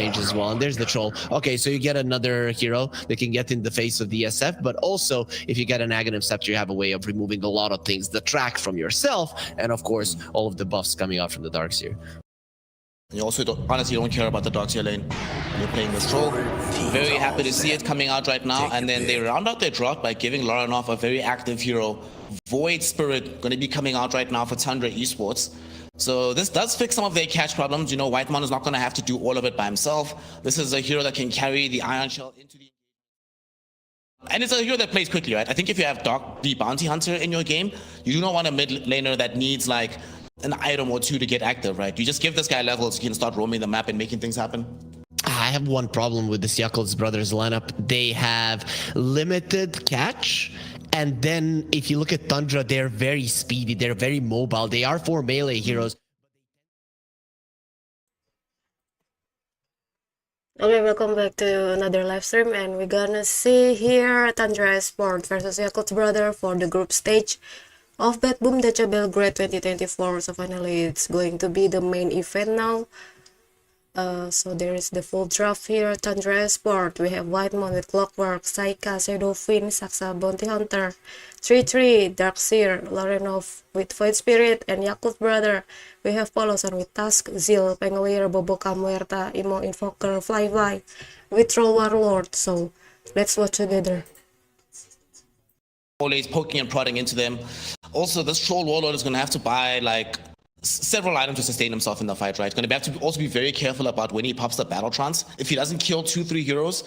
changes as well. And there's the troll. Okay, so you get another hero that can get in the face of the SF, but also if you get an Aghanim Scepter, you have a way of removing a lot of things, the track from yourself, and of course, all of the buffs coming out from the Darkseer. You also honestly don't care about the Darkseer lane when you're playing this troll. Very happy to see it coming out right now, and then they round out their drought by giving Loranov a very active hero. Void Spirit going to be coming out right now for Tundra Esports. So this does fix some of their catch problems. You know, Whitemon is not going to have to do all of it by himself. This is a hero that can carry the Iron Shell into the... And it's a hero that plays quickly, right? I think if you have Dark the Bounty Hunter in your game, you do not want a mid laner that needs like an item or two to get active, right? You just give this guy levels, you can start roaming the map and making things happen. I have one problem with this Yakult's Brothers lineup. They have limited catch. And then if you look at Tundra, they're very speedy, they're very mobile, they are 4 melee heroes. Okay, welcome back to another live stream, and we're gonna see here Tundra Esports versus Yakult's Brother for the group stage of BetBoom Dacha Belgrade 2024. So finally it's going to be the main event now. So there is the full draft here. Tundra Esports, we have Whitemon with Clockwork, Saika, Shadowfin, Saksa, Bounty Hunter, 3-3, Darkseer, Loranov with Void Spirit, and Yakult Brother. We have Polosan with Tusk, Zil, Pengawir, Boboka, Muerta, Imo, Invoker, Fly with Troll Warlord. So let's watch together. Always poking and prodding into them. Also, this Troll Warlord is going to have to buy like several items to sustain himself in the fight, right? Going to have to also be very careful about when he pops the battle trance. If he doesn't kill 2-3 heroes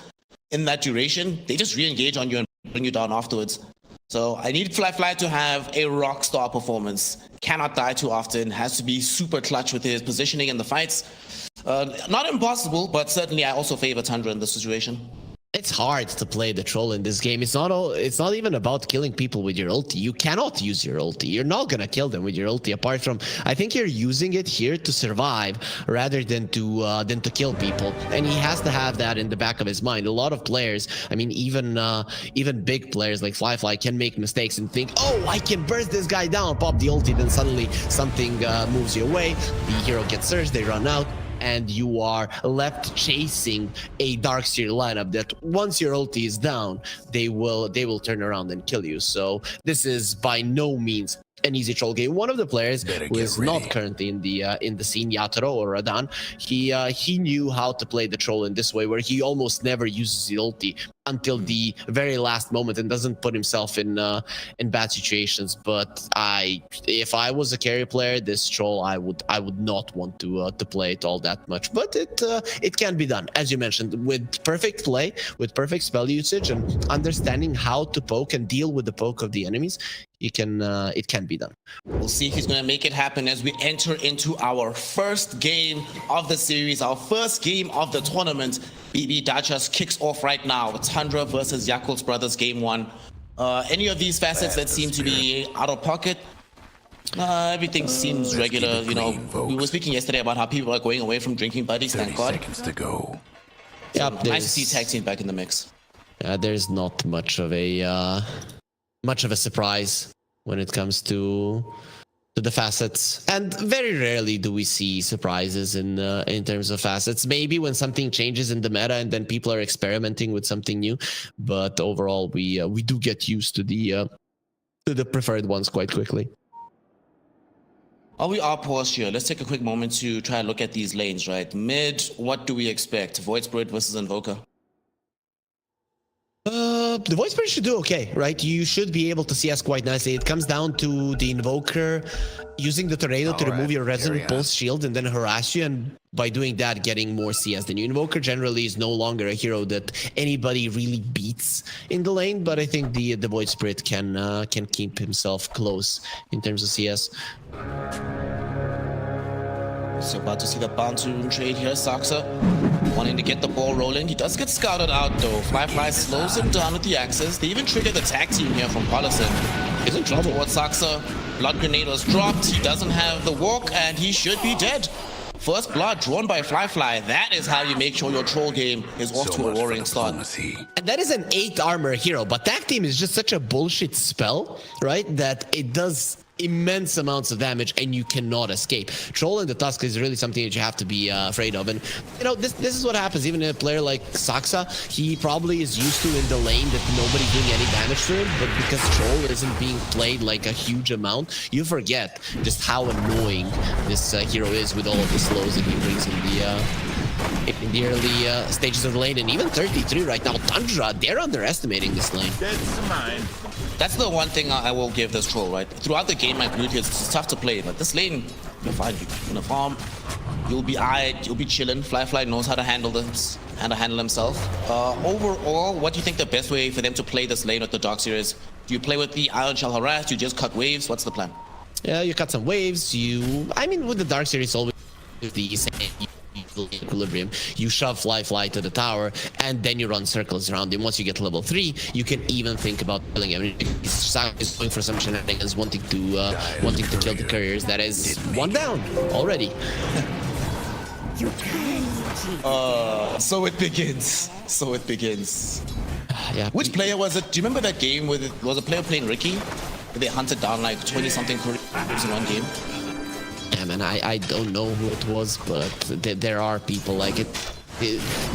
in that duration, they just re-engage on you and bring you down afterwards. So I need Fly to have a rock star performance. Cannot die too often. Has to be super clutch with his positioning in the fights. Not impossible, but certainly I also favor Tundra in this situation. It's hard to play the troll in this game. It's not even about killing people with your ulti. You cannot use your ulti. You're not gonna kill them with your ulti. Apart from, I think you're using it here to survive rather than to kill people. And he has to have that in the back of his mind. A lot of players, I mean, even big players like Fly can make mistakes and think, oh, I can burst this guy down, pop the ulti, then suddenly something moves you away. The hero gets surged, they run out, and you are left chasing a Darkseer lineup that once your ulti is down, they will turn around and kill you. So this is by no means an easy troll game. One of the players who is not currently in the scene, Yatoro or Radan, he knew how to play the troll in this way, where he almost never uses the ulti until the very last moment and doesn't put himself in bad situations. But if I was a carry player, this troll I would not want to play it all that much. But it can be done, as you mentioned, with perfect play, with perfect spell usage, and understanding how to poke and deal with the poke of the enemies. It can be done. We'll see if he's going to make it happen as we enter into our first game of the series, our first game of the tournament. BB Dachas kicks off right now. Tundra versus Yakult's Brothers game 1. Any of these facets that seem to be out of pocket? Everything seems regular. You know, we were speaking yesterday about how people are going away from drinking buddies. Thank God. To go. So nice to see tag team back in the mix. There's not much of a surprise when it comes to the facets, and very rarely do we see surprises in terms of facets. Maybe when something changes in the meta and then people are experimenting with something new, but overall we do get used to the preferred ones quite quickly. Oh, we are paused here. Let's take a quick moment to try and look at these lanes, right? Mid, what do we expect? Void Spirit versus Invoker. The Void Spirit should do okay, right? You should be able to CS quite nicely. It comes down to the Invoker using the Tornado to remove your Resonant Pulse shield and then harass you, and by doing that, getting more CS. The new Invoker generally is no longer a hero that anybody really beats in the lane, but I think the Void Spirit can keep himself close in terms of CS. So about to see the bounty room trade here. Saksa wanting to get the ball rolling. He does get scouted out though. Fly slows him down with the axes. They even trigger the tag team here from Polosan. He's in trouble. Towards Saksa. Blood grenade was dropped. He doesn't have the walk and he should be dead. First blood drawn by Fly. That is how you make sure your troll game is off to a roaring start. And that is an 8 armor hero, but tag team is just such a bullshit spell, right? That it does immense amounts of damage and you cannot escape. Troll in the Tusk is really something that you have to be afraid of. And you know, this is what happens even in a player like Saksa. He probably is used to in the lane that nobody's doing any damage to him, but because Troll isn't being played like a huge amount, you forget just how annoying this hero is with all of the slows that he brings in the early stages of the lane. And even 33 right now, Tundra, they're underestimating this lane. That's the one thing I will give this Troll, right? Throughout the game, I agree with you, it's tough to play, but this lane, you're fine. You're gonna farm, you'll be eyed, you'll be chilling. Fly knows how to handle this and to handle himself. Overall, what do you think the best way for them to play this lane with the Darkseer is? Do you play with the Iron Shell Harass? Do you just cut waves? What's the plan? Yeah, you cut some waves. I mean, with the Darkseer, it's always the same equilibrium. You shove Fly to the tower, and then you run circles around him. Once you get to level 3, you can even think about killing him. He's going for some shenanigans, wanting to kill the couriers. That is one down already. So it begins. So it begins. Yeah. Which player was it? Do you remember that game where it was a player playing Ricky? Where they hunted down like 20-something couriers in one game? Yeah, man, I don't know who it was, but there are people like it.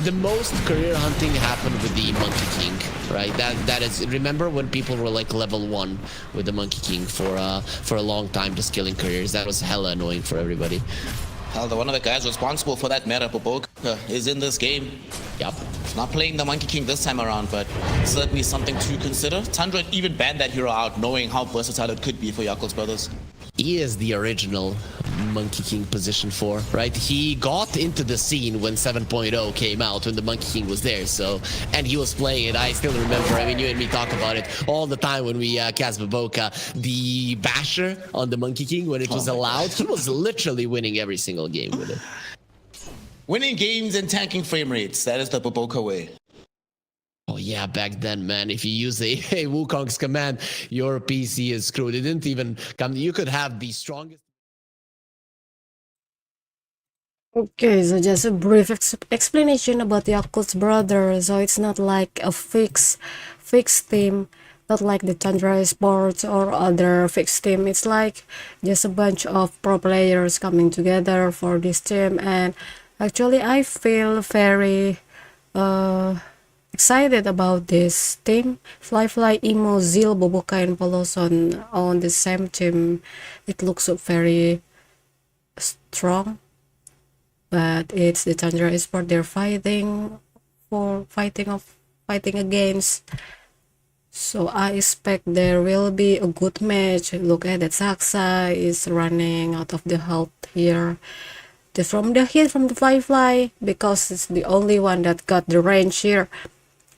The most career hunting happened with the Monkey King, right? That is. Remember when people were like level 1 with the Monkey King for a long time, just killing careers? That was hella annoying for everybody. Hell, one of the guys responsible for that meta, Boboka, is in this game. Yep. Not playing the Monkey King this time around, but certainly something to consider. Tundra even banned that hero out, knowing how versatile it could be for Yakult's brothers. He is the original Monkey King position 4, right? He got into the scene when 7.0 came out, when the Monkey King was there, so, and he was playing it. I still remember, I mean, you and me talk about it all the time when we cast Boboka. The basher on the Monkey King, when it was allowed, he was literally winning every single game with it. Winning games and tanking frame rates, that is the Boboka way. Oh yeah, back then, man, if you use a Wukong's command, your PC is screwed. It didn't even come. You could have the strongest. Okay, so just a brief explanation about Yakult's brother. So it's not like a fixed team, not like the Tundra Esports or other fixed team. It's like just a bunch of pro players coming together for this team. And actually, I feel very excited about this team. Fly, Emo, Zil, Boboka, and Poloson on the same team. It looks very strong. But it's the Tundra Esports. They're fighting against. So I expect there will be a good match. Look at that, Saksa is running out of the health here. From the hit from the Fly, because it's the only one that got the range here.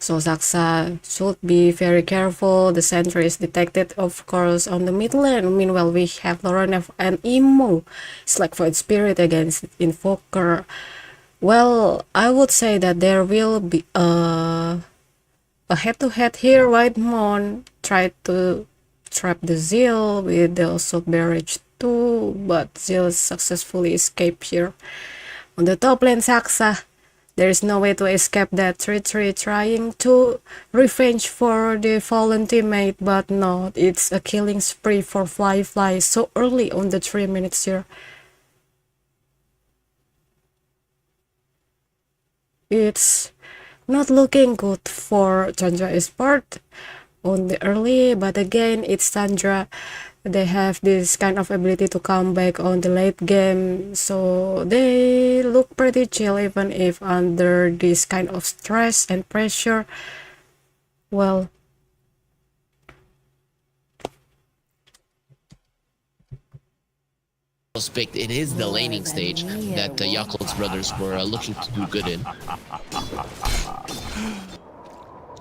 So Saksa should be very careful. The sentry is detected, of course, on the mid lane. Meanwhile, we have Lorenev and Emo. It's like Void Spirit against Invoker. Well, I would say that there will be a head-to-head here. Whitemon tried to trap the Zeal with the Assault Barrage too, but Zeal successfully escaped here. On the top lane, Saksa. There is no way to escape that 3-3, trying to revenge for the fallen teammate, but no, it's a killing spree for Fly so early on the 3 minutes here. It's not looking good for Tundra Esports on the early, but again, it's Tundra. They have this kind of ability to come back on the late game, so they look pretty chill even if under this kind of stress and pressure. Well, it is the laning stage that the Yakult's brothers were looking to do good in.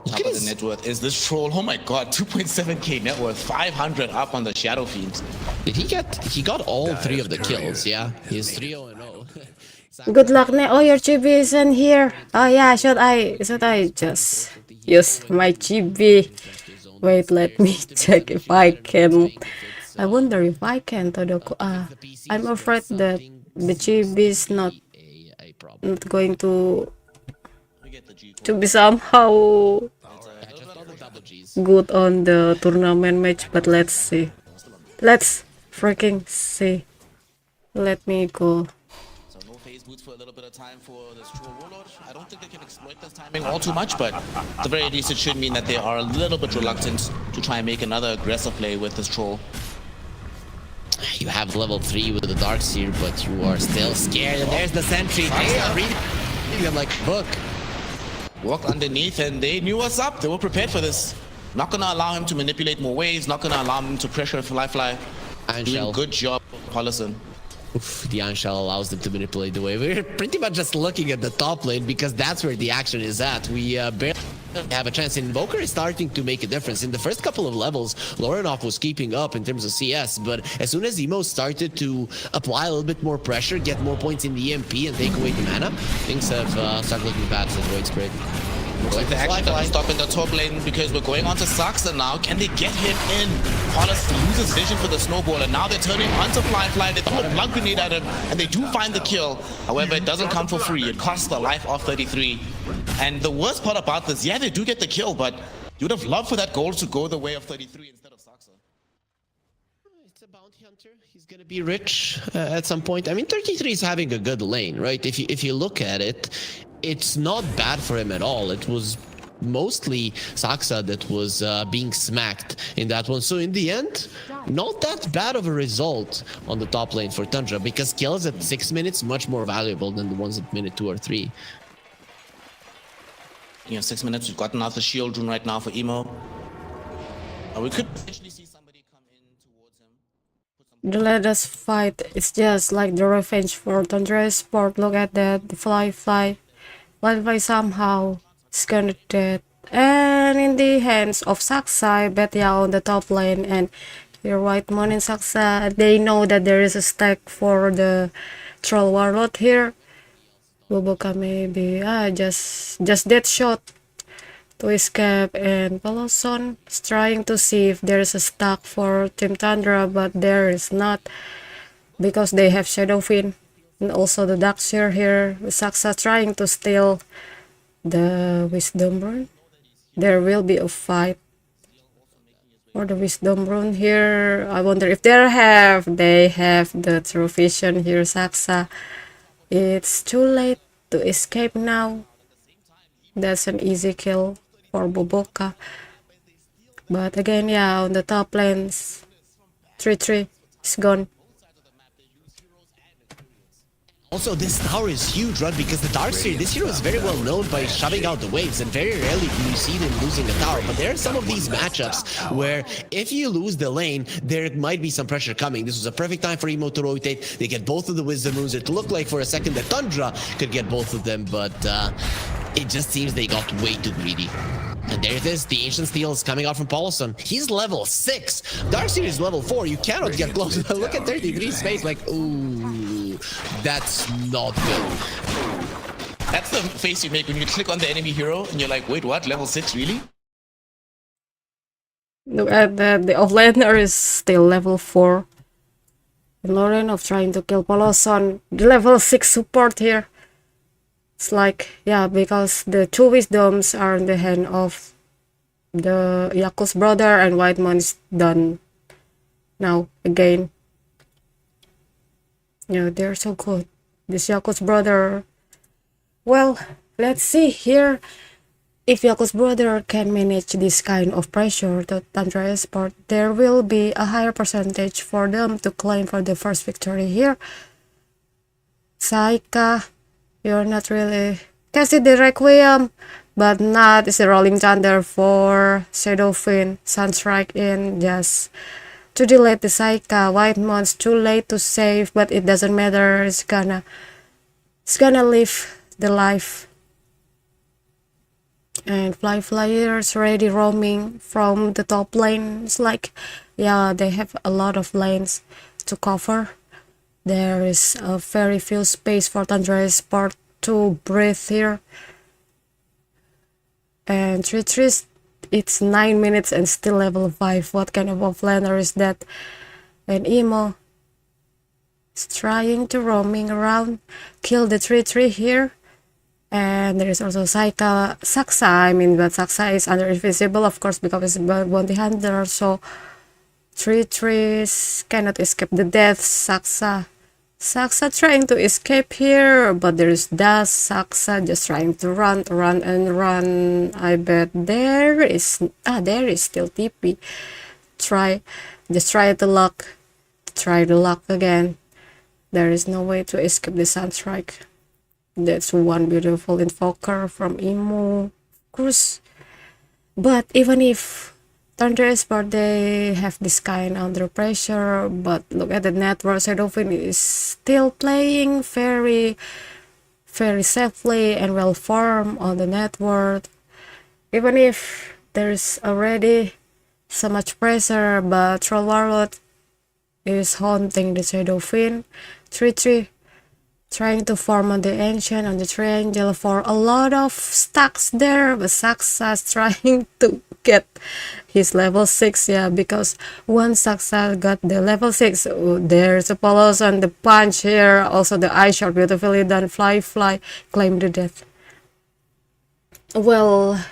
Top of the net worth is this Troll. Oh my god, 2.7k net worth, 500 up on the Shadow Fiends. Did he got all 3 of the kills, yeah? He's 3-0-0. good luck, Ne. Oh, your chibi isn't here. Oh yeah, should I just use my chibi? Wait, let me check if I can. I wonder if I can, Todoku. I'm afraid that the chibi is not going to be somehow good on the tournament match, but let's see. Let's freaking see. Let me go. So no phase boots for a little bit of time for this Troll Warlord. I don't think they can exploit this timing all too much, but at the very least it should mean that they are a little bit reluctant to try and make another aggressive play with this Troll. You have level 3 with the Darkseer, but you are still scared. And there's the sentry. They are reading them like a book. Walked underneath and they knew what's up. They were prepared for this. Not gonna allow him to manipulate more waves, not gonna allow him to pressure Fly. Doing good job, Paulison. Oof, the Anshell allows them to manipulate the wave. We're pretty much just looking at the top lane because that's where the action is at. We barely have a chance. Invoker is starting to make a difference. In the first couple of levels, Lorenov was keeping up in terms of CS, but as soon as Emo started to apply a little bit more pressure, get more points in the EMP and take away the mana, things have started looking bad for Void Spread. Looks like the action doesn't stop in the top lane because we're going on to Saxa now. Can they get him in? Paulus loses vision for the snowball and now they're turning onto Fly. They throw a blood grenade at him and they do find the kill. However, it doesn't come for free. It costs the life of 33. And the worst part about this, yeah, they do get the kill, but you would have loved for that goal to go the way of 33 instead of Saxa. It's a bounty hunter. He's gonna be rich at some point. I mean, 33 is having a good lane, right? If you look at it, it's not bad for him at all. It was mostly Saxa that was being smacked in that one. So in the end, not that bad of a result on the top lane for Tundra, because kills at 6 minutes much more valuable than the ones at minute 2 or 3. You know, 6 minutes, we've got another shield rune right now for Emo. We could potentially see somebody come in towards him. The latest fight is just like the revenge for Tundra Esports. Look at that, the Fly somehow is gonna dead. And in the hands of Saxa, I bet on the top lane, and your White Moon and Saxa, they know that there is a stack for the Troll Warlord here. Boboka maybe just dead shot to escape, and Paloson is trying to see if there is a stack for Team Tundra, but there is not because they have Shadowfin and also the Darkseer here. Saxa trying to steal the Wisdom Rune. There will be a fight for the Wisdom Rune here. I wonder if they have the True Vision here. Saxa, it's too late to escape now. That's an easy kill for Boboka. But again, yeah, on the top lanes, 3-3 is gone. Also, this tower is huge, right? Because the Darkseer, this hero is very well known by shoving out the waves, and very rarely do you see them losing a tower. But there are some of these matchups where if you lose the lane, there might be some pressure coming. This was a perfect time for Emo to rotate. They get both of the Wisdom Runes. It looked like for a second that Tundra could get both of them, but it just seems they got way too greedy. And there it is, the Ancient Steel is coming out from Paulson. He's level 6. Darkseer is level 4. You cannot get close. Look at 33's face like, ooh, that's not good. That's the face you make when you click on the enemy hero and you're like, wait, what? Level 6, really? Look at that, the offlaner is still level 4. And Lorenov trying to kill Poloson, the level 6 support here. It's like, yeah, because the 2 wisdoms are in the hand of the Yakult's brother, and White Moon is done now again. Yeah, they're so good. This Yakult's brother. Well, let's see here if Yakult's brother can manage this kind of pressure to Tundra Esports. There will be a higher percentage for them to claim for the first victory here. Saika, you're not really casting the Requiem, but not is the Rolling Thunder for Shadowfin. Sunstrike in just to delay the Saika. White Moon's too late to save, but it doesn't matter. It's gonna live the life. And Flyers already roaming from the top lane. It's like, yeah, they have a lot of lanes to cover. There is a very few space for Tundra Esports to breathe here. And 3-3, it's 9 minutes and still level 5. What kind of offlaner is that? And Emo is trying to roaming around, kill the 3-3 here. And there is also Saika, Saxa, but Saxa is under invisible, of course, because it's bounty hunter, so Three trees cannot escape the death. Saksa trying to escape here, but there's dust. Saksa just trying to run and run. I bet there is still TP. Just try the luck. Try the luck again. There is no way to escape the Sunstrike. That's one beautiful invoker from Imo, of course. But even if Tundra Esports, they have this kind under pressure, but look at the network. Shadowfin is still playing very, very safely and well formed on the network. Even if there's already so much pressure, but Troll Warlord is haunting the Shadowfin. 3-3 trying to form on the ancient on the triangle for a lot of stacks there, but Saxa's trying to get his level 6, yeah, because once Saxa got the level 6, there's a Polos on the punch here, also the eye shot beautifully done, fly, claim the death. Well,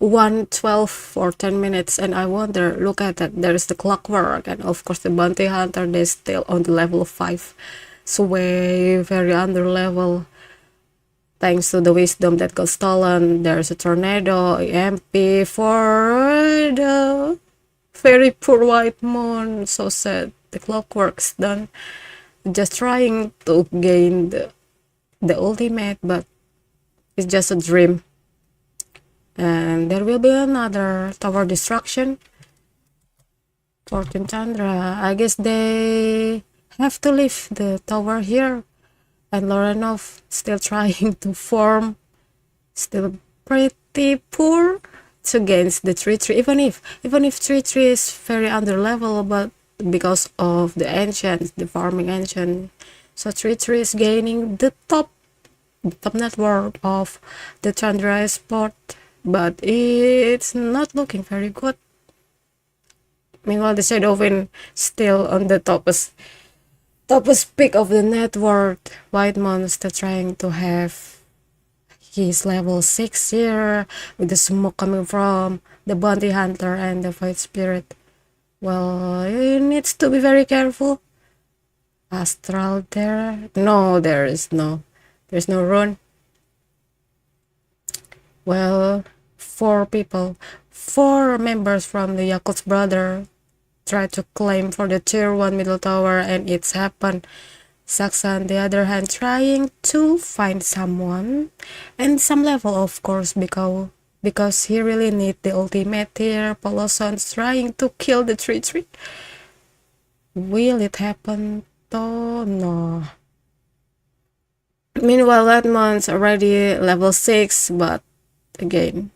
1:12 for 10 minutes, and I wonder, look at that, there's the clockwork, and of course the bounty hunter, they're still on the level 5. So way very under level. Thanks to the wisdom that got stolen, there's a tornado, EMP for the very poor White Moon. So sad. The clockwork's done. Just trying to gain the ultimate, but it's just a dream. And there will be another tower destruction for Team Tundra. I guess they have to leave the tower here, and Lorenov still trying to form, still pretty poor against the 3-3, even if 3-3 is very under level, but because of the ancient, the farming ancient, so 3-3 is gaining the top network of the Tundra Esports, but it's not looking very good. Meanwhile, the Shadowfin still on the topest peak of the network. White Monster trying to have his level 6 here with the smoke coming from the bounty hunter and the fight spirit. Well, he needs to be very careful. Astral there? No, there's no rune. Well, 4 members from the Yakult brother try to claim for the tier 1 middle tower, and it's happened. Saxa on the other hand trying to find someone and some level, of course, because he really need the ultimate here. Poloson's trying to kill the 3-3. Will it happen though? No. Meanwhile, Redmond's already level 6, but again,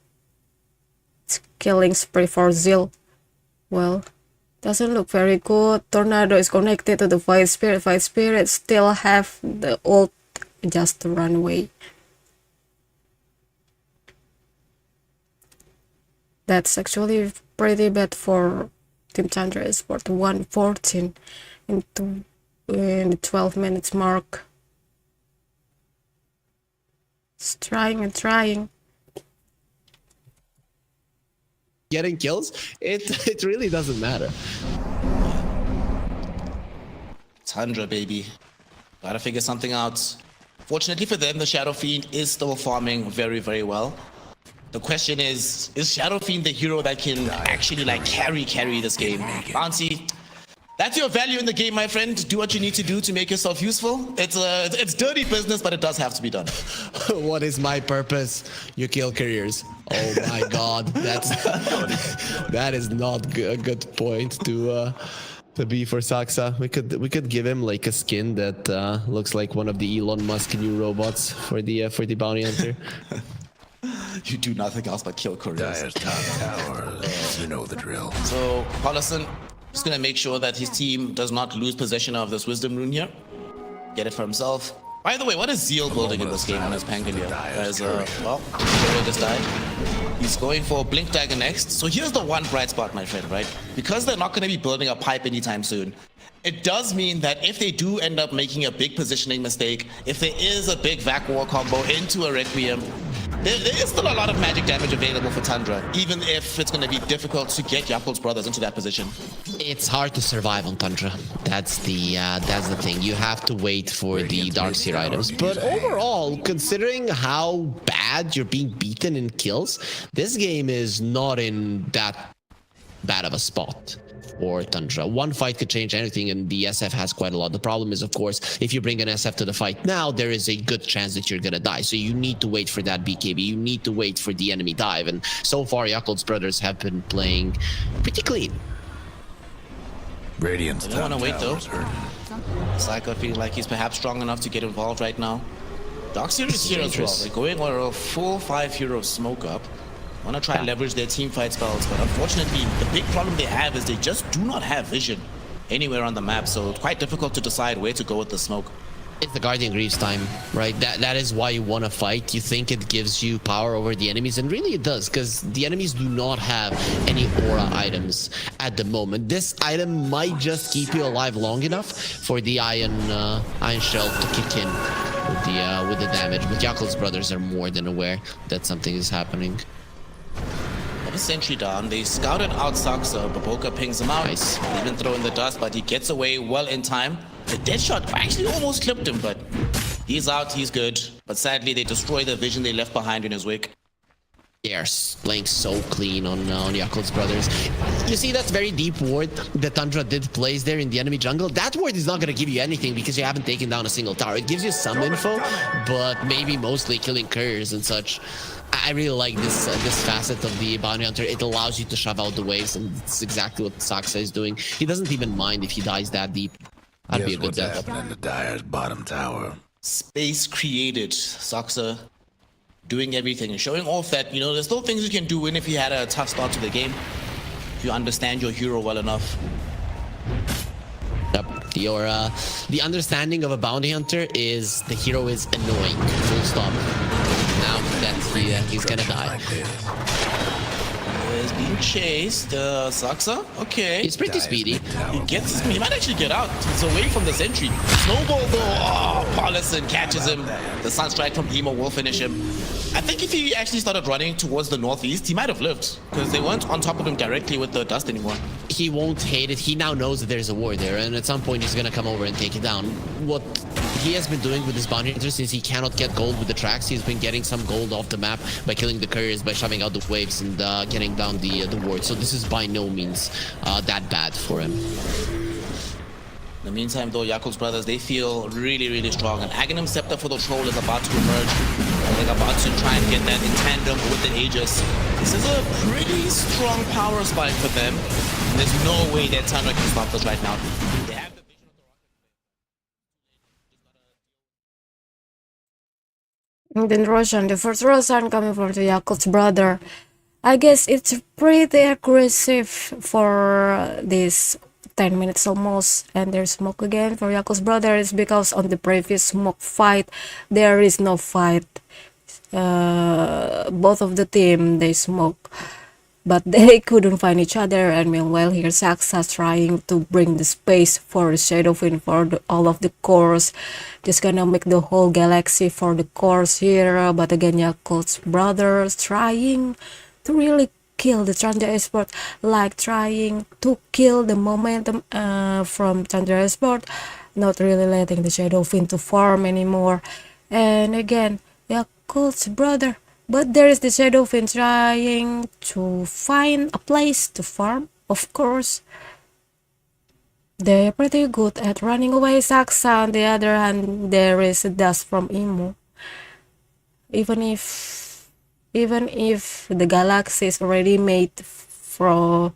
it's killing spree for Zil. Well, doesn't look very good. Tornado is connected to the Fight Spirit. Fight Spirit still have the ult just to run away. That's actually pretty bad for Team Tundra Esports. 114 in the 12 minutes mark. It's trying and trying. Getting kills, it really doesn't matter. Tundra, baby. Gotta figure something out. Fortunately for them, the Shadow Fiend is still farming very, very well. The question is Shadow Fiend the hero that can actually like carry this game? Bouncy, that's your value in the game, my friend. Do what you need to do to make yourself useful. It's dirty business, but it does have to be done. What is my purpose? You kill careers. Oh my god, that is not a good point to be for Saxa. We could give him like a skin that looks like one of the Elon Musk new robots for the bounty hunter. You do nothing else but kill careers. Dire's top tower, you know the drill. So Paulson is gonna make sure that his team does not lose possession of this wisdom rune here. Get it for himself. By the way, what is Zeal building in this game on his Pangolier? Well, Hero just died. He's going for Blink Dagger next. So here's the one bright spot, my friend, right? Because they're not going to be building a pipe anytime soon, it does mean that if they do end up making a big positioning mistake, if there is a big Vac War combo into a Requiem, there is still a lot of magic damage available for Tundra, even if it's going to be difficult to get Yakult's brothers into that position. It's hard to survive on Tundra. That's the thing. You have to wait for the Darkseer items. But overall, considering how bad you're being beaten in kills, this game is not in that bad of a spot for Tundra. One fight could change anything, and the SF has quite a lot. The problem is, of course, if you bring an SF to the fight now, there is a good chance that you're gonna die. So you need to wait for that BKB. You need to wait for the enemy dive. And so far, Yakult's brothers have been playing pretty clean. Radiant's They don't want to wait though. tower's hurting. Psycho feeling like he's perhaps strong enough to get involved right now. Darkseer is here as well. They're going on a full 5 hero smoke up. Want to try and leverage their team fight spells, but unfortunately, the big problem they have is they just do not have vision anywhere on the map, so it's quite difficult to decide where to go with the smoke. It's the Guardian Greaves time, right? That is why you want to fight. You think it gives you power over the enemies, and really it does, because the enemies do not have any aura items at the moment. This item might just keep you alive long enough for the Iron Shell to kick in with the damage. But Yakult's brothers are more than aware that something is happening. Have a sentry down. They scouted out Saksa. Baboka pings him out. Nice. He's been throwing the dust, but he gets away well in time. The dead shot actually almost clipped him, but he's out, he's good. But sadly, they destroy the vision they left behind in his wake. They are playing so clean on Yakult's brothers. You see that very deep ward that Tundra did place there in the enemy jungle? That ward is not going to give you anything because you haven't taken down a single tower. It gives you some info, but maybe mostly killing couriers and such. I really like this facet of the bounty hunter. It allows you to shove out the waves, and it's exactly what Saksa is doing. He doesn't even mind if he dies that deep. That'd be a Guess good what's death. happening to Dyer's bottom tower? Space created. Saksa doing everything and showing off that, you know, there's still things you can do even if you had a tough start to the game. If you understand your hero well enough. Yep. The understanding of a bounty hunter is the hero is annoying. Full stop. Now that he's gonna die. Like this. Is being chased. Saksa? Okay. He's pretty speedy. He might actually get out. He's away from the sentry. Snowball though. Oh, Paulison catches him. The Sunstrike from Emo will finish him. I think if he actually started running towards the northeast, he might have lived. Because they weren't on top of him directly with the dust anymore. He won't hate it. He now knows that there's a war there, and at some point he's gonna come over and take it down. What he has been doing with his bounty hunters, since he cannot get gold with the tracks, he's been getting some gold off the map by killing the couriers, by shoving out the waves and getting down the ward. So this is by no means that bad for him. In the meantime, though, Yakult's brothers, they feel really, really strong. An Aghanim Scepter for the Troll is about to emerge. They're about to try and get that in tandem with the Aegis. This is a pretty strong power spike for them. And there's no way that Tundra can stop this right now. They have the vision of the And then Roshan, the first Roshan coming from the Yakult's brother. I guess it's pretty aggressive for this 10 minutes almost, and there's smoke again for Yakult's brother. It's because on the previous smoke fight there is no fight. Both of the team they smoke, but they couldn't find each other. And meanwhile here Saksa trying to bring the space for Shadowfin for all of the cores, just gonna make the whole galaxy for the cores here. But again Yakult's brothers trying to really kill the Tundra Esports, like trying to kill the momentum from Tundra Esports, not really letting the Shadowfin to farm anymore. And again Yakult's brother, but there is the Shadowfin trying to find a place to farm. Of course they're pretty good at running away. Saksa on the other hand, there is dust from Emo. Even if the galaxy is already made from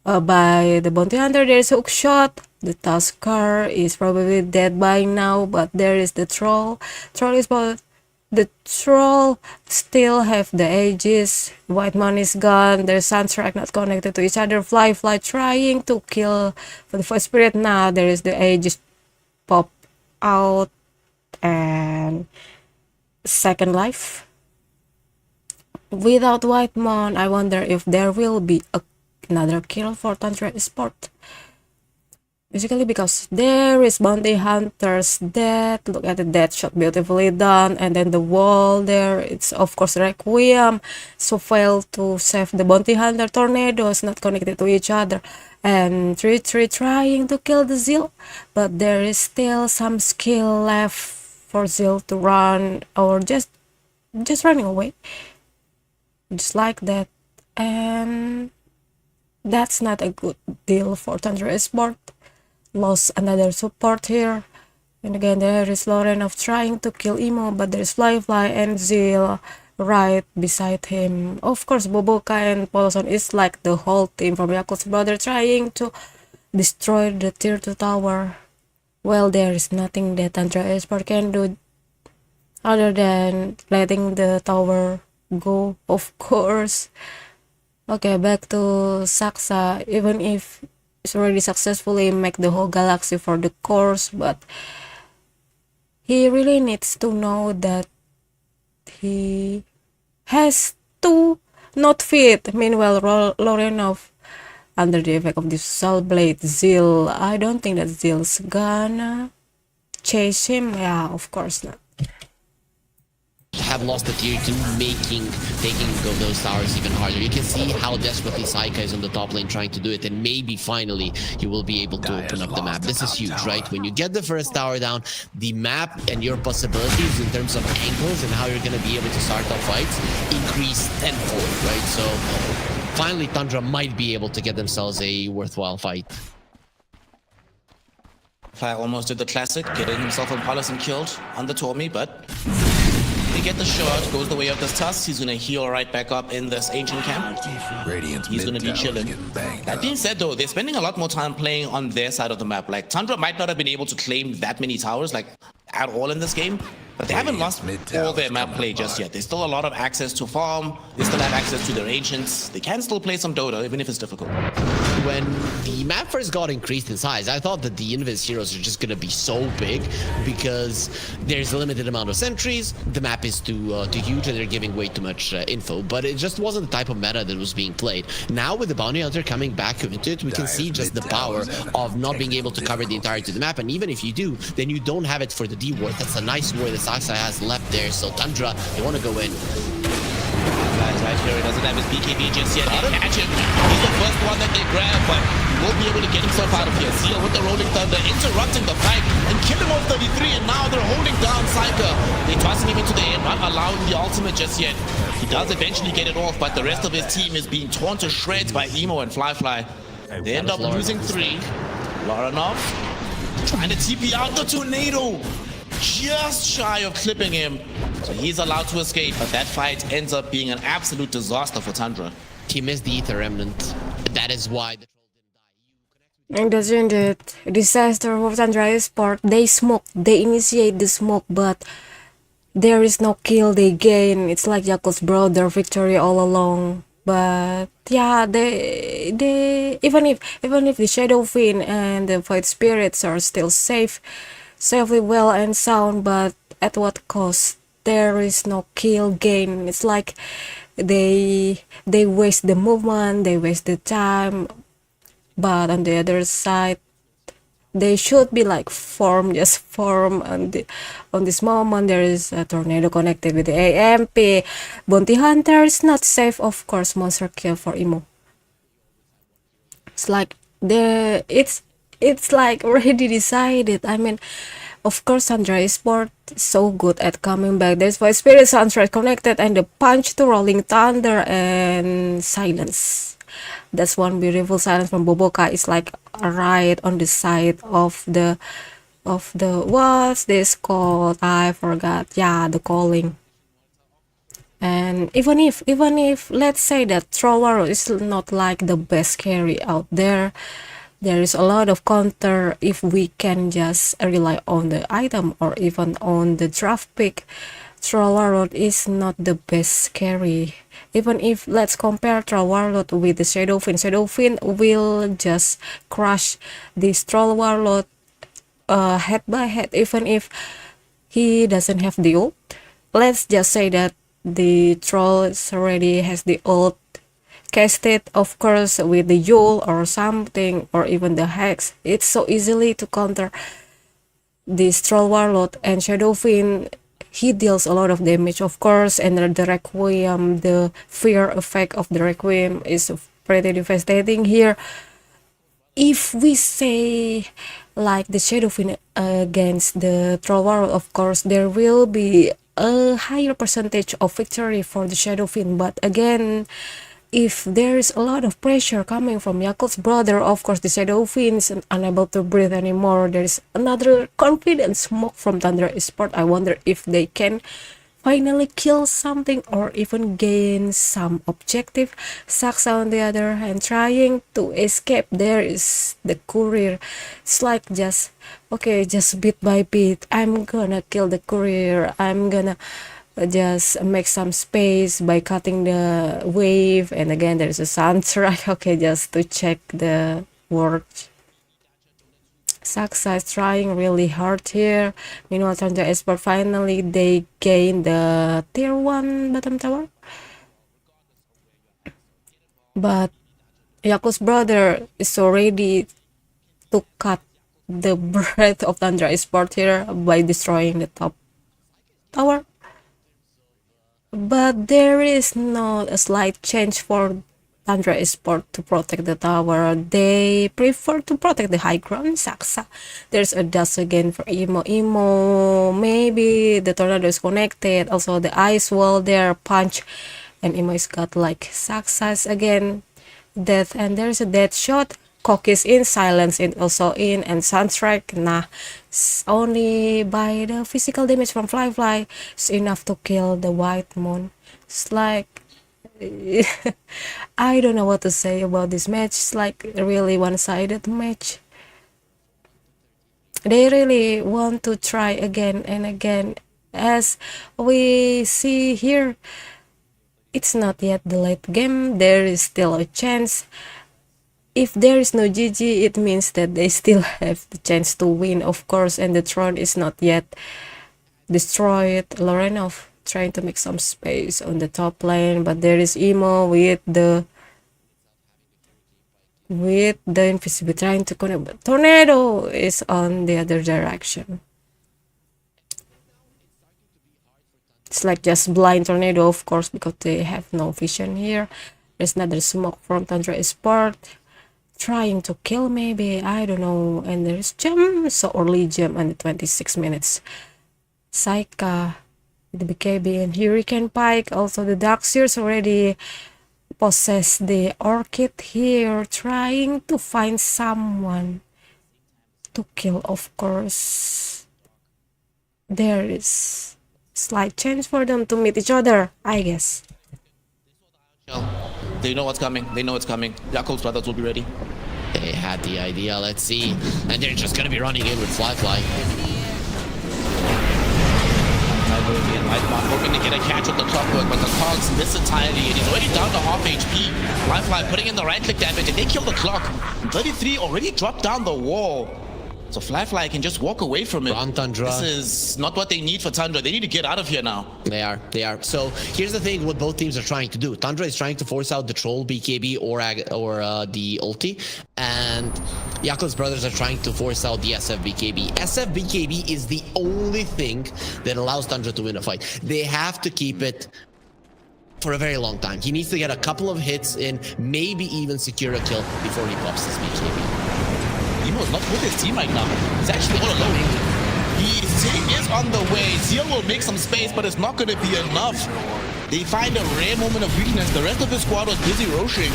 by the bounty hunter, there's a hook shot. The Tusker is probably dead by now, but there is the troll. The troll still have the Aegis. White man is gone. Their Sunstrike not connected to each other. Fly trying to kill for the first spirit. Now there is the Aegis pop out and second life. Without White Mon, I wonder if there will be another kill for Tundra Esports. Basically because there is bounty hunters dead. Look at the dead shot, beautifully done. And then the wall there, it's of course Requiem. So failed to save the bounty hunter. Tornadoes not connected to each other. And 3-3 trying to kill the Zeal. But there is still some skill left for Zeal to run or just running away. Just like that. And that's not a good deal for Tundra Esports. Lost another support here. And again, there is Lorenov trying to kill Emo, but there is Fly and Zeal right beside him. Of course, Boboka and Paulson is like the whole team from Yakult's brother trying to destroy the tier 2 tower. Well, there is nothing that Tundra Esports can do other than letting the tower go, of course. Okay, back to Saksa. Even if it's already successfully make the whole galaxy for the course, but he really needs to know that he has to not fit. Meanwhile, Lorenov under the effect of this Soul Blade Zeal, I don't think that Zeal's gonna chase him. Yeah, of course not. Have lost the tier 2, taking those towers even harder. You can see how desperately Saika is on the top lane trying to do it, and maybe finally he will be able to open up the map. This is huge, right? When you get the first tower down, the map and your possibilities in terms of angles and how you're going to be able to start off fights increase tenfold, right? So finally Tundra might be able to get themselves a worthwhile fight. Fly almost did the classic, getting himself and Paulus killed on the Tommy, but they get the shot, goes the way of this Tusk. He's gonna heal right back up in this ancient camp. He's gonna be chilling. That being said though, they're spending a lot more time playing on their side of the map. Like Tundra might not have been able to claim that many towers like at all in this game, but they haven't lost all their map play just yet. There's still a lot of access to farm. They still have access to their ancients. They can still play some Dota, even if it's difficult. When the map first got increased in size, I thought that the Invis heroes are just gonna be so big because there's a limited amount of sentries, the map is too huge, and they're giving way too much info. But it just wasn't the type of meta that was being played. Now with the bounty hunter coming back into it, we can see just the power of not being able to cover the entirety of the map. And even if you do, then you don't have it for the D ward. That's a nice ward that Saksa has left there. So Tundra, they want to go in. Right here, he doesn't have his BKB just yet. They catch him. He's the first one that they grab, but he won't be able to get himself out of here. Zeal with the Rolling Thunder, interrupting the fight and killing off 33, and now they're holding down Saika. They toss him into the air, not allowing the ultimate just yet. He does eventually get it off, but the rest of his team is being torn to shreds by Emo and Fly. They end up losing 3. Lorenov trying to TP out the tornado. Just shy of clipping him, so he's allowed to escape, but that fight ends up being an absolute disaster for Tundra. He missed the Ether Remnant. That is why the troll didn't die. And that's indeed a disaster for Tundra Esports. They initiate the smoke, but there is no kill they gain. It's like Yakult's brother victory all along. But yeah, they even if the Shadow Fiend and the Void Spirits are still safely well and sound, but at what cost? There is no kill gain. It's like they waste the movement, they waste the time. But on the other side, they should be like just form on this moment. There is a tornado connected with the AMP. Bounty Hunter is not safe, of course. Monster kill for Emo. It's like it's like already decided. I mean, of course, Tundra Esports is so good at coming back. There's why Spirit Soundtrack connected and the punch to Rolling Thunder and silence. That's one beautiful silence from Boboka. It's like right on the side of the what's this called? I forgot. Yeah, the calling. And even if let's say that Troller is not like the best carry out there, there is a lot of counter if we can just rely on the item or even on the draft pick. Trollwarlord is not the best carry. Even if let's compare Trollwarlord with the Shadow Fiend will just crush this Trollwarlord head by head. Even if he doesn't have the ult, let's just say that the troll already has the ult cast it, of course, with the Yule or something, or even the Hex. It's so easily to counter this Troll Warlord, and Shadowfiend, he deals a lot of damage, of course, and the Requiem, the fear effect of the Requiem is pretty devastating here. If we say like the Shadowfiend against the Troll Warlord, of course, there will be a higher percentage of victory for the Shadowfiend, but again, if there is a lot of pressure coming from Yakult's brother, of course the Shadowfiend is unable to breathe anymore. There is another confident smoke from Tundra Esports. I wonder if they can finally kill something or even gain some objective. Saksa on the other hand trying to escape. There is the courier. It's like just okay, just bit by bit, I'm gonna kill the courier, I'm gonna just make some space by cutting the wave. And again there's a soundtrack, okay, just to check the word. Saksa is trying really hard here. Meanwhile, Tundra Esports finally they gain the tier 1 bottom tower. But Yakult's brother is so ready to cut the breath of Tundra Esports here by destroying the top tower. But there is not a slight change for Tundra Esports to protect the tower. They prefer to protect the high ground. Saksa. There's a dust again for Imo. Maybe the tornado is connected. Also the ice wall there, punch. And Imo is got like Saksa's again. Death. And there's a death shot. Cock is in, Silence is also in, and Soundtrack, nah, only by the physical damage from Fly is enough to kill the White Moon. It's like I don't know what to say about this match. It's like a really one-sided match. They really want to try again and again. As we see here, it's not yet the late game. There is still a chance. If there is no GG, it means that they still have the chance to win, of course, and the throne is not yet destroyed. Lorenov trying to make some space on the top lane, but there is Imo with the invisible trying to connect, but Tornado is on the other direction. It's like just blind Tornado, of course, because they have no vision here. There's another smoke from Tundra Esports trying to kill, maybe, I don't know. And there's jump, so early jump on the 26 minutes. Saika, the BKB and Hurricane Pike. Also the Darkseers already possess the Orchid here, trying to find someone to kill, of course. There is slight chance for them to meet each other, I guess. They know what's coming. They know it's coming. Yakult's brothers will be ready. They had the idea, let's see. And they're just gonna be running in with Fly. Hoping to get a catch with the clockwork, but the cogs miss entirely, and he's already down to half HP. Fly putting in the right click damage, and they kill the clock. 33 already dropped down the wall. So Fly can just walk away from it. On Tundra. This is not what they need for Tundra. They need to get out of here now. They are. So here's the thing: what both teams are trying to do. Tundra is trying to force out the Troll BKB or the ulti, and Yakult's brothers are trying to force out the SF BKB. SF BKB is the only thing that allows Tundra to win a fight. They have to keep it for a very long time. He needs to get a couple of hits in, maybe even secure a kill before he pops his BKB. Imo is not with his team right now. He's actually all alone. His team is on the way. Zeal will make some space, but it's not going to be enough. They find a rare moment of weakness. The rest of his squad was busy roshing.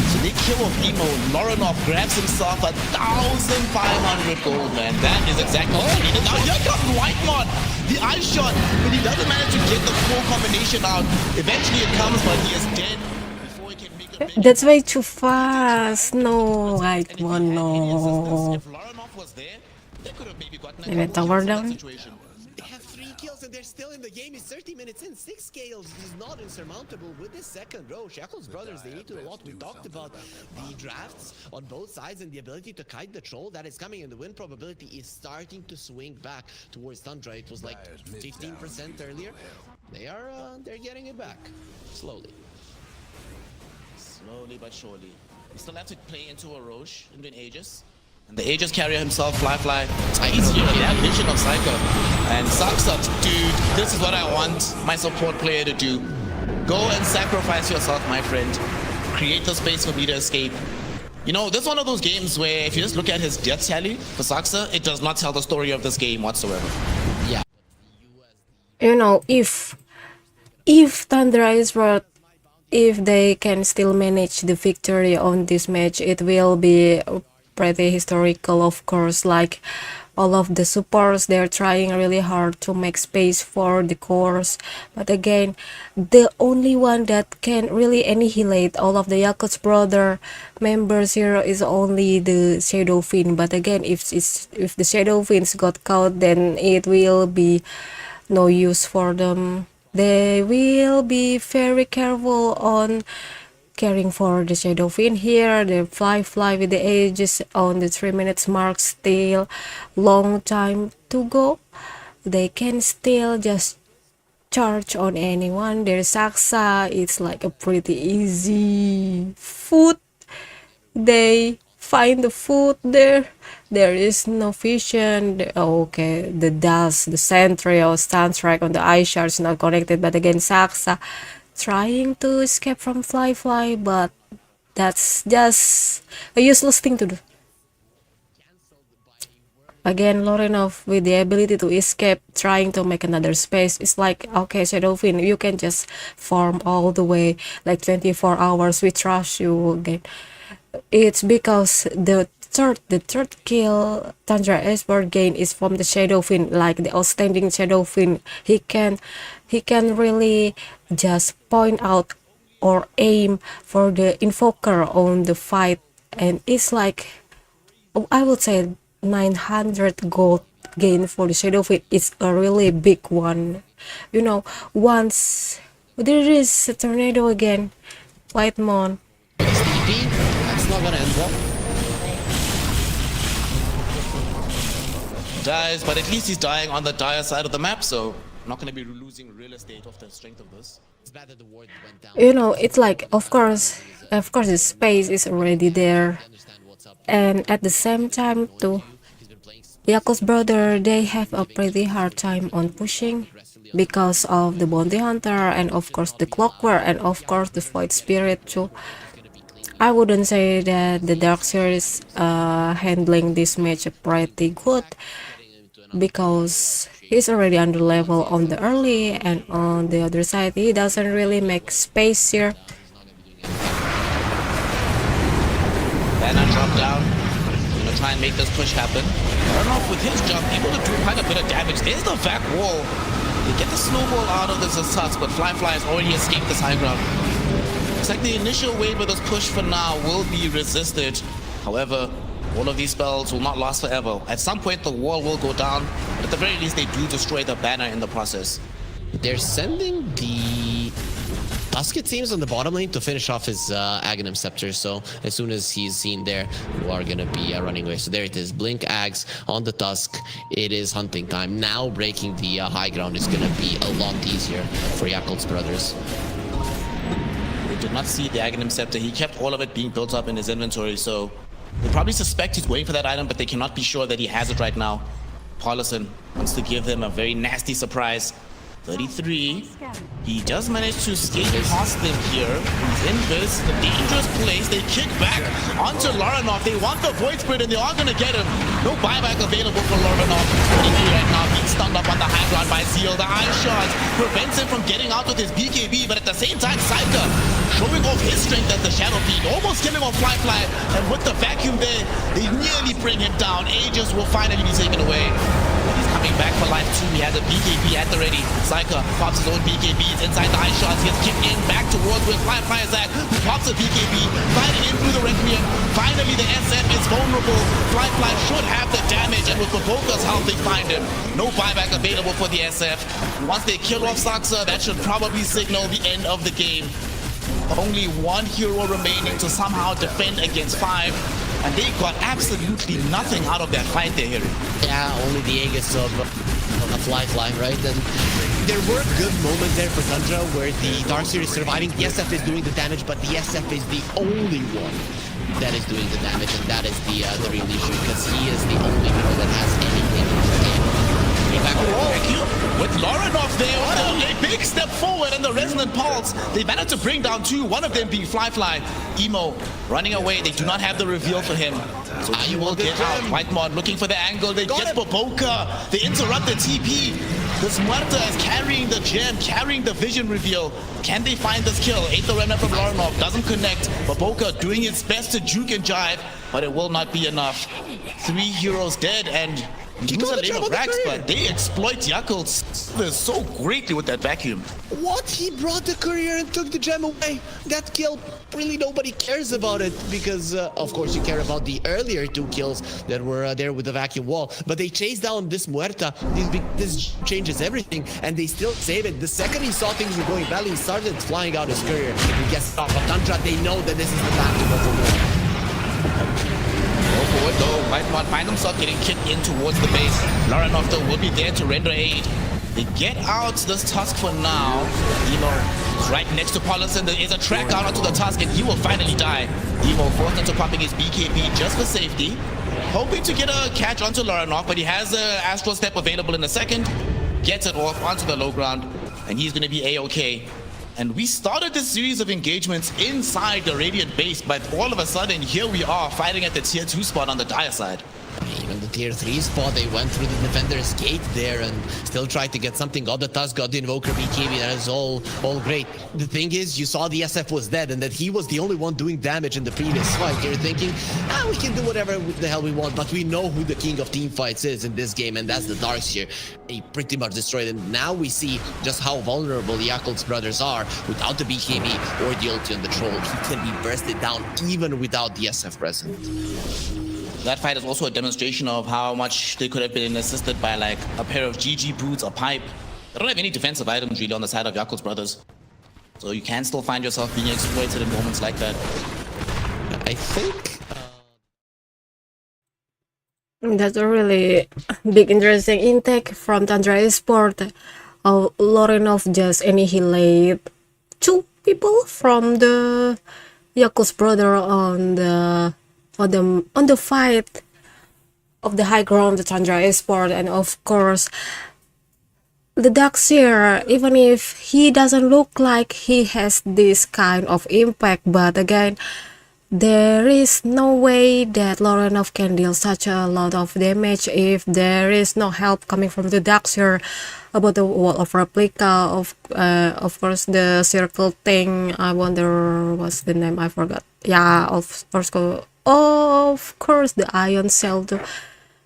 So they kill off Imo. Lorenov grabs himself 1,500 gold, man. That is exactly what he needed. Now here comes Whitemon. The ice shot, but he doesn't manage to get the full combination out. Eventually it comes, but he is dead. That's way too fast. No, like one, no. And a tower down. They have 3 kills and they're still in the game. It's 30 minutes in. 6 kills is not insurmountable with this second row. Yakult's brothers, they need to do a lot. We talked about the drafts on both sides and the ability to kite the troll that is coming, and the win probability is starting to swing back towards Tundra. It was like 15% earlier. They're getting it back slowly. Slowly but surely. We still have to play into a Roche, into an Aegis. And the Aegis carrier himself, Fly. He's here, that vision of Psycho. And sucks up, dude, this is what I want my support player to do. Go and sacrifice yourself, my friend. Create the space for me to escape. You know, this is one of those games where if you just look at his death tally for Saksa, it does not tell the story of this game whatsoever. Yeah. You know, if Tundra is worth, if they can still manage the victory on this match, it will be pretty historical, of course. Like all of the supports, they're trying really hard to make space for the cores, but again, the only one that can really annihilate all of the Yakult's brother members here is only the Shadow Fiend. But again, if the Shadow Fiends got caught, then it will be no use for them. They will be very careful on caring for the Shadow Fiend here. They fly with the Aegis on the 3 minutes mark. Still long time to go. They can still just charge on anyone. There's Saksa. It's like a pretty easy foot. They find the foot there. There is no vision. Okay, the dust, the sentry or stun strike on the eye shard is not connected. But again, Saksa trying to escape from Fly, but that's just a useless thing to do. Again, Lorenov with the ability to escape, trying to make another space. It's like, okay, Shadow Fiend, you can just farm all the way, like 24 hours, we trust you again. It's because the third kill Tundra Esports gain is from the Shadow Fiend, like the outstanding Shadow Fiend. He can really just point out or aim for the invoker on the fight, and it's like, I would say 900 gold gain for the Shadow Fiend. It's a really big one. You know, once there is a tornado again, White Mon. That's not gonna end well. Dies, but at least he's dying on the dire side of the map, so not going to be losing real estate off the strength of this. It's bad that the ward went down. You know, it's like, of course the space is already there, and at the same time too, Yakult's brother, they have a pretty hard time on pushing because of the bounty hunter and of course the clockwork and of course the void spirit too. I wouldn't say that the Darkseer is handling this match pretty good, because he's already under level on the early, and on the other side he doesn't really make space here. Banner drop down. Gonna try and make this push happen. Runoff with his jump, able to do quite a bit of damage. There's the back wall. They get the snowball out of this Assas, but Fly has already escaped this high ground. Looks like the initial wave of this push for now will be resisted. However, all of these spells will not last forever. At some point the wall will go down, but at the very least they do destroy the banner in the process. They're sending the Tusk, it seems, on the bottom lane to finish off his Aghanim Scepter. So as soon as he's seen there, you are going to be running away. So there it is. Blink Ags on the Tusk. It is hunting time. Now breaking the high ground is going to be a lot easier for Yakult's brothers. They did not see the Aghanim Scepter. He kept all of it being built up in his inventory, so they probably suspect he's waiting for that item, but they cannot be sure that he has it right now. Paulison wants to give them a very nasty surprise. 33. He does manage to skate past them here. He's in this, the dangerous place. They kick back onto Lorenov. They want the Void Spirit and they are going to get him. No buyback available for Lorenov. 23 right now, being stunned up on the high ground by Zeal. The eye shot prevents him from getting out with his BKB, but at the same time, Psyker showing off his strength as the Shadow Fiend, almost killing off Fly, and with the vacuum there, they nearly bring him down. Aegis will finally be taken away. He's coming back for life too. He has a BKB at the ready. Psyker pops his own BKBs inside the eye shots. He gets kicked in back towards where Fly is at, who pops a BKB, fighting in through the Requiem. Finally, the SF is vulnerable. Fly should have the damage, and with Provoker's help, they find him. No buyback available for the SF. Once they kill off Saksa, that should probably signal the end of the game. Only one hero remaining to somehow defend against 5. And they got absolutely nothing out of that fight they're hearing. Yeah, only the Aegis of a Fly, right? And there were good moments there for Tundra where the Darkseer is surviving. The SF is doing the damage, but the SF is the only one that is doing the damage, and that is the real issue, because he is the only hero that has anything in the game. With Laurenov there, a big step forward and the Resonant Pulse. They managed to bring down two, one of them being Fly. Emo running away. They do not have the reveal for him. So he will get out. Whitemon looking for the angle. They get Boboka. They interrupt the TP. This Muerta is carrying the gem, carrying the vision reveal. Can they find this kill? 8th remnant from Laurenov doesn't connect. Boboka doing his best to juke and jive, but it will not be enough. 3 heroes dead, and he was a lane of racks, but they exploit Yakult so greatly with that vacuum. What? He brought the courier and took the gem away. That kill, really nobody cares about it, because of course you care about the earlier 2 kills that were there with the vacuum wall. But they chased down this Muerta. This changes everything, and they still save it. The second he saw things were going badly, he started flying out his courier. He gets stopped. But Tundra, they know that this is the time to go for more. Go forward though, Whitemon find himself getting kicked in towards the base. Laurenov though will be there to render aid. They get out this Tusk for now. Emo is right next to Paulison. There is a track down onto the Tusk, and he will finally die. Emo forced into popping his BKB just for safety. Hoping to get a catch onto Laurenov, but he has an Astral Step available in a second. Gets it off onto the low ground, and he's going to be A-OK. And we started this series of engagements inside the Radiant base, but all of a sudden, here we are fighting at the tier 2 spot on the Dire side. Even the tier 3 spot, they went through the defender's gate there and still tried to get something. Got the Tusk, got the Invoker BKB, that is all great. The thing is, you saw the SF was dead and that he was the only one doing damage in the previous fight. You're thinking, we can do whatever the hell we want, but we know who the king of team fights is in this game, and that's the Darkseer. He pretty much destroyed it. Now we see just how vulnerable the Yakult's brothers are without the BKB or the ulti on the troll. He can be bursted down even without the SF present. That fight is also a demonstration of how much they could have been assisted by like a pair of GG boots, a pipe. They don't have any defensive items really on the side of Yakult's brothers. So you can still find yourself being exploited in moments like that. I think... That's a really big interesting intake from Tundra Esports. Laurenov just annihilate 2 people from the Yakult's brother on the fight of the high ground, the Tundra Esports. And of course the Darkseer, even if he doesn't look like he has this kind of impact, but again, there is no way that Laurenov can deal such a lot of damage if there is no help coming from the Darkseer. About the wall of replica, of course the circle thing, I wonder what's the name, I forgot. Yeah, of course the ion cell too.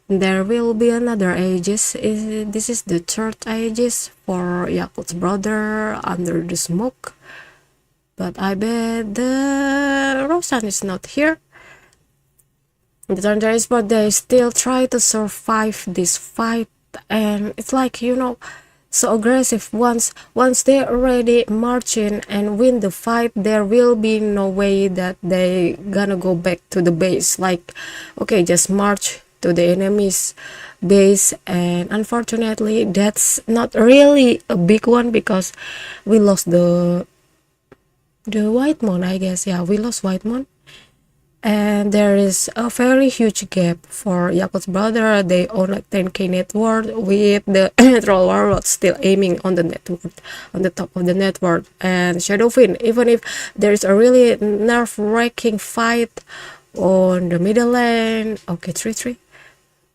There will be another Aegis. This is the 3rd Aegis for Yakult's brother under the smoke. But I bet the Roshan is not here. The Tundra Esports, they still try to survive this fight, and it's like, you know, so aggressive. Once they already marching and win the fight, there will be no way that they gonna go back to the base. Like, okay, just march to the enemy's base, and unfortunately that's not really a big one because we lost the Whitemon, I guess. Yeah, we lost Whitemon. And there is a very huge gap for Yakult's brother. They own like 10k net worth, with the troll warlord still aiming on the net worth, on the top of the net worth. And Shadowfin, even if there is a really nerve-wracking fight on the middle lane, okay, 3-3.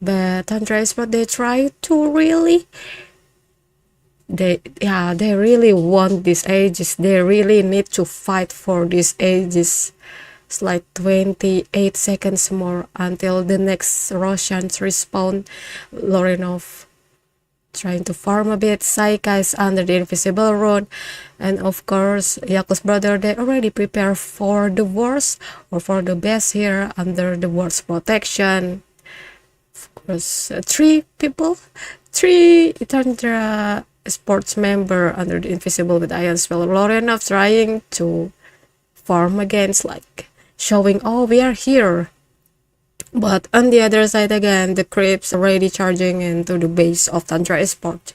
But Tundra Esports, they try to really, they really want this Aegis. They really need to fight for this Aegis. It's like 28 seconds more until the next Roshan's respawn. Laurenov trying to farm a bit. Saika is under the invisible rune. And of course, Yakult's brother, they already prepare for the worst or for the best here under the worst protection. Of course, 3 people, 3 Tundra Esports member under the invisible with ion spell. Laurenov trying to farm against, like showing, oh, we are here. But on the other side again, the creeps already charging into the base of Tundra Esports.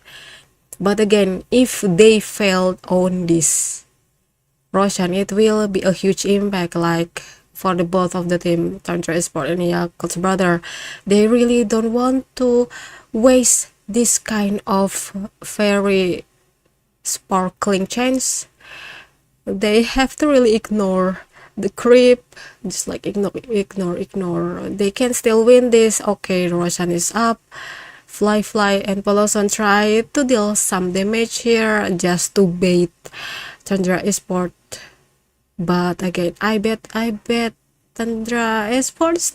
But again, if they failed on this Roshan, it will be a huge impact, like for the both of the team, Tundra Esports and Yakult's brother. They really don't want to waste this kind of very sparkling chance. They have to really ignore the creep, just like ignore. They can still win this. Okay, Roshan is up. Fly, and Poloson try to deal some damage here just to bait Tundra Esports. But again, I bet Tundra Esports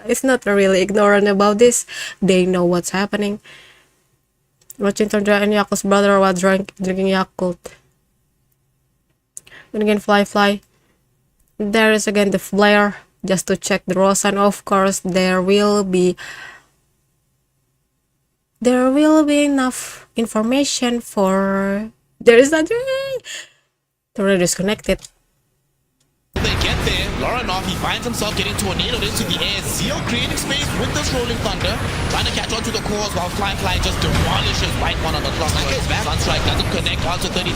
is not really ignorant about this. They know what's happening. Watching Tundra and Yakult's brother while drinking Yakult. Then again, Fly. There is again the flare just to check the Roshan. Of course, there will be enough information for. There is that. Totally disconnected. They get there, Lauranoff, he finds himself getting tornadoed into the air. Zeal creating space with this rolling thunder, trying to catch onto the cores while Fly just demolishes right one on the clock. Sunstrike doesn't connect onto 33,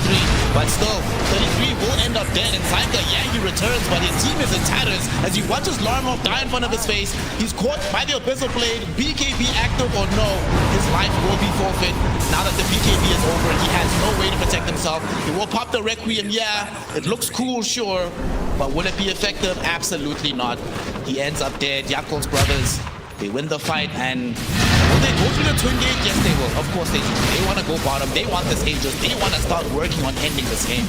but still, 33 will end up dead. And Saika, yeah, he returns, but his team is in tatters as he watches Lauranoff die in front of his face. He's caught by the Abyssal Blade. BKB active or no, his life will be forfeit. Now that the BKB is over, he has no way to protect himself. He will pop the Requiem, yeah, it looks cool, sure. But will it be effective? Absolutely not. He ends up dead. Yakult's brothers, they win the fight, and will they go through the twin gate? Yes, they will. Of course they do. They want to go bottom. They want this Aegis. They want to start working on ending this game.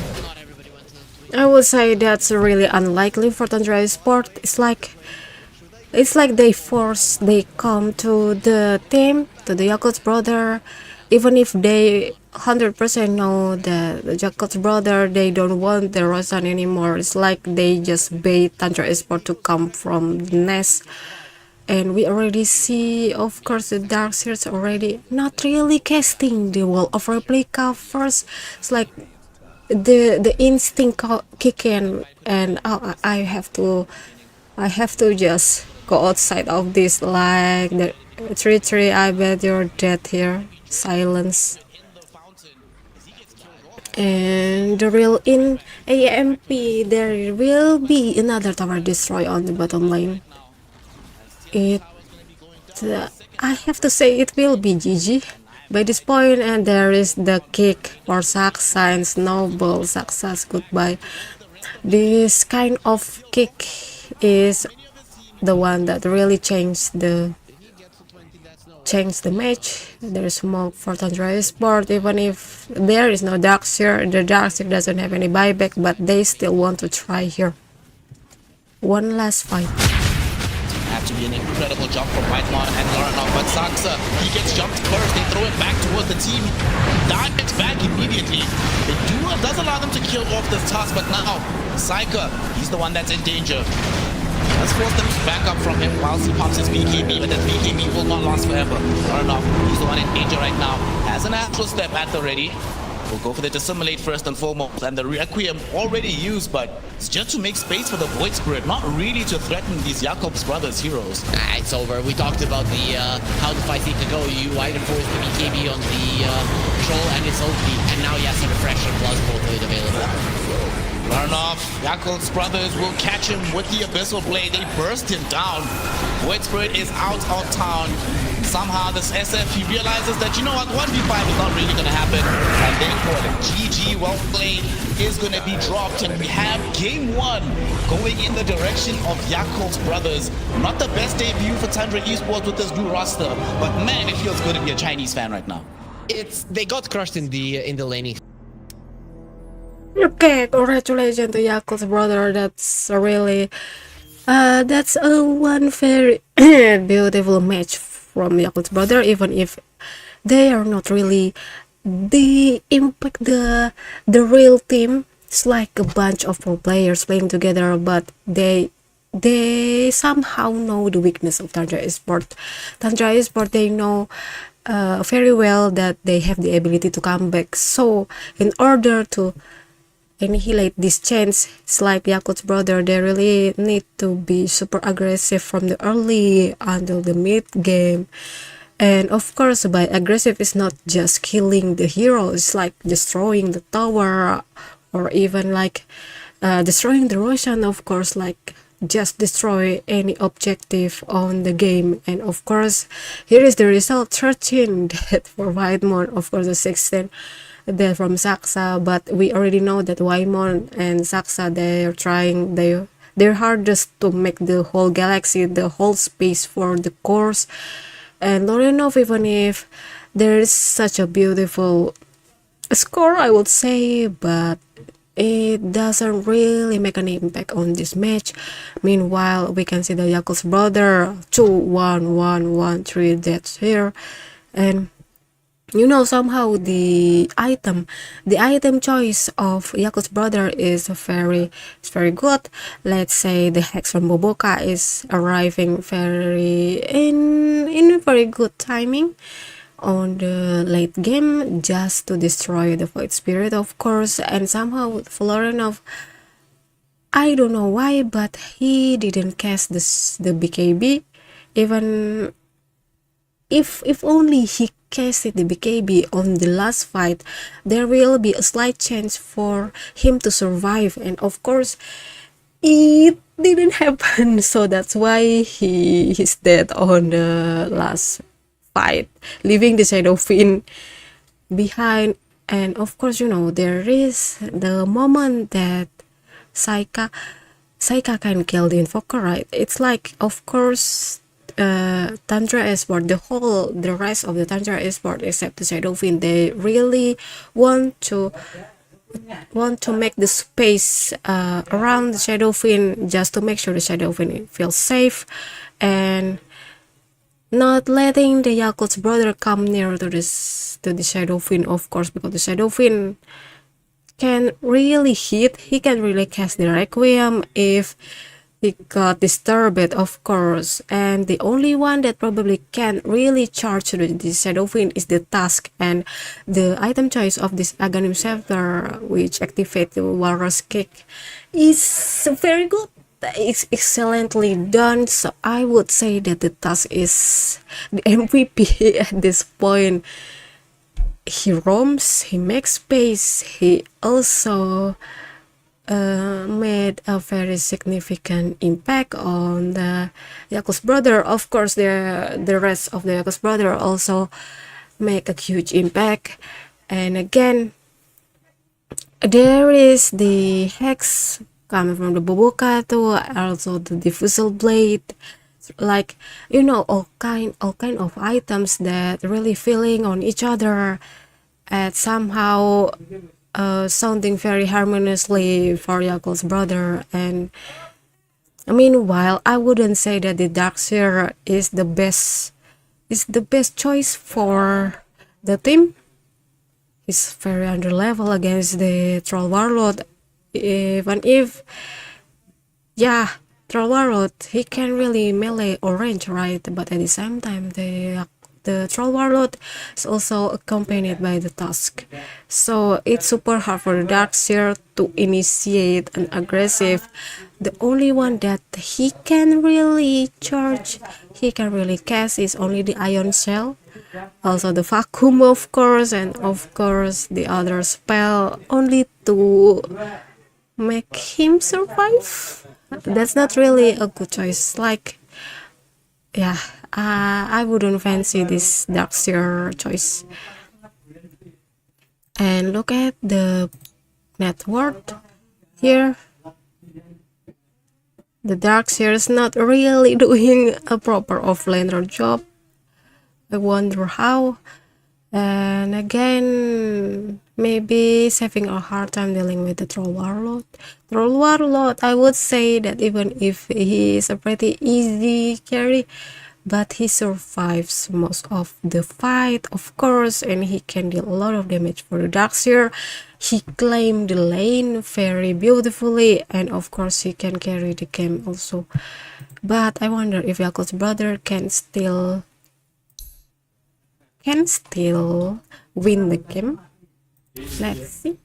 I would say that's really unlikely for Tundra Esports. It's like they come to the team, to the Yakult's brother, even if they 100% know that the Yakult's brother, they don't want the Roshan anymore. It's like they just bait Tundra Esports to come from the nest. And we already see, of course, the Darkseers already not really casting the wall of replica first. It's like the instinct kick in, and I have to just go outside of this, like the 3-3. I bet you're dead here. Silence. And the real in AMP, there will be another tower destroy on the bottom lane. I have to say it will be GG by this point, and there is the kick for Saksa and Snowball. Success, goodbye. This kind of kick is the one that really changed the match. There is smoke for Tundra Esports. Even if there is no Darkseer, the Darkseer doesn't have any buyback, but they still want to try here. One last fight. Have to be an incredible jump from Whitemon and Lauranoff, but Saksa, he gets jumped first. They throw it back towards the team. Dives back immediately. It does allow them to kill off this task, but now Saika, he's the one that's in danger. Let's force them to back up from him whilst he pops his BKB, but that BKB will not last forever. Lauranoff, he's the one in danger right now. Has an actual step at the ready. We'll go for the Dissimulate first and foremost, and the Requiem already used, but it's just to make space for the Void Spirit, not really to threaten these Yakult's brothers' heroes. It's over. We talked about the how the fight need to go. You either force the BKB on the troll and its ulti, and now he has a refresher plus both of it available. Lauranoff, Yakult's brothers will catch him with the Abyssal Blade. They burst him down. Void Spirit is out of town. Somehow this SF, he realizes that, you know what, 1v5 is not really going to happen. And therefore the GG, well played, is going to be dropped. And we have game one going in the direction of Yakult's brothers. Not the best debut for Tundra Esports with this new roster. But man, it feels good to be a Chinese fan right now. They got crushed in the laning. Okay, congratulations to Yakult's brother. That's really that's a one very beautiful match from Yakult's brother, even if they are not really the impact the real team. It's like a bunch of pro players playing together, but they somehow know the weakness of Tundra Esports. Tundra Esports, they know very well that they have the ability to come back. So in order to annihilate this chance, it's like Yakult's brother, they really need to be super aggressive from the early until the mid game, And of course, by aggressive is not just killing the hero, it's like destroying the tower, or even like destroying the Roshan, of course, like just destroy any objective on the game. And of course, here is the result: 13 death for Whitemon, of course the 16 death from Saksa. But we already know that Whitemon and Saksa, they're trying their hardest to make the whole galaxy, the whole space for the course. And Lorenov, even if there is such a beautiful score, I would say, but it doesn't really make an impact on this match. Meanwhile, we can see the Yakult's brother 2-1-1-1-3 deaths here. And somehow the item choice of Yakult's brother is very good. Let's say the hex from Boboka is arriving in very good timing on the late game, just to destroy the Void Spirit, of course. And somehow Florinov, I don't know why, but he didn't cast the BKB. Even if only he casted the BKB on the last fight, there will be a slight chance for him to survive. And of course, it didn't happen. So that's why he's dead on the last fight, leaving the Shadow Fiend behind. And of course, there is the moment that Saika can kill the Invoker, right? It's like, of course, Tundra Esports, the rest of the Tundra Esports except the Shadow Fiend, they really want to make the space around the Shadow Fiend, just to make sure the Shadow Fiend feels safe, and not letting the Yakult's brother come near to the Shadow Fiend, of course, because the Shadow Fiend can really hit. He can really cast the Requiem if he got disturbed, of course. And the only one that probably can really charge the Shadow Fiend is the Tusk. And the item choice of this Aghanim Scepter, which activates the Walrus Kick, is very good. It's excellently done. So I would say that the Tusk is the MVP at this point. He roams, he makes space, he also made a very significant impact on the Yakult's brother. Of course, the rest of the Yakult's brother also make a huge impact. And again, there is the hex coming from the Boboka too, also the diffusal blade, like all kind of items that really feeling on each other and somehow sounding very harmoniously for Yakult's brother. And meanwhile, I wouldn't say that the Darkseer is the best choice for the team. He's very under level against the Troll Warlord, even if Troll Warlord, he can really melee or range, right? But at the same time, the Troll Warlord is also accompanied by the Tusk. So it's super hard for the Darkseer to initiate an aggressive. The only one that he can really charge, he can really cast, is only the Ion Shell. Also the Vacuum, of course, and of course the other spell, only to make him survive. That's not really a good choice. Like, I wouldn't fancy this Darkseer choice. And look at the net worth here. The Darkseer is not really doing a proper offlaner job. I wonder how. And again, maybe he's having a hard time dealing with the Troll Warlord. Troll Warlord, I would say that even if he is a pretty easy carry, but he survives most of the fight, of course, and he can deal a lot of damage for the Darkseer. He claimed the lane very beautifully, and of course he can carry the game also. But I wonder if Yakult's brother can still win the game. Let's see.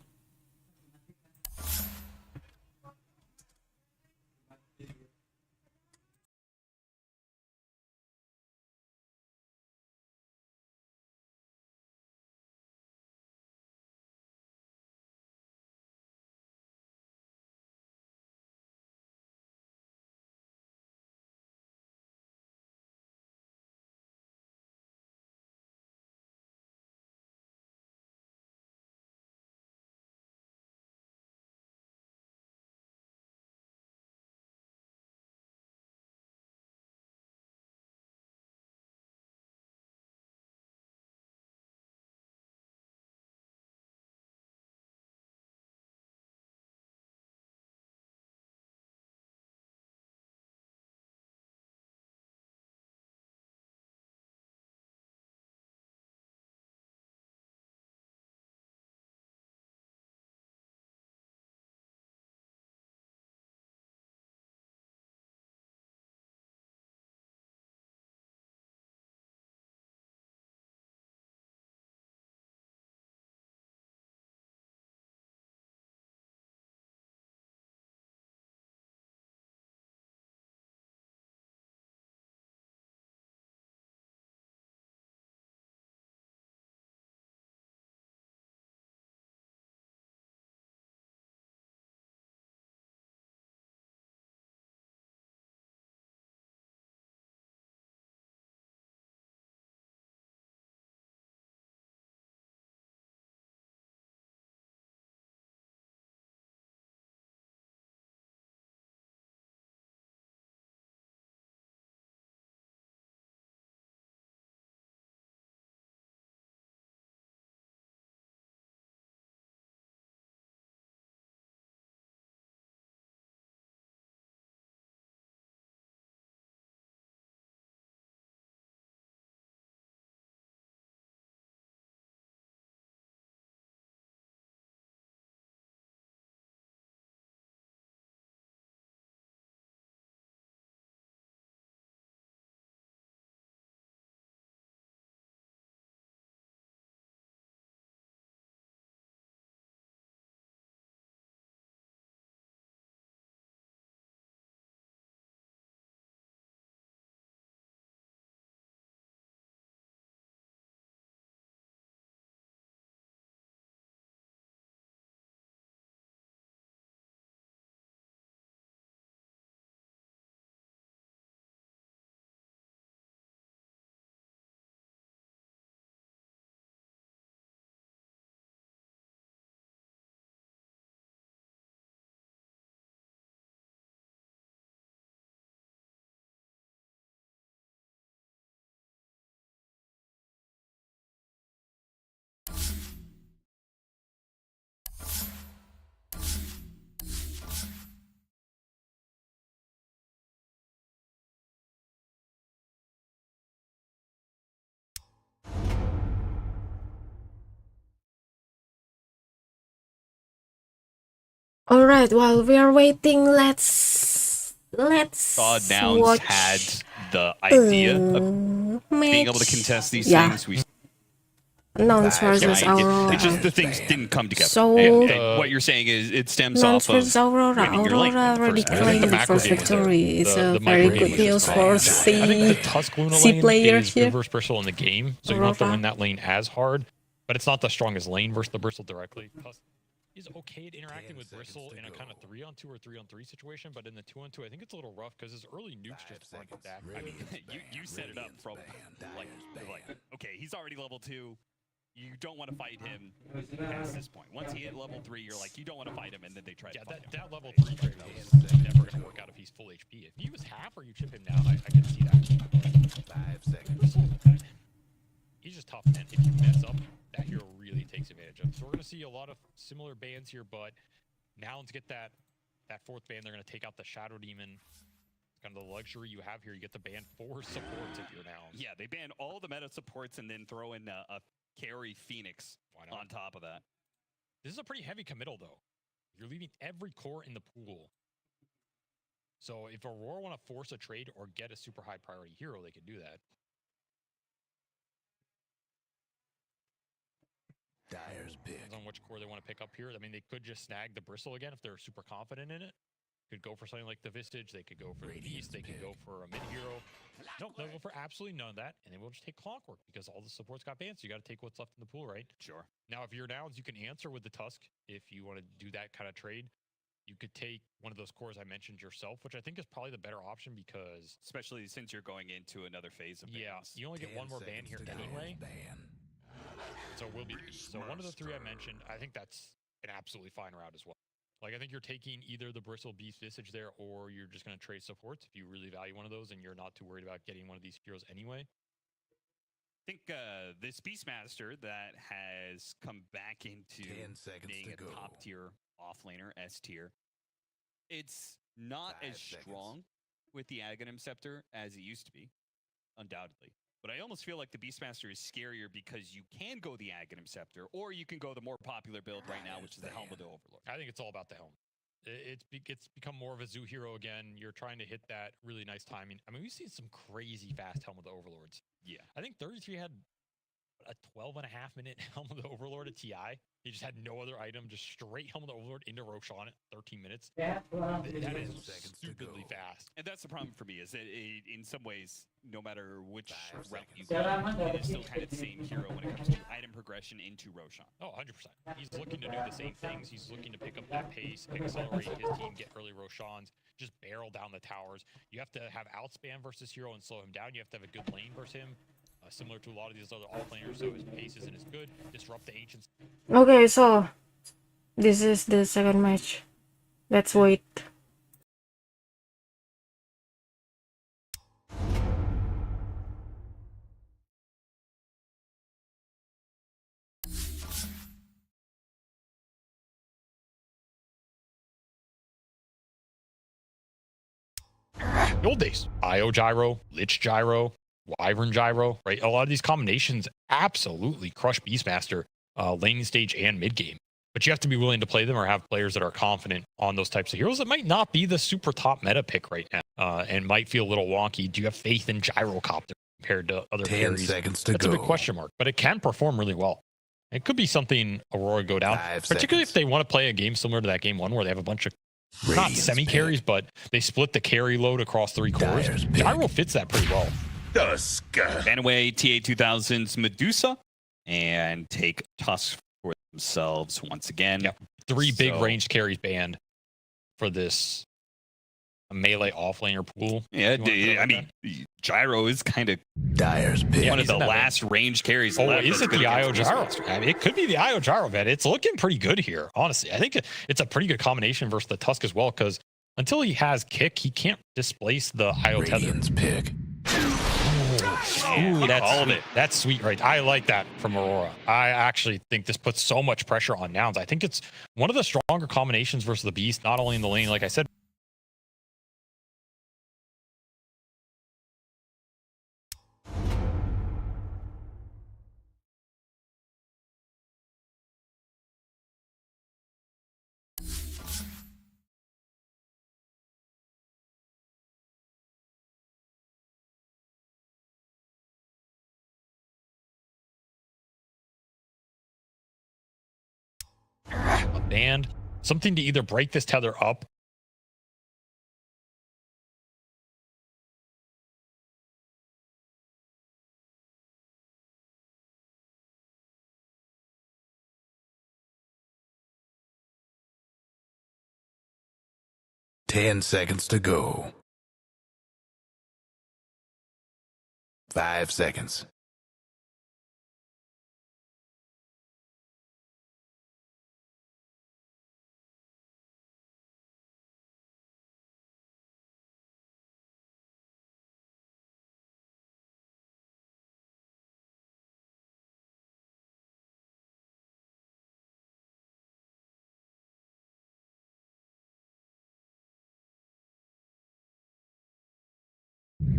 All right, while we are waiting, let's Nouns watch had the idea of being able to match. contest these Yeah. things. We Nouns versus tried. Aurora. It's just the things didn't come together. So- And what you're saying is it stems Nouns off of versus Aurora. winning your lane in Aurora the already first place. claimed the the macro first game was there. victory. It's The a very micro good game was news just for I think the C. Tusk Luna C lane player is here. good versus Bristle in the game, so you don't have to Aurora. win that lane as hard. But it's not the strongest lane versus the Bristle directly. Tusk is okay at interacting with Bristle in a kind of 3-on-2 or 3-on-3 situation, but in the 2-on-2, I think it's a little rough because his early nukes just aren't that. I mean, you set it up from like okay, he's already level 2. You don't want to fight him past this point. Once he hit level 3, you're like, you don't want to fight him, and then they try to fight him. That level 3 trade is never going to work out if he's full HP. If he was half or you chip him down, I can see that. 5 seconds. Bristle, he's just tough, and if you mess up, that hero really takes advantage of. So we're going to see a lot of similar bans here, but Nouns get that fourth ban. They're going to take out the Shadow Demon. It's kind of the luxury you have here. You get to ban 4 supports if you're Nouns. Yeah, they ban all the meta supports and then throw in a carry Phoenix on top of that. This is a pretty heavy committal, though. You're leaving every core in the pool. So if Aurora want to force a trade or get a super high priority hero, they can do that. Dyer's pick. Depends on which core they want to pick up here. I mean, they could just snag the Bristle again if they're super confident in it. Could go for something like the Vistage. They could go for the Beast. They could go for a mid hero. Nope, they'll go for absolutely none of that, and they will just take Clockwork because all the supports got banned. So you got to take what's left in the pool, right? Sure. Now, if you're Nouns, you can answer with the Tusk if you want to do that kind of trade. You could take one of those cores I mentioned yourself, which I think is probably the better option because, Especially since you're going into another phase of yeah, bans. you only get one more ban here anyway. So it will be the Beast. So one of the 3 I mentioned, I think that's an absolutely fine route as well. Like, I think you're taking either the Bristle Beast Visage there, or you're just going to trade supports if you really value one of those and you're not too worried about getting one of these heroes anyway. I think this Beastmaster that has come back into 10 seconds being to a go. top tier offlaner, S tier, it's not 5 as seconds. strong with the Aghanim Scepter as it used to be, undoubtedly. But I almost feel like the Beastmaster is scarier because you can go the Aghanim Scepter, or you can go the more popular build right now, which is the Helm of the Overlord. I think it's all about the helm. It's become more of a zoo hero again. You're trying to hit that really nice timing. I mean, we've seen some crazy fast Helm of the Overlords. Yeah. I think 33 had a 12.5 minute Helm of the Overlord at TI. He just had no other item, just straight Helm of the Overlord into Roshan at 13 minutes. That is seconds to stupidly go. fast. And that's the problem for me, is that in some ways, no matter which 5 route seconds. you go, it is still kind of the same hero when it comes to item progression into Roshan. Oh, 100%. He's looking to do the same things. He's looking to pick up that pace, accelerate his team, get early Roshans, just barrel down the towers. You have to have outspan versus hero and slow him down. You have to have a good lane versus him. Similar to a lot of these other offlaners, so his pace isn't as good. Disrupt the ancients. Okay, so this is the second match. Let's wait. The old days, Io Gyro, Lich Gyro, Wyvern Gyro, right? A lot of these combinations absolutely crush Beastmaster laning stage and mid game. But you have to be willing to play them or have players that are confident on those types of heroes that might not be the super top meta pick right now and might feel a little wonky. Do you have faith in Gyrocopter compared to other 10 carries? seconds to That's go. a big question mark, but it can perform really well. It could be something Aurora go down, 5 particularly seconds. if they want to play a game similar to that game 1 where they have a bunch of not Radiant's semi carries, but they split the carry load across 3 cores. Dyer's pick. Gyro fits that pretty well. Dusk. Ban away TA 2000's Medusa and take Tusk for themselves once again. Yep. 3 big So- ranged carries banned for this melee offlaner pool. Yeah, You wanna put it I like mean, Gyro is kind of Dyer's pick. one of he's the in that last range carries Oh, left. is that's it good the Io against Gyro? Beastmaster. I mean, it could be the Io Gyro, man. It's looking pretty good here, honestly. I think it's a pretty good combination versus the Tusk as well, because until he has kick, he can't displace the Io tether. Radiant's pick. Ooh, that's all of sweet. it. That's sweet, right? I like that from Aurora. I actually think this puts so much pressure on Nouns. I think it's one of the stronger combinations versus the Beast, not only in the lane, like I said. banned, something to either break this tether up. 10 seconds to go. 5 seconds.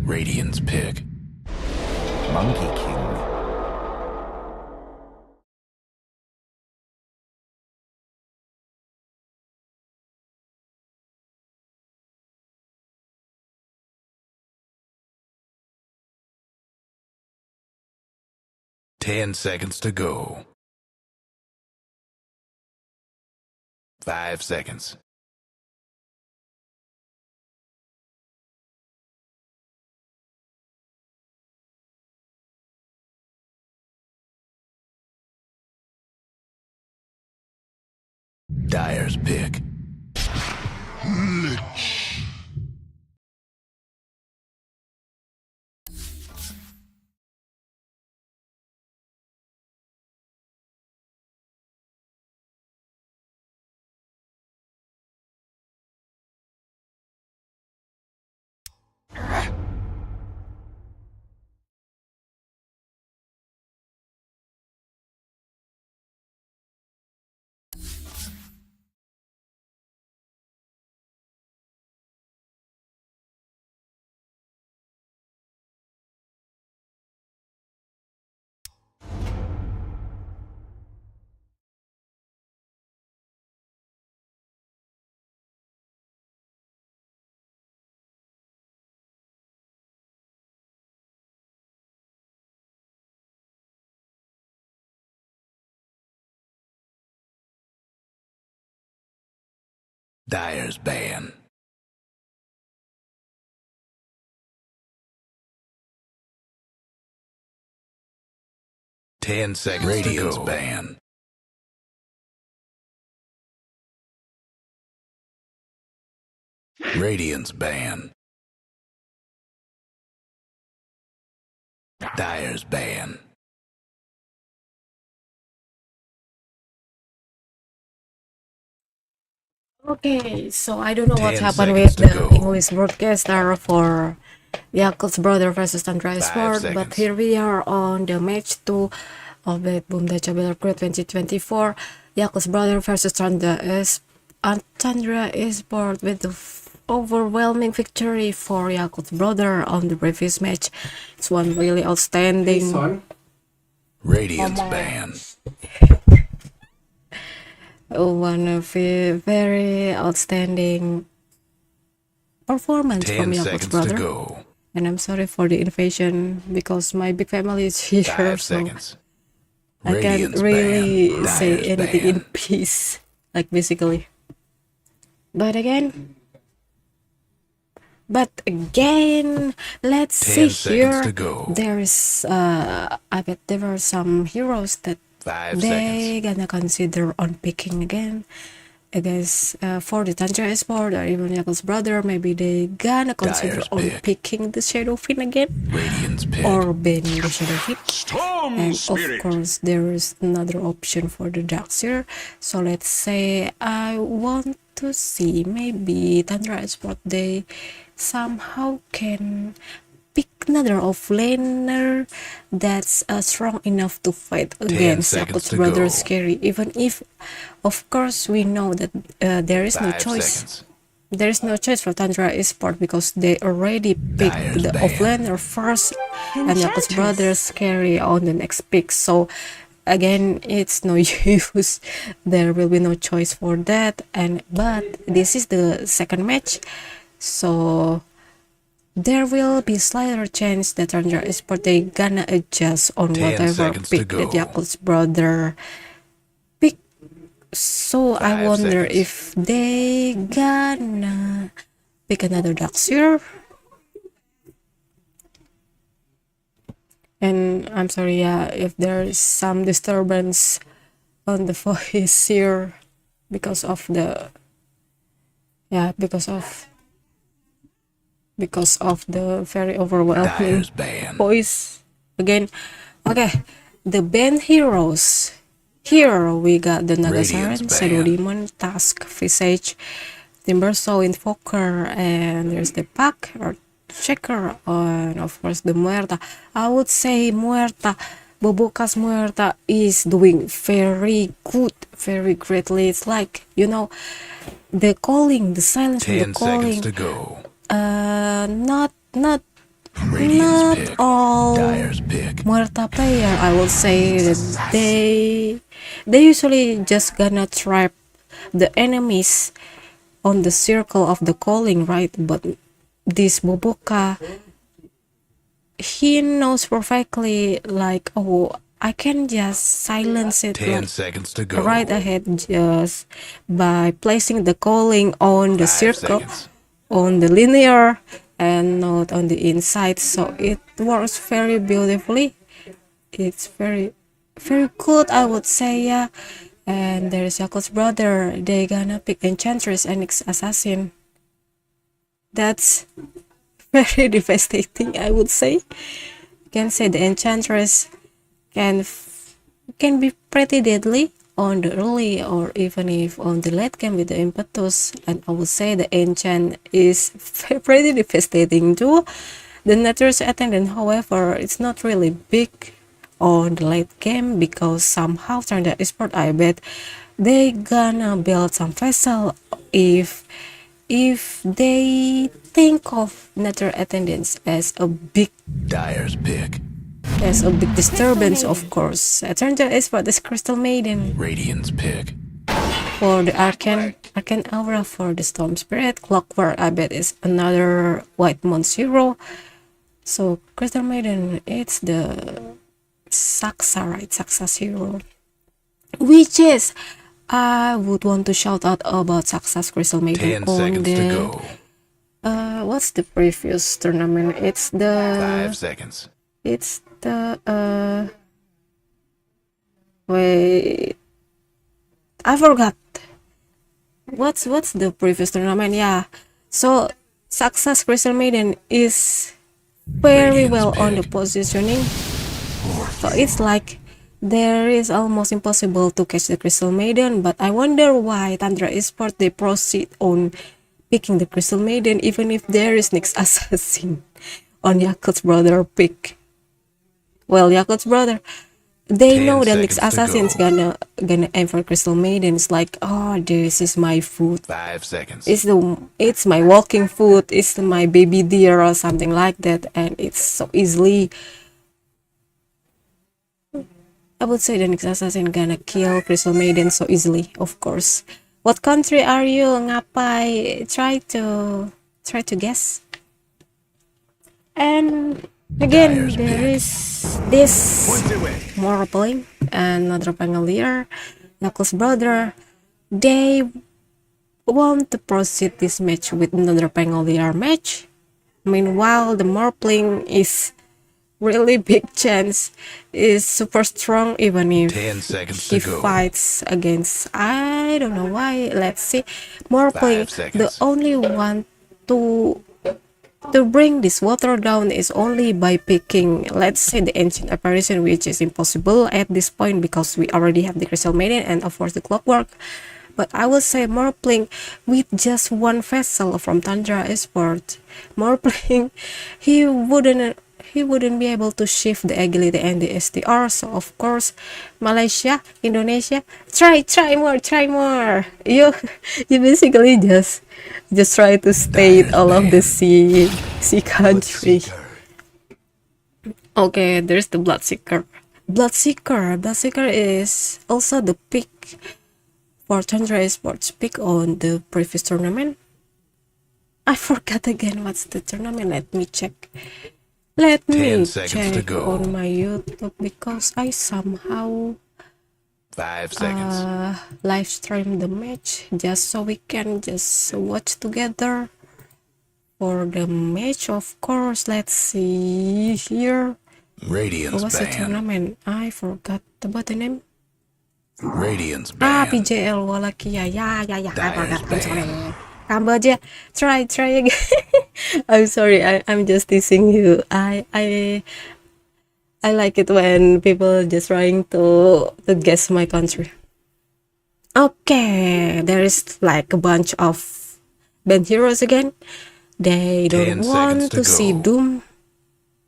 Radiant's pick. Monkey King. Ten seconds to go. 5 seconds. Dyer's pick. Lich. Dyer's ban. Ten seconds Radiant's to go. Ban. Radiant's ban. Dyer's ban. Okay, so I don't know what 10 happened with seconds to the go. English broadcaster for Yakult's brother versus Tundra 5 Esports, but seconds. here we are on the match 2 of BetBoom Dacha Belgrade 2024. Yakult's brother versus Tundra Esports with the overwhelming victory for Yakult's brother on the previous match. It's one really outstanding. Radiant's ban. One of the very outstanding performance 10 from Yakult's seconds to brother. go. And I'm sorry for the invasion because my big family is here, 5 so seconds. I can't Radiant's really ban. say Dyer's anything ban. in peace, like basically. But again, let's see 10 seconds here. to go. There is, I bet there are some heroes that 5 they seconds. gonna consider on picking again. I guess for the Tundra Esport or even Yakult's brother, maybe they gonna consider Dyer's on pick. picking the Shadow Fin again Radiant's pick. or banning the Shadow Fin. And of course, there is another option for the Darkseer. So let's say I want to see maybe Tundra Esport they somehow can pick another offlaner that's strong enough to fight against seconds Yakult's to brother's go. carry, even if of course we know that there is no 5 choice. seconds. There is no choice for Tundra Esport because they already picked Dyer's the ban. offlaner first and Yakult's brothers carry on the next pick. So again, it's no use. There will be no choice for that. But this is the second match, so there will be slighter chance that Tundra Esport they gonna adjust on 10 whatever seconds to pick that go. Yakult's brother pick So I 5 wonder seconds. if they gonna pick another Darkseer. And I'm sorry, yeah, if there is some disturbance on the voice here because of the because of the very overwhelming Dyer's ban. voice again. Okay, the band heroes. Here we got the Radiant's Nagasaran, Shadow ban. Demon, Task, Visage, Timbersaw, Invoker, and there's the Pack or Checker, and of course the Muerta. I would say Muerta, Boboka's Muerta is doing very good, very greatly. It's like, you know, the calling, the silence from the 10 seconds calling. to go. Not Radiant's pick. all Dyer's pick. Muerta player, I will say that they usually just gonna trap the enemies on the circle of the calling, right? But this Boboka, he knows perfectly, like, oh, I can just silence it 10 like seconds to go. right ahead just by placing the calling on the 5 circle, seconds. on the linear and not on the inside, so it works very beautifully. It's very good, I would say, yeah. And there's Yakult's brother, they gonna pick Enchantress and Assassin. That's very devastating, I would say. You can say the Enchantress can be pretty deadly on the early or even if on the late game with the impetus, and I would say the enchant is pretty devastating too. The Natur's attendant, however, it's not really big on the late game because somehow Tundra Esports, I bet they gonna build some vessel if they think of Nature attendance as a big Dyer's pick. disturbance, of course. Tundra Esports is Crystal Maiden Radiant's pick. for the Arcane Aura, for the Storm Spirit. Clockwork, I bet, is another White Moon Zero. So Crystal Maiden, it's the Saxa, right? Saxa's hero. Which is, I would want to shout out about Saxa's Crystal Maiden 10 on seconds to the go. what's the previous tournament? It's the 5 seconds. wait, I forgot. What's the previous tournament? Yeah. So Saxa's Crystal Maiden is very Radiant's well on the pick. positioning. So it's like there is almost impossible to catch the Crystal Maiden, but I wonder why Tundra Esports they proceed on picking the Crystal Maiden even if there is next assassin on Yakult's brother pick. Well, Yakult's brother, they 10 know that next seconds to assassin's go. gonna aim for Crystal Maiden. It's like, oh, this is my food. 5 seconds. It's my walking food. It's my baby deer or something like that, and it's so easily. I would say the next assassin gonna kill Crystal Maiden so easily, of course. What country are you? Ngapai? Try to guess. And again, Dyer's there pick. is this more playing and another Pangolier, Knuckles' brother. They want to proceed this match with another Pangolier match. Meanwhile, the Morpling is really big chance, is super strong even if 10 seconds he to go. fights against, I don't know why. Let's see. Morpling, 5 seconds. the only one to bring this water down is only by picking, let's say, the ancient apparition, which is impossible at this point because we already have the Crystal Maiden and of course the Clockwork. But I would say Morpling with just one vessel from Tundra Esports, Morpling, he wouldn't be able to shift the agility and the STR. So of course, Malaysia, Indonesia, try more. You basically just try to state Dyer's all of the ban. sea country. Okay, there's the Bloodseeker. Bloodseeker is also the pick for Tundra Esports pick on the previous tournament. I forgot again what's the tournament. Let me check. Let me 10 seconds to check go. on my YouTube because I somehow 5 seconds. live stream the match just so we can just watch together for the match. Of course, let's see here. Radiance What was the ban. tournament? I forgot about the name. Radiance ban. PJL Wallachia. Yeah, I Dyer's forgot. I'm sorry. ban. Cambodia. Try again. I'm sorry. I'm just teasing you. I like it when people just trying to guess my country. Okay, there is like a bunch of band heroes again. They 10 don't seconds want to to see go. Doom,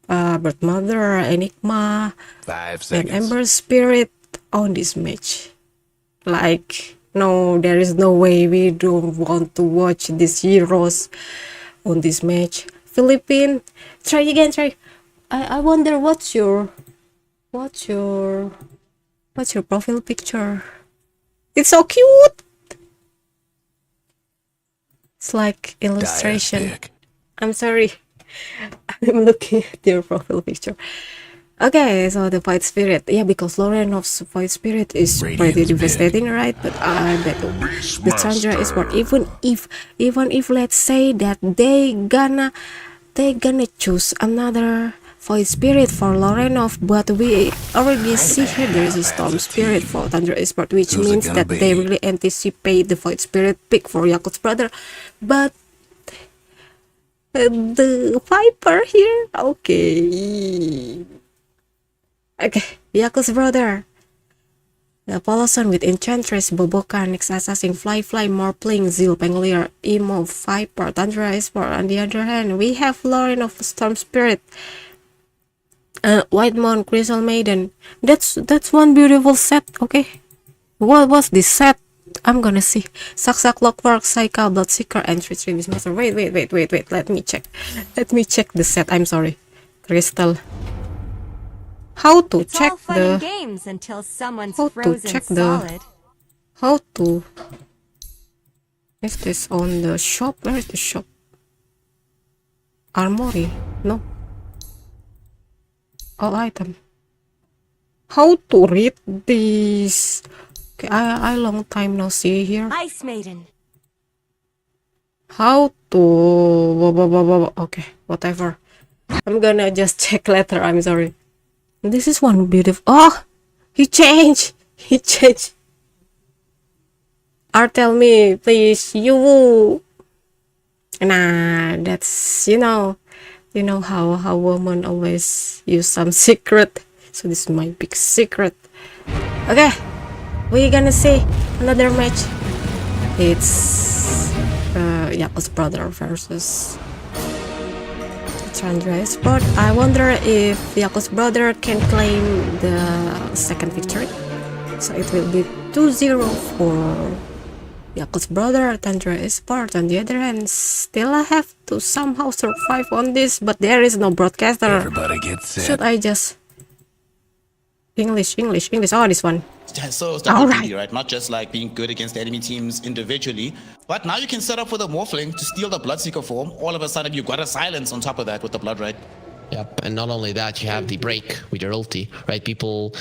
Bird Mother, Enigma, 5 and seconds. Ember Spirit on this match. Like, no, there is no way we don't want to watch these heroes on this match. Philippine, try again, try. I wonder what's your profile picture? It's so cute. It's like Dyer's illustration. pick. I'm sorry. I'm looking at your profile picture. Okay, so the fight spirit. Yeah, because Lorenov's fight spirit is pretty Radiant's devastating, right? But I bet the Tundra is what even if let's say that they gonna choose another fight spirit for Lorenov, but we already see here there is a storm spirit for Tundra Esports, which Who's it means gonna that they be? really anticipate the fight spirit pick for Yakult's brother. But the Viper here, okay. Okay, Yakult's brother. The Poloson with Enchantress, Bobokan, Next Assassin, Fly, Morpling, Zil, Pangolier, Emo, Viper, Tundra Esport. On the other hand, we have Lauren of Storm Spirit, White Moon, Crystal Maiden. That's one beautiful set. Okay, what was this set? I'm gonna see. Saksa, Clockwork, Psycho, Bloodseeker, and 3 Beastmaster. Wait. Let me check. Let me check the set. I'm sorry. Crystal. How to It's check all fun the and games until someone's how to frozen check the- solid. how to is this on the shop? Where is the shop? Armory? No. All item. How to read this? Okay, I long time no see here. Ice Maiden. How to okay, whatever. I'm gonna just check later. I'm sorry. This is one beautiful. Oh, he changed. Tell me, please. You. Nah, that's how women always use some secret. So this is my big secret. Okay, we're gonna see another match. It's Yakult's brother versus Tundra Esport. I wonder if Yakult's brother can claim the second victory. So it will be 2-0 for Yakult's brother, Tundra Esport. On the other hand, still I have to somehow survive on this, but there is no broadcaster. Everybody get set. Should I just English? Oh, this one. So it's All double right. duty, right? Not just like being good against enemy teams individually, but now you can set up for the Morphling to steal the Bloodseeker form. All of a sudden, you've got a silence on top of that with the Blood, right? Yep, and not only that, you have the break with your ulti, right? People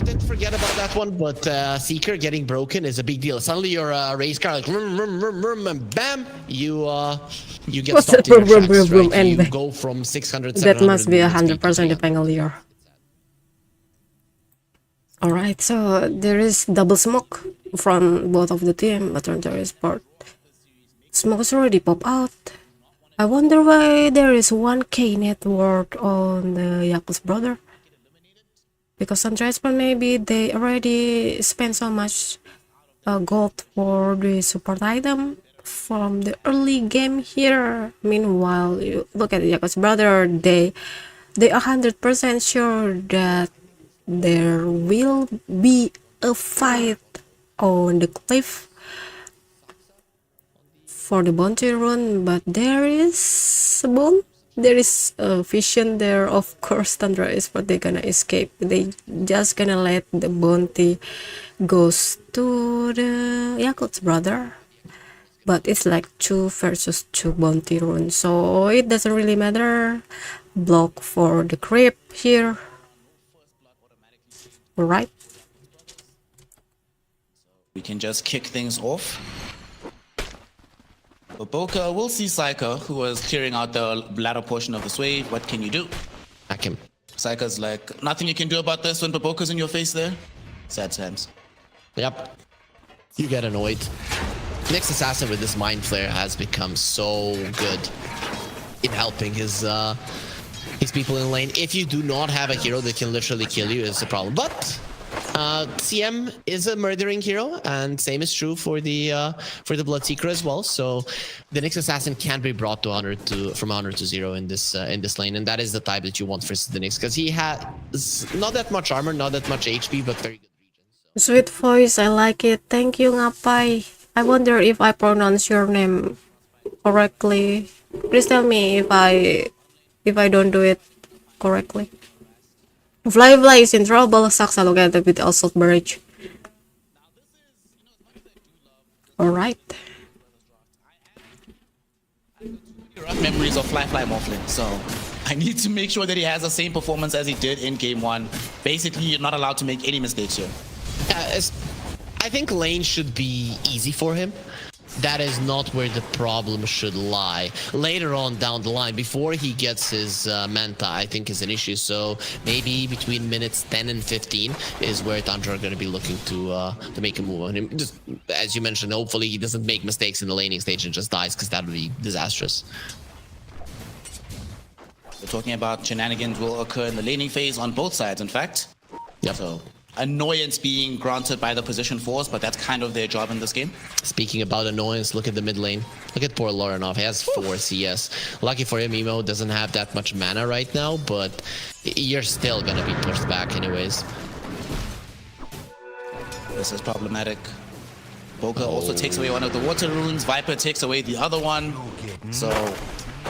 didn't forget about that one, but Seeker getting broken is a big deal. Suddenly your race car like and bam, you get What's stopped that? in your Vroom, tracks, vroom, vroom, right? and You bang. go from 600, That 700 must be movement speed 100% to the Pangolier. Alright, so there is double smoke from both of the team, but Tundra Esport. Smoke is already pop out. I wonder why there is 1k net worth on the Yakult's brother. Because Tundra Esport, maybe they already spent so much gold for the support item from the early game here. Meanwhile, you look at the Yakult's brother, they 100% sure that there will be a fight on the cliff for the bounty run, but there is a bone. There is a vision there. Of course, Tundra is what they're gonna escape. They just gonna let the bounty goes to the Yakult's brother. But it's like 2 versus 2 bounty run, so it doesn't really matter. Block for the creep here. Alright. We can just kick things off. But Boca will see Saika, who was clearing out the latter portion of the sway. What can you do? Hack him. Saika's like, nothing you can do about this when Baboka's in your face there. Sad times. Yep. You get annoyed. Next assassin with this mind flare has become so good in helping his people in lane. If you do not have a hero that can literally kill you, it's a problem. But CM is a murdering hero, and same is true for the Bloodseeker as well. So the next assassin can be brought to from 100 to 0 in this lane, and that is the type that you want versus the Nyx, because he has not that much armor, not that much HP, but very good region. So. Sweet voice, I like it. Thank you, Ngapai. I wonder if I pronounce your name correctly. Please tell me if I don't do it correctly. Fly is in trouble. Sucks together with Assault Barrage. Alright. Memories of Fly Morphling, so I need to make sure that he has the same performance as he did in game 1. Basically, you're not allowed to make any mistakes here. I think lane should be easy for him. That is not where the problem should lie. Later on down the line, before he gets his Manta, I think is an issue. So maybe between minutes 10 and 15 is where Tundra are going to be looking to make a move on him. Just as you mentioned, hopefully he doesn't make mistakes in the laning stage and just dies, because that would be disastrous. We're talking about shenanigans will occur in the laning phase on both sides, in fact. Yep. So annoyance being granted by the position force, but that's kind of their job in this game. Speaking about annoyance, look at the mid lane. Look at poor Lorenov. He has 4 CS. Lucky for him, Emo doesn't have that much mana right now, but you're still gonna be pushed back anyways. This is problematic. Boca also takes away one of the water runes. Viper takes away the other one. So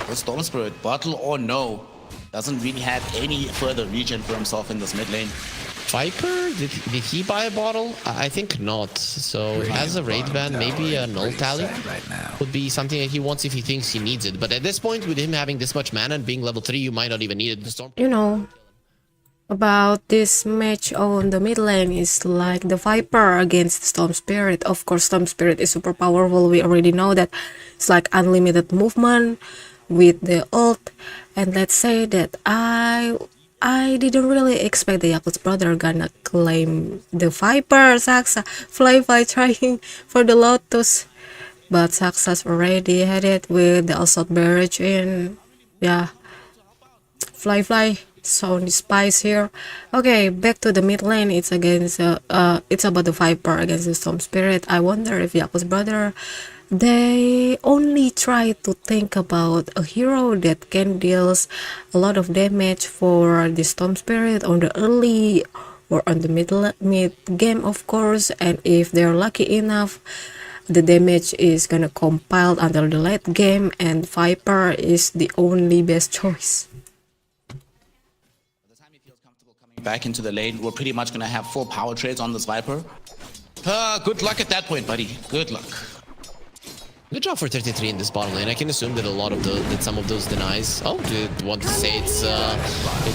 the Storm Spirit, bottle or no, doesn't really have any further regen for himself in this mid lane. Viper, did he buy a bottle? I think not. So as a raid ban, maybe a null tally would be something that he wants if he thinks he needs it. But at this point, with him having this much mana and being level 3, you might not even need it. The Storm, You know, about this match on the mid lane is like the Viper against Storm Spirit. Of course, Storm Spirit is super powerful. We already know that. It's like unlimited movement with the ult. And let's say that I didn't really expect the Yakult brother gonna claim the Viper. Saksa Fly trying for the Lotus, but Saksa's already had it with the Assault Barrage in. Yeah, Fly so the spice here. Okay, back to the mid lane. It's against it's about the Viper against the Storm Spirit. I wonder if Yakult brother, they only try to think about a hero that can deal a lot of damage for the Storm Spirit on the early or on the mid game, of course. And if they're lucky enough, the damage is gonna compile until the late game, and Viper is the only best choice. By the time he feels comfortable coming back into the lane, we're pretty much gonna have 4 power trades on this Viper. Good luck at that point, buddy. Good luck. good job for 33 in this bottom lane. I can assume that some of those denies. Oh, did want to say it's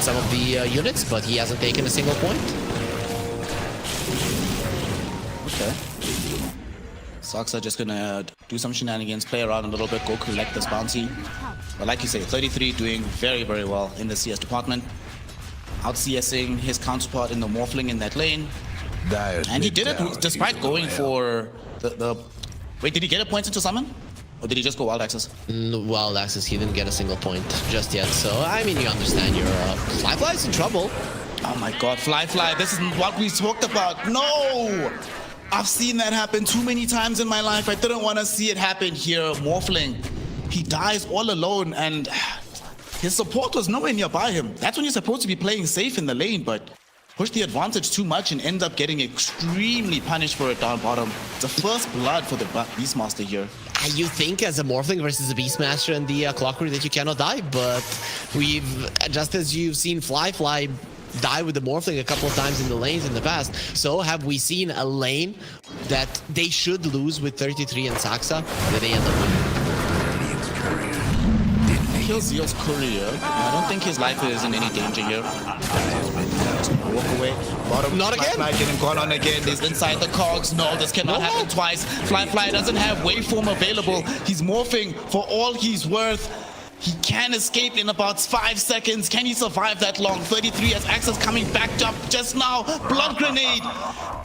some of the units, but he hasn't taken a single point. Okay. Sox are just gonna do some shenanigans, play around a little bit, go collect this bounty. But like you say, 33 doing very, very well in the CS department. Out CSing his counterpart in the Morphling in that lane. And he did it despite going for the... Wait, did he get a point into summon? Or did he just go wild access? Wild access, he didn't get a single point just yet. So, I mean, you understand, your Fly's in trouble. Oh my god, Fly, this is what we talked about. No! I've seen that happen too many times in my life. I didn't want to see it happen here. Morphling, he dies all alone and his support was nowhere nearby him. That's when you're supposed to be playing safe in the lane, but push the advantage too much and end up getting extremely punished for it down bottom. It's a first blood for the Beastmaster here. You think as a Morphling versus a Beastmaster and the Clockwork that you cannot die, but we've, just as you've seen Fly die with the Morphling a couple of times in the lanes in the past, so have we seen a lane that they should lose with 33 and Saxa that they end up winning. Kills Zeal's courier. I don't think his life is in any danger here. walk away. Bottom, Not again. Fly getting gone on again. He's inside the cogs. No, this cannot happen twice. Fly doesn't have waveform available. He's morphing for all he's worth. He can escape in about 5 seconds. Can he survive that long? 33 as Access coming back up just now. Blood grenade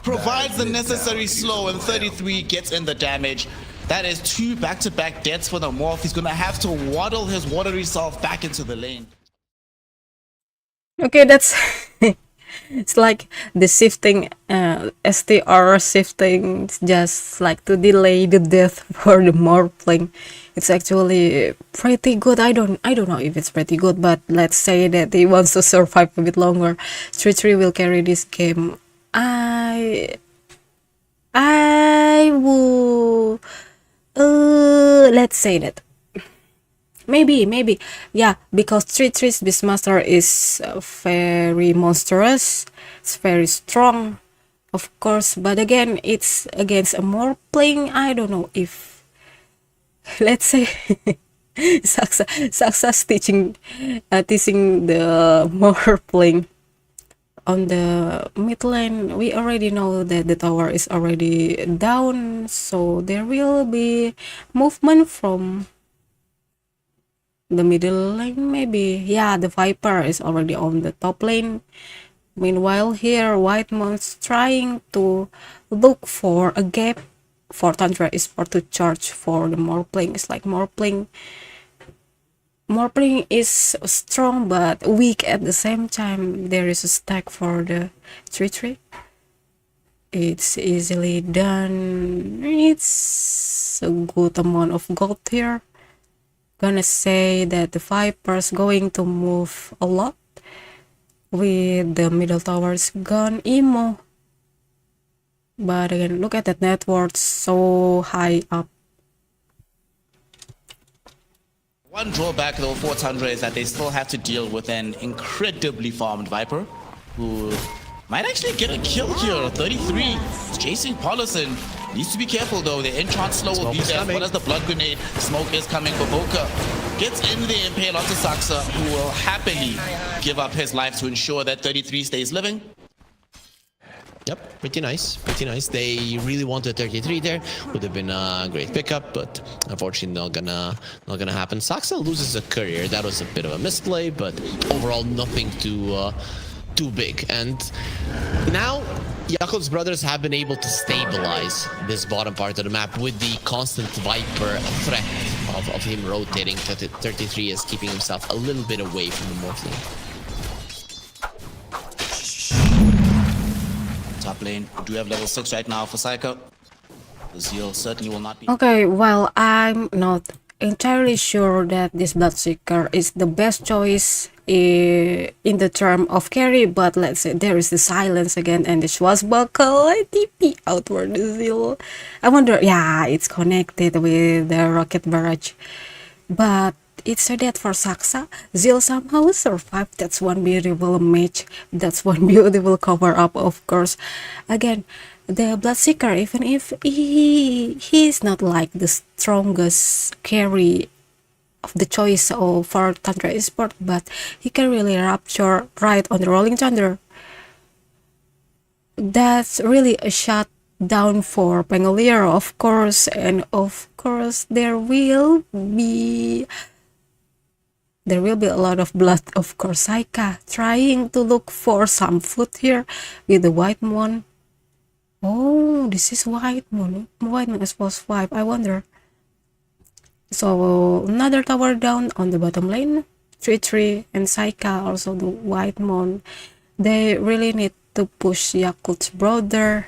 provides the necessary slow, and 33 gets in the damage. That is 2 back-to-back deaths for the Morph. He's going to have to waddle his watery self back into the lane. Okay, that's it's like the shifting STR shifting just like to delay the death for the Morphling. It's actually pretty good. I don't know if it's pretty good, but let's say that he wants to survive a bit longer. 3-3 will carry this game. I will let's say that maybe yeah, because 3-3's Beastmaster is very monstrous. It's very strong, of course, but again, it's against a Morphling. I don't know if, let's say, Saksa teaching the Morphling on the mid lane. We already know that the tower is already down, so there will be movement from the middle lane, maybe. Yeah, the Viper is already on the top lane. Meanwhile, here Whitemon's trying to look for a gap for Tundra Esports to charge for the Morphling. It's like Morphling is strong but weak at the same time. There is a stack for the 3-3. It's easily done. It's a good amount of gold here. Gonna say that the Viper's going to move a lot with the middle towers gone emo. But again, look at that net worth so high up. One drawback though for Tundra is that they still have to deal with an incredibly farmed Viper who might actually get a kill here. 33 is chasing Paulison. Needs to be careful though. The enchant slow will be there as well as the blood grenade. Smoke is coming for Boca. Gets in the impale onto Saksa, who will happily give up his life to ensure that 33 stays living. Yep, pretty nice, pretty nice. They really wanted 33 there. Would have been a great pickup, but unfortunately not gonna happen. Saksa loses a courier. That was a bit of a misplay, but overall nothing too big. And now Yakult's brothers have been able to stabilize this bottom part of the map with the constant Viper threat of him rotating. 33 is keeping himself a little bit away from the Morphling. Top lane, we do have level 6 right now for Psycho. The Zeal certainly will not be. Okay, well, I'm not entirely sure that this Bloodseeker is the best choice in the term of carry, but let's say there is the silence again and the swashbuckle TP outward the Zeal. I wonder, yeah, it's connected with the rocket barrage, but it's a death for Saksa. Zeal somehow survived. That's one beautiful match. That's one beautiful cover up, of course. Again, the Bloodseeker, even if he's not like the strongest carry of the choice for Tundra Esports, but he can really rapture right on the Rolling Thunder. That's really a shot down for Pangolier, of course, and of course there will be a lot of blood, of course. Saika trying to look for some food here with the Whitemon. Oh, this is Whitemon. Whitemon is plus 5. I wonder. So another tower down on the bottom lane. 3-3 and Saika, also the Whitemon. They really need to push Yakult's brother.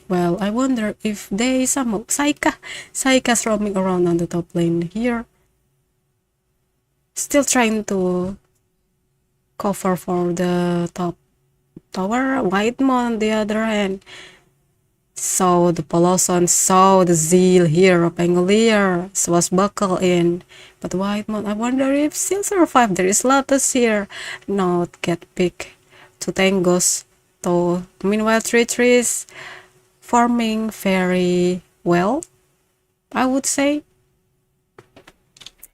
Well, I wonder if they somehow Saika's roaming around on the top lane here. Still trying to cover for the top tower. Whitemon on the other hand. So the Poloson saw the Zeal here of Pangolier. Swashbuckle in. But Whitemon, I wonder if still survive. There is Lotus here. Not get picked to Tangos. So meanwhile 3-3 is farming very well, I would say.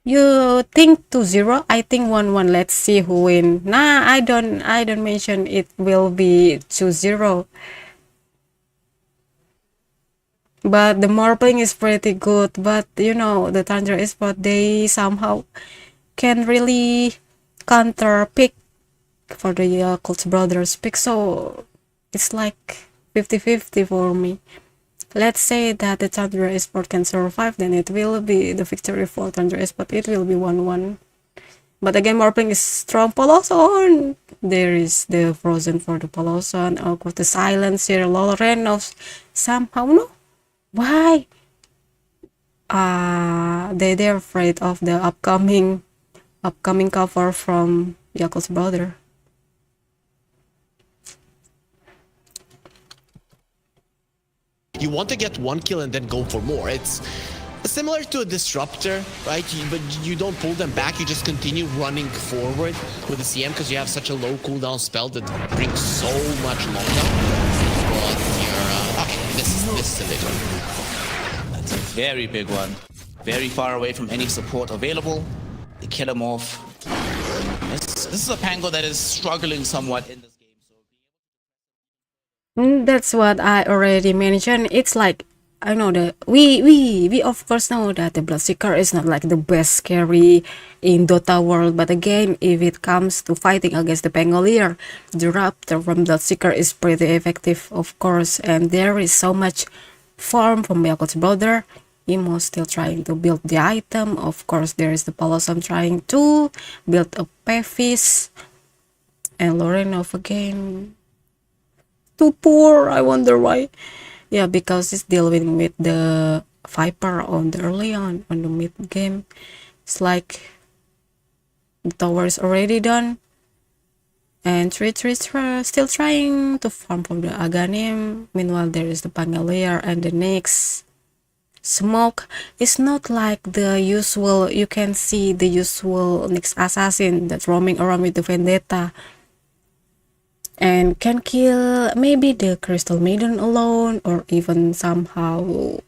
You think 2-0? I think 1-1. Let's see who win. Nah, I don't mention it will be 2-0. But the Morpling is pretty good. But you know, the Tundra Esports, they somehow can really counter pick for the Yakult brothers pick. So it's like 50-50 for me. Let's say that the Tundra Esports can survive, then it will be the victory for Tundra Esports. It will be 1-1. But again, Morpling is strong. Poloson. There is the Frozen for the Poloson. Of course, the silence here. Lorenos somehow no. Why? They're afraid of the upcoming cover from Yakult's brother. You want to get one kill and then go for more. It's similar to a disruptor, right? But you don't pull them back. You just continue running forward with the CM because you have such a low cooldown spell that brings so much knockdown. But you're okay. This is a big one. That's a very big one. Very far away from any support available. They kill him off. This is a Pango that is struggling somewhat in this game. That's what I already mentioned. It's like, I know that we of course know that the Bloodseeker is not like the best carry in Dota world, but again, if it comes to fighting against the Pangolier, the Raptor from Bloodseeker is pretty effective, of course, and there is so much farm from Yakult's brother. Imo still trying to build the item. Of course, there is the Palosom trying to build a Pevis, and Lorenov again. Too poor. I wonder why. Yeah, because it's dealing with the Viper on the early on the mid game. It's like the tower is already done, and still trying to farm from the Aghanim. Meanwhile, there is the Pangolier and the Nyx. Smoke is not like the usual. You can see the usual Nyx assassin that's roaming around with the Vendetta and can kill maybe the Crystal Maiden alone, or even somehow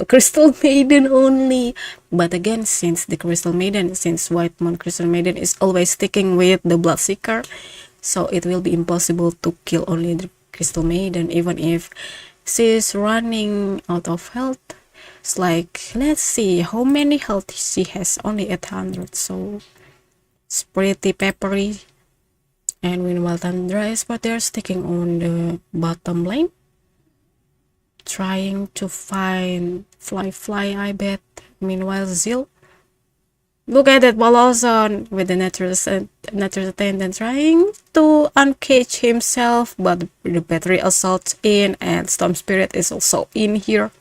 Crystal Maiden only. But again, since Whitemon Crystal Maiden is always sticking with the Bloodseeker, so it will be impossible to kill only the Crystal Maiden, even if she's running out of health. It's like, let's see how many health she has, only 800, so it's pretty peppery. And meanwhile, Tundra Esports, they're sticking on the bottom lane, trying to find Fly, I bet. Meanwhile, Zil, look at that Balazon with the Naturalist attendant trying to uncage himself, but the battery assault in, and Storm Spirit is also in here.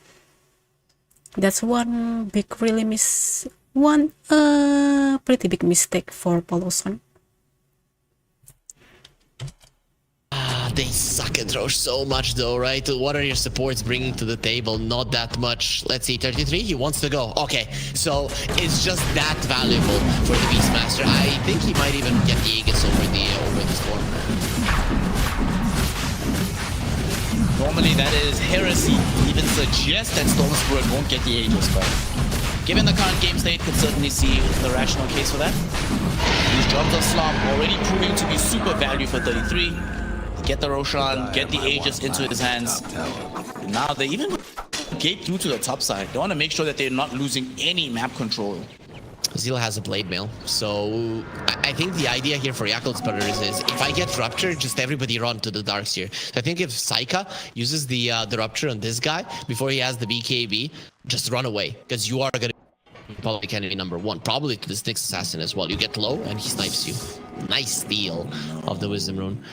That's one pretty big mistake for Poloson. They suck at Roche so much though, right? What are your supports bringing to the table? Not that much. Let's see, 33, he wants to go. Okay, so it's just that valuable for the Beastmaster. I think he might even get the Aegis over the storm. Normally that is heresy to even suggest that Storm Spirit won't get the Aegis, but given the current game state, could certainly see the rational case for that. These drops of Slop already proving to be super value for 33. Get the Roshan, get the Aegis into his hands. Now they even gate through to the top side. They want to make sure that they're not losing any map control. Zeal has a blade mail, so I think the idea here for Yakult's brothers is if I get Rupture, just everybody run to the Darks here. So I think if Saika uses the Rupture on this guy before he has the BKB, just run away, because you are going to public enemy number one, probably to this Nyx Assassin as well. You get low and he snipes you. Nice steal of the Wisdom Rune.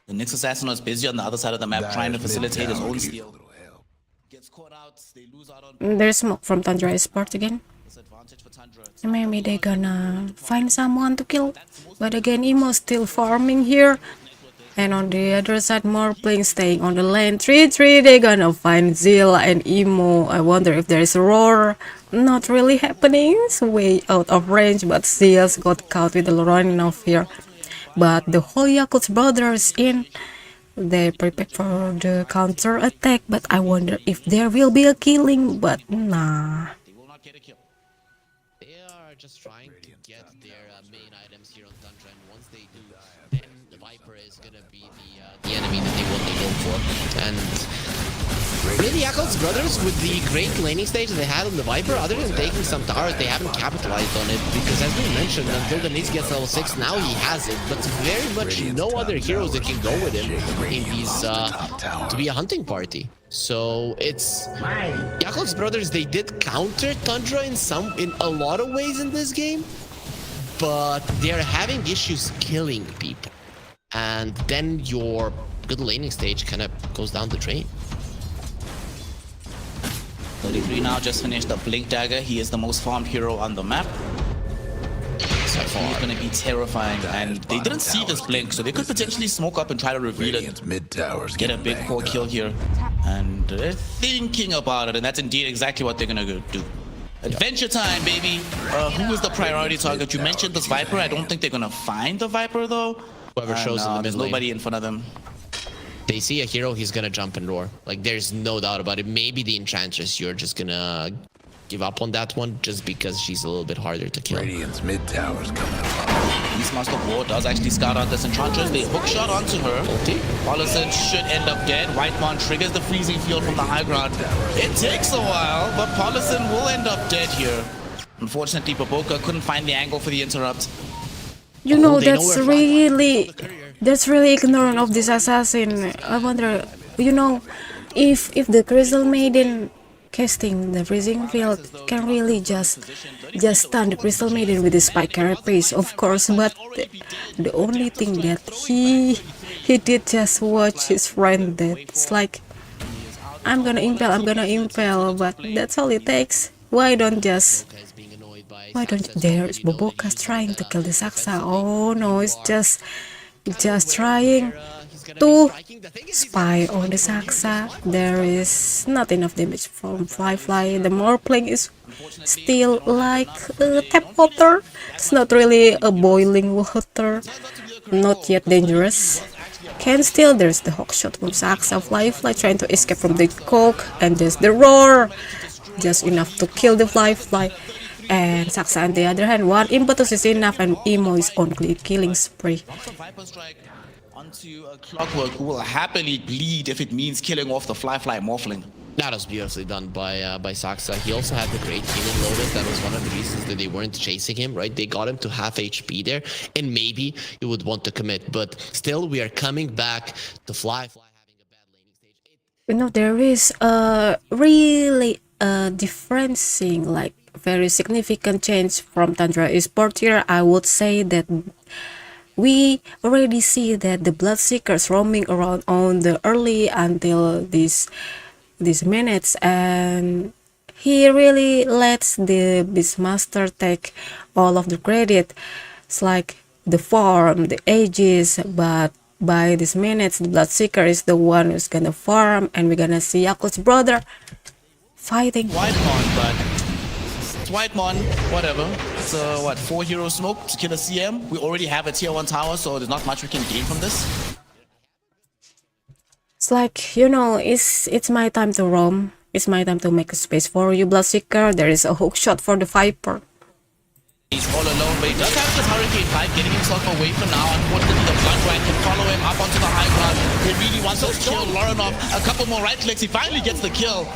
The Nyx Assassin was busy on the other side of the map trying to facilitate his own steal. Gets caught out, they lose out on There's smoke from Tundra Esports again. disadvantage for Tundra. Maybe they gonna find someone to kill. But again, Imo still farming here. And on the other side, Morpling staying on the lane. 3-3, they gonna find Zil and Imo. I wonder if there is a roar. Not really happening. It's way out of range, but Zil's got caught with the running off here. But the whole Yakult's brothers in. They prepare for the counter attack, but I wonder if there will be a killing. But nah. They will not get a kill. They are just trying to get their main items here on Tundra, and once they do, then the Viper is gonna be the enemy that they want to go for. And really, Yakult's brothers, with the great laning stage that they had on the Viper, other than taking some towers, they haven't capitalized on it, because as we mentioned, until the Needs gets level 6, now he has it, but very much no other heroes that can go with him in these, to be a hunting party. So it's Yakult's brothers, they did counter Tundra in a lot of ways in this game, but they're having issues killing people. And then your good laning stage kind of goes down the drain. 33 now just finished the Blink Dagger. He is the most farmed hero on the map. He's going to be terrifying, and they didn't see this Blink, so they could potentially smoke up and try to reveal it. Mid towers Get a big core kill here, and they're thinking about it, and that's indeed exactly what they're going to do. Adventure time, baby. Who is the priority target? You mentioned this Viper. I don't think they're going to find the Viper, though. Whoever shows in the mid there's lane. nobody in front of them. They see a hero, he's gonna jump and roar. Like, there's no doubt about it. Maybe the Enchantress, you're just gonna give up on that one just because she's a little bit harder to kill. Radiant's mid towers coming up. Beastmaster War does actually scout out this Enchantress. They hook shot onto her. Ulti. Paulison should end up dead. Whitemon triggers the freezing field from the high ground. It takes a while, but Paulison will end up dead here. Unfortunately, Baboka couldn't find the angle for the interrupt. You know, they know that's where really ignorant of this assassin. I wonder, you know, if the Crystal Maiden casting the freezing field can really just stun the Crystal Maiden with the spike carapace, of course, but the only thing that he did just watch his friend dead. It's like, I'm gonna impel, but that's all it takes. Why don't there is Bobokas trying to kill the Saksa? Oh no, it's just trying to spy on the Saksa. There is not enough damage from Fly. The Morpling is still like tap water. It's not really a boiling water, not yet dangerous. There's the hook shot from Saksa. Fly trying to escape from the coke, and there's the roar, just enough to kill the Fly. And Saksa on the other hand, one impetus is enough, and Emo is on killing spree. Onto a Clockwork who will happily bleed if it means killing off the Fly Morphling. That was beautifully done by Saksa. He also had the great healing loaded. That was one of the reasons that they weren't chasing him, right? They got him to half HP there, and maybe you would want to commit. But still, we are coming back to Fly having a bad laning stage. You know, there is a really differencing, like very significant change from Tundra Esports here. I would say that we already see that the Bloodseekers roaming around on the early until these minutes, and he really lets the Beastmaster take all of the credit. It's like the farm, the ages, but by these minutes, the Bloodseeker is the one who's gonna farm, and we're gonna see Yakult's brother fighting. Whitemon, but it's Whitemon, whatever. It's a, 4 hero smoke to kill a CM. We already have a tier 1 tower, so there's not much we can gain from this. It's like, you know, it's my time to roam. It's my time to make a space for you, Bloodseeker. There is a hook shot for the Viper. He's all alone, but he does have this Hurricane Pipe getting himself away for now. Unfortunately, the Blood Rat can follow him up onto the high ground. He really wants to kill Lorenov. A couple more right clicks. He finally gets the kill.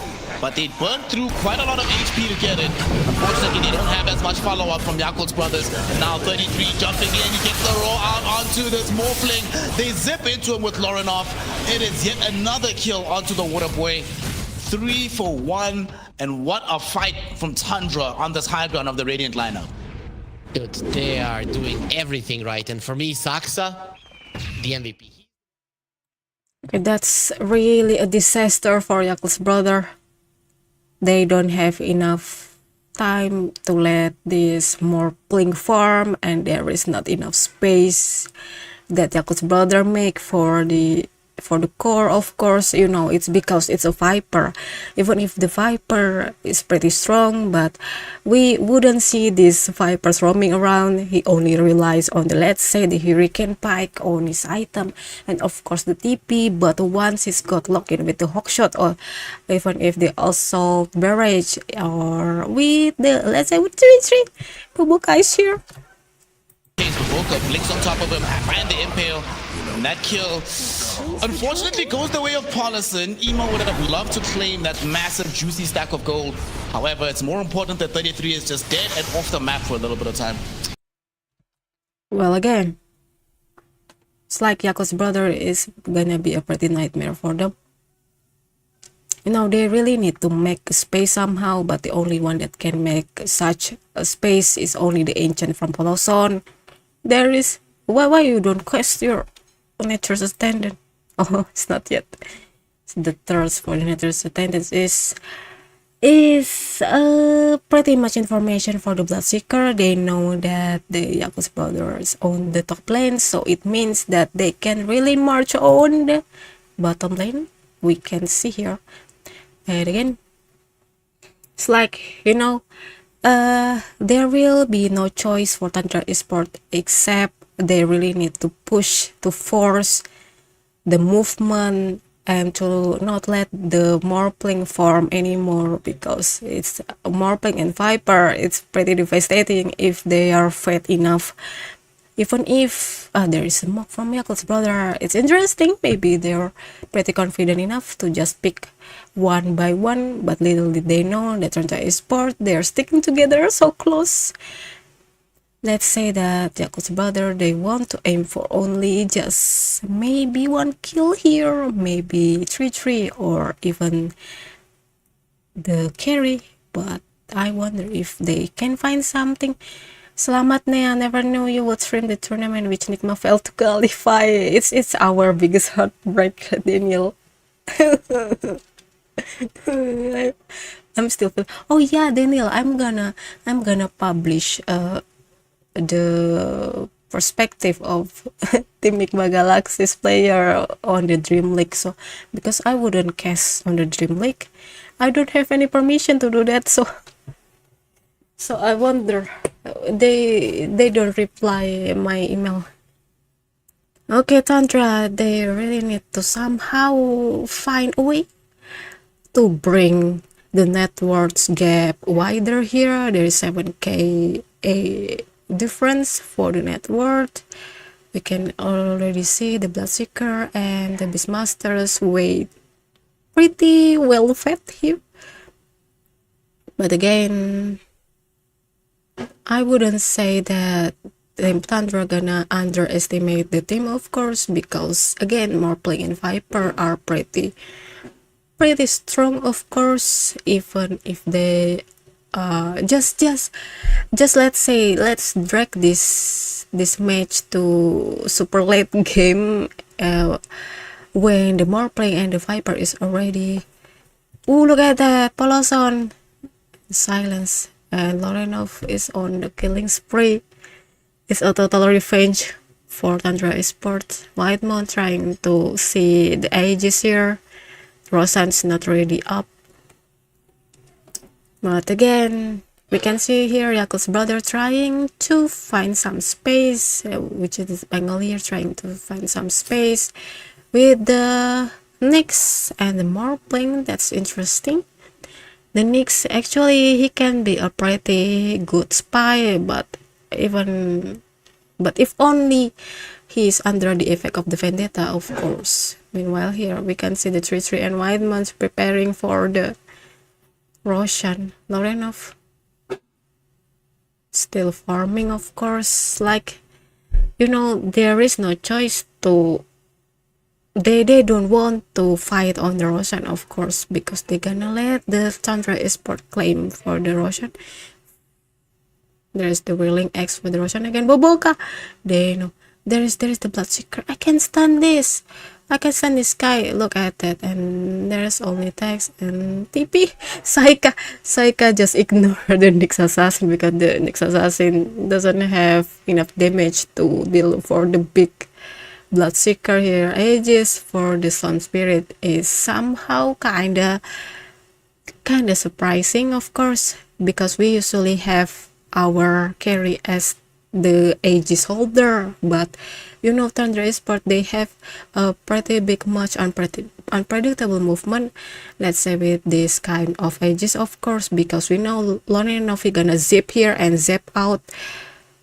But they burned through quite a lot of HP to get it. Unfortunately, they don't have as much follow-up from Yakult's brothers. And now 33 jumping in. He gets the roll out onto this Morphling. They zip into him with Lorenov. It is yet another kill onto the Water Boy. 3 for 1. And what a fight from Tundra on this high ground of the Radiant lineup. Dude, they are doing everything right. And for me, Saksa, the MVP. Okay, that's really a disaster for Yakult's brother. They don't have enough time to let this Morpling farm, and there is not enough space that Yakult's brother make for the For the core, of course, you know, it's because it's a Viper. Even if the Viper is pretty strong, but we wouldn't see these Vipers roaming around. He only relies on the, let's say, the Hurricane Pike on his item, and of course the TP. But once he's got locked in with the Hawkshot, or even if the Assault Barrage, or with the, let's say, with 3-3, Bubuka is here. Boca blinks on top of him, find the impale, and that kill unfortunately goes the way of Paulison. Emo would have loved to claim that massive juicy stack of gold. However, it's more important that 33 is just dead and off the map for a little bit of time. Well, again, it's like Yakult's brother is gonna be a pretty nightmare for them. You know, they really need to make space somehow, but the only one that can make such a space is only the Ancient from Poloson. There is... Why you don't quest your Nature's Attendant? Oh, it's not yet. So the thirst for the Nature's Attendant is pretty much information for the Bloodseeker. They know that the Yakult's brothers own the top lane, so it means that they can really march on the bottom lane. We can see here. And again, it's like, you know, there will be no choice for Tundra Esports except they really need to push, to force the movement and to not let the Morpling form anymore, because it's Morpling and Viper, it's pretty devastating if they are fed enough. Even if there is a mock from Yakult's brother, it's interesting. Maybe they're pretty confident enough to just pick one by one, but little did they know that Tundra Esports, they're sticking together so close. Let's say that Yakult's brother, they want to aim for only just maybe one kill here, maybe 3-3, or even the carry, but I wonder if they can find something. Selamat Nea, never knew you would stream the tournament which Nigma failed to qualify. It's our biggest heartbreak, Daniel. I'm still feel. Oh yeah, Daniel, I'm gonna publish the perspective of Team Nigma Galaxy's player on the Dream League. So because I wouldn't cast on the Dream League, I don't have any permission to do that. So I wonder, they don't reply my email. Okay, Tundra, they really need to somehow find a way to bring the net worth gap wider here. There is 7k a difference for the net worth. We can already see the Bloodseeker and the Beastmasters weight pretty well fed here. But again, I wouldn't say that Team Tundra gonna underestimate the team, of course, because again, Morpling and Viper are pretty strong, of course. Even if they just let's say, let's drag this match to super late game, when the Morpling and the Viper is already... Ooh, look at that, Poloson, silence. And Lorenov is on the killing spree. It's a total revenge for Tundra Esports. Whitemon trying to see the ages here. Rosan's not really up. But again, we can see here Yakult's brother trying to find some space, which is Bengali trying to find some space with the Nyx and the Morpling. That's interesting. The Nyx, actually, he can be a pretty good spy, but if only he is under the effect of the Vendetta, of course. Meanwhile, here we can see the 3-3 and Whitemons preparing for the Roshan. Lorenov still farming, of course. Like, you know, there is no choice to... They don't want to fight on the Roshan, of course, because they're gonna let the Tundra Esports claim for the Roshan. There's the Whirling X for the Roshan again. Boboka! They know. There is the Bloodseeker. I can stand this. I can stand this guy. Look at that. And there's only text and TP. Saika just ignore the Nyx Assassin because the Nyx Assassin doesn't have enough damage to deal for the big Bloodseeker here Aegis for the Sun Spirit is somehow kinda surprising, of course, because we usually have our carry as the Aegis holder, but you know, Tundra Esports, they have a pretty big much unpredictable movement, let's say, with this kind of Aegis, of course, because we know Loninovi gonna zip here and zip out,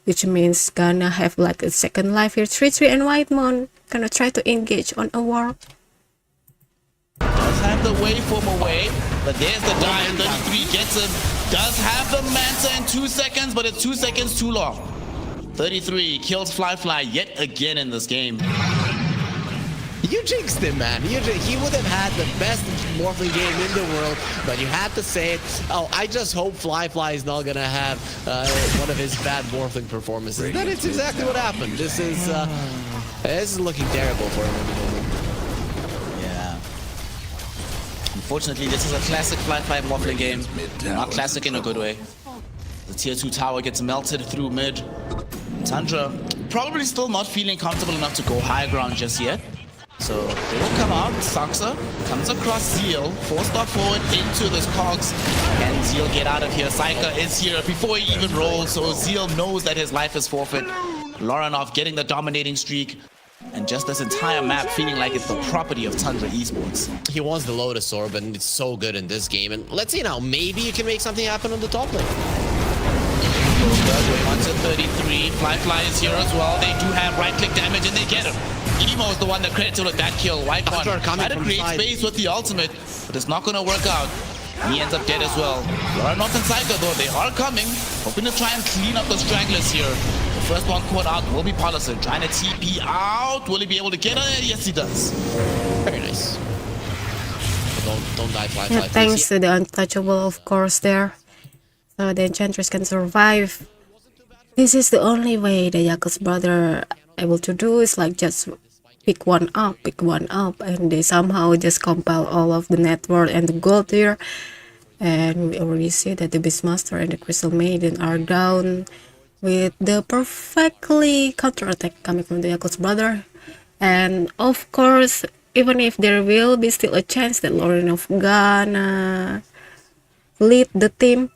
which means gonna have like a second life here. 3-3 and Whitemon gonna try to engage on a war. Does have the waveform away, but there's the dive. 33 gets him. Does have the Manta in 2 seconds, but it's 2 seconds too long. 33 kills Fly yet again in this game. You jinxed him, man. He would have had the best Morphling game in the world, but you had to say it. Oh, I just hope Fly is not gonna have one of his bad Morphling performances. Then it's exactly what happened. This is looking terrible for him at the moment. Yeah. Unfortunately, this is a classic Fly Morphling game. Not classic in a good way. The tier 2 tower gets melted through mid. Tundra probably still not feeling comfortable enough to go high ground just yet. So they will come out. Saksa comes across Zeal, 4-star forward into this cogs, and Zeal get out of here. Saika is here before he even rolls, so Zeal knows that his life is forfeit. Loranov getting the dominating streak, and just this entire map feeling like it's the property of Tundra Esports. He wants the Lotus Orb, and it's so good in this game. And let's see now, maybe you can make something happen on the top lane. Going to 33. Fly is here as well. They do have right-click damage, and they get him. Emo is the one that credited with that kill. White one had to create space with the ultimate, but it's not going to work out. He ends up dead as well. Loranov and Saika, though, they are coming, hoping to try and clean up the stragglers here. The first one caught out will be Paulison, trying to TP out. Will he be able to get it? Yes, he does. Very nice. Don't die, Fly. Yeah, thanks to the untouchable, of course, there. So the Enchantress can survive. This is the only way the Yakult's brother able to do is like just pick one up, and they somehow just compile all of the net worth and the gold here. And we already see that the Beastmaster and the Crystal Maiden are down with the perfectly counterattack coming from the Yakult's brother. And of course, even if there will be still a chance that Loranov gonna lead the team,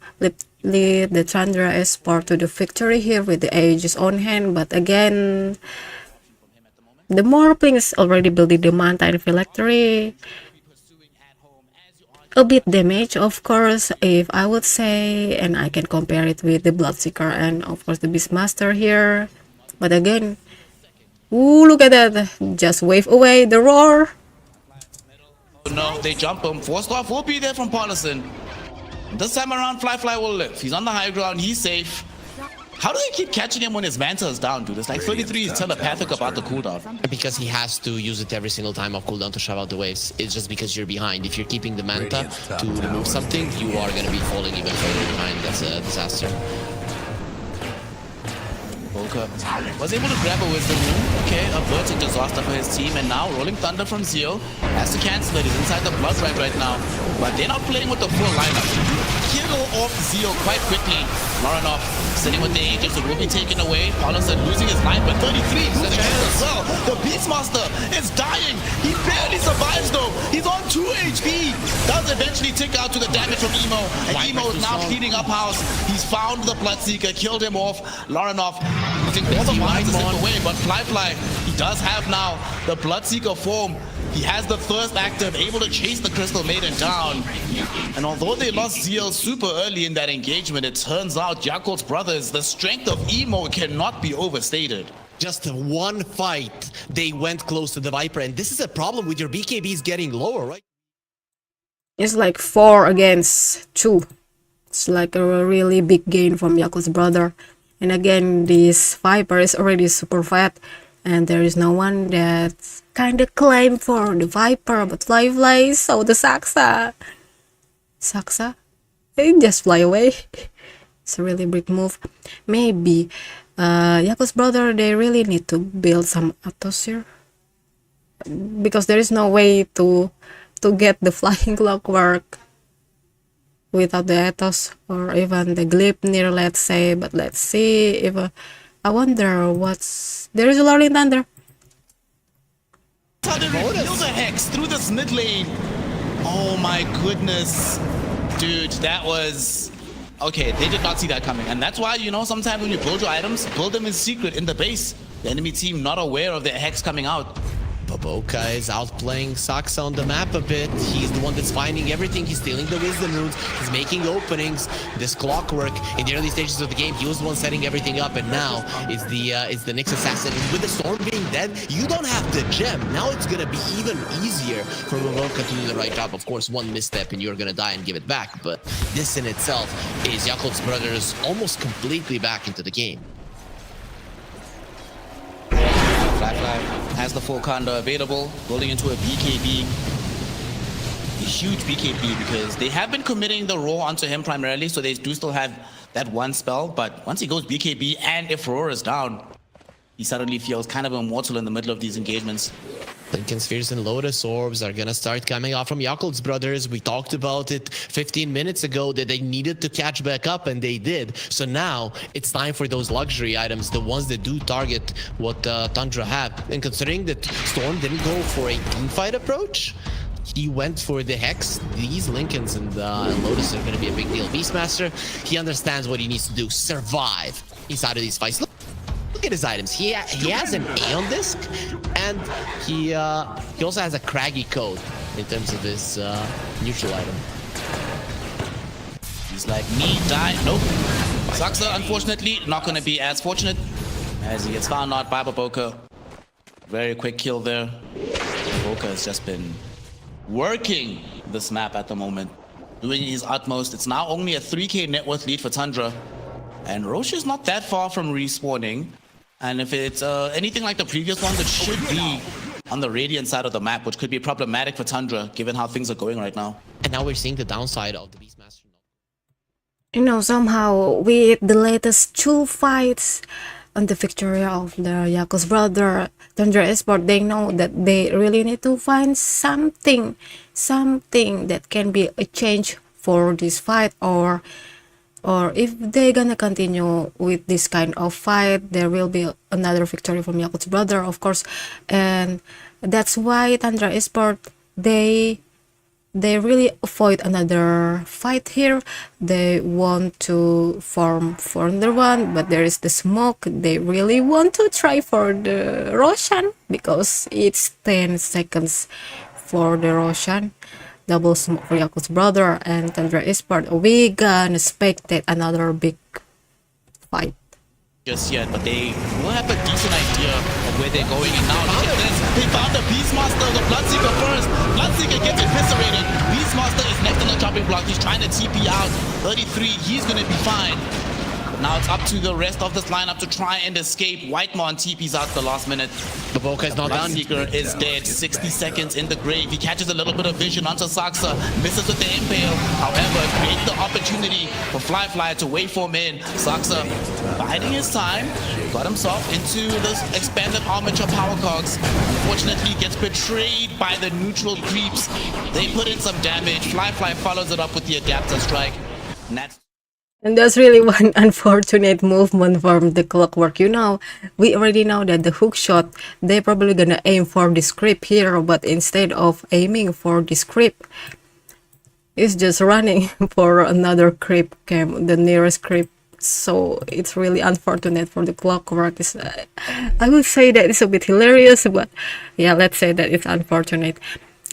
lead the Tundra Esports to the victory here with the Aegis on hand, but again, the Morphling is already building the Manta and Phylactery. A bit damage, of course, if I would say, and I can compare it with the Bloodseeker and of course the Beastmaster here. But again, ooh, look at that! Just wave away the roar. No, they jump him. 4-star will be there from Paulison. This time around, Fly will live. He's on the high ground. He's safe. How do they keep catching him when his Manta is down, dude? It's like 33 is telepathic about the cooldown. Because he has to use it every single time of cooldown to shove out the waves. It's just because you're behind. If you're keeping the Manta to remove something, you are going to be falling even further behind. That's a disaster. Volker was able to grab a Wisdom Rune. Okay, averting disaster for his team, and now Rolling Thunder from Zeal has to cancel it. He's inside the blood right now, but they're not playing with the full lineup. Kill off Zeal quite quickly. Loranov sitting with the Aegis, it will be taken away. Paulison losing his life, but 33 is going to kill as well. The Beastmaster is dying. He barely survives though. He's on 2 HP. Does eventually tick out to the damage from Emo, and Emo is now cleaning up house. He's found the Bloodseeker, killed him off. Loranov using all the mines to slip away, but Fly, he does have now the Bloodseeker form. He has the first active, able to chase the Crystal Maiden down. And although they lost Zeal super early in that engagement, it turns out Yakult's brothers, the strength of Emo cannot be overstated. Just one fight, they went close to the Viper, and this is a problem with your BKBs getting lower, right? It's like 4 against 2. It's like a really big gain from Yakult's brother. And again, this Viper is already super fat, and there is no one that's kind of claim for the Viper, but Fly, so the Saksa, they just fly away. It's a really big move. Maybe Yakult's brother, they really need to build some Atos here, because there is no way to get the flying clockwork without the Atos or even the Gleipnir, let's say. But let's see if I wonder there is a Rolling Thunder. How they reveal the Hex through this mid lane. Oh my goodness. Dude, that was... Okay, they did not see that coming. And that's why, you know, sometimes when you build your items, build them in secret in the base. The enemy team not aware of the Hex coming out. Baboka is outplaying Saxa on the map a bit. He's the one that's finding everything. He's stealing the wisdom runes. He's making openings. This clockwork in the early stages of the game, he was the one setting everything up, and now it's the Nyx assassin. And with the storm being dead, you don't have the gem. Now it's gonna be even easier for Baboka to do the right job. Of course, one misstep and you're gonna die and give it back. But this in itself is Yakult's brothers almost completely back into the game. Flat has the full condo available, rolling into a BKB. A huge BKB because they have been committing the roll onto him primarily, so they do still have that one spell, but once he goes BKB and if Aurora's down, he suddenly feels kind of immortal in the middle of these engagements. Lincoln Spheres and Lotus Orbs are gonna start coming off from Yakult's brothers. We talked about it 15 minutes ago that they needed to catch back up, and they did. So now it's time for those luxury items, the ones that do target what Tundra have. And considering that Storm didn't go for a teamfight approach, he went for the Hex. These Lincolns and Lotus are gonna be a big deal. Beastmaster, he understands what he needs to do. Survive inside of these fights. Look at his items. He has an Aeon Disc, and he also has a Craggy Code in terms of his neutral item. He's like, me, die, nope. Saxa, unfortunately, not going to be as fortunate as he gets found out by Baboka. Very quick kill there. Baboka has just been working this map at the moment, doing his utmost. It's now only a 3k net worth lead for Tundra. And Roche is not that far from respawning. And if it's anything like the previous one, that should be on the Radiant side of the map, which could be problematic for Tundra, given how things are going right now. And now we're seeing the downside of the Beastmaster. You know, somehow with the latest 2 fights on the victory of the Yakult's brother, Tundra Esports, they know that they really need to find something that can be a change for this fight, or if they're gonna continue with this kind of fight, there will be another victory from Yakult's brother, of course. And that's why Tundra Esports, they really avoid another fight here. They want to farm for another one, but there is the smoke. They really want to try for the Roshan because it's 10 seconds for the Roshan. Double smoke for Yakult's brother and Tundra Esports. We gonna spectate another big fight. Just yet, but they will have a decent idea of where they're going. And now look at this. They found the Beastmaster, the Bloodseeker first. Bloodseeker gets eviscerated. Beastmaster is next on the chopping block. He's trying to TP out. 33, he's gonna be fine. Now it's up to the rest of this lineup to try and escape. Whitemon TP's out the last minute. Baboka is not done. Bloodseeker is dead. 60 seconds in the grave. He catches a little bit of vision onto Saxa. Misses with the impale. However, creates the opportunity for Fly to wait for him in. Saxa biding his time. Got himself into this expanded armature power cogs. Unfortunately, gets betrayed by the neutral creeps. They put in some damage. Fly follows it up with the adapter strike. And that's really one unfortunate movement from the clockwork. You know, we already know that the hook shot, they're probably gonna aim for this creep here, but instead of aiming for this creep, it's just running for another creep camp, the nearest creep. So it's really unfortunate for the clockwork. I would say that it's a bit hilarious, but yeah, let's say that it's unfortunate.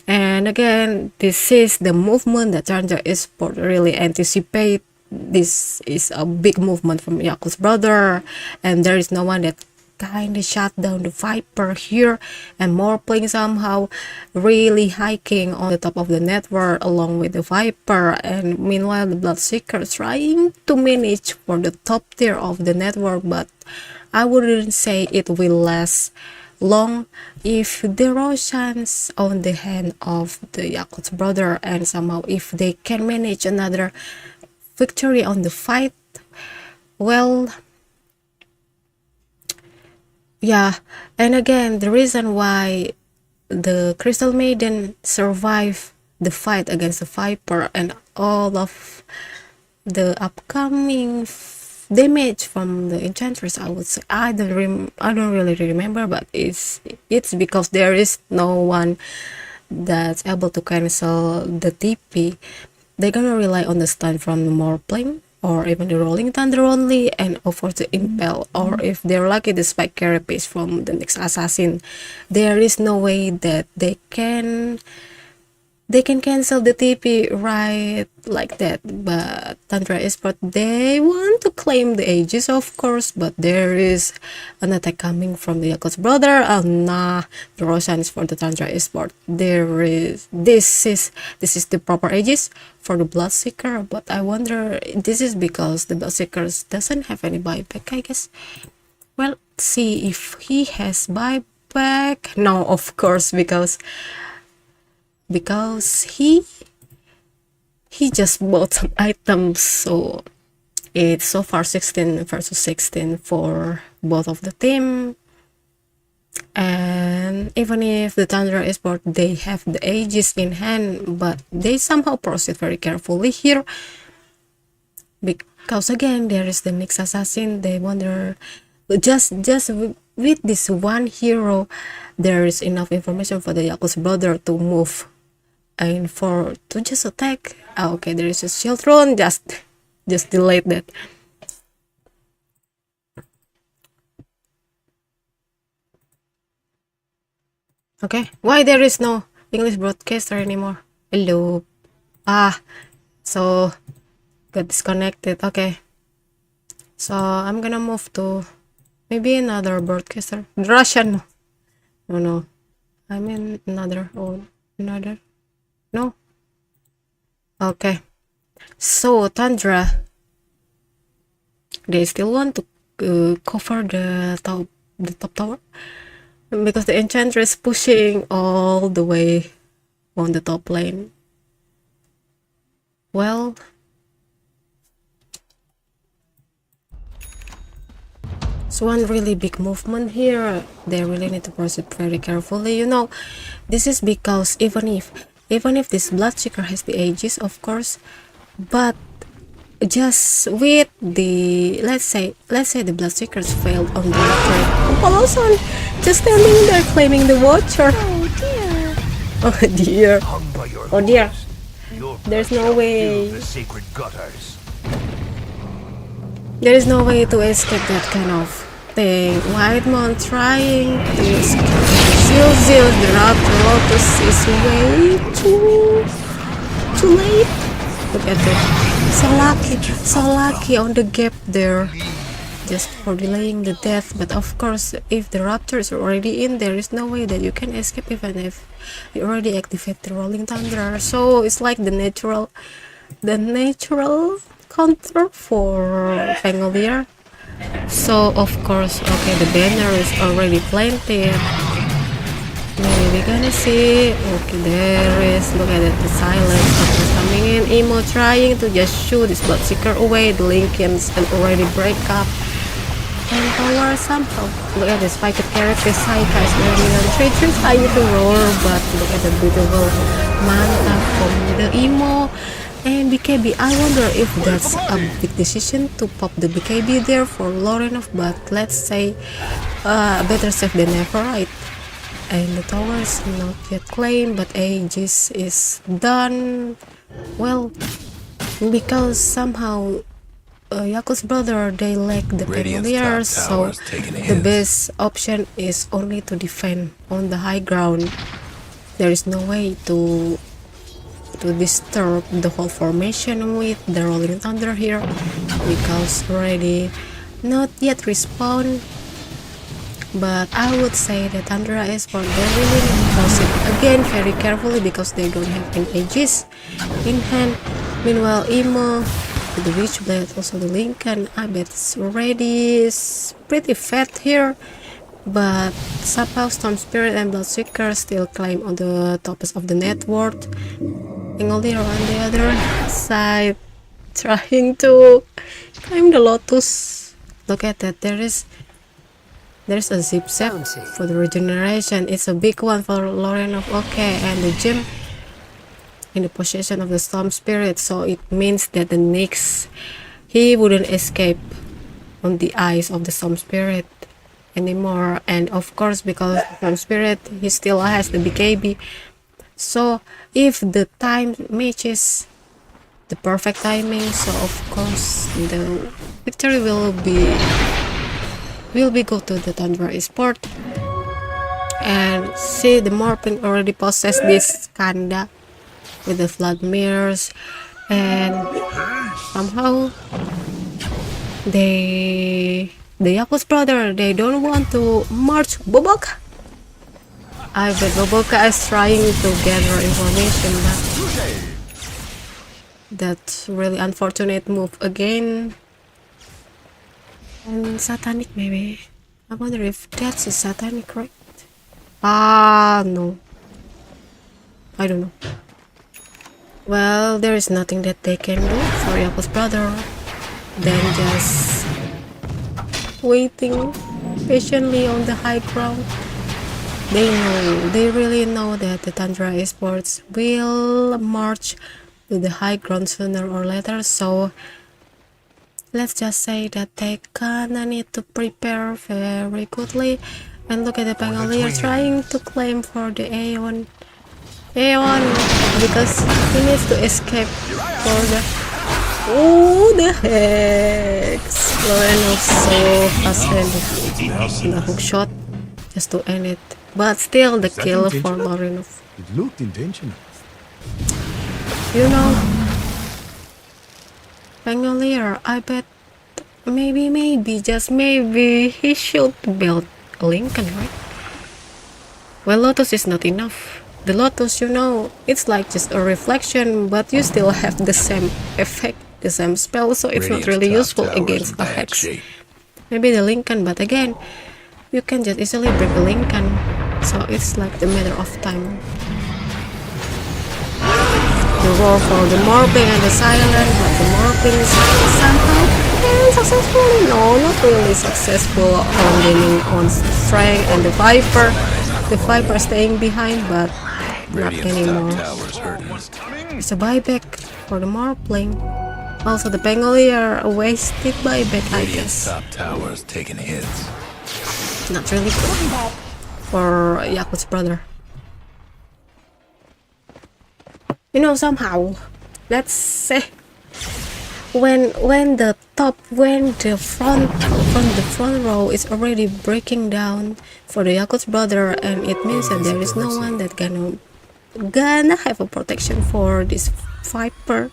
And again, this is the movement that Tundra Esports really anticipate. This is a big movement from Yakult's brother, and there is no one that kind of shut down the Viper here, and more playing somehow really hiking on the top of the network along with the Viper. And meanwhile, the Bloodseeker trying to manage for the top tier of the network, but I wouldn't say it will last long if the Roshans on the hand of the Yakult's brother, and somehow if they can manage another victory on the fight. Well, yeah. And again, the reason why the Crystal Maiden survived the fight against the Viper and all of the upcoming damage from the enchantress, I would say. I don't really remember, but it's because there is no one that's able to cancel the TP. They're gonna rely on the stun from the Morpling or even the Rolling Thunder only, and over the Impel, or if they're lucky, the Spike Carapace from the next assassin. There is no way that they can cancel the TP right like that. But Tundra Esports, they want to claim the Aegis, of course, but there is an attack coming from the Yakult's brother. Nah, the Roshan is for the Tundra Esports. This is the proper Aegis for the Bloodseeker, but I wonder, this is because the Bloodseeker doesn't have any buyback, I guess. Well, see if he has buyback. No, of course, because he just bought some items, so it's so far 16 versus 16 for both of the team. And even if the Tundra Esports, they have the Aegis in hand, but they somehow proceed very carefully here, because again there is the next assassin. They wonder, just with this one hero, there is enough information for the Yakult's brother to move and to just attack. Okay, there is a shield thrown, just delete that. Okay, why there is no English broadcaster anymore? Hello. So got disconnected. Okay, so I'm gonna move to maybe another broadcaster. Russian. No, I mean another. No. Okay, so Tundra, they still want to cover the top tower, because the enchantress is pushing all the way on the top lane. Well, it's one really big movement here. They really need to proceed very carefully. This is because even if this Bloodseeker has the Aegis, of course, but just with the, let's say the Bloodseekers failed on the trade. Polosan just standing there claiming the Watcher. Oh dear. Oh dear. There's no way. There is no way to escape that kind of thing. Whitemon trying to escape. Zil, the Raptor Lotus is way too late. Look at that. So lucky on the gap there, just for delaying the death. But of course, if the Raptor is already in, there is no way that you can escape, even if you already activate the Rolling Thunder. So it's like the natural counter for Pangolier. So of course, okay, the banner is already planted. Maybe we're gonna see. Okay, there is. Look at it, the silence. Doctor's coming in. Emo trying to just shoot this Bloodseeker away. The Lincolns can already break up. And power somehow. Look at this Spiked Carapace. Saika is already on 3-3 trying to roar, but look at the beautiful mana from the Emo. And BKB, I wonder if that's a big decision to pop the BKB there for Lorenov, but let's say better safe than never, right? And the tower is not yet claimed, but Aegis is done. Well, because somehow Yakult's brother, they lack the Pangolier, so the best option is only to defend on the high ground. There is no way to disturb the whole formation with the Rolling Thunder here, because already not yet respawn. But I would say that Tundra Esports, they really need to proceed again very carefully, because they don't have an Aegis in hand. Meanwhile, Emo with the Witchblade, also the Lincoln, I bet it's already pretty fat here. But somehow Storm Spirit and Bloodseeker still climb on the tops of the net worth. Pangolier on the other side, trying to climb the Lotus. Look at that, there's a zip zap for the regeneration. It's a big one for Lorenov. Okay, and the gem in the possession of the Storm Spirit, so it means that the Nyx, he wouldn't escape on the eyes of the Storm Spirit anymore. And of course, because Storm Spirit, he still has the BKB. So if the time matches the perfect timing, so of course the victory will be go to the Tundra Esports. And see, the Morpling already possessed this Kanda with the flood mirrors, and somehow the Yakult brother, they don't want to march Boboka. I bet Boboka is trying to gather information, but that's really unfortunate move again. And satanic maybe. I wonder if that's a satanic, right? No. I don't know. Well, there is nothing that they can do for Yakult's brother than just waiting patiently on the high ground. They really know that the Tundra Esports will march to the high ground sooner or later, so let's just say that they kinda need to prepare very goodly. And look at the Pangolier trying to claim for the Aeon. Because he needs to escape for the... Oh, the heck! Lorenov so fast in the hook shot just to end it. But still the kill for Lorenov. It looked intentional. You know, Pangolier, I bet maybe, just maybe, he should build a Lincoln, right? Well, Lotus is not enough. The Lotus, you know, it's like just a reflection, but you still have the same effect, the same spell, so it's not really useful against a Hex. Maybe the Lincoln, but again, you can just easily break a Lincoln, so it's like the matter of time. The roar for the Morpling and the Silent, but the Morpling is somehow successfully, no, not really successful on gaining on strength, and the Viper staying behind, but not anymore. It's a buyback for the Morpling. Also the Pangolier, a wasted buyback, I guess. Top towers taking hits. Not really good for Yakult's brother. You know, somehow, let's say, when the front row is already breaking down for the Yakult's brother, and it means that there is no one that gonna have a protection for this Viper.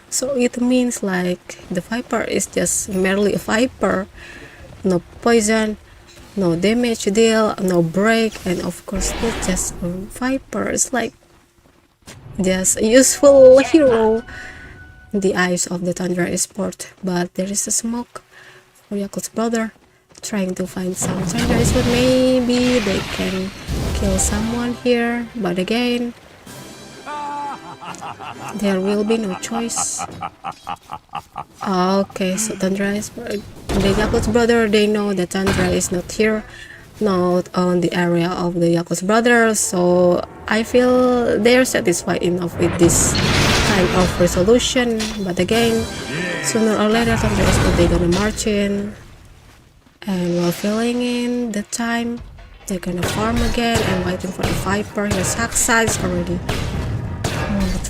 So it means like the Viper is just merely a Viper, no poison, no damage deal, no break, and of course it's just a Viper. It's like just a useful hero in the eyes of the Tundra Esports. But there is a smoke for Yakult's brother trying to find some Tundra Esports. Maybe they can kill someone here, but again, there will be no choice. Okay, so Tundra Esports, the Yakult's brother, they know that Tundra is not here, not on the area of the Yakult's brother, so I feel they're satisfied enough with this kind of resolution. But again, sooner or later Tundra Esports, they're gonna march in, and while filling in the time, they're gonna farm again and waiting for the Viper. Your Saksa is already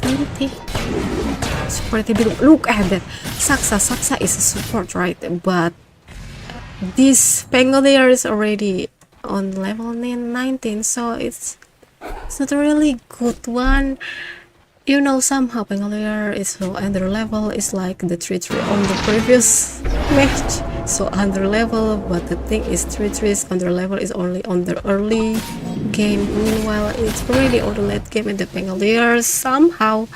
20. Seperti biru. Look at that. Saksa is a support, right? But this Pangolier is already on level 19, so it's not a really good one. You know, somehow Pangolier is so under level. It's like the 3-3 on the previous match, so under level. But the thing is, 3-3 is under level is only on the early game. Meanwhile, it's already on the late game, and the Pangolier somehow.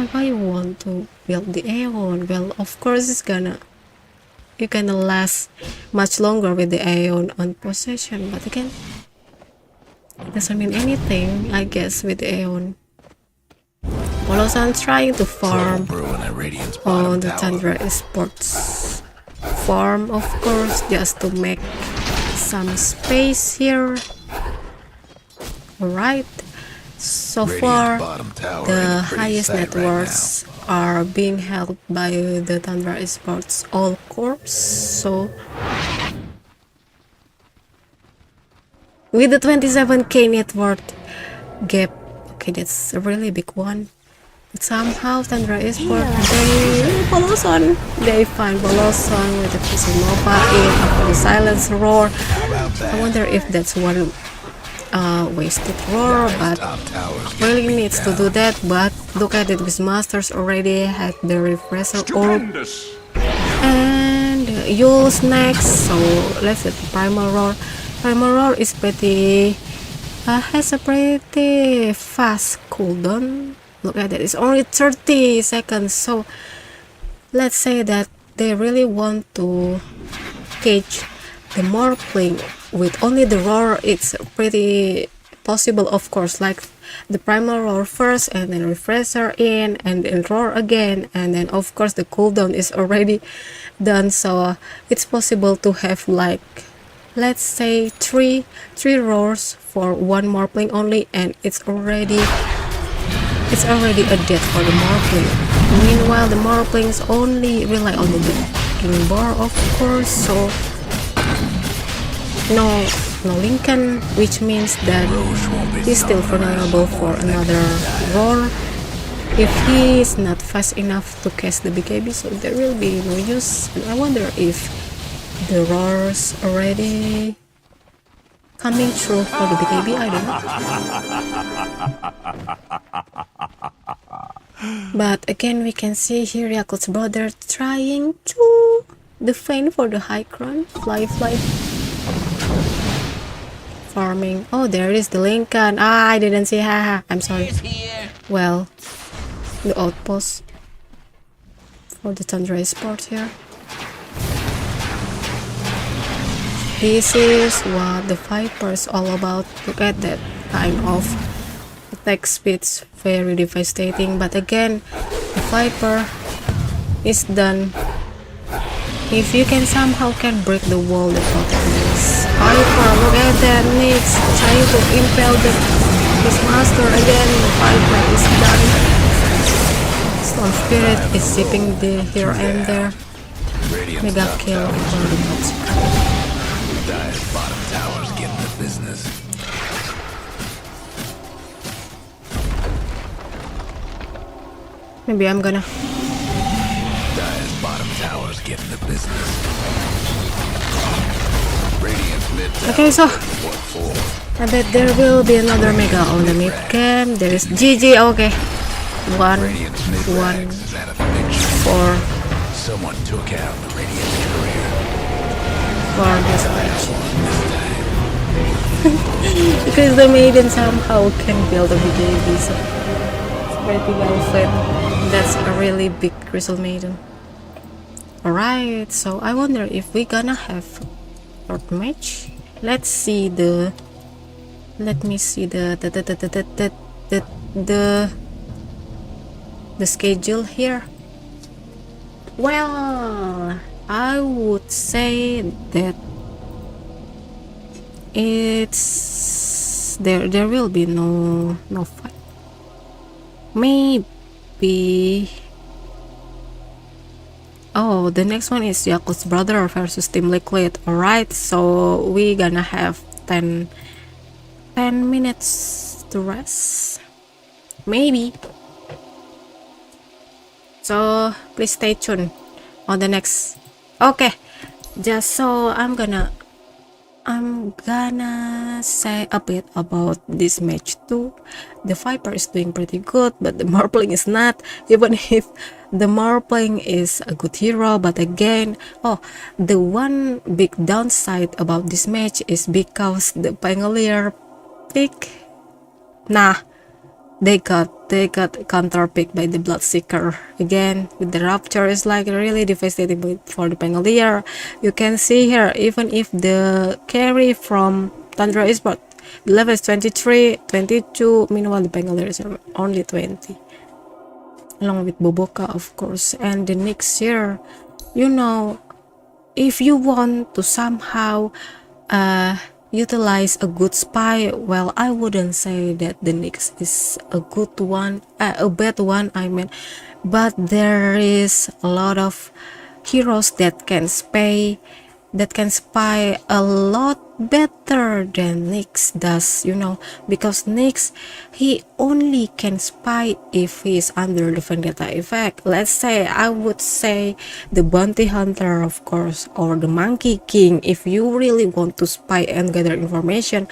Why you want to build the Aeon? Well, of course you're gonna last much longer with the Aeon on possession, but again, it doesn't mean anything, I guess, with the Aeon. Polosan trying to farm on the Tundra Esports farm, of course, just to make some space here. Alright, so far the highest net worth are being held by the Tundra Esports all corps. So with the 27k net worth gap, okay, that's a really big one. But somehow Tundra Esports, they find Boloson with the PC Nova in after the silence roar. I wonder if that's one wasted roar, but really needs to do that. But look at it, Beastmasters already had the refresher orb and Yule's next, so let's get the primal roar. Primal roar is pretty has a pretty fast cooldown. Look at that, it's only 30 seconds. So let's say that they really want to cage the more playing with only the roar. It's pretty possible, of course, like the primal roar first and then refresher in and then roar again, and then of course the cooldown is already done. So it's possible to have like, let's say three roars for one more playing only, and it's already a death for the Morpling. Meanwhile, the Morplings only rely on the King Bar, of course, so no Lincoln, which means that he's still vulnerable for another roar if he is not fast enough to cast the BKB, so there will be no use. And I wonder if the roars already coming through for the BKB, I don't know. But again, we can see here Yakult's brother trying to the feint for the high crown. Fly. Farming. Oh, there is the Lincoln. I didn't see. Haha, I'm sorry. Well, the outpost for the Tundra Esports here. This is what the Viper is all about. Look at that kind of attack speeds, very devastating. But again, the Viper is done. If you can somehow break the wall, the protagonist. Viper, look at that, Nix trying to impale his master again. The Viper is done. Storm Spirit is zipping the here and there. Mega kill for the Toxic. Dive's bottom tower's getting the business. Maybe I'm gonna. Dive's bottom tower's getting the business. Radiant's mid tower. Okay, so What for? I bet there will be another mega on the mid game. There is GG. Okay, one Is that a fiction? for Someone took out the Radiant's career. this match. Because the maiden somehow can build a BKB, so it's pretty well fit. That's a really big crystal maiden. Alright, so I wonder if we're gonna have third match. Let me see the schedule here. Well, I would say that it's there will be no fight. Maybe. Oh, the next one is Yakult's brother versus Team Liquid. Alright, so we gonna have 10 minutes to rest. Maybe. So please stay tuned on the next. Okay, just so I'm gonna say a bit about this match too. The Viper is doing pretty good, but the Morpling is not, even if the Morpling is a good hero. But again, the one big downside about this match is because the Pangolier pick, they got counter picked by the Bloodseeker. Again, with the Rapture is like really devastating for the Pangolier. You can see here, even if the carry from Tundra Esports, the level is 23, 22, meanwhile the Pangolier is only 20. Along with Boboka, of course. And the next year, you know, if you want to somehow utilize a good spy. Well, I wouldn't say that the Nyx is a good one, a bad one, I mean, but there is a lot of heroes that can spy a lot better than Nyx does, because Nyx, he only can spy if he is under the vendetta effect. Let's say, I would say the bounty hunter, of course, or the monkey king. If you really want to spy and gather information,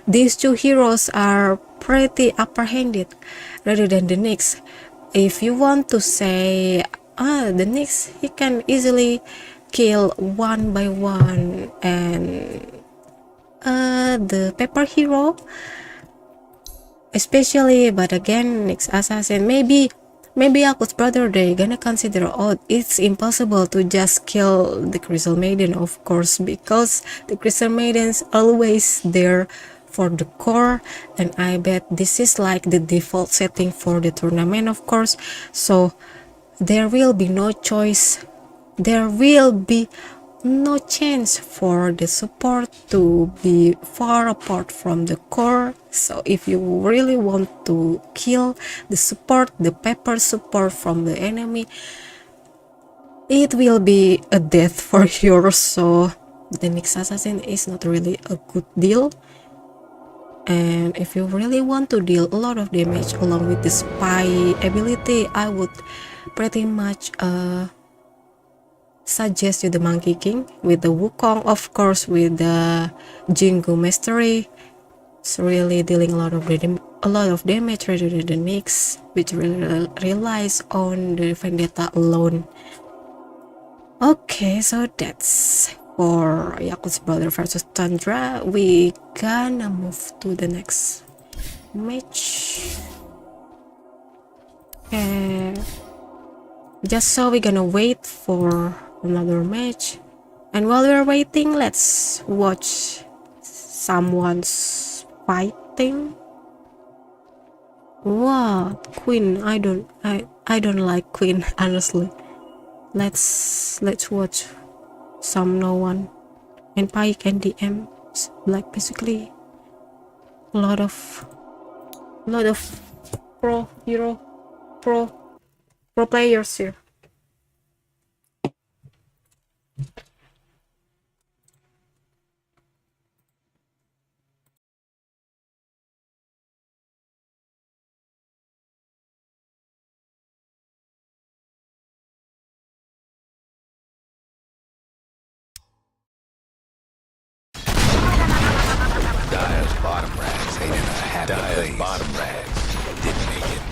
these two heroes are pretty upper-handed rather than the Nyx. If you want to say, the Nyx, he can easily kill one by one, and the pepper hero especially, but again, Nyx assassin, maybe Yakult's brother, they gonna consider, oh, it's impossible to just kill the Crystal Maiden, of course, because the Crystal Maiden's always there for the core, and I bet this is like the default setting for the tournament, of course, so there will be no choice, there will be no chance for the support to be far apart from the core. So if you really want to kill the support, the pepper support from the enemy, it will be a death for sure. So the Nyx assassin is not really a good deal. And if you really want to deal a lot of damage along with the spy ability, I would pretty much suggest you the Monkey King with the Wukong, of course, with the Jingu Mastery. It's really dealing a lot of damage rather than the Nyx, which really relies on the Vendetta alone. Okay, so that's for Yakult's brother versus Tundra. We gonna move to the next match. Okay, just so we're gonna wait for another match, and while we're waiting, let's watch someone's fighting. Wow, Queen, I don't like Queen, honestly. Let's watch some no one and Pike and DM, like basically a lot of pro players here. Dyer's bottom rags ain't in a happy place. Bottom rags didn't make it.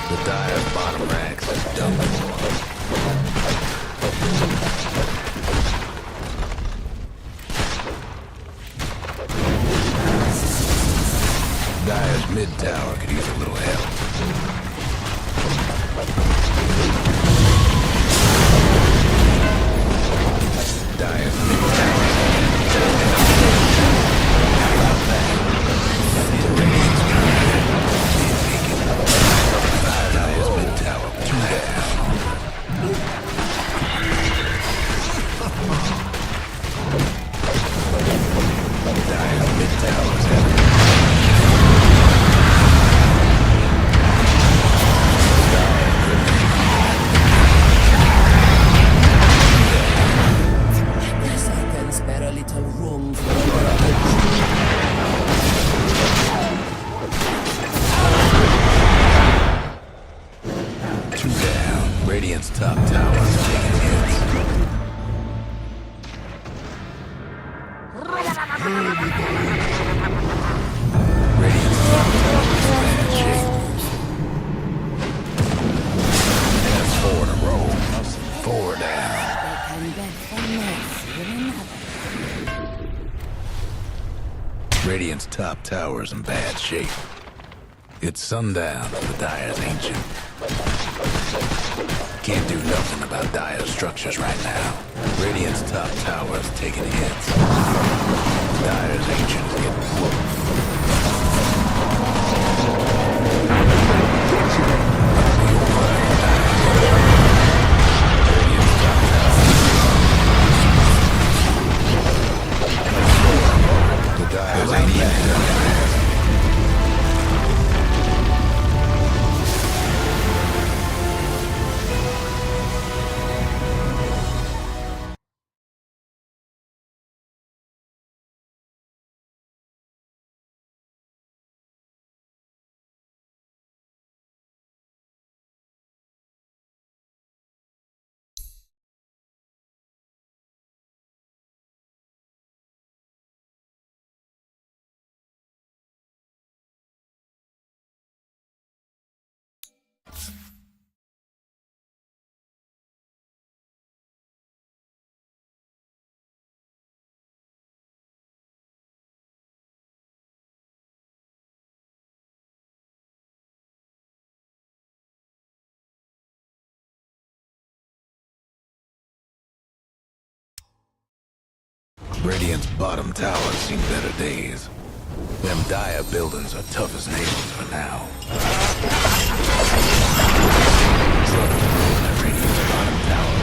The Dyer's bottom rags is done for. Dyer's mid tower could use a little help. Dyer's mid tower. Dyer's mid tower, 2 down. Dyer's mid tower's having Radiant's top tower is taking hits. Radiant's top tower is in bad shape. That's 4 in a row. 4 down. Radiant's top tower's in bad shape. It's sundown for Dyer's Ancient. Can't do nothing about Dire structures right now. Radiant's top tower's taking hits. Dire's Ancient is getting whooped. Radiant's top tower. Radiant's bottom tower's seen better days. Them dire buildings are tough as nails for now. Trouble at Radiant's bottom tower.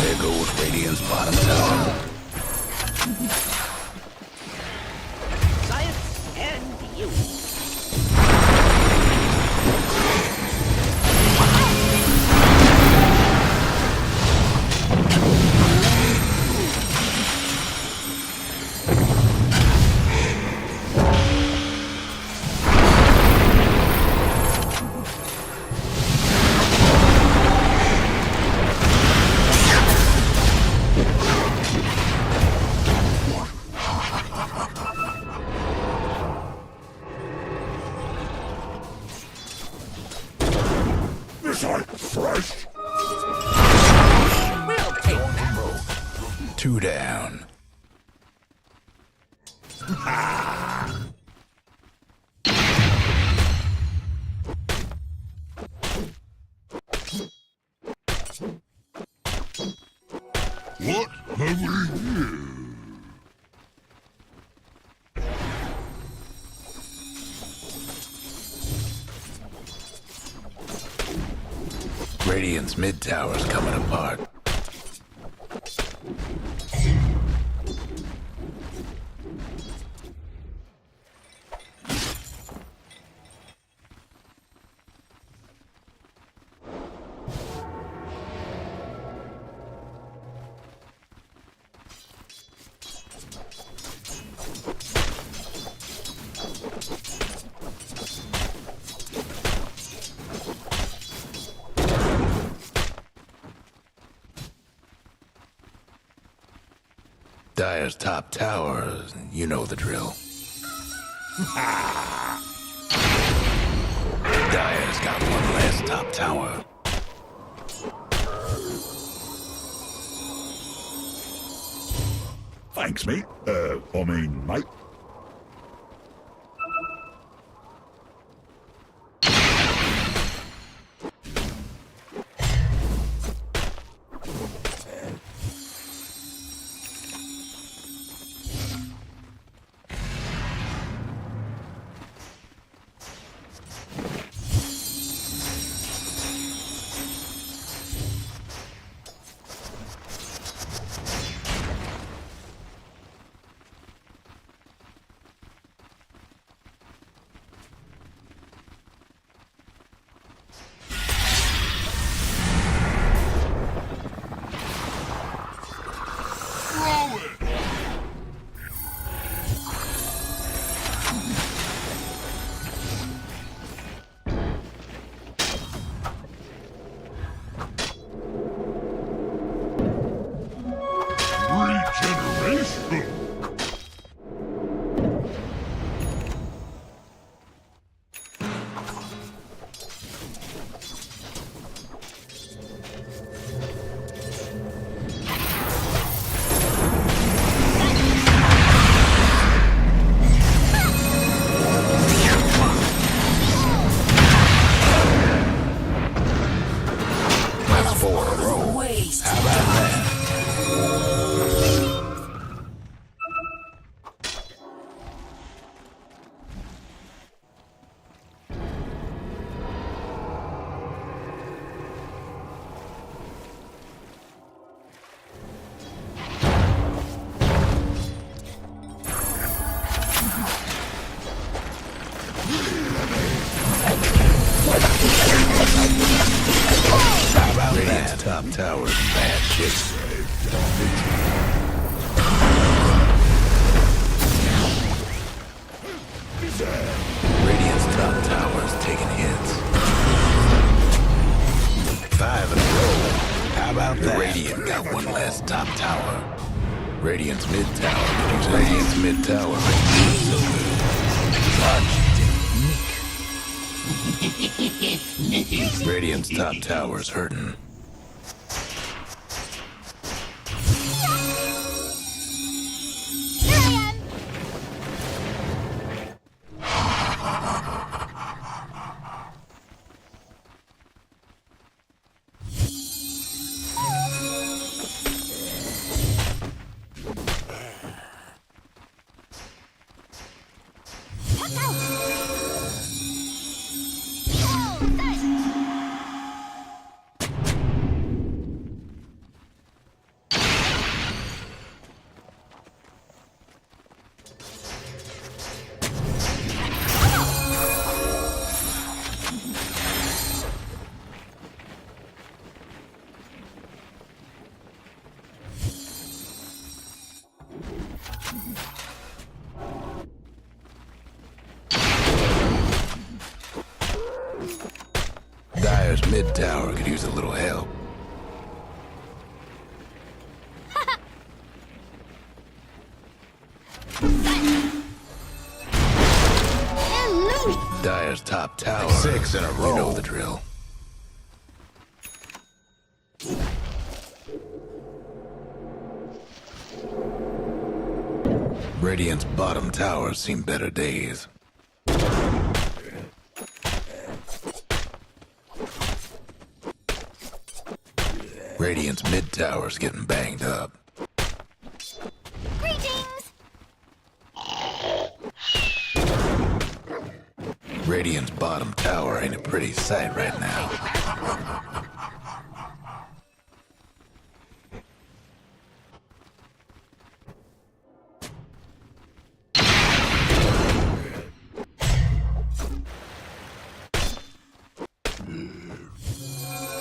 There goes Radiant's bottom tower. Science and you. Two down. What have we here? Radiant's mid tower's coming apart. Dire's top tower, you know the drill. Dire's got one last top tower. Thanks, mate. Mate. Regeneration! That's 4 in a row. How about that? Radiant's top tower is bad shit. Radiant's top tower is taking hits. 5 in a row. How about that? Radiant got one last top tower. Radiant's mid tower. Radiant's mid tower. So good. Radiant's top tower's hurting. Dire's mid tower could use a little help. Dire's top tower. 6 in a row. You know the drill. Radiant's bottom tower's seen better days. Radiant's mid tower's getting banged up. Radiant's bottom tower ain't a pretty sight right now.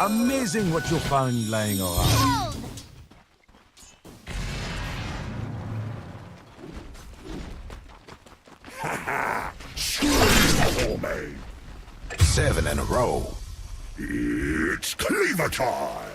Amazing what you'll find laying around. 7 in a row. It's cleaver time!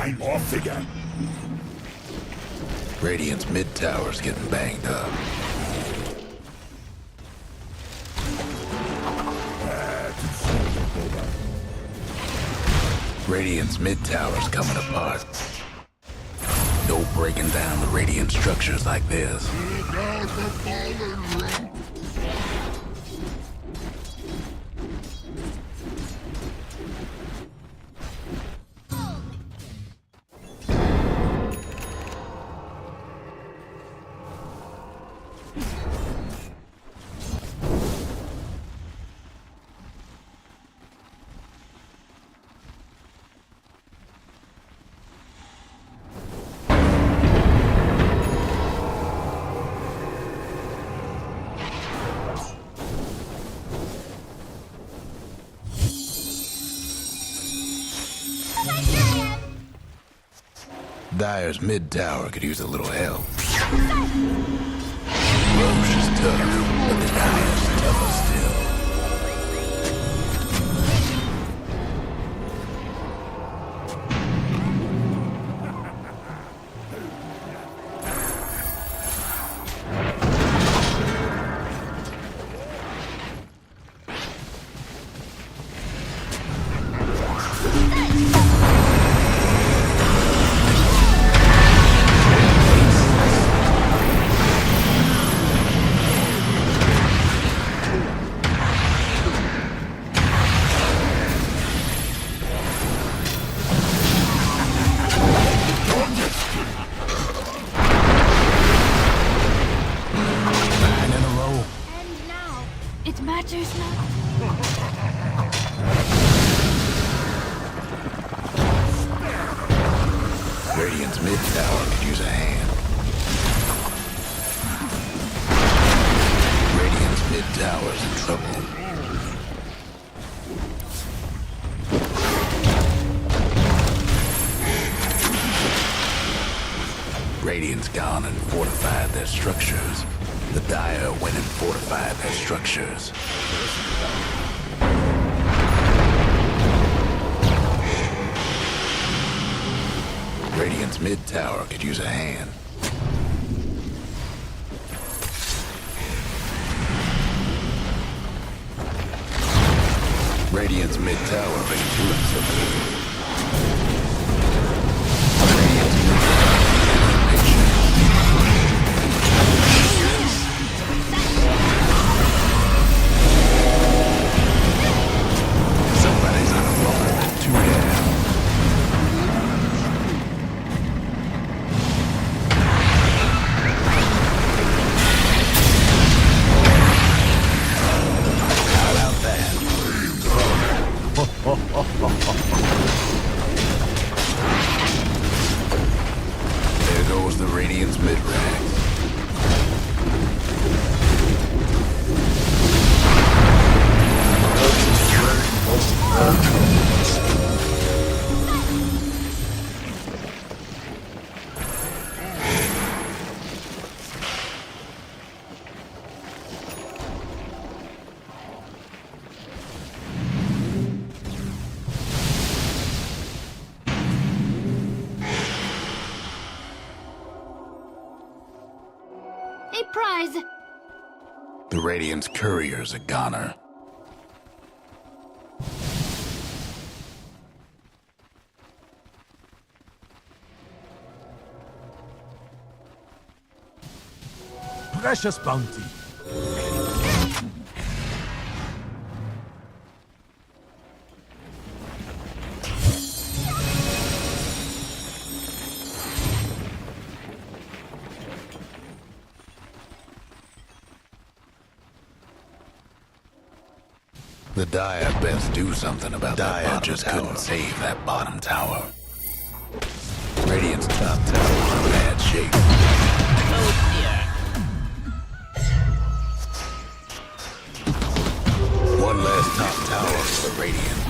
I'm off again. Radiant's mid tower's getting banged up. Radiant's mid tower's coming apart. No breaking down the Radiant structures like this. Dire's mid tower could use a little help. Roche is tough, but the Dire's tougher still. Radiant's mid tower could use a hand. Radiant's mid tower's in trouble. Radiant's gone and fortified their structures. The Dire went and fortified their structures. Radiant's mid tower could use a hand. Radiant's mid tower ain't doing so good. Radiant's mid tower is patient. Somebody's on a roll. 2 down. There goes the Radiant's mid-rank. A prize! The Radiant's courier's a goner. Precious bounty. The Dire best do something about that bottom just tower. Couldn't save that bottom tower. Radiant's top tower in bad shape. One last top tower for the Radiant.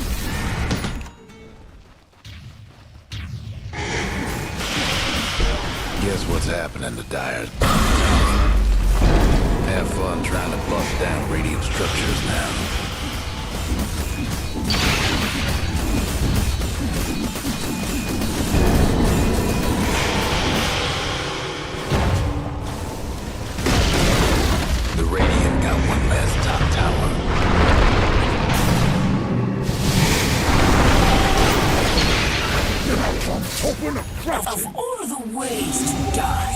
Guess what's happening to Dire's bottom tower? Have fun trying to bust down Radiant structures now. The Radiant got one last top tower. Of all the ways to die.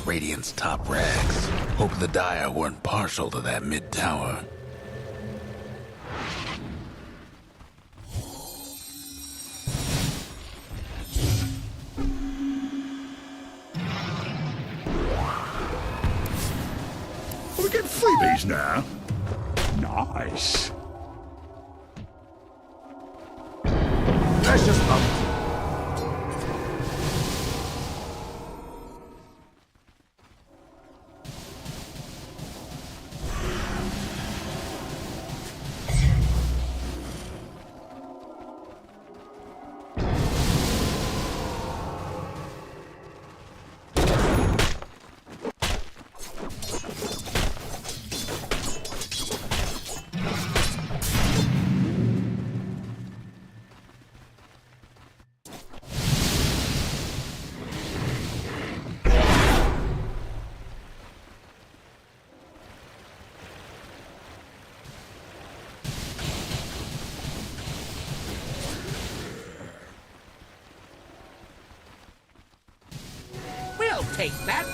Radiant's top rags. Hope the Dire weren't partial to that mid-tower. We get freebies now. Nice. Precious bounty. Take that.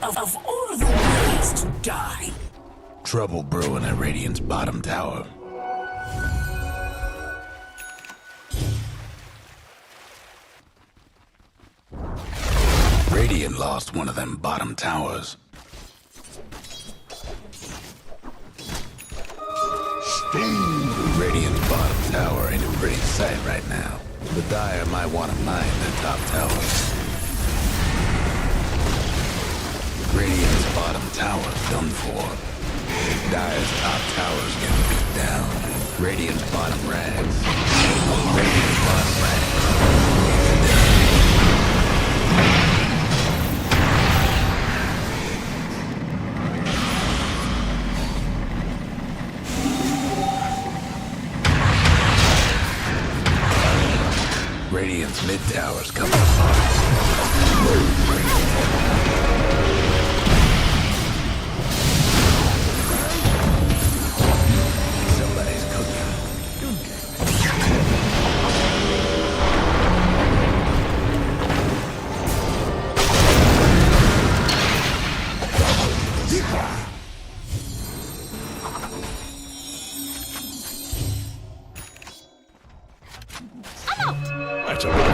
Of all the ways to die. Trouble brewing at Radiant's bottom tower. Radiant lost one of them bottom towers. Radiant's bottom tower ain't a pretty sight right now. The Dire might want to mine their top tower. Radiant's bottom tower done for. Dire's top tower's getting beat down. Radiant's bottom rags. Radiant's bottom rags. Radiant's mid tower's coming apart. Somebody's cooking. That's a bit of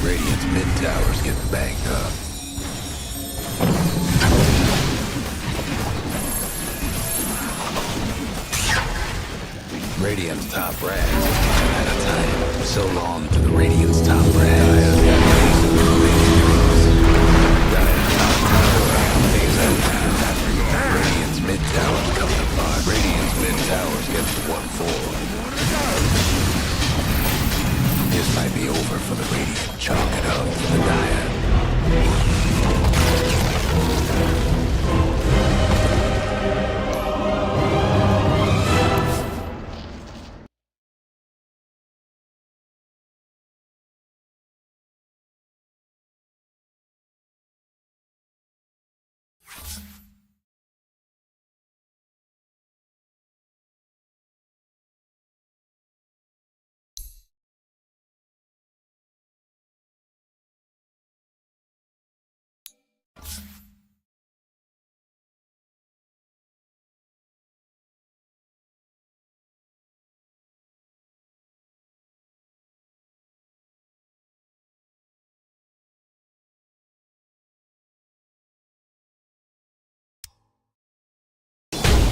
Radiant's mid tower's getting banged up. Radiant's top rag at a time. So long to the Radiant's top rag. Radiant's mid tower's coming apart. Radiant's mid tower's getting 1-4. This might be over for the Radiant. Chalk it up for the Dire.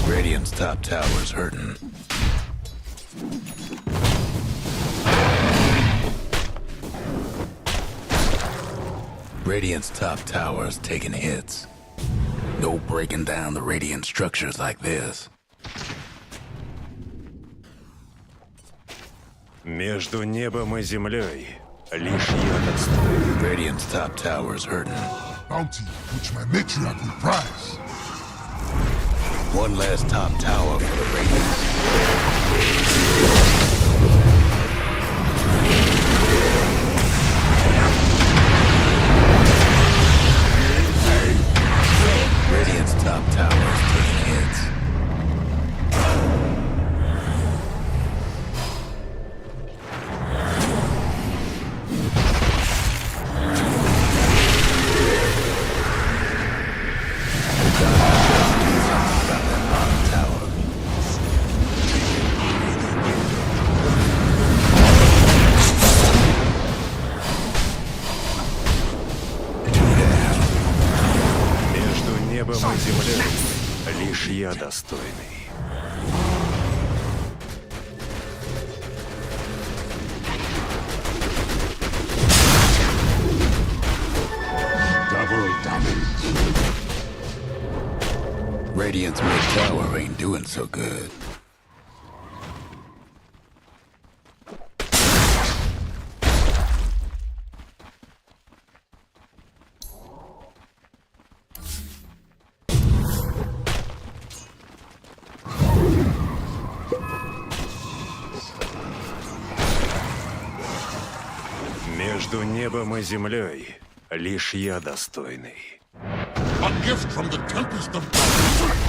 Radiant's top tower's hurting. Radiant's top tower's taking hits. No breaking down the Radiant structures like this. Между небом и землей лишь я достаю. Radiant's top tower's hurting. Bounty, which my matriarch will prize. One last top tower for the Radiant. Radiant's top tower is taking hits. Небом и землей лишь я достойный. Double damage. Radiant's mid tower ain't doing so good. Между небом и землей лишь я достойный. A gift from the tempest of God.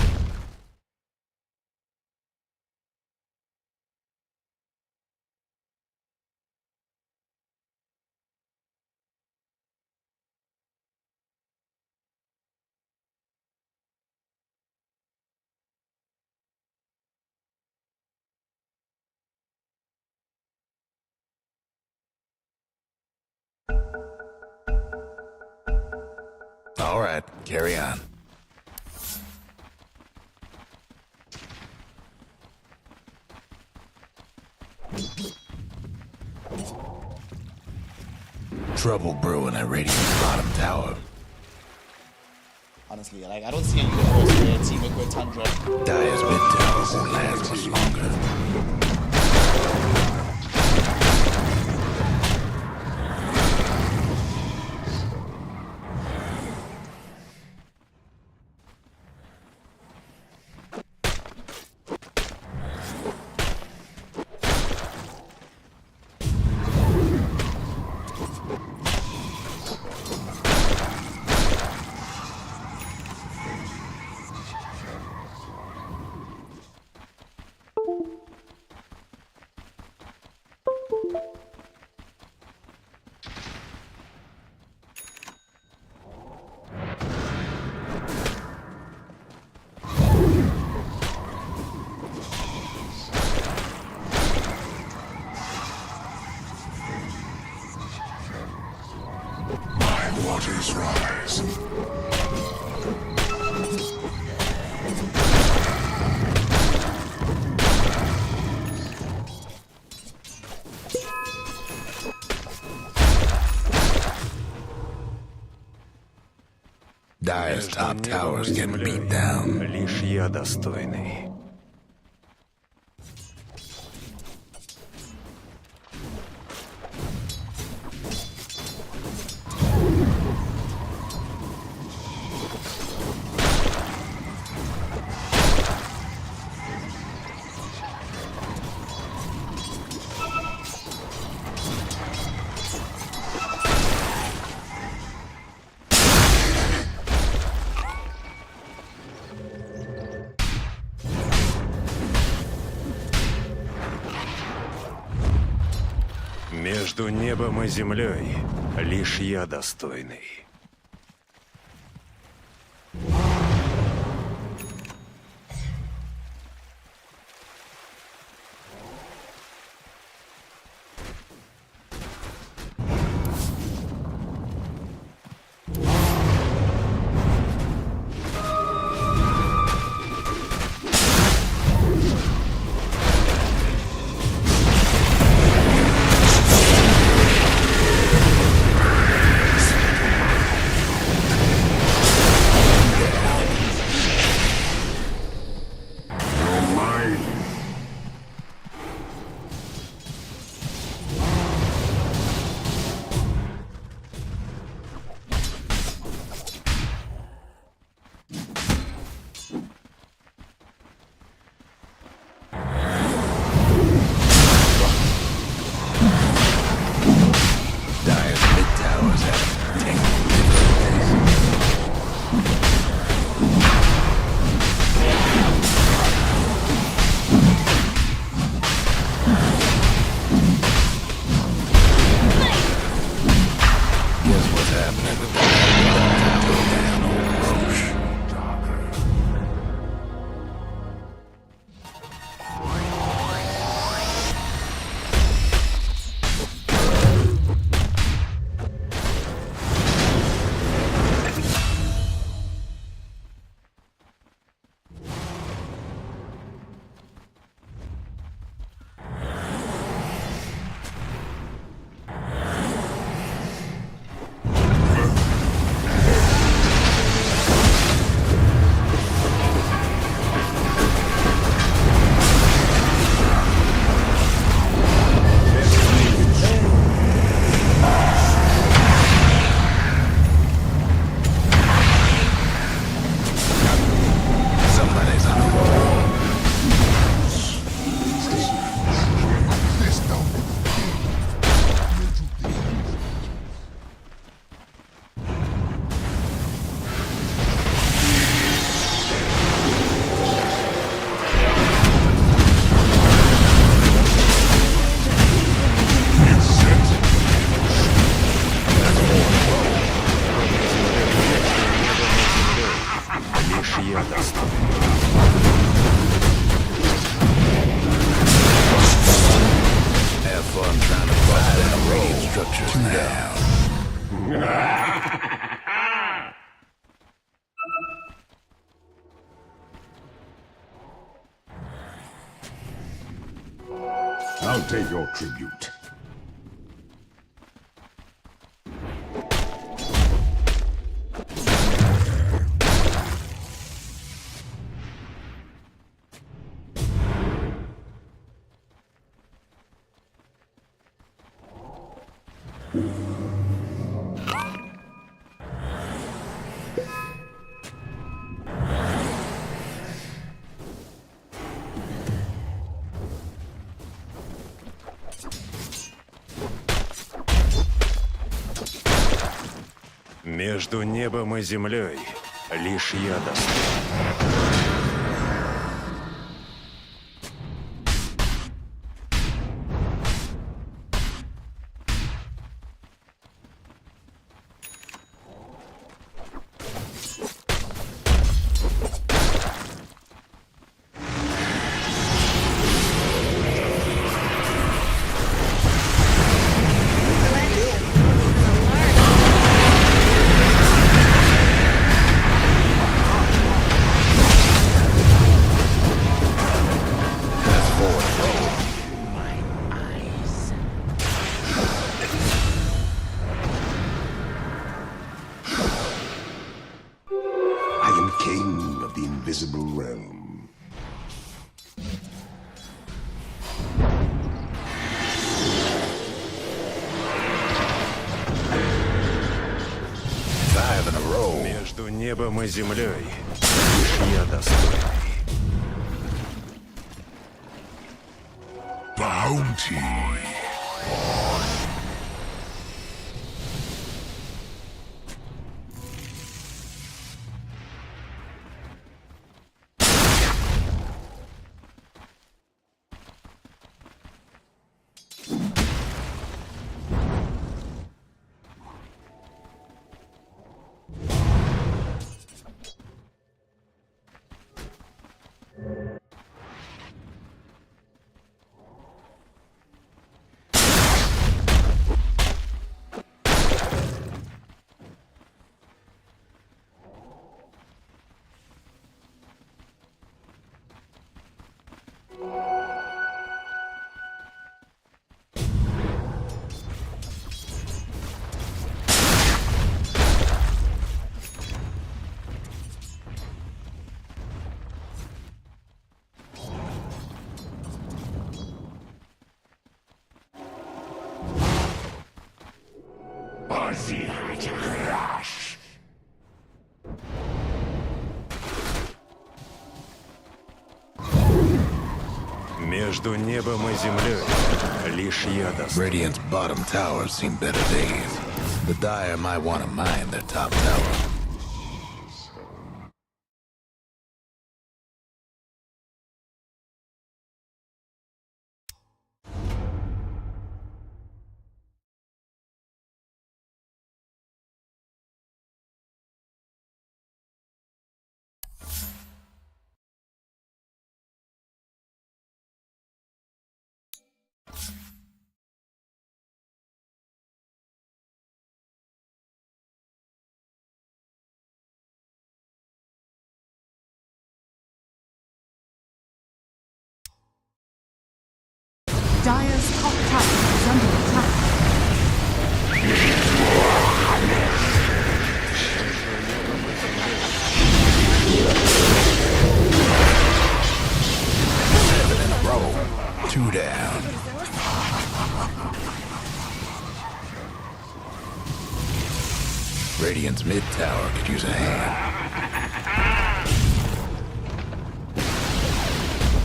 All right, carry on. Trouble brewing at Radiant's bottom tower. Honestly, like, I don't see any good host for their team with Tundra. Dire's mid tower won't last much longer. Waters rise. Dire's top tower's getting beat down. Лишь я достойный. Между небом и землей лишь я достойный. I'll take your tribute. Между небом и землей лишь я достойный. небом и землей лишь я достойный. Bounty. Между небом и землей лишь я достойный. Radiant's bottom tower's seen better days. The Dire might want to mine their top tower. Dire's top tower is under attack. In a row. 2 down. Radiant's mid tower could use a hand.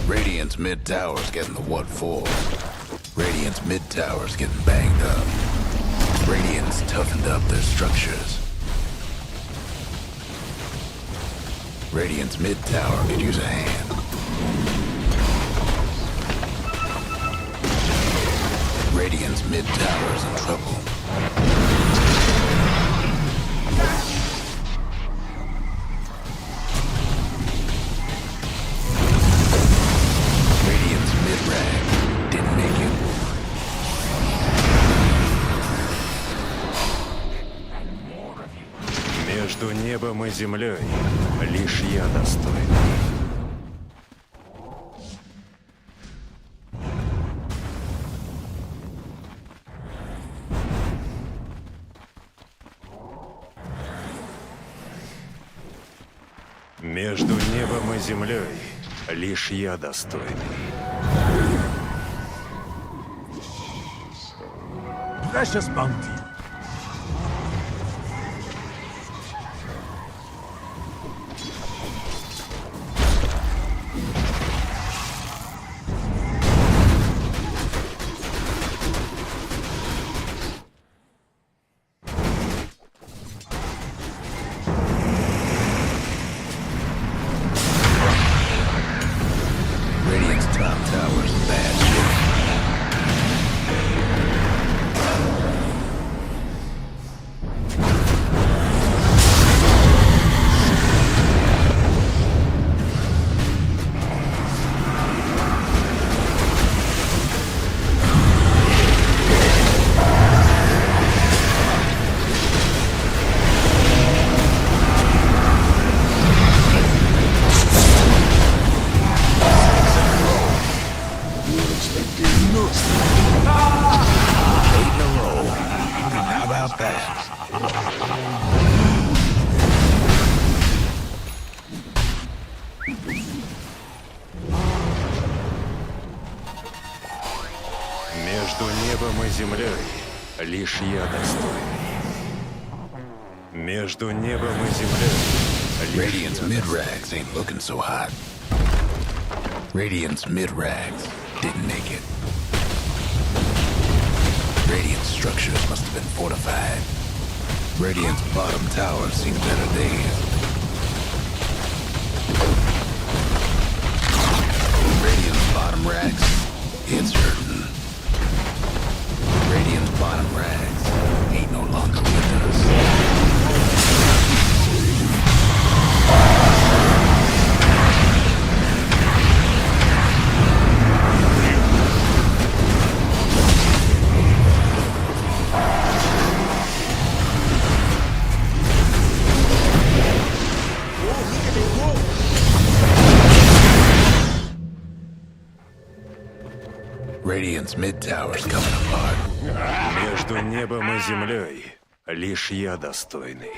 Radiant's mid tower's getting the what for. Radiant's mid tower's getting banged up. Radiant's toughened up their structures. Radiant's mid tower could use a hand. Radiant's mid tower's in trouble. Radiant's mid-rag didn't make it. Между небом и землей лишь я достойный. Между небом и землей лишь я достойный. Precious bounty. Radiant's top tower's in bad shape. Между небом и землей лишь я достойный. Между небом и землей. Radiant's mid-rags ain't looking so hot. Radiant's mid-rags didn't make it. Radiant's structures must have been fortified. Radiant's bottom tower's seen better days. Radiant's bottom rags, it's hurting. Radiant's bottom rags ain't no longer with us. Radiant's mid-tower's coming apart. Между небом и землей лишь я достойный.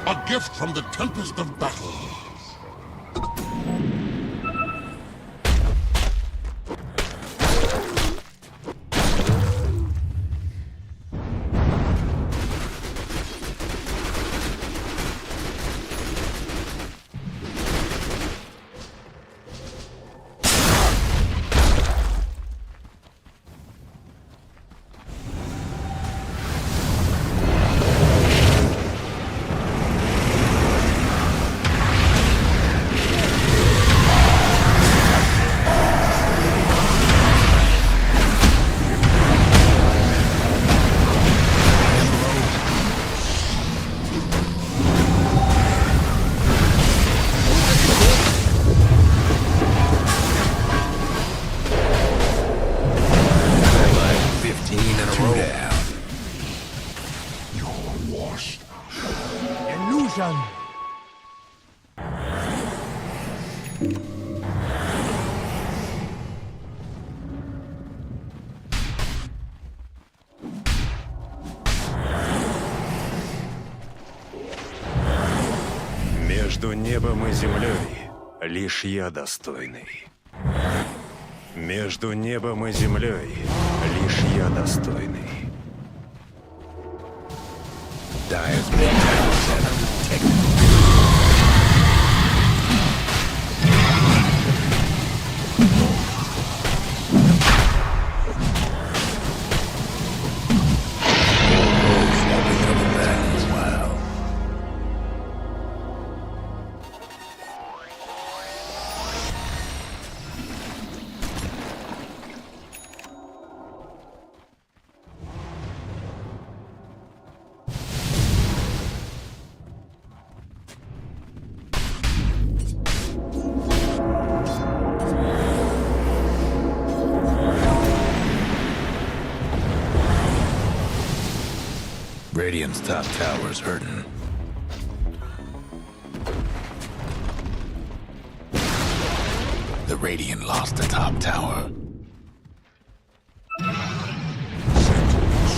A gift from the tempest of battle. Между небом и землей лишь я достойный. Между небом и землей лишь я достойный. Dyer's mid-tower's had a technical. Radiant's top tower's hurting. The Radiant lost the top tower.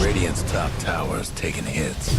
Radiant's top tower's taking hits.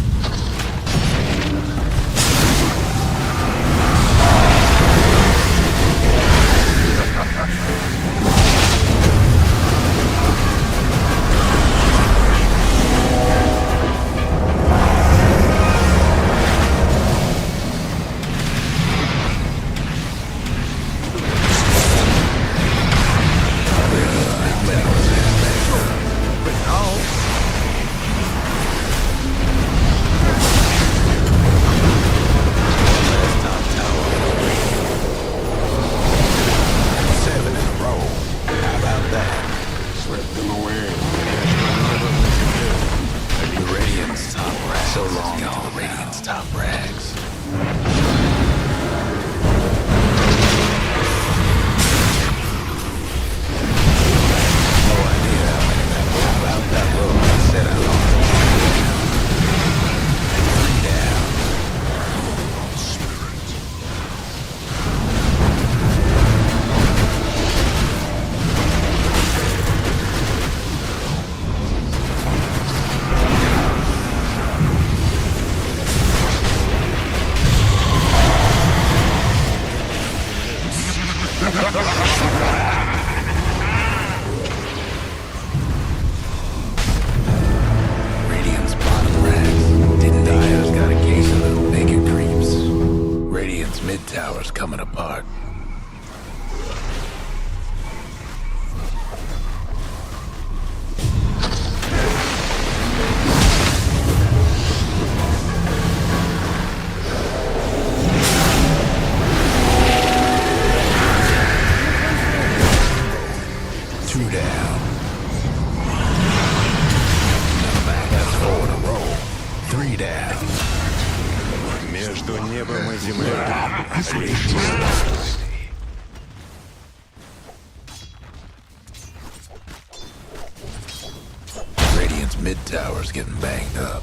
Radiant's mid tower's getting banged up.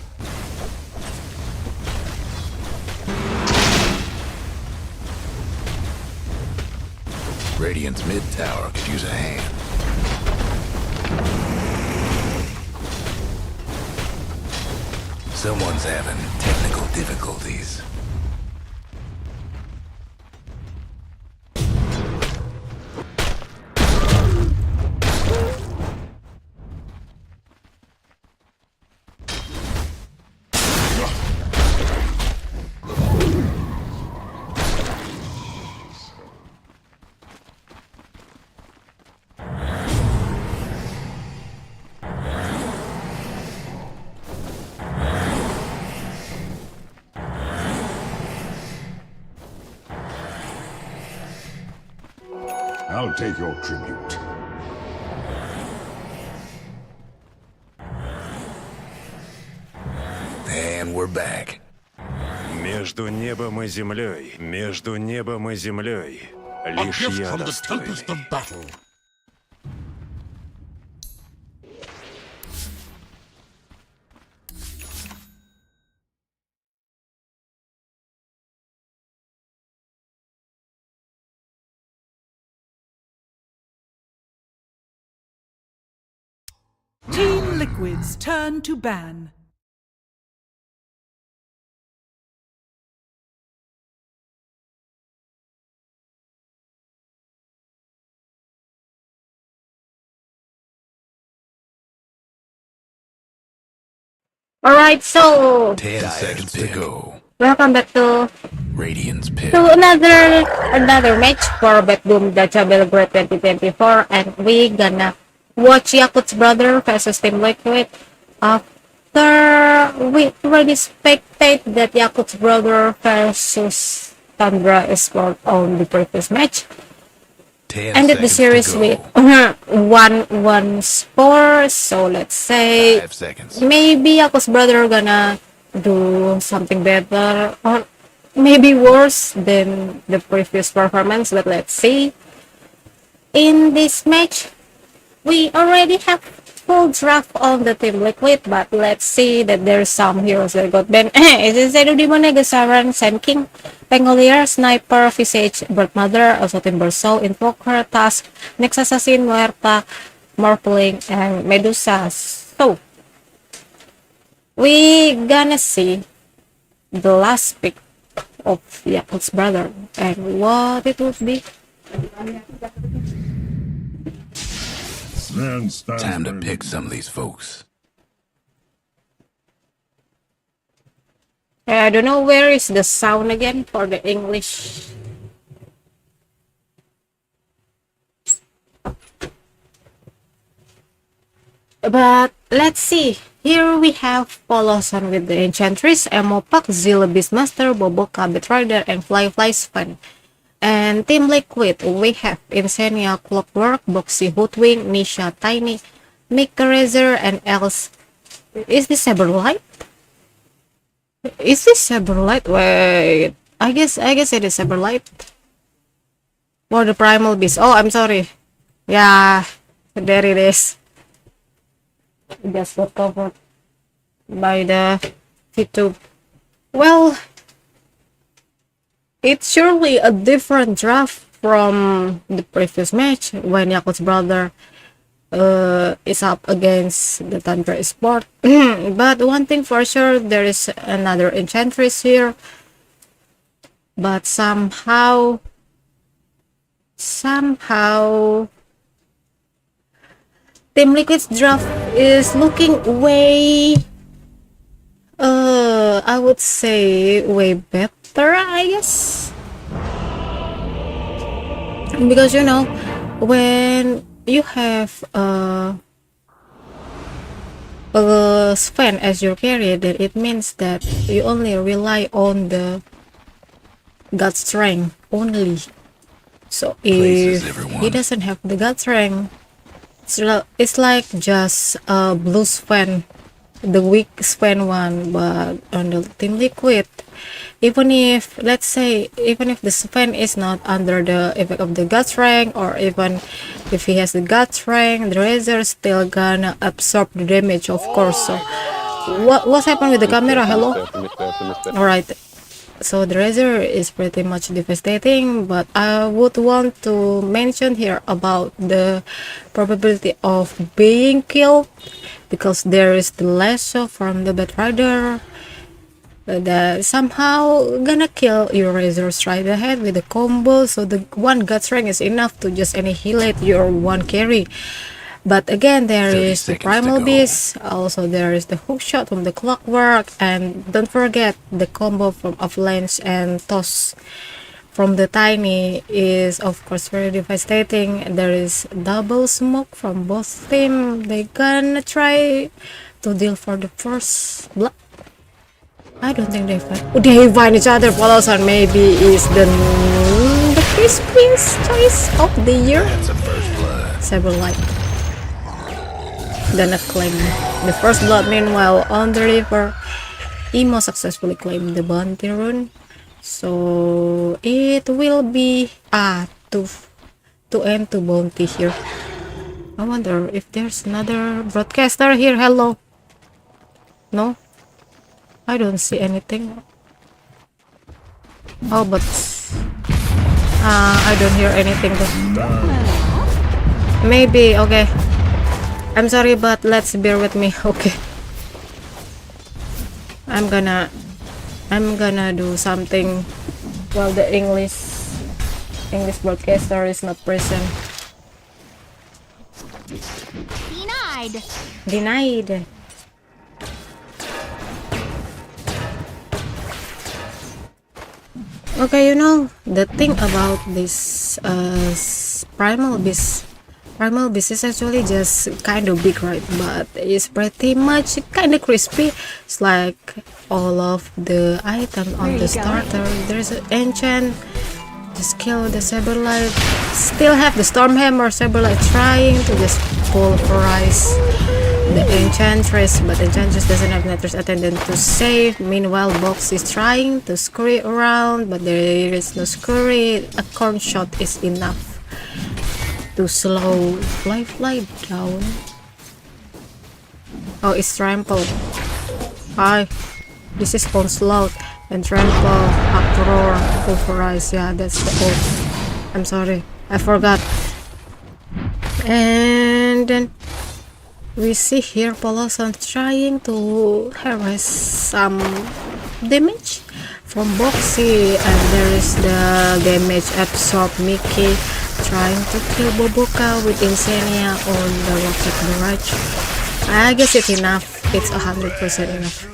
Radiant's mid tower could use a hand. Someone's having technical difficulties. I'll take your tribute. And we're back. Между небом и землей, между небом и землей, A лишь gift я from the достойный. tempest of battle. Team Liquid's turn to ban. Alright, so 10 seconds to go. welcome back to Radiant's pick. another match for BetBoom Dacha Belgrade 2024, and we gonna watch Yakult's brother versus Team Liquid. After we already spectate that Yakult's brother versus Tundra Esports on the previous match, 10 ended the seconds series to with go. 1-1 score. So let's say 5 seconds. maybe Yakult's brother gonna do something better or maybe worse than the previous performance, but let's see. In this match, we already have full draft on the Team Liquid, but let's see that there's some heroes that got banned. Isensero Demon, Gasaran, Sam King, Pangolier, Sniper, Visage, Bird Mother, also Timbersaw, Invoker, Task, Next Assassin, Muerta, Morpling, and Medusa. So, we gonna see the last pick of Yakult's brother and what it would be. Time to pick some of these folks. I don't know where is the sound again for the English. But let's see. Here we have Polosan with the Enchantress, Emopak, Zilla Beastmaster, Boboka, Betrider, and Fly Span. And Team Liquid, we have Insania, Clockwork, Boxy, Hoodwing, Nisha, Tiny, Mika Razor, and else. Is this Saberlight? Is this Saberlight? Wait, I guess it is Saberlight. For the Primal Beast. Oh, I'm sorry. Yeah, there it is. Just got covered by the VTuber. Well, it's surely a different draft from the previous match when Yakult's brother is up against the Tundra Esports. But one thing for sure, there is another Enchantress here. But somehow Team Liquid's draft is looking way, I would say way better, I guess. Because you know, when you have a Sven as your carrier, then it means that you only rely on the God strength only. So if he doesn't have the God strength, it's like just a blue Sven, the weak Sven one. But on the Team Liquid, even if, let's say, even if the Sven is not under the effect of the God strength, or even if he has the gut strength, the Razor still gonna absorb the damage, of course. So what's happened with the camera? Hello? Alright, so the Razor is pretty much devastating, but I would want to mention here about the probability of being killed, because there is the lasso from the Bat Rider that somehow gonna kill your Razor straight ahead with a combo. So the one gut strength is enough to just annihilate your one carry. But again, there 30 is the seconds to Primal go. Beast, also there is the hook shot from the Clockwork, and don't forget the combo from Avalanche and Toss from the Tiny is of course very devastating. There is double smoke from both team. They gonna try to deal for the first blood. I don't think they find. Oh, they find each other. Polosan maybe is the Crispin's choice of the year. That's a first blood. Saberlight gonna claim the first blood. Meanwhile, on the river, Emo successfully claimed the bounty rune. So it will be to end to bounty here. I wonder if there's another broadcaster here. Hello? No? I don't see anything. Oh, but I don't hear anything though. Maybe, okay. I'm sorry, but let's bear with me. Okay. I'm gonna do something while the English broadcaster is not present. Denied. Okay, you know, the thing about this Primal Beast is actually just kind of big, right? But it's pretty much kind of crispy. It's like all of the item on the starter. There's an enchant, just kill the Saberlight. Still have the Stormhammer Saberlight trying to just pulverize the Enchantress, but Enchantress doesn't have Nether's Attendant to save. Meanwhile, Box is trying to scurry around, but there is no scurry. A corn shot is enough to slow Fly down. Oh, it's Trample. Hi, this is Onslaught and Trample, Uproar, Pulverize. Yeah, that's the ult. I'm sorry, I forgot. And then we see here Polosan trying to harass some damage from Boxy, and there is the damage absorb Mickey trying to kill Boboka with Insania on the Rocket Barrage. I guess it's enough. It's 100% enough.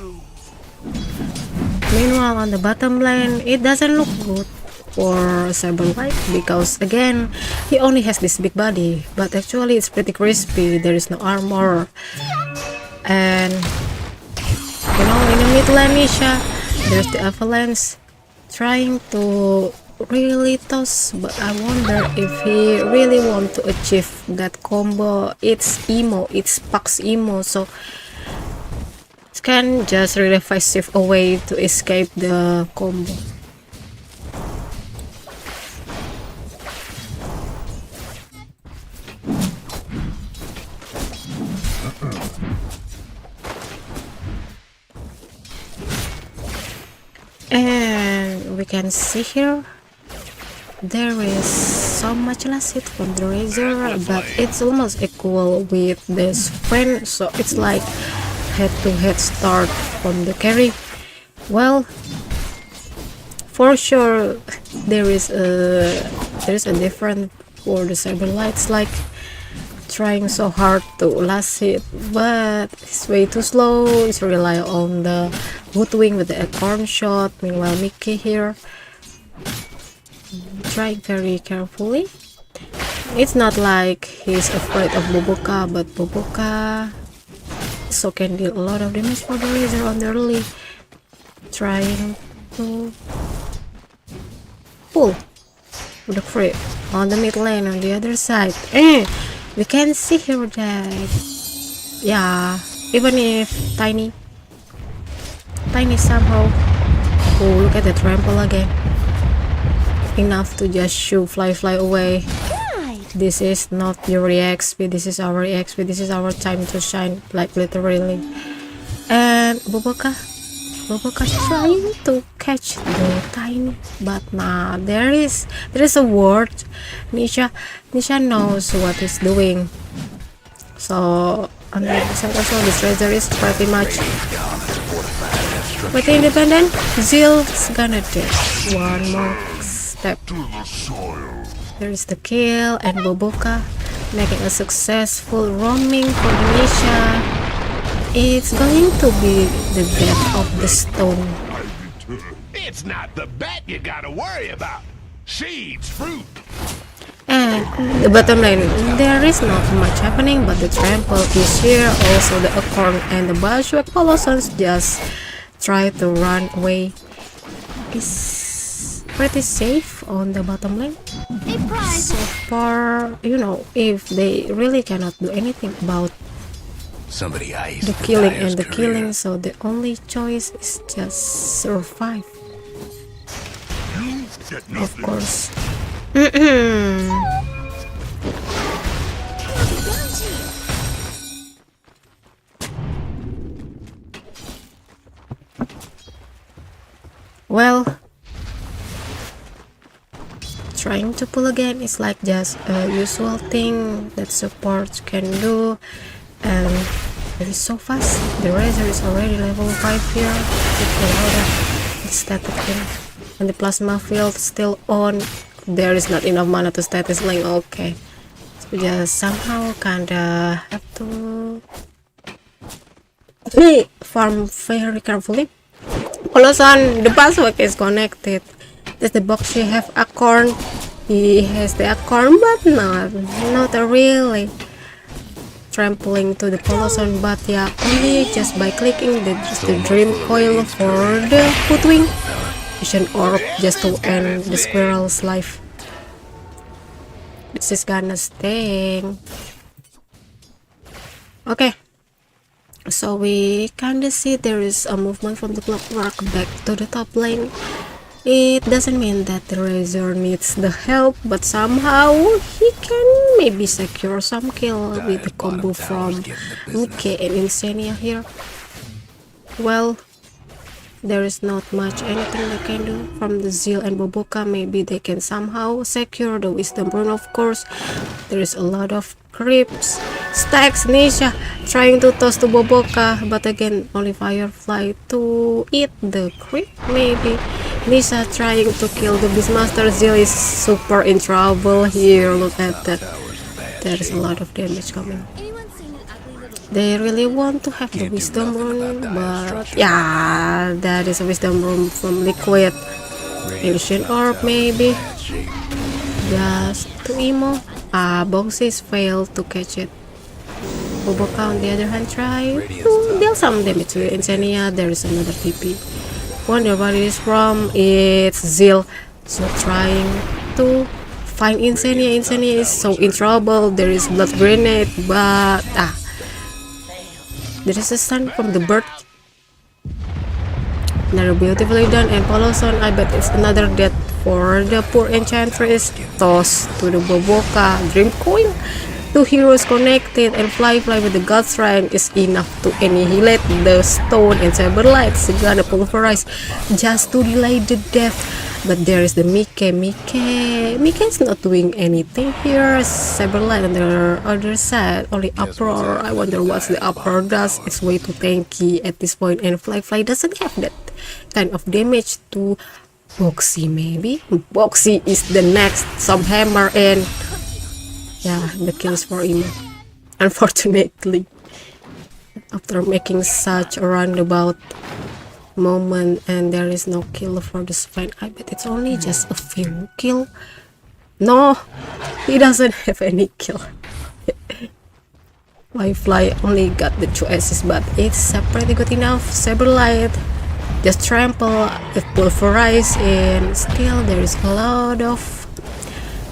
Meanwhile, on the bottom lane, it doesn't look good for Saberlight because again, he only has this big body, but actually it's pretty crispy. There is no armor, and you know, in the mid lane, Nisha, there's the Avalanche trying to really toss, but I wonder if he really want to achieve that combo. It's emo, it's Pax emo, so it can just really passive away to escape the combo. And we can see here there is so much less hit from the Razor, but it's almost equal with this friend, so it's like head-to-head start from the carry. Well, for sure there is a difference for the Saberlights, like trying so hard to last hit, but it's way too slow. It's rely on the Woodwing with the acorn shot. Meanwhile, Mickey here trying very carefully. It's not like he's afraid of Boboka, but Boboka so can deal a lot of damage for the Razor on the early. Trying to pull the crit on the mid lane on the other side. We can see here that, yeah, even if Tiny somehow, oh, look at the trample again, enough to just shoo fly away. This is not your EXP, this is our EXP, this is our time to shine, like literally. And Boboka trying to catch the tiny, but nah, there is a word. Nisha knows what he's doing. So 100% also this Razor is pretty much independent. Zill's gonna do one more step. There is the kill, and Boboka making a successful roaming for the Nisha. It's going to be the death of the stone. It's not the bat you gotta worry about. Seeds, fruit. And the bottom lane, there is not much happening, but the trample is here. Also the acorn and the bushwhack Polosons just try to run away. Is pretty safe on the bottom lane. So far, you know, if they really cannot do anything about the killing and the killing, so the only choice is just survive. Of course. Well, trying to pull again is like just a usual thing that support can do, and it is so fast. The Razor is already level 5 here. It's static thing, and the plasma field still on. There is not enough mana to status link. Okay, so just somehow kinda have to farm very carefully. Poloson, the buzzword is connected. There's the box. She have acorn. He has the acorn, but not really trampling to the Poloson. But yeah, only just by clicking the dream coil for the footwing. Vision orb just to end the squirrel's life. This is gonna sting. Okay. So we kinda see there is a movement from the clockwork back to the top lane. It doesn't mean that the Razor needs the help, but somehow he can maybe secure some kill with the combo from Nuke and Insania here. Well, there is not much anything they can do from the Zill and Boboka. Maybe they can somehow secure the Wisdom Rune, of course. There is a lot of creeps. Stacks Nisha trying to toss to Boboka, but again only Firefly to eat the creep. Maybe Nisha trying to kill the Beastmaster. Zill is super in trouble here. Look at that. There is a lot of damage coming. They really want to have the Wisdom Rune, but yeah, that is a Wisdom Rune from Liquid. Illusion Orb maybe. Just to emo. Boxes failed to catch it. Boboka on the other hand tried to deal some damage to Insania. There is another TP. Wonder what it is from. It's Zill. So trying to find Insania. Insania is so in trouble. There is blood grenade, but there is a stun from the bird. Another beautifully done, and Poloson, I bet it's another death for the poor Enchantress. Toss to the Boboka. Dream Coil. Two heroes connected, and Fly with the God's Rank is enough to annihilate the stone, and Cyberlight's gonna pulverize just to delay the death. But there is the Mike. Mike is not doing anything here. Cyberlight on the other side, only Uproar. I wonder what the Uproar does. It's way too tanky at this point, and Fly doesn't have that kind of damage to Boxy. Maybe Boxy is the next. Some hammer, and yeah, the kills for Emo. Unfortunately, after making such a roundabout moment, and there is no kill for the Sven. I bet it's only just a few kill. No, he doesn't have any kill. Fly only got the 2 assists, but it's pretty good enough. Cyberlight just trample, it pulverize, and still there is a lot of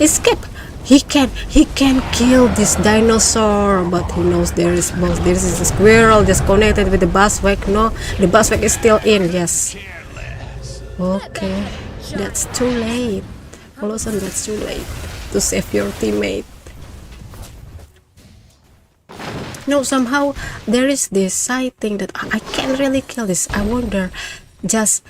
escape. He can kill this dinosaur, but he knows there is both. There is a squirrel just connected with the buzzwhack. No, the buzzwhack is still in. Yes. Okay, that's too late. Poloson, that's too late to save your teammate. No, somehow there is this side thing that I can't really kill this. I wonder, just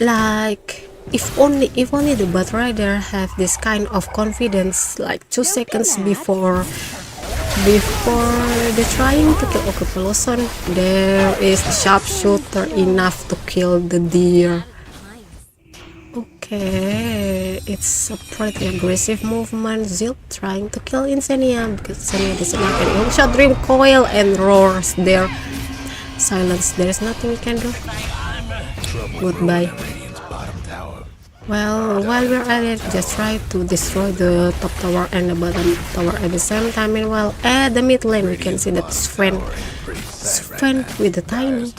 like if only the bot rider have this kind of confidence, like 2 seconds before they're trying to kill Okapoloson, there is the sharpshooter enough to kill the deer. Okay, it's a pretty aggressive movement. Zilt trying to kill Insania because Insania doesn't have any hookshot, dream coil, and roars there. Silence, there is nothing we can do. Goodbye. Well, while we're at it, just try to destroy the top tower and the bottom tower at the same time. Meanwhile, at the mid lane, we can see that Sven with the tiny.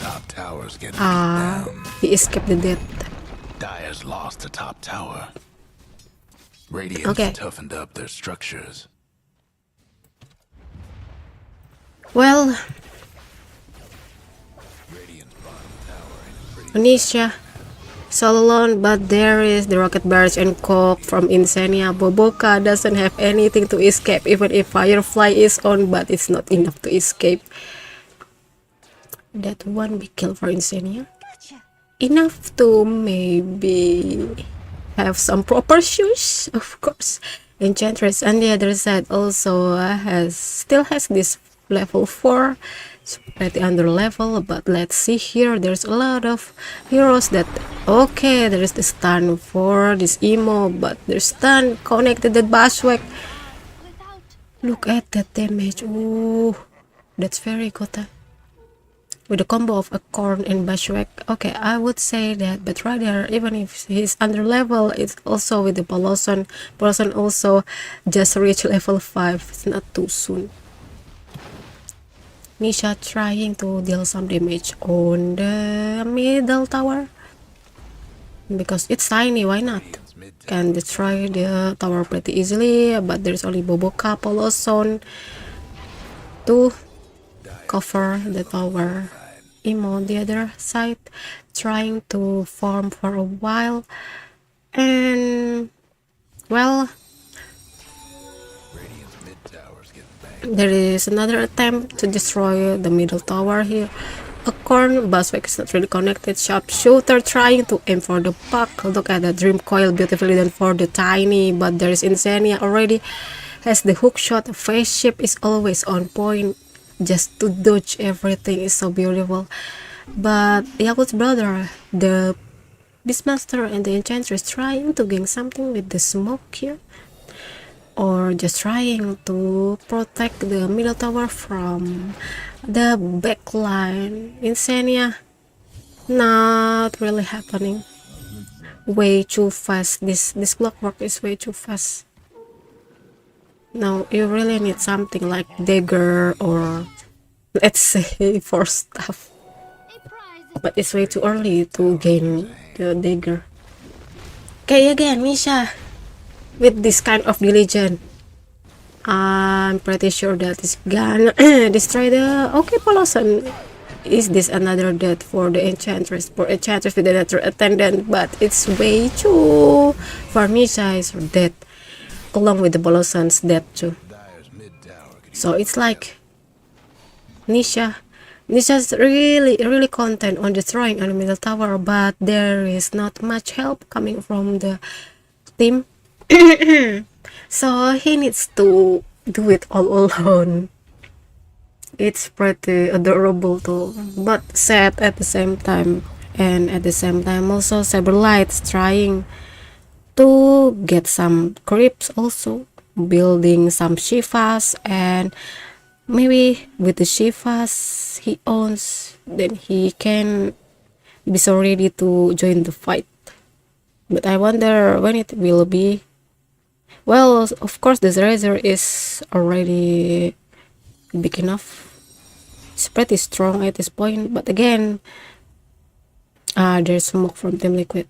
He escaped the death. Dire's lost the top tower. Radiant's Okay. toughened up their structures. Well, Indonesia all alone, but there is the rocket barrage and cock from Insania. Boboka doesn't have anything to escape, even if Firefly is on, but it's not enough to escape. That one big kill for Insania. Enough to maybe have some proper shoes, of course. Enchantress on the other side also still has this level 4. It's pretty under level, but let's see here. There's a lot of heroes that okay, there is the stun for this emo, but there's stun connected to Bashwek. Look at that damage. Ooh, that's very good. With a combo of a corn and Bashwek. Okay, I would say that, but rather, even if he's under level, it's also with the Poloson. Poloson also just reached level 5. It's not too soon. Nisha trying to deal some damage on the middle tower. Because it's tiny, why not? Can destroy the tower pretty easily, but there's only Boboka, Poloson to cover the tower. Emo on the other side trying to farm for a while, and well, there is another attempt to destroy the middle tower here. A corn, Bashwek is not really connected. Sharpshooter trying to aim for the puck. Look at the dream coil, beautifully done for the tiny, but there is Insania already has the hook shot. Face shape is always on point, just to dodge everything is so beautiful. But Yakult's brother, the Beastmaster and the Enchantress, trying to gain something with the smoke here, or just trying to protect the middle tower from the backline. Insania, not really happening. Way too fast. This clockwork is way too fast. Now you really need something like dagger, or let's say for stuff, but it's way too early to gain the dagger. Okay, again, Misha with this kind of diligence, I'm pretty sure that it's gonna destroy the okay Poloson. Is this another death for the Enchantress? For Enchantress with another attendant, but it's way too for Misha is dead, along with the Poloson's death too. So it's like Nisha's really content on destroying on the middle tower, but there is not much help coming from the team. So he needs to do it all alone. It's pretty adorable too, but sad at the same time. And at the same time also Saberlight's trying to get some creeps, also building some Shivas, and maybe with the Shivas he owns, then he can be so ready to join the fight. But I wonder when it will be. Well, of course the Razor is already big enough. It's pretty strong at this point, but again, there's smoke from Team Liquid,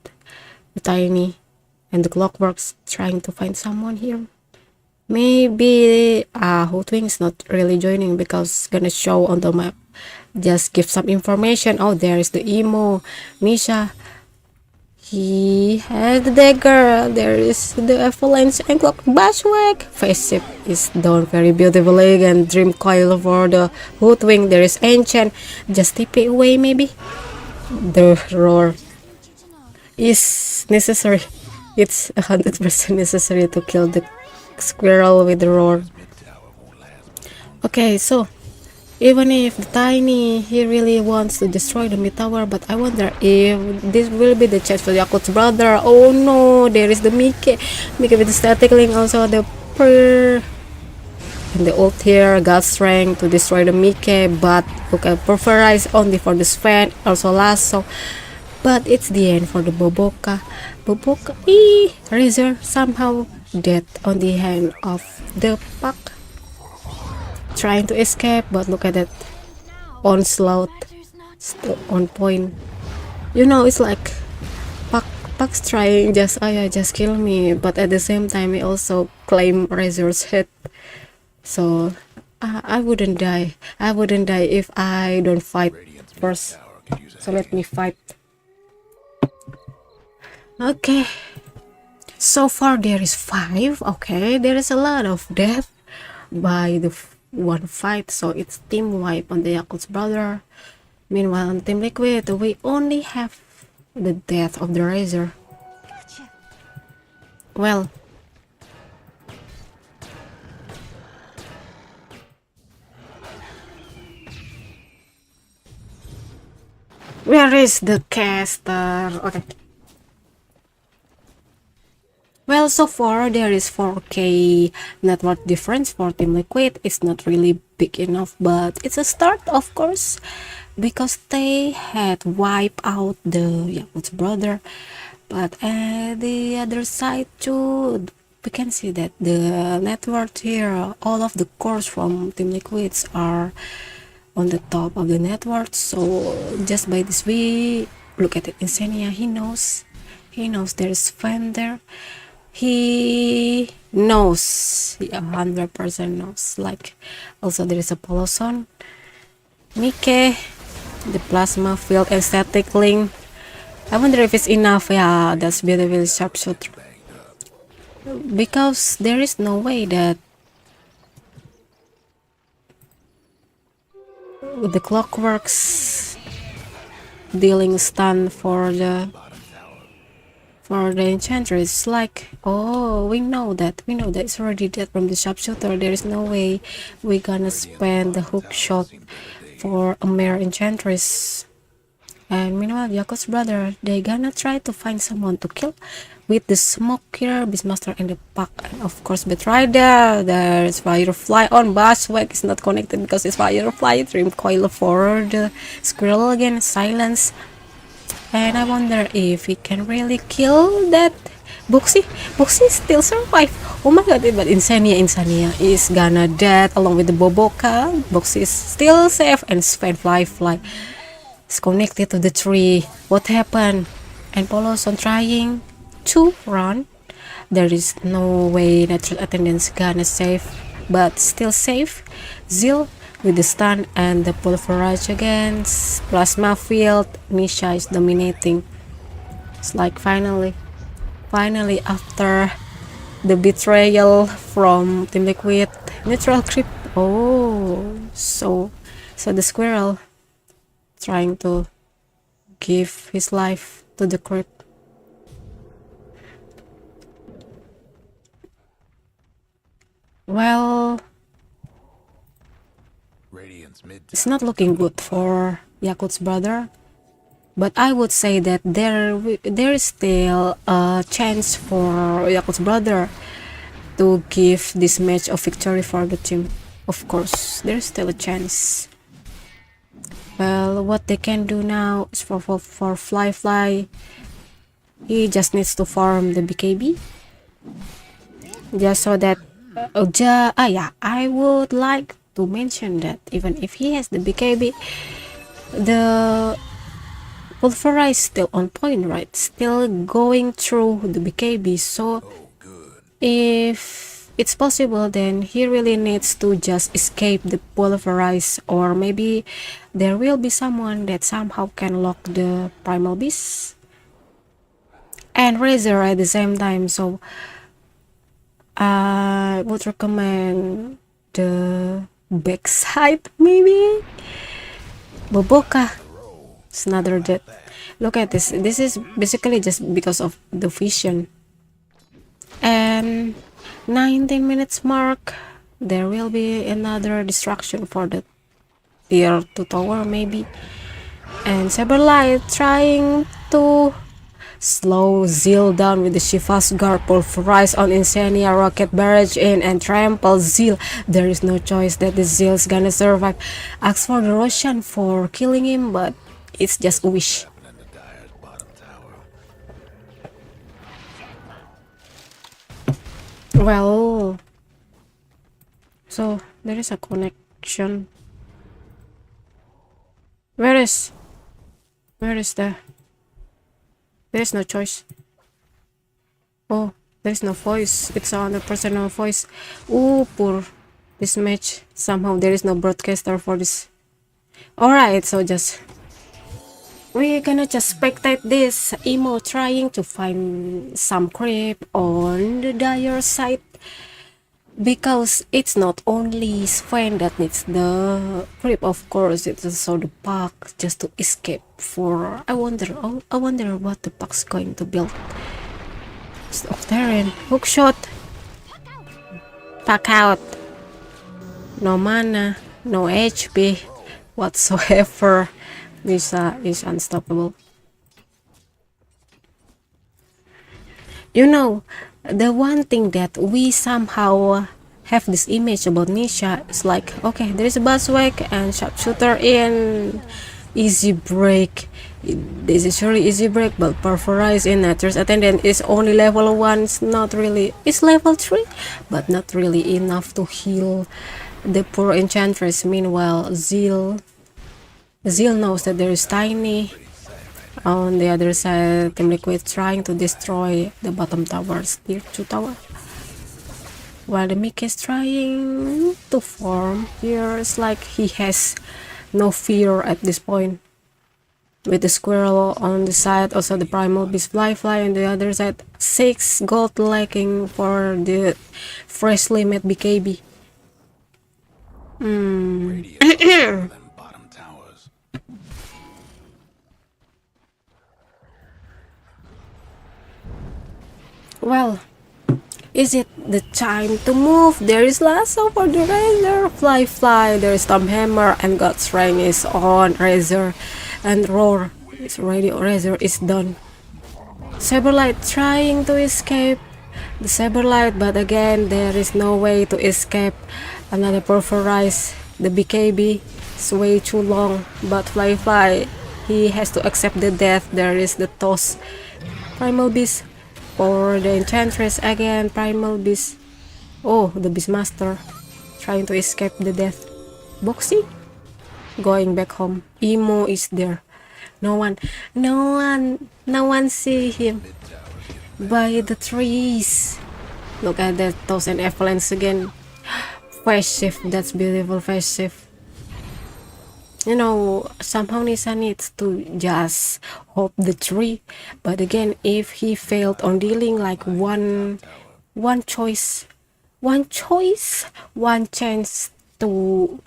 the Tiny, and the Clockworks trying to find someone here. Maybe Hootwing is not really joining because gonna show on the map. Just give some information. Oh, there is the emo Misha. He has the dagger. There is the avalanche and clock bushwhack. Face shape is done very beautifully again. Dream coil for the hoodwink. There is enchant. Just TP away maybe. The roar is necessary. It's 100% necessary to kill the squirrel with the roar. Okay, so even if the tiny he really wants to destroy the mid tower, but I wonder if this will be the chance for Yakult's brother. Oh no, there is the Mike with the static link, also the per and the ult here, got strength to destroy the Mike, but okay, pulverize only for the Sven, also lasso. But it's the end for the Boboka. Razor somehow dead on the hand of the pack. Trying to escape, but look at that onslaught, still on point. You know, it's like Puck's trying just just kill me, but at the same time he also claim Razor's head. So I wouldn't die. I wouldn't die if I don't fight first. So let me fight. Okay. So far there is 5. Okay, there is a lot of death by the one fight, so it's team wipe on the Yakult's brother. Meanwhile on Team Liquid we only have the death of the Razor. Well, where is the caster? Okay. Well, so far there is 4k net worth difference for Team Liquid. It's not really big enough, but it's a start, of course, because they had wiped out the Yakult's brother. But at the other side too, we can see that the net worth here, all of the cores from Team Liquids are on the top of the net worth. So just by this, we look at it. Insania, he knows there is fan there. He knows, 100% knows. Like, also there is a Poloson, Mike, the plasma field and static link. I wonder if it's enough. Yeah, that's beautiful sharpshooter. Because there is no way that the clockworks dealing stun for the enchantress. Like, oh, we know that it's already dead from the sharpshooter. There is no way we're gonna spend the hook shot for a mere enchantress. And meanwhile, Yakult's brother, they gonna try to find someone to kill with the smoke here, Beastmaster and the pack, and of course Betrider. There's Firefly on Bushwhack is not connected because it's Firefly. Dream coil for the squirrel again, silence. And I wonder if he can really kill that Boxy. Boxy still survive. Oh my god, but Insania is gonna dead along with the Boboka. Boxy is still safe and Sven Fly is connected to the tree. What happened? And Poloson trying to run. There is no way natural attendance gonna save, but still safe. Zil with the stun and the pulverize against plasma field. Misha is dominating. It's like finally after the betrayal from Team Liquid, neutral creep. Oh, so the squirrel trying to give his life to the creep. Well, it's not looking good for Yakult's brother, but I would say that there is still a chance for Yakult's brother to give this match a victory for the team. Of course, there's still a chance. Well, what they can do now is for Fly. He just needs to farm the BKB, just so that I would like to mention that even if he has the BKB, the pulverize still on point, right? Still going through the BKB. So if it's possible, then he really needs to just escape the pulverize, or maybe there will be someone that somehow can lock the primal beast. and Razor at the same time. So I would recommend the backside maybe. Boboka. It's another death. Look at this. This is basically just because of the vision. And 19 minutes mark, there will be another distraction for the tier 2 tower maybe. And Saberlight trying to slow Zeal down with the Shiva's guard, pulverize on Insania, rocket barrage in and trample Zeal. There is no choice that the Zeal's gonna survive. Asks for the Roshan for killing him, but it's just a wish. Well, so there is a connection. Where is the? There is no choice. Oh, there is no voice. It's on the personal voice. Oh, poor this match. Somehow there is no broadcaster for this. Alright, so we're gonna just spectate this Emo trying to find some creep on the dire side, because it's not only Sven that needs the creep, of course it's also the Puck, just to escape for I wonder what the Puck's going to build. Of Terran, hook shot, Puck out, no mana, no HP whatsoever. Nisha is unstoppable. You know, the one thing that we somehow have this image about Nisha is like, okay, there is a buzzwhack and sharpshooter in, easy break. This is surely easy break, but pulverize in nature's attendant is only level 1. It's not really, it's level 3, but not really enough to heal the poor enchantress. Meanwhile, Zeal knows that there is Tiny on the other side. Team Liquid trying to destroy the bottom towers, tier 2 tower, while the Mick is trying to farm here. It's like he has no fear at this point, with the squirrel on the side, also the primal beast fly on the other side. 6 gold lacking for the freshly made BKB. Well, is it the time to move? There is lasso for the Razor. Fly. There is Stormhammer and God's Ring is on Razor, and Roar is ready. Razor is done. Saberlight trying to escape the Saberlight, but again there is no way to escape. Another pulverize. The BKB is way too long, but Fly, he has to accept the death. There is the toss. Primal Beast for the Enchantress again. Primal Beast. Oh, the Beastmaster trying to escape the death. Boxy going back home. Emo is there. No one see him by the trees. Look at that toss and avalanche again. Fast shift, that's beautiful. Fast shift. You know, somehow Nisa needs to just hop the tree, but again, if he failed on dealing like one chance to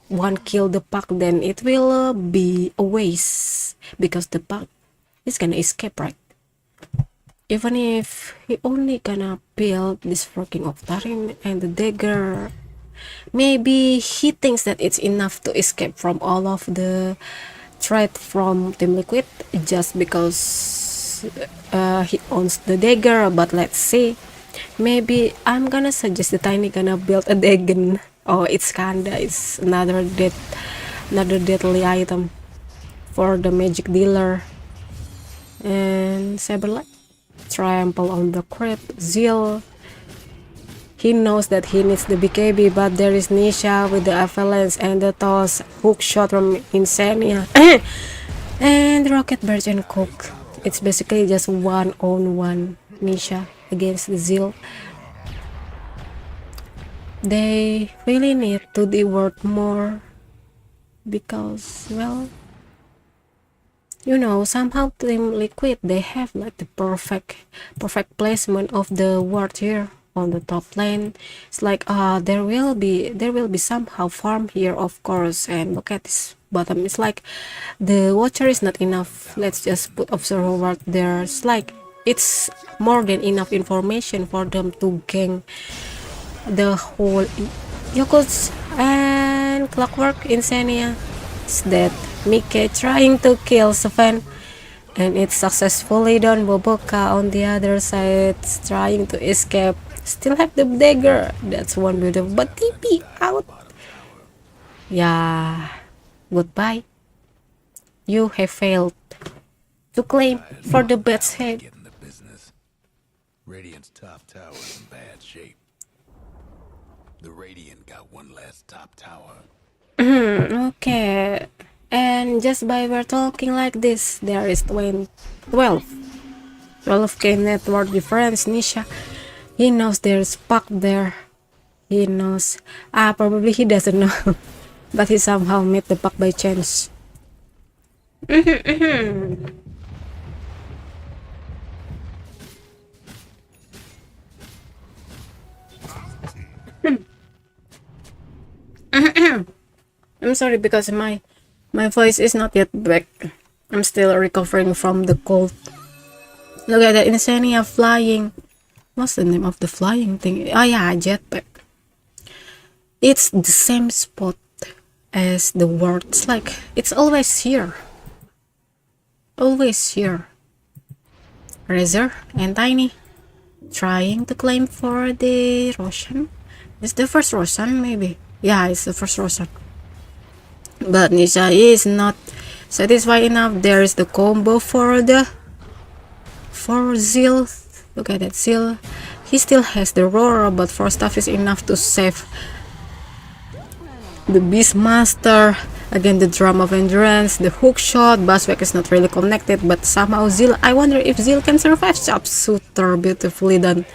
one kill the Puck, then it will be a waste, because the Puck is gonna escape, right? Even if he only gonna build this freaking Octarine and the dagger, maybe he thinks that it's enough to escape from all of the threat from Team Liquid, just because he owns the dagger. But let's see, maybe I'm gonna suggest the Tiny gonna build a dagger. Oh, it's another deadly item for the magic dealer. And Saberlight trample on the crit. Zeal, he knows that he needs the BKB, but there is Nisha with the avalanche and the toss. Hook shot from Insania and rocket barrage and cook. It's basically just 1-on-1 Nisha against the Zeal. They really need to do work more, because, well, You know, somehow Team Liquid, they have like the perfect placement of the ward here on the top lane. It's like there will be somehow farm here, of course. And look at this bottom, it's like the watcher is not enough. Let's just put observer ward there. It's like it's more than enough information for them to gang the whole Yakults and Clockwork Insania. Is that Mike trying to kill Seven, and it's successfully done. Boboka on the other side trying to escape. Still have the dagger. That's one beautiful, but TP out. Yeah, goodbye. You have failed to claim for the bat's head. Getting the business. Radiant's top tower is in bad shape. The Radiant got one last top tower. Okay, and just by we're talking like this, there is 12k network difference. Nisha, he knows there's Puck there. He knows. Probably he doesn't know, but he somehow made the Puck by chance. I'm sorry because my voice is not yet back. I'm still recovering from the cold. Look at that Insania flying. What's the name of the flying thing? Oh yeah, jetpack. It's the same spot as the word. It's like it's always here. Always here. Razor and Tiny trying to claim for the Roshan. It's the first Roshan, maybe. Yeah, it's the first Roshan. But Nisha is not satisfied enough. There is the combo for Zeal. Look at that Zeal. He still has the roar, but 4 stuff is enough to save the Beastmaster. Again, the drum of endurance, the hook shot. Buzzback is not really connected, but somehow Zeal. I wonder if Zeal can survive. Sharpshooter, beautifully done.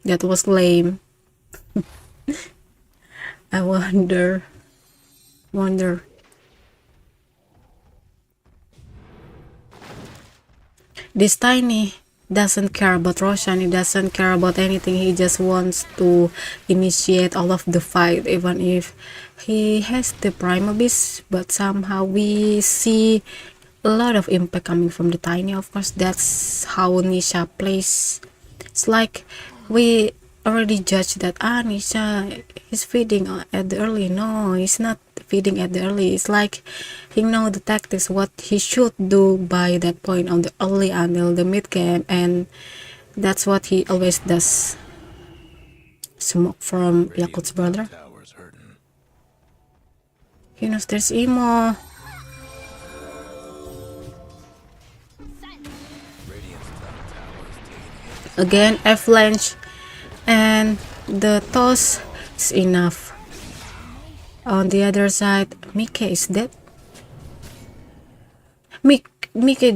That was lame. I wonder. This Tiny doesn't care about Roshan. He doesn't care about anything. He just wants to initiate all of the fight, even if he has the Primal Beast. But somehow we see a lot of impact coming from the Tiny. Of course, that's how Nisha plays. It's like we already judged that Nisha is feeding at the early. No, he's not feeding at the early. It's like he knows the tactics, what he should do by that point on the early until the mid game, and that's what he always does. Smoke from Yakult's brother. He knows there's Emo. Again, avalanche, and the toss is enough. On the other side, Mike is dead. Mike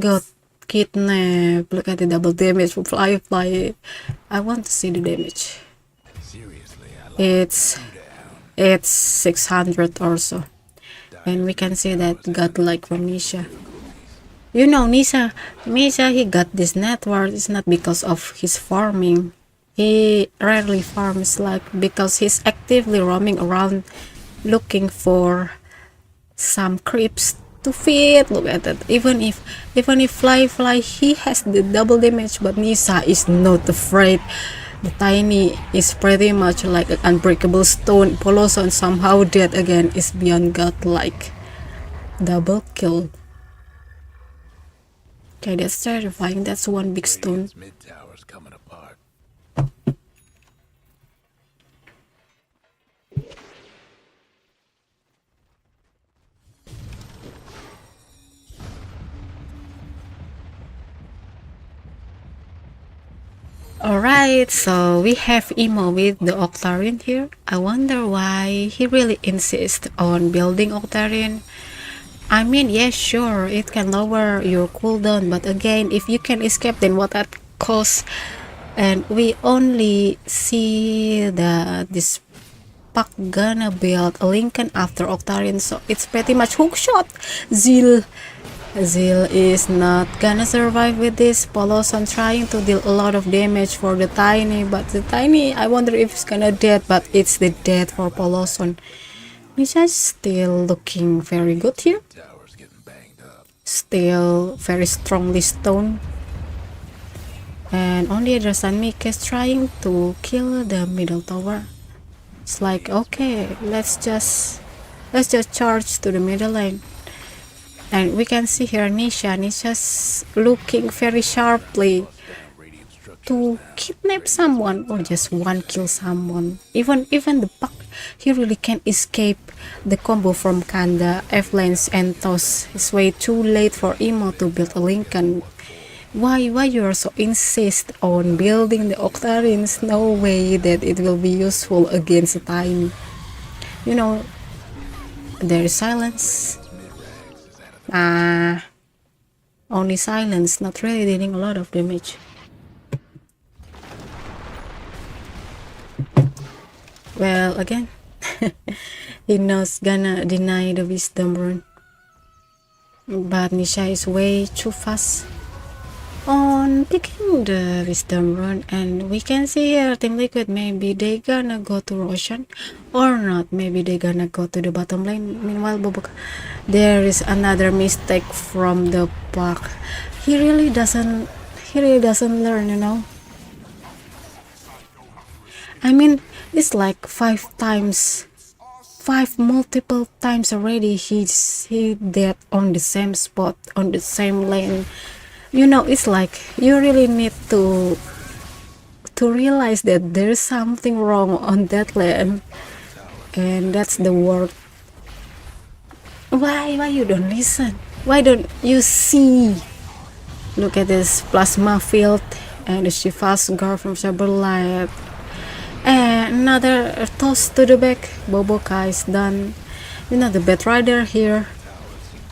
got kidnapped. Look at the double damage from fly. I want to see the damage. It's 600 or so, and we can see that godlike from Nisha. You know, Misha, he got this network. It's not because of his farming. He rarely farms, like because he's actively roaming around looking for some creeps to feed. Look at that. Even if fly, he has the double damage, but Nisa is not afraid. The Tiny is pretty much like an unbreakable stone. Poloson somehow dead again is beyond godlike. Double kill. Okay, that's terrifying. That's one big stone. Alright, so we have Emo with the Octarian here. I wonder why he really insists on building Octarian. I mean, yeah, sure, it can lower your cooldown, but again, if you can escape, then what at cost? And we only see this Puck gonna build a Lincoln after Octarian, so it's pretty much hook shot. Zeal is not gonna survive with this. Poloson trying to deal a lot of damage for the Tiny, but the Tiny, I wonder if it's gonna dead, but it's the death for Poloson. Nisha still looking very good here. Still very strongly stoned. And on the other side, Mika is trying to kill the middle tower. It's like, okay, let's just charge to the middle lane. And we can see here Nisha's looking very sharply to kidnap someone or just one kill someone. Even the Puck, he really can't escape the combo from Kanda, F-lanes and toss. It's way too late for Emo to build a Lincoln. Why you are so insist on building the Octarines? No way that it will be useful against a Tiny. You know, there is silence. Only silence, not really dealing a lot of damage. Well, again, he knows gonna deny the wisdom rune, but Nisha is way too fast on picking the wisdom rune, and we can see here Team Liquid, maybe they gonna go to Roshan or not, maybe they gonna go to the bottom lane. Meanwhile, Bobok, there is another mistake from the Puck. He really doesn't learn, you know. I mean, it's like 5 multiple times already he dead on the same spot, on the same lane. You know, it's like you really need to realize that there's something wrong on that lane, and that's the word. Why you don't listen? Why don't you see? Look at this plasma field and the Shiva's guard from Cyberlight. And another toss to the back. Boboka is done. You know, the Bat Rider here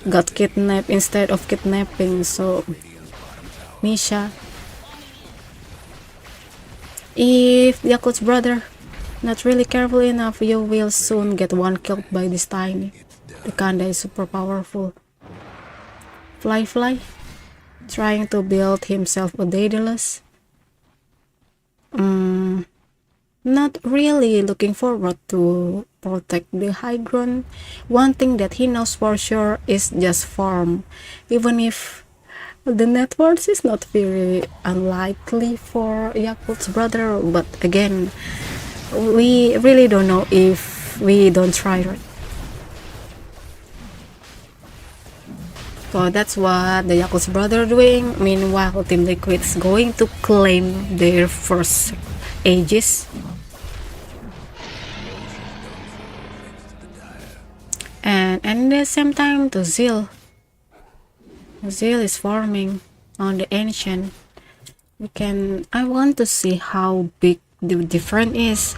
got kidnapped instead of kidnapping, so Nisha, if Yakult's brother not really careful enough, you will soon get one killed by this Tiny. The Kanda is super powerful. Fly, trying to build himself a Daedalus. Not really looking forward to protect the high ground. One thing that he knows for sure is just farm, even if the net worth is not very unlikely for Yakult's brother, but again, we really don't know if we don't try it. So that's what the Yakult's brother doing. Meanwhile, Team Liquid is going to claim their first Aegis. And at the same time, the Zeal is farming on the ancient. I want to see how big the difference is.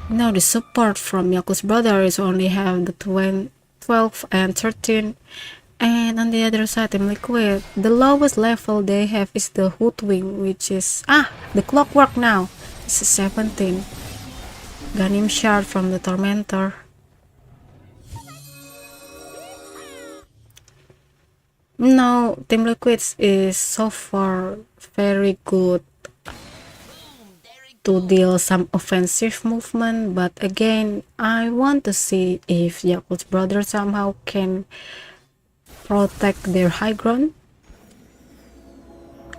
Now the support from Yakult's brother is only have the 12 and 13, and on the other side, Team Liquid, the lowest level they have is the Hoodwing, which is the Clockwork now. It's 17. Ganim shard from the Tormentor. Now, Team Liquid is so far very good to deal some offensive movement, but again, I want to see if Yakult's brother somehow can protect their high ground.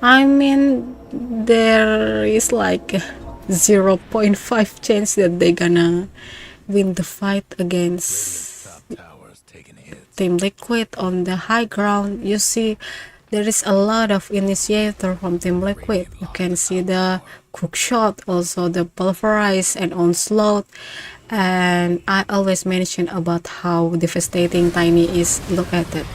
I mean, there is like 0.5 chance that they gonna win the fight against Team Liquid on the high ground. You see, there is a lot of initiator from Team Liquid. You can see the crook shot, also the pulverize and onslaught. And I always mention about how devastating Tiny is. Look at it.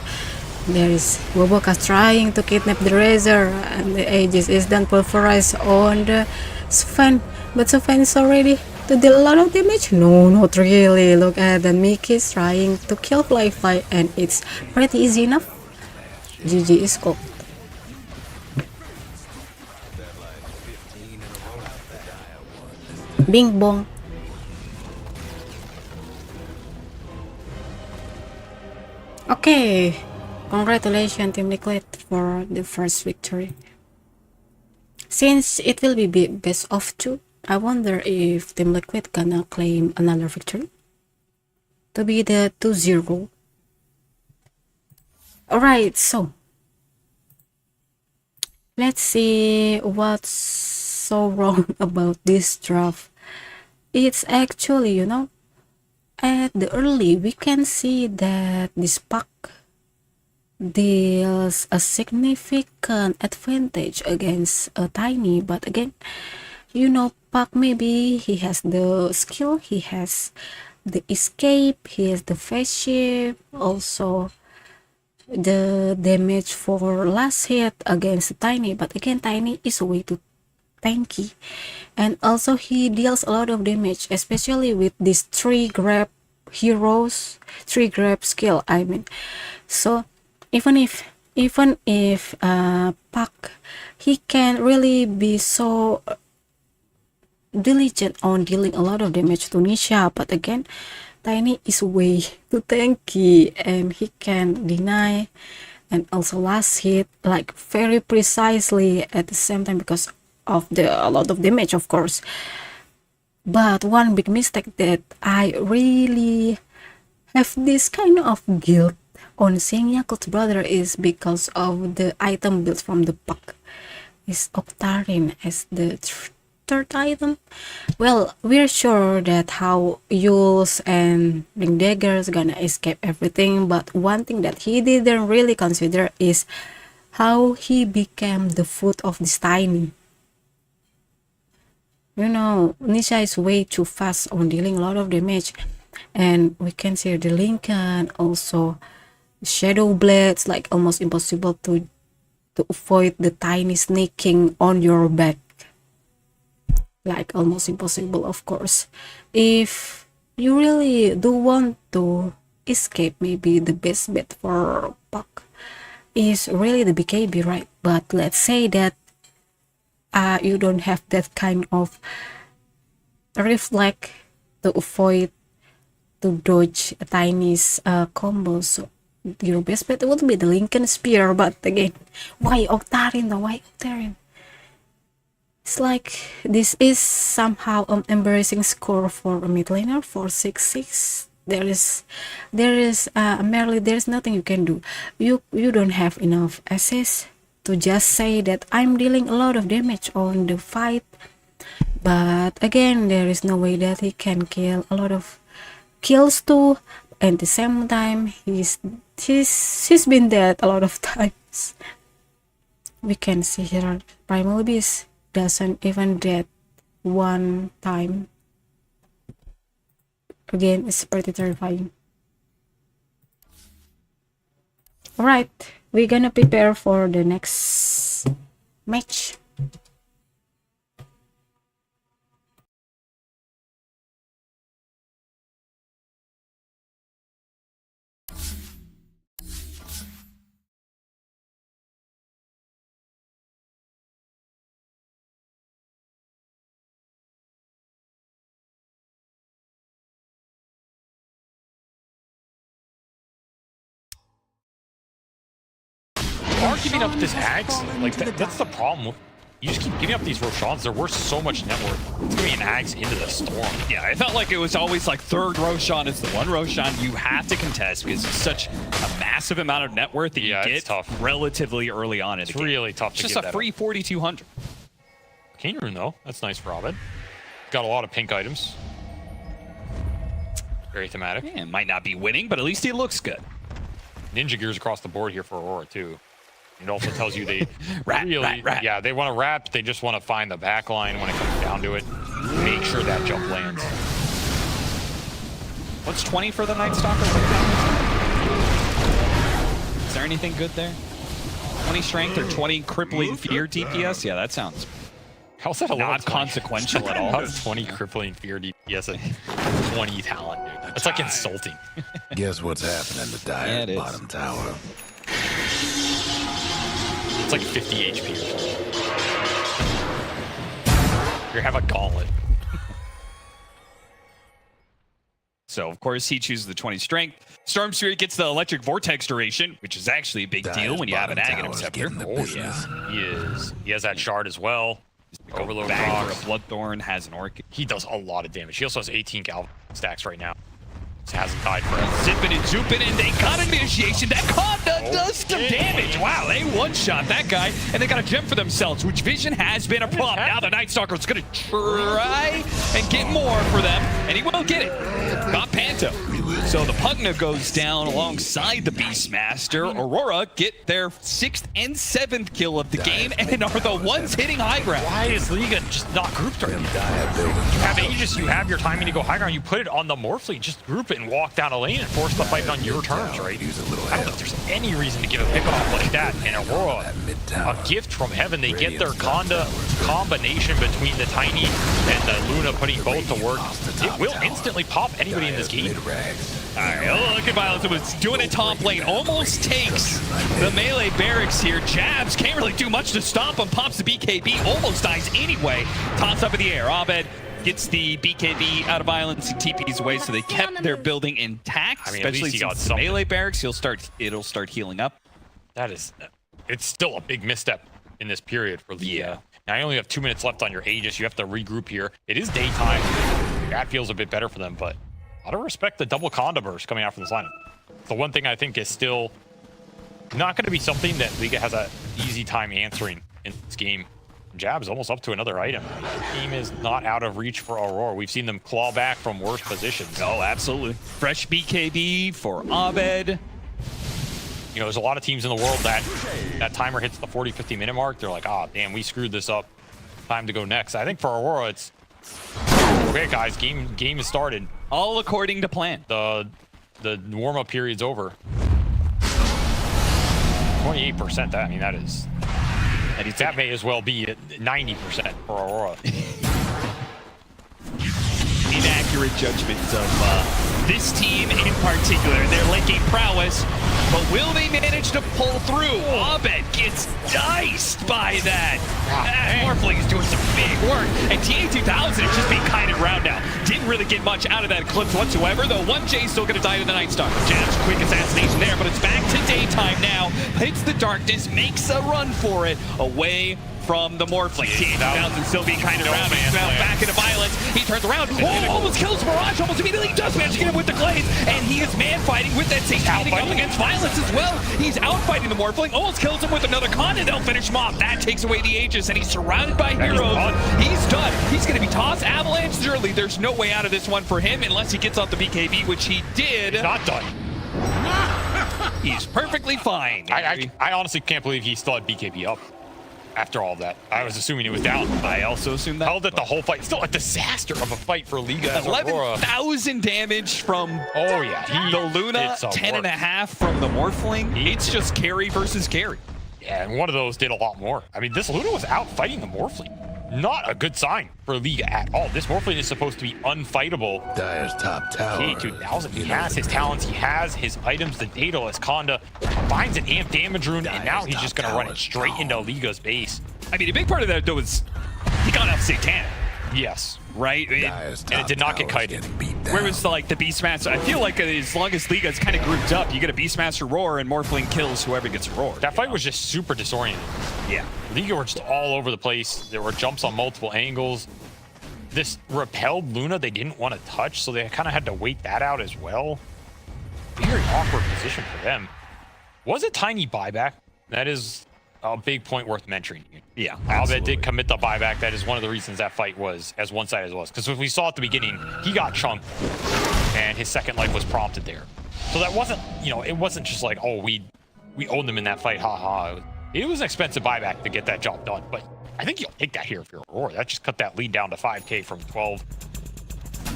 There is Boboka trying to kidnap the Razor, and the Aegis is done pulverized on the Sven, but Sven is already to deal a lot of damage. No, not really. Look at the Mickey's trying to kill Fly, and it's pretty easy enough. GG is cooked. Bing bong. Okay, congratulations Team Liquid for the first victory. Since it will be best of 2, I wonder if Team Liquid gonna claim another victory to be the 2-0. Alright, so let's see what's so wrong about this draft. It's actually, you know, at the early we can see that this pack deals a significant advantage against a Tiny, but again, you know, Pac maybe he has the skill, he has the escape, he has the face shift, also the damage for last hit against Tiny, but again Tiny is way too tanky, and also he deals a lot of damage, especially with these 3 grab heroes, 3 grab skill, I mean. So even if Pac, he can really be so diligent on dealing a lot of damage to Nisha, but again Tiny is way too tanky and he can deny and also last hit like very precisely at the same time because of a lot of damage, of course. But one big mistake that I really have this kind of guilt on seeing Yakult's brother is because of the item built from the pack is Octarine as the third item. Well, we're sure that how Yules and Ring Daggers gonna escape everything, but one thing that he didn't really consider is how he became the foot of this Tiny. You know, Nisha is way too fast on dealing a lot of damage, and we can see the Lincoln, also Shadow Blades, like almost impossible to avoid the Tiny sneaking on your back. Like almost impossible, of course. If you really do want to escape, maybe the best bet for Puck is really the BKB, right? But let's say that you don't have that kind of reflect to avoid, to dodge a Tiny's combo. So your best bet would be the Lincoln Spear, but again, why Octarine though? Why Octarine? It's like this is somehow an embarrassing score for a mid laner for 6-6. There is merely there's nothing you can do. You don't have enough assets to just say that I'm dealing a lot of damage on the fight. But again, there is no way that he can kill a lot of kills too. At the same time, he's been dead a lot of times. We can see here Primal Beast doesn't even dead one time. Again, it's pretty terrifying. Alright, we're gonna prepare for the next match. Are giving up this Axe? Like, that's the problem. You just keep giving up these Roshans. They're worth so much net worth. It's giving an Axe into the storm. Yeah, it felt like it was always like third Roshan is the one Roshan you have to contest because it's such a massive amount of net worth that you get tough. Relatively early on in the game. It's really tough to It's get just a free 4,200. Cane Rune, though. That's nice for Abed. Got a lot of pink items. Very thematic. Yeah, it might not be winning, but at least he looks good. Ninja gears across the board here for Aurora, too. It also tells you they rat. Yeah, they want to wrap. They just want to find the back line when it comes down to it. Make sure that jump lands. What's 20 for the Night Stalker? Is there anything good there? 20 strength or 20 crippling fear DPS? Yeah, that sounds How's that not consequential at all. How's 20 crippling fear DPS a 20 talent, dude? That's like insulting. Guess what's happening to Dire's bottom tower? It's like 50 HP or something. You have a gauntlet. So, of course, he chooses the 20 strength. Storm Spirit gets the electric vortex duration, which is actually a big deal when you have an Aghanim Scepter. Oh, yeah. He is. He has that shard as well. Overload Bag rocks. for a Bloodthorn, has an Orchid. He does a lot of damage. He also has 18 Galvan stacks right now. Just hasn't died forever. Zipping and zooping, and they got initiation. That Conda does some damage. Wow, they one-shot that guy, and they got a gem for themselves, which Vision has been a prop. Now the Night Stalker is going to try and get more for them, and he will get it. Got Panto. So the Pugna goes down alongside the Beastmaster. Aurora get their 6th and 7th kill of the game, and are the ones hitting high ground. Why is Liga just not grouped right now? You have Aegis, you have your timing to go high ground, you put it on the Morphling, just group it and walk down a lane and force the fight on your terms, right? I don't think there's any reason to give a pick off like that. And Aurora, a gift from heaven. They get their Conda combination between the Tiny and the Luna putting both to work. It will instantly pop anybody in this game. All right, look at Violence was doing it top lane. Almost takes the melee barracks here. Jabs can't really do much to stop him. Pops the BKB, almost dies anyway. Toss up in the air. Abed gets the BKB out of Violence and TPs away, so they kept their building intact. I mean, at especially least he got since the something. melee barracks. It'll start healing up. That is, it's still a big misstep in this period for Liga. Yeah. Now you only have 2 minutes left on your Aegis. You have to regroup here. It is daytime. That feels a bit better for them, but a lot of respect the double Conda burst coming out from this lineup. The one thing I think is still not going to be something that Liga has an easy time answering in this game. Jab's almost up to another item. The team is not out of reach for Aurora. We've seen them claw back from worse positions. Oh, absolutely. Fresh BKB for Abed. You know, there's a lot of teams in the world that timer hits the 40-50 minute mark. They're like, ah, damn, we screwed this up. Time to go next. I think for Aurora, it's okay, guys. Game is started. All according to plan. The warm-up period's over. 28%. That is. That may as well be at 90% for Aurora. Inaccurate judgments of this team in particular. They're linking prowess, but will they manage to pull through? Abed gets diced by that. Morphling is doing some big work, and TA2000 is just being kind of round out. Didn't really get much out of that eclipse whatsoever, though 1J is still going to die to the Night Stalker. Jab's quick assassination there, but it's back to daytime now. Hits the darkness, makes a run for it away from the Morphling. TA2000 still being kind of round. Now back into Violence. He turns around. Oh, almost kills Mirage. Almost immediately does manage to get him with the Glaive. And he is man fighting with that Satanic up against Violence as well. He's out fighting the Morphling. Almost kills him with another con, and they'll finish him off. That takes away the Aegis, and he's surrounded by heroes. He's done. He's going to be tossed. Avalanche early. There's no way out of this one for him unless he gets off the BKB, which he did. He's not done. He's perfectly fine. I honestly can't believe he still had BKB up. After all that, I was assuming it was down. I also assumed that. Held it the whole fight. Still a disaster of a fight for Liga. 11,000 damage from the Luna, 10.5 from the Morphling. It's just carry versus carry. Yeah, and one of those did a lot more. I mean, this Luna was out fighting the Morphling. Not a good sign for Liga at all. This Morphling is supposed to be unfightable. Dire's top tower. K2000, he has his talents, he has his items. The Daedalus Conda finds an amp damage rune, and now he's just going to run it straight into Liga's base. I mean, a big part of that, though, is he got off Satanic. Yes. Right? And it did not get kited. Where was the Beastmaster? I feel like as long as Liga is kind of grouped up, you get a Beastmaster roar and Morphling kills whoever gets roared. That fight was just super disoriented. Yeah. Liga were just all over the place. There were jumps on multiple angles. This repelled Luna they didn't want to touch, so they kind of had to wait that out as well. Very awkward position for them. Was a tiny buyback. That is a big point worth mentioning. Yeah, Abed did commit the buyback. That is one of the reasons that fight was as one-sided as it was. Because if we saw at the beginning, he got chunked, and his second life was prompted there. So that wasn't, it wasn't just like, oh, we owned them in that fight, haha. It was an expensive buyback to get that job done, but I think you'll take that here if you're Aurora. That just cut that lead down to 5K from 12.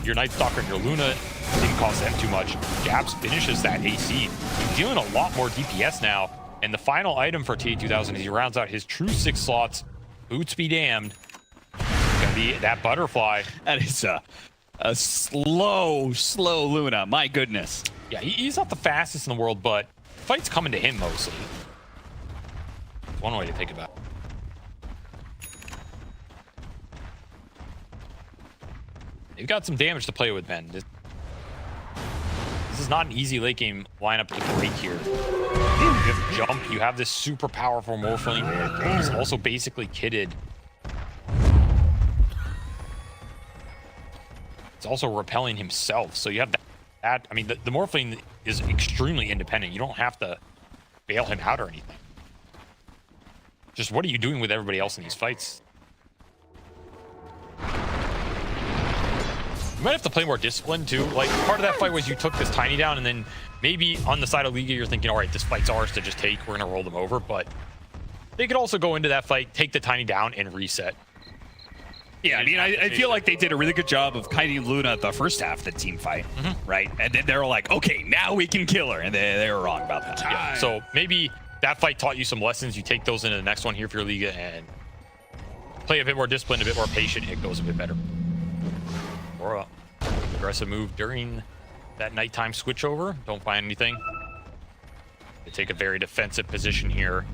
Your Night Stalker and your Luna didn't cost them too much. Jabs finishes that AC. He's dealing a lot more DPS now. And the final item for TA2000 is he rounds out his true 6 slots. Boots be damned. It's gonna be that butterfly. That is a slow Luna. My goodness. Yeah, he's not the fastest in the world, but the fight's coming to him mostly. One way to think about it. They've got some damage to play with, Ben. not an easy late game lineup to break here. You have Jump, you have this super powerful Morphling. He's also basically kitted. It's also repelling himself, so you have that. I mean, the Morphling is extremely independent. You don't have to bail him out or anything. Just what are you doing with everybody else in these fights? You might have to play more disciplined too. Like, part of that fight was you took this Tiny down, and then maybe on the side of Liga, you're thinking, all right, this fight's ours to just take. We're going to roll them over. But they could also go into that fight, take the Tiny down, and reset. Yeah, I mean, I feel like they did a really good job of kiting Luna the first half of the team fight, right? And then they're like, okay, now we can kill her. And they were wrong about that. Yeah, so maybe that fight taught you some lessons. You take those into the next one here for your Liga and play a bit more disciplined, a bit more patient. It goes a bit better. Or aggressive move during that nighttime switchover. Don't find anything. They take a very defensive position here.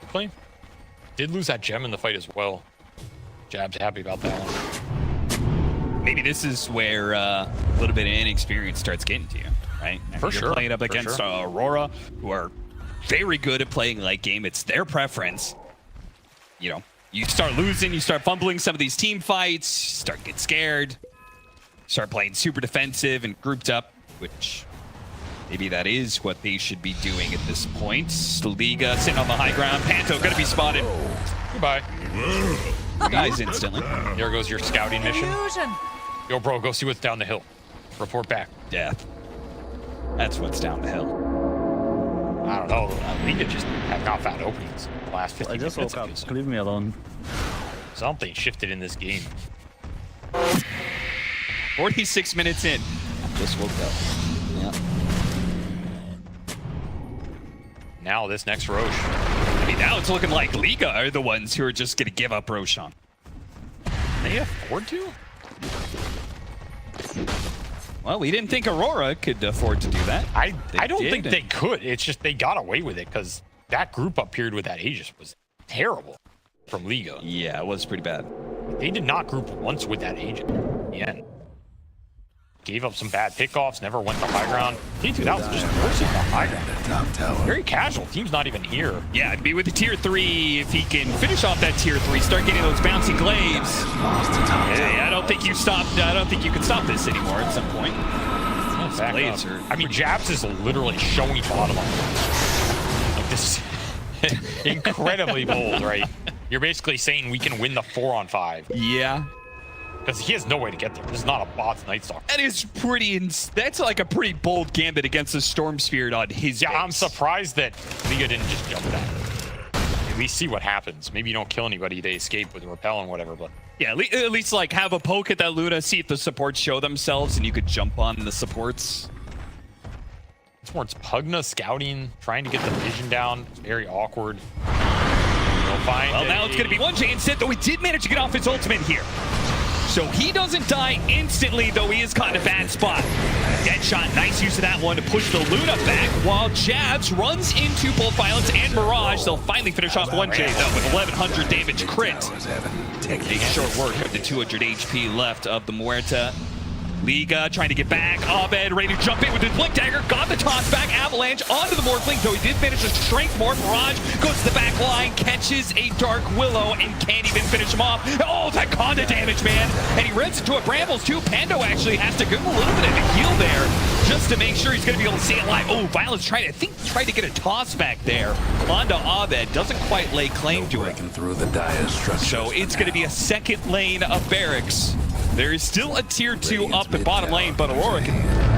Play. Did lose that gem in the fight as well. Jab's happy about that one. Maybe this is where a little bit of inexperience starts getting to you, right? I mean, For sure. You're playing up against Aurora, who are very good at playing late game. It's their preference. You know, you start losing, you start fumbling some of these team fights, start getting scared, start playing super defensive and grouped up, which maybe that is what they should be doing at this point. Liga sitting on the high ground. Panto gonna be spotted. Goodbye. Dies instantly. There goes your scouting mission. Yo, bro, go see what's down the hill. Report back. Death. That's what's down the hill. I don't know. Liga just have not found openings in the last 15 minutes. I just woke up. Leave me alone. Something shifted in this game. 46 minutes in. Just woke up. Yeah. Now this next Roche. I mean, now it's looking like Liga are the ones who are just going to give up Roshan. They afford to? Well, we didn't think Aurora could afford to do that. I don't think they could. It's just they got away with it because that group up period with that Aegis was terrible from Liga. Yeah, it was pretty bad. They did not group once with that Aegis in the end. Gave up some bad pickoffs, never went to high ground. T2000 just forcing the high ground. Very casual. Team's not even here. Yeah, be with the tier 3 if he can finish off that tier 3, start getting those bouncy glaives. Yeah, I don't think you stopped. I don't think you can stop this anymore at some point. Glaives are. I mean, Jabs is literally showing bottom on like this. Is incredibly bold, right? You're basically saying we can win the 4-on-5. Yeah. Because he has no way to get there. This is not a bot's Night Stalker. That is pretty. That's like a pretty bold gambit against the Storm Spirit on his. Yeah, base. I'm surprised that Liga didn't just jump that. At least see what happens. Maybe you don't kill anybody, they escape with repel and whatever. But yeah, at least like have a poke at that Luna, see if the supports show themselves, and you could jump on the supports. it's more it's Pugna scouting, trying to get the vision down. It's very awkward. Well, now it's going to be one chance, though he did manage to get off his ultimate here. So he doesn't die instantly, though he is caught in a bad spot. Deadshot, nice use of that one to push the Luna back, while Jabs runs into both Violence and Mirage. They'll finally finish off 1J, though, with 1100 damage crit. Big short work of the 200 HP left of the Muerta. Liga trying to get back. Abed ready to jump in with his Blink Dagger. Got the toss back. Avalanche onto the Morphling, though he did manage to strength more. Mirage goes to the back line, catches a Dark Willow, and can't even finish him off. Oh, that Conda damage, man. And he runs into a Brambles, too. Pando actually has to give him a little bit of a heal there just to make sure he's going to be able to stay alive. Oh, Violence tried to get a toss back there. Onto Abed. Doesn't quite lay claim to it. Through the dire So it's going to be a second lane of Barracks. There is still a tier 2 up at bottom lane, but Aurora can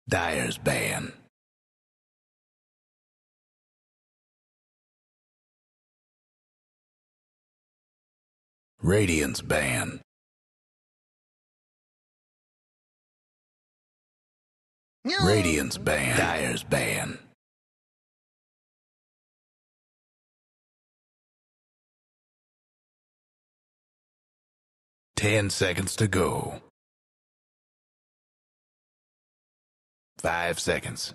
Dire's ban. Radiant's ban. Radiant's ban. Dire's ban. Ten seconds to go. 5 seconds.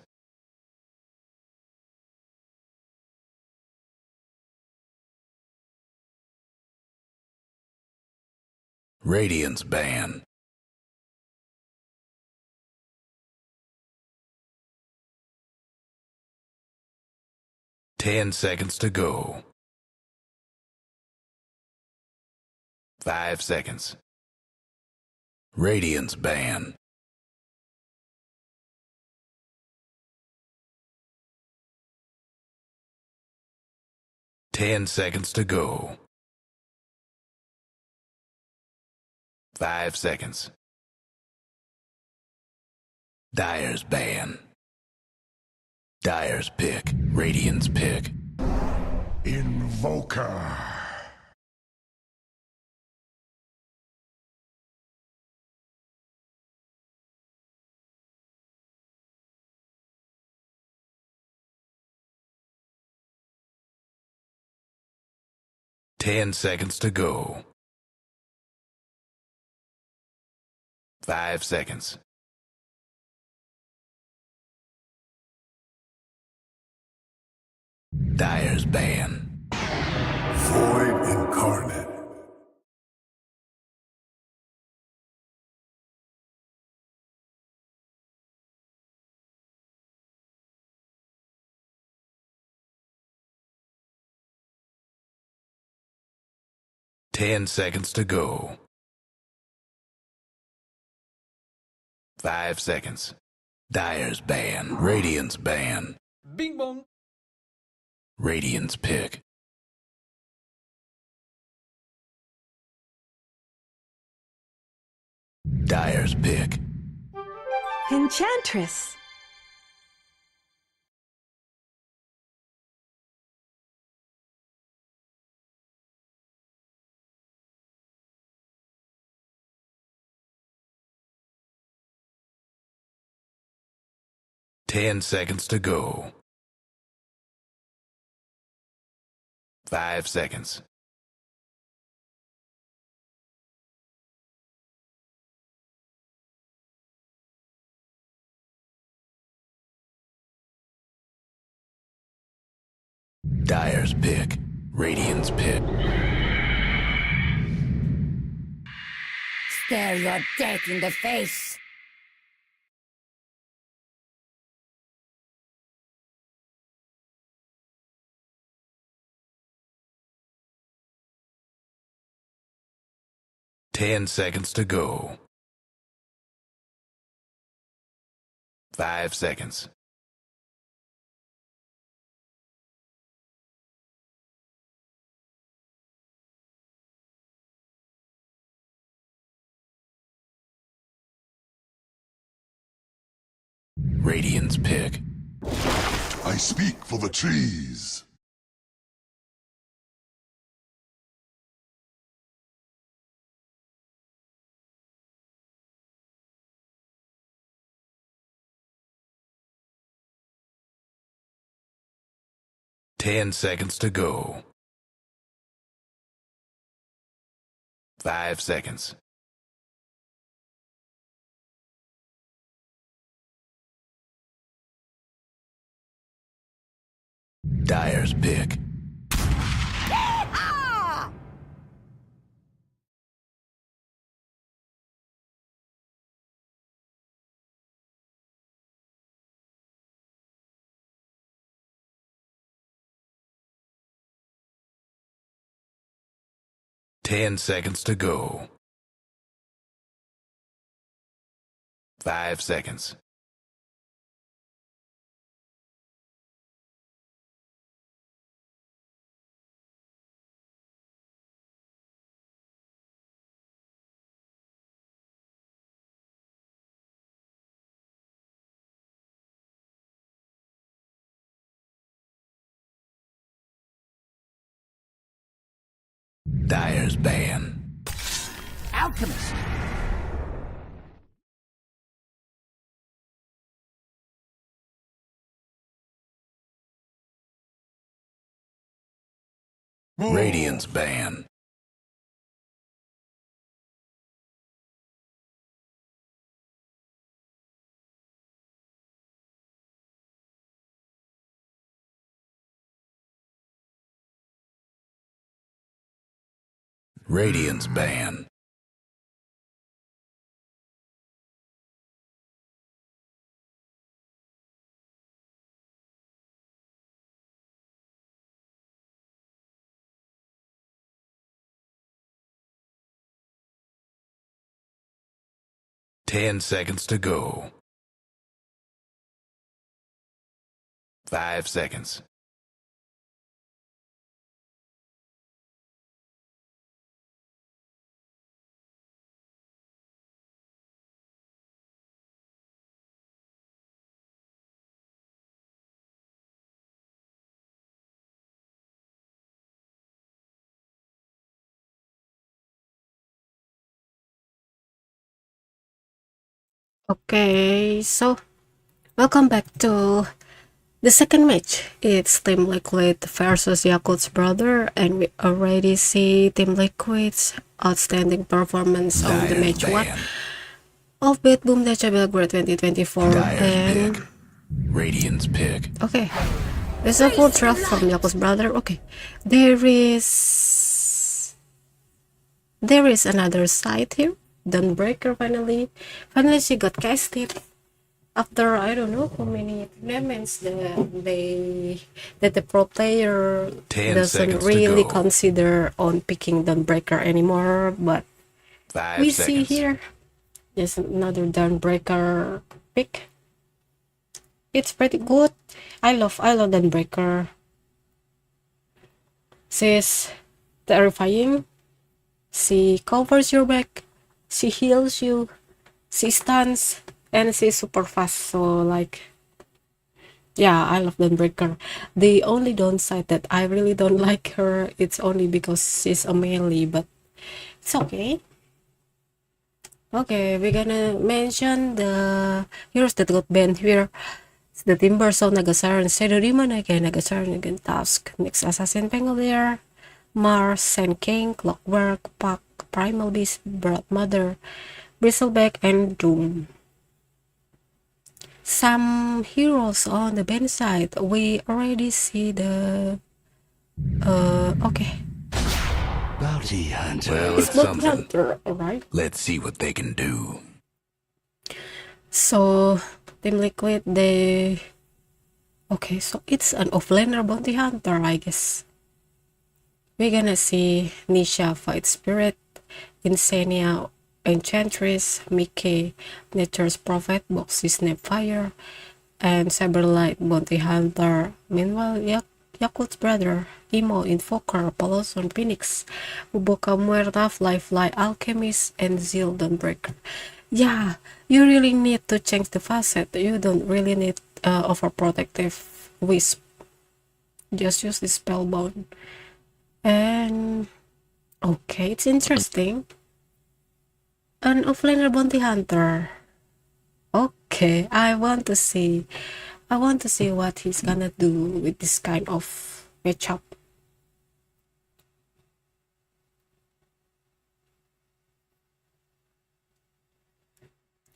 Radiant's ban. Ten seconds to go. 5 seconds. Radiant's ban. Ten seconds to go. 5 seconds. Dire's ban. Dire's pick. Radiant's pick. Invoker. Ten seconds to go. 5 seconds. Dire's ban. Void incarnate. Ten seconds to go. 5 seconds. Dire's ban. Radiant's ban. Bing bong. Radiant's pick. Dire's pick. Enchantress. Ten seconds to go. 5 seconds. Dire's pick. Radiant's pick. Stare your death in the face. Ten seconds to go. 5 seconds. Radiant's pick. I speak for the trees. Ten seconds to go. 5 seconds. Dire's pick. Ah! 10 seconds to go. 5 seconds. Dire's ban. Alchemist. Radiant's ban. Radiant's ban. Ten seconds to go. 5 seconds. Okay, so welcome back to the second match. It's Team Liquid versus Yakult's brother, and we already see Team Liquid's outstanding performance on the match 1 of BetBoom Dacha Belgrade 2024. And Radiant's pick. okay, there's a full draft from Yakult's brother. Okay, there is another side here. Dawnbreaker finally she got casted after I don't know how many tournaments that the pro player 10 doesn't seconds to really go. consider on picking Dawnbreaker anymore. But 5 we seconds. see here there's another Dawnbreaker pick. It's pretty good. I love Dawnbreaker. She's terrifying. She covers your back. She heals you. She stuns. And she's super fast. So like, yeah, I love Dawnbreaker. The only downside that I really don't like her, it's only because she's a melee. But it's okay. Okay, we're gonna mention the heroes that got banned here. It's the Timber, so Nagasaran, Shadow Demon again, Nagasaran again, Tusk, Mixed Assassin, Pangolier, Mars, Sand King, Clockwork, Puck, Primal Beast, Broad Mother, Bristleback, and Doom. Some heroes on the ban side, we already see the okay. Bounty hunter. Well, it's Bounty something. Hunter, alright. Let's see what they can do. So Team Liquid, they okay, so it's an offlaner bounty hunter, I guess. We're gonna see Nisha Fight Spirit, Insania Enchantress, Mickey Nature's Prophet, Boxy Snapfire, and Cyberlight Bounty Hunter. Meanwhile, Yakult's brother, Emo Invoker, Poloson Phoenix, Uboka Muerta, Fly Alchemist, and Zeal Dawnbreaker. Yeah, you really need to change the facet. You don't really need overprotective Wisp. Just use the Spellbound. And okay, it's interesting. An offlaner bounty hunter. Okay, I want to see what he's gonna do with this kind of matchup.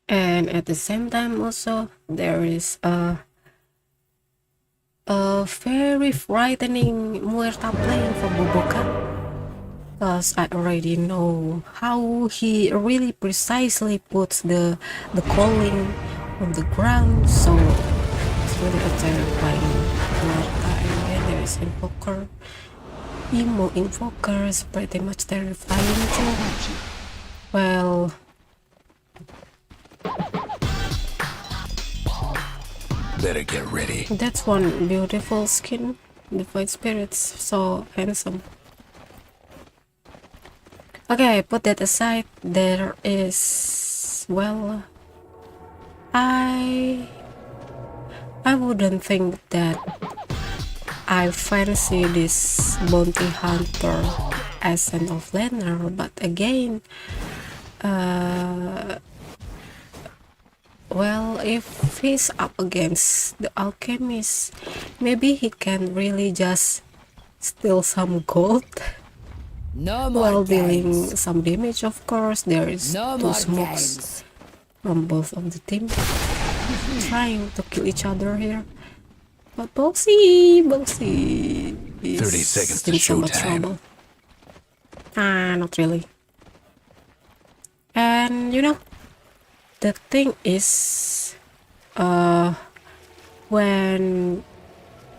And at the same time also there is a very frightening Muerta playing for Buboka, because I already know how he really precisely puts the calling on the ground, so it's really a terrifying Muerta. And then there is Invoker. Emo Invoker is pretty much terrifying too. Well, Better get ready. that's one beautiful skin. The Fight Spirits, so handsome. Okay, put that aside. There is, well, I wouldn't think that I fancy this bounty hunter as an offlaner, but again, well, if he's up against the alchemist, maybe he can really just steal some gold while dealing some damage. Of course, there is two smokes from both of the team trying to kill each other here. But Boxy is 30 seconds to in so much showtime. trouble. Not really. And you know, the thing is, when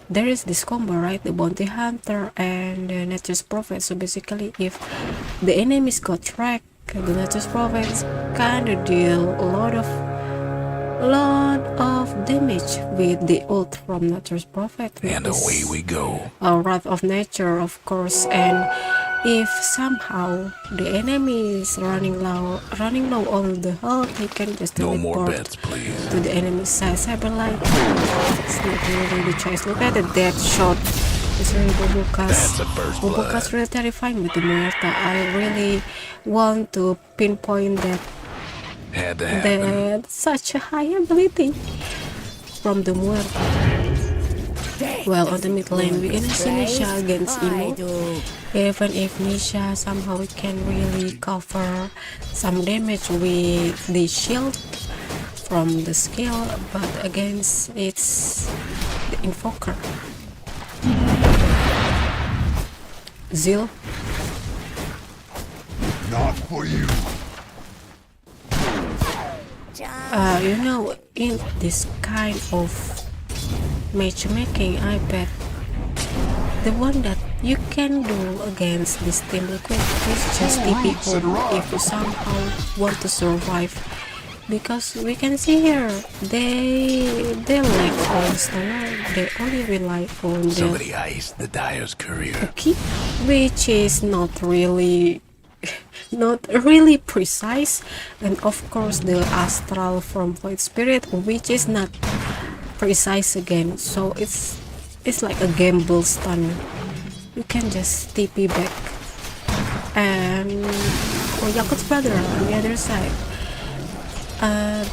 there is this combo, right, the bounty hunter and the nature's prophet, so basically if the enemies got tracked, the nature's prophets kind of deal a lot of damage with the ult from nature's prophet, And away we go. wrath of nature, of course. And if somehow the enemy is running low on the health, he can just No more teleport bets, please. to the enemy's side. Cyberlight, it's not really the choice. Look at the dead shot. It's really That's a first blood. Bobokas really terrifying with the Muerta. I really want to pinpoint that Had to happen. that such a high ability from the Muerta. Well, on the mid lane, we're gonna see Nisha against Imo. Even if Nisha somehow can really cover some damage with the shield from the skill, but against it's the Invoker. Zil. Not for you. You know, in this kind of matchmaking, I bet the one that you can do against this team Liquid is just TP home if you somehow want to survive, because we can see here they lack on stamina. They only rely on the Somebody iced the Dyer's courier. key, which is not really precise, and of course the astral from Void Spirit, which is not precise again. So it's like a gamble stun. You can just TP back. And for Yakult's brother on the other side,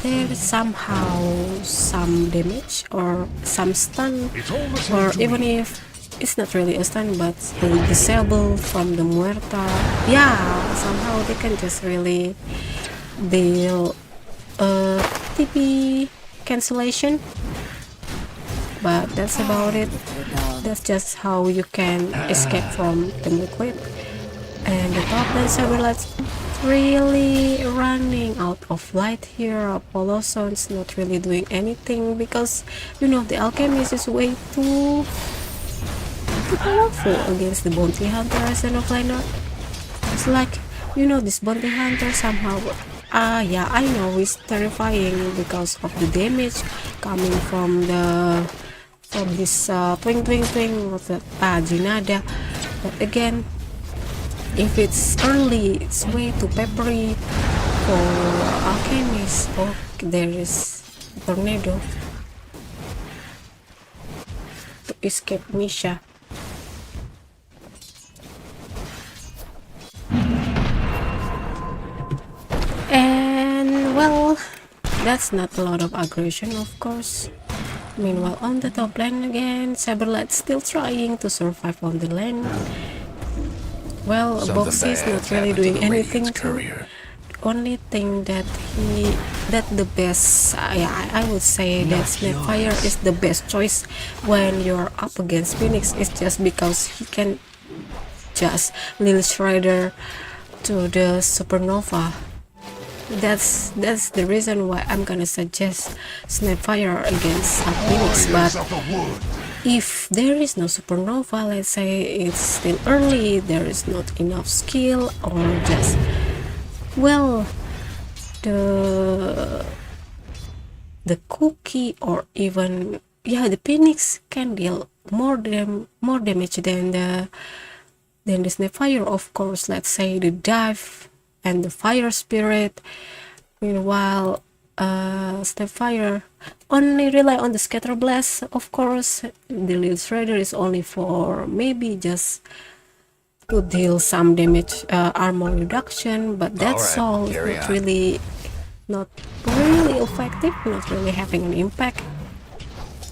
there is somehow some damage or some stun, or even if it's not really a stun but a disable from the Muerta. Yeah, somehow they can just really deal TP cancellation, but that's about it. That's just how you can escape from the Liquid. And the top lane Cyberlight's really running out of light here. Apollo Sun's not really doing anything because, you know, the alchemist is way too powerful against the bounty hunter as an offlaner. It's like, you know, this bounty hunter somehow, yeah, I know it's terrifying because of the damage coming from this twing of the Jinada. But again, if it's early, it's way too peppery for alchemist. Oh, there is tornado to escape Misha. And well, that's not a lot of aggression, of course. Meanwhile, on the top lane again, Cyberlight's still trying to survive on the lane. Well, Boxy is not really doing anything too. Only thing that the best, I would say that Snapfire is the best choice when you're up against Phoenix. It's just because he can just Lil Shredder to the Supernova. That's the reason why I'm gonna suggest Snapfire against Phoenix. But if there is no Supernova, let's say it's still early, there is not enough skill, or just, well, the cookie, or even, yeah, the Phoenix can deal more damage than the Snapfire, of course. Let's say the dive and the fire spirit. Meanwhile, Snapfire only rely on the scatter blast, of course. The Lil Shredder is only for maybe just to deal some damage, armor reduction, but that's all. Not really effective, not really having an impact.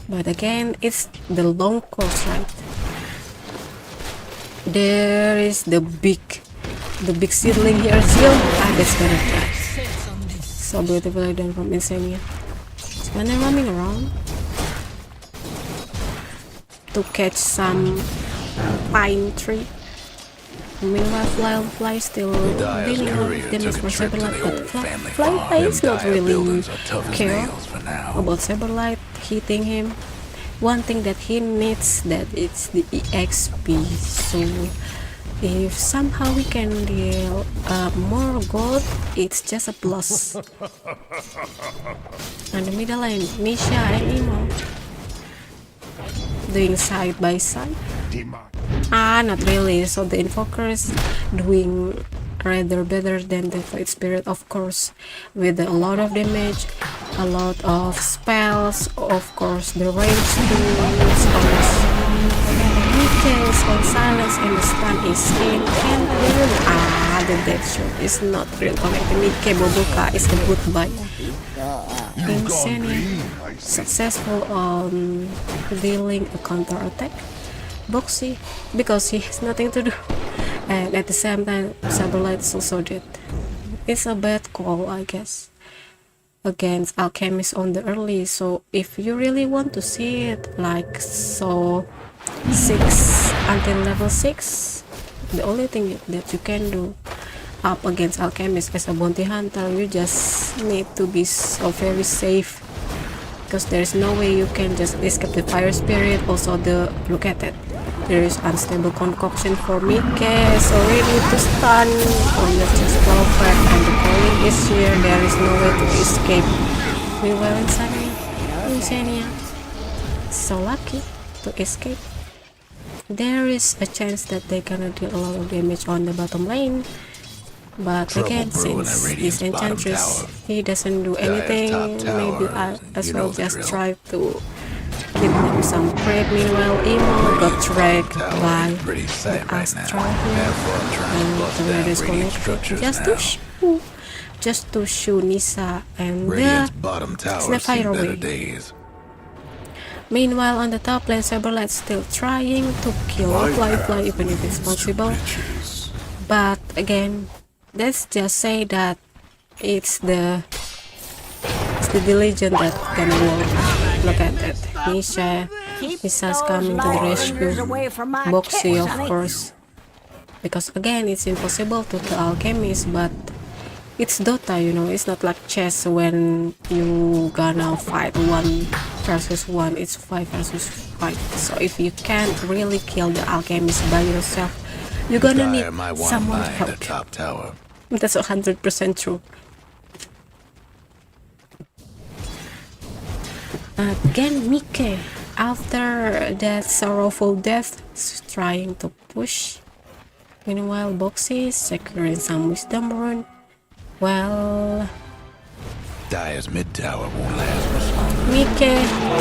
But again, it's the long course, right? There is the big seedling here still. That's gonna die. So beautifully done from Insania. It's gonna roaming around to catch some pine tree. Meanwhile, Fly still dealing with damage for Saberlight, but Fly is not really care about Saberlight hitting him. One thing that he needs, that it's the EXP. So if somehow we can deal more gold, it's just a plus. On the middle lane, Nisha and Emo doing side by side. Not really. So the Invokers doing rather better than the Fight Spirit, of course, with a lot of damage, a lot of spells, of course the range tools, weakness on silence, and the stun is in, and the death shot is not real connected. Mike Boboka is a good buy. Insania successful on dealing a counter attack. Boxy, because he has nothing to do, and at the same time Saberlight is also dead. It's a bad call, I guess, against Alchemist on the early. So if you really want to see it like so 6 until level 6, the only thing that you can do up against Alchemist as a bounty hunter, you just need to be so very safe, because there is no way you can just escape the Fire Spirit. Also, look at it, there is unstable concoction for Mike, so we need to stun or just perfect, and the calling is here. There is no way to escape. We were Insania so lucky to escape. There is a chance that they're gonna deal a lot of damage on the bottom lane, but again, since this Enchantress, he doesn't do anything, maybe I as well just try to give him some creep. Meanwhile, Emo got dragged by the Astra here, and the red is connected just to shoot Nisa and the Snapfire away. Meanwhile, on the top lane, Saberlight still trying to kill Fly even if it's possible, but again, let's just say that it's the diligent that gonna work. Look at that, Nisha's coming to the rescue. Boxy, of course, because again, it's impossible to kill Alchemist, but it's Dota, you know, it's not like chess when you gonna fight 1 versus 1, it's 5 versus 5. So if you can't really kill the Alchemist by yourself, you're gonna need someone to help. That's 100% true. Again, Mike, after that sorrowful death, is trying to push. Meanwhile, Boxy is securing some wisdom rune. Well, Dire's mid tower won't last much longer. Mike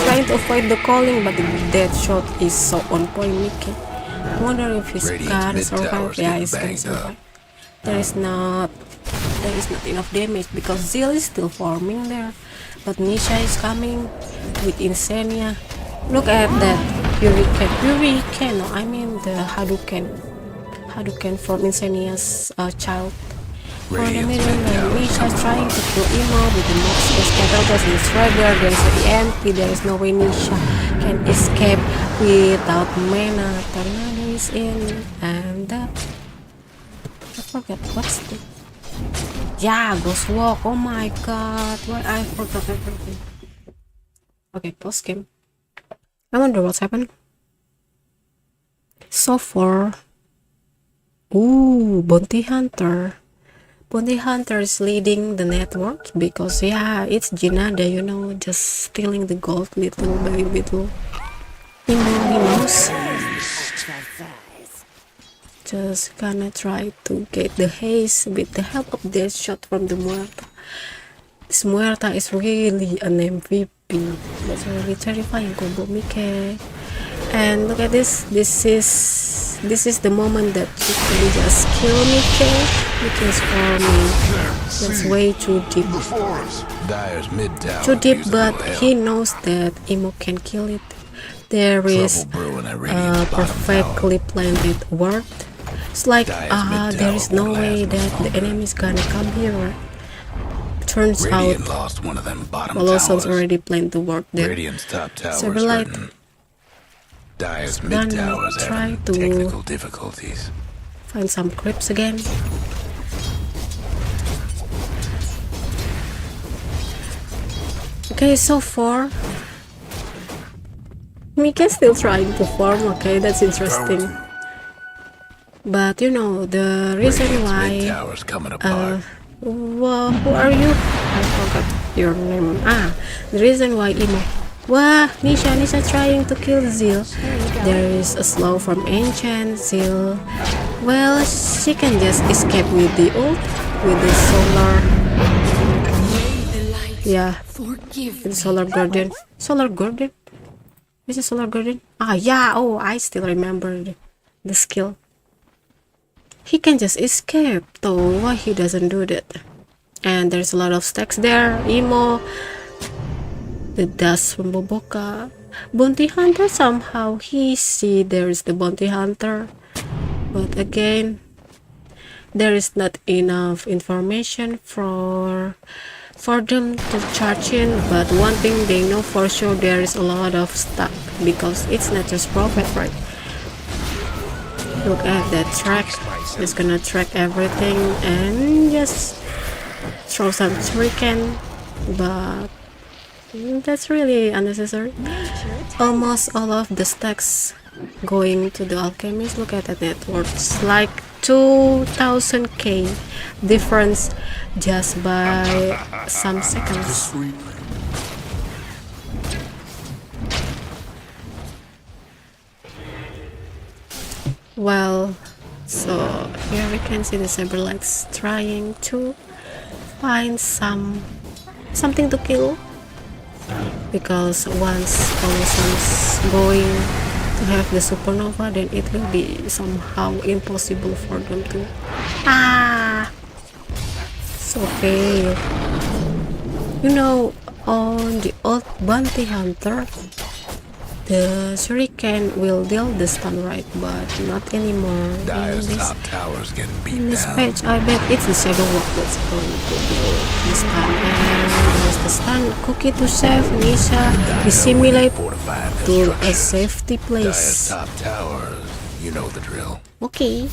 trying to avoid the calling, but the death shot is so on point. Mike, I wonder if he's gonna survive. Yeah, he's gonna survive. There is not enough damage because Zeal is still forming there, but Nisha is coming with Insania. Look at that Hurricane, no, I mean the Hadouken from Insania's child. For the middle lane, Nisha is trying to kill Emo with the Mox Scatterblast and Strider. There is the EMP, there is no way Nisha can escape without mana. Tornado is in, and I forgot what's the... Yeah, Ghost Walk. Oh my god, why I forgot everything. Okay, post game. I wonder what's happened. So far, Bounty Hunter. Bounty Hunter is leading the network because yeah, it's Jinada, you know, just stealing the gold little by little. He knows. Just gonna try to get the haze with the help of the shot from the Muerta. This Muerta is really an MVP. That's really terrifying combo, Mike. And look at this. This is this is the moment that you can just kill me, Kay, because for me that's way too deep. Dyer's mid tower. Too deep, but he knows that Emo can kill it. There is a perfectly planted ward. It's like, there is no way that the enemy is gonna come here, right? Turns out, lost one of them bottom Molosson's already planted the ward there. Radiant's top tower Cyberlight Dyer's mid towers try having to technical difficulties. find some creeps again. Okay, so far Mika's still trying to farm. Okay, that's interesting. But you know the reason why well, who are you? I forgot your name. The reason why Emo. Wah, Nisha trying to kill Zil. There is a slow from Ancient. Zil, well, she can just escape with the ult, with the solar. Yeah, with solar guardian. Solar guardian? Is it solar guardian? Yeah. Oh, I still remember the skill. He can just escape, though. Why he doesn't do that? And there's a lot of stacks there. Emo, the dust from Boboka, bounty hunter. Somehow he see there is the bounty hunter, but again, there is not enough information for them to charge in. But one thing they know for sure, there is a lot of stuff because it's not just profit, right? Look at that track. It's gonna track everything and just throw some shuriken, but that's really unnecessary. Almost all of the stacks going to the alchemist. Look at that network. It's like 2000k difference just by some seconds. Well, so here we can see the Cyberlights trying to find something to kill, because once Molosson's going to have the supernova, then it will be somehow impossible for them to it's okay. You know, on the old bounty hunter, the shuriken will deal the stun, right? But not anymore. In this patch, I bet it's the shadow walk that's going to deal the stun. And there's the stun cookie to save Nisha. Dissimulate to a safety place. You know the drill. Okay.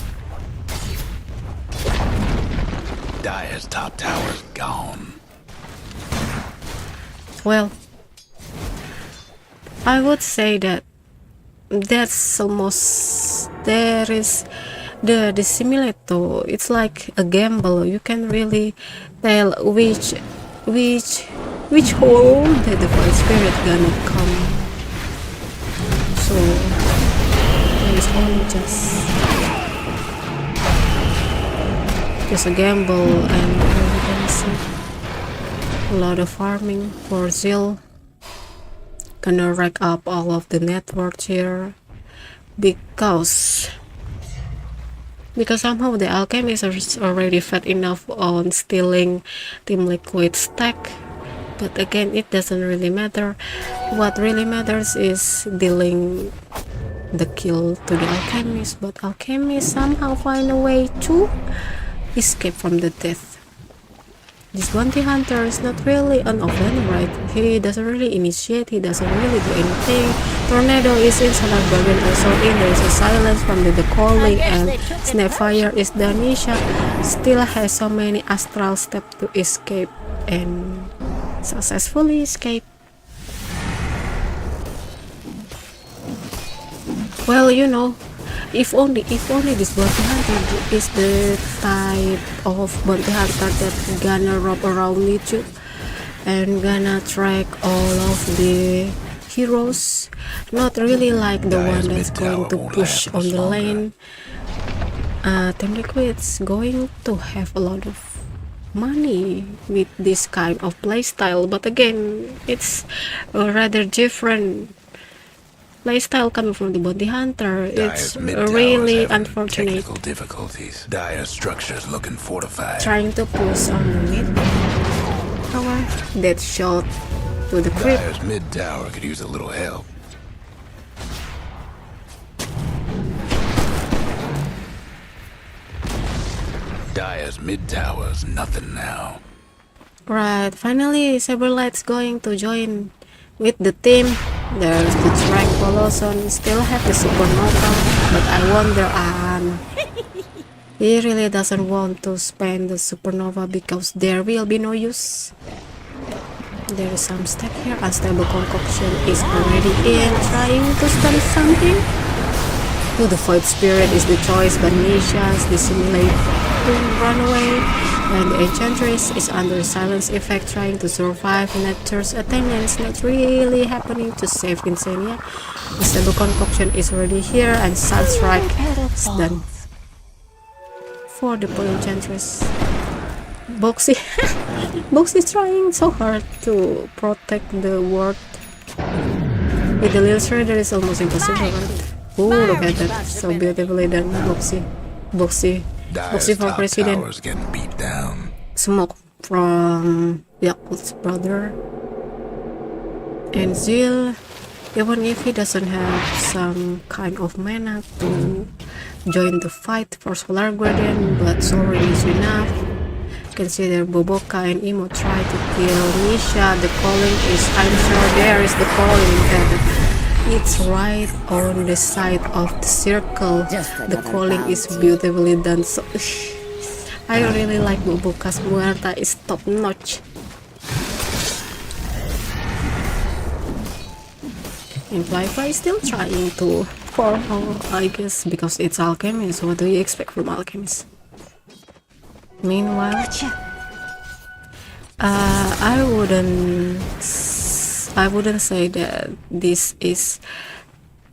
Dyer's top tower's gone. Well, I would say that that's almost, there is the simulator. It's like a gamble. You can really tell which hole that the Void Spirit gonna come. So there is only just a gamble, and you can see a lot of farming for Zil. Gonna rack up all of the networks here because somehow the alchemist is already fat enough on stealing Team Liquid's stack. But again, it doesn't really matter. What really matters is dealing the kill to the alchemist, but alchemist somehow find a way to escape from the death. This bounty hunter is not really an offender, right? He doesn't really initiate, he doesn't really do anything. Tornado is in, Solar Guardian also in, there is a silence from the calling, and Snapfire is Danisha. Still has so many astral steps to escape and successfully escape. Well, you know, if only this bounty hunter is the type of bounty hunter that gonna rob around YouTube and gonna track all of the heroes, not really like the one that's going to push on the lane. Team Liquid's going to have a lot of money with this kind of playstyle, but again, it's rather different. playstyle coming from the bounty hunter. It's Dire's mid tower's really having unfortunate. technical difficulties. Dire structures looking fortified. Trying to push on the mid tower. That shot to the creep. Dire's mid tower could use a little help. Dire's mid tower's nothing now. Right, finally Saberlight's going to join with the team. There's the Trank Coloson, still have the Supernova, but I wonder he really doesn't want to spend the Supernova because there will be no use. There is some step here. Unstable Concoction is already in, trying to stun something. To the Void Spirit is the choice, but Nisha's dissimulate to run away. And the Enchantress is under silence effect, trying to survive. Nature's attendance not really happening to save Insania. Unstable Concoction is already here, and Sunstrike is done for the poor Enchantress. Boxy Boxy is trying so hard to protect the ward. With the Lil Shredder is almost impossible, right? Oh, look at that, so beautifully done, Boxy for president. Getting beat down. Smoke from Yakult's brother. And Zil, even if he doesn't have some kind of mana to join the fight for Solar Guardian, but Sorin is enough. Consider Boboka and Imo try to kill Nisha. The calling is, I'm sure there is the calling, and it's right on the side of the circle. The calling is beautifully done. So I really like Boboka's Muerta, is top notch. And Fly is still trying to farm, I guess, because it's Alchemist. What do you expect from Alchemist? Meanwhile, I wouldn't say that this is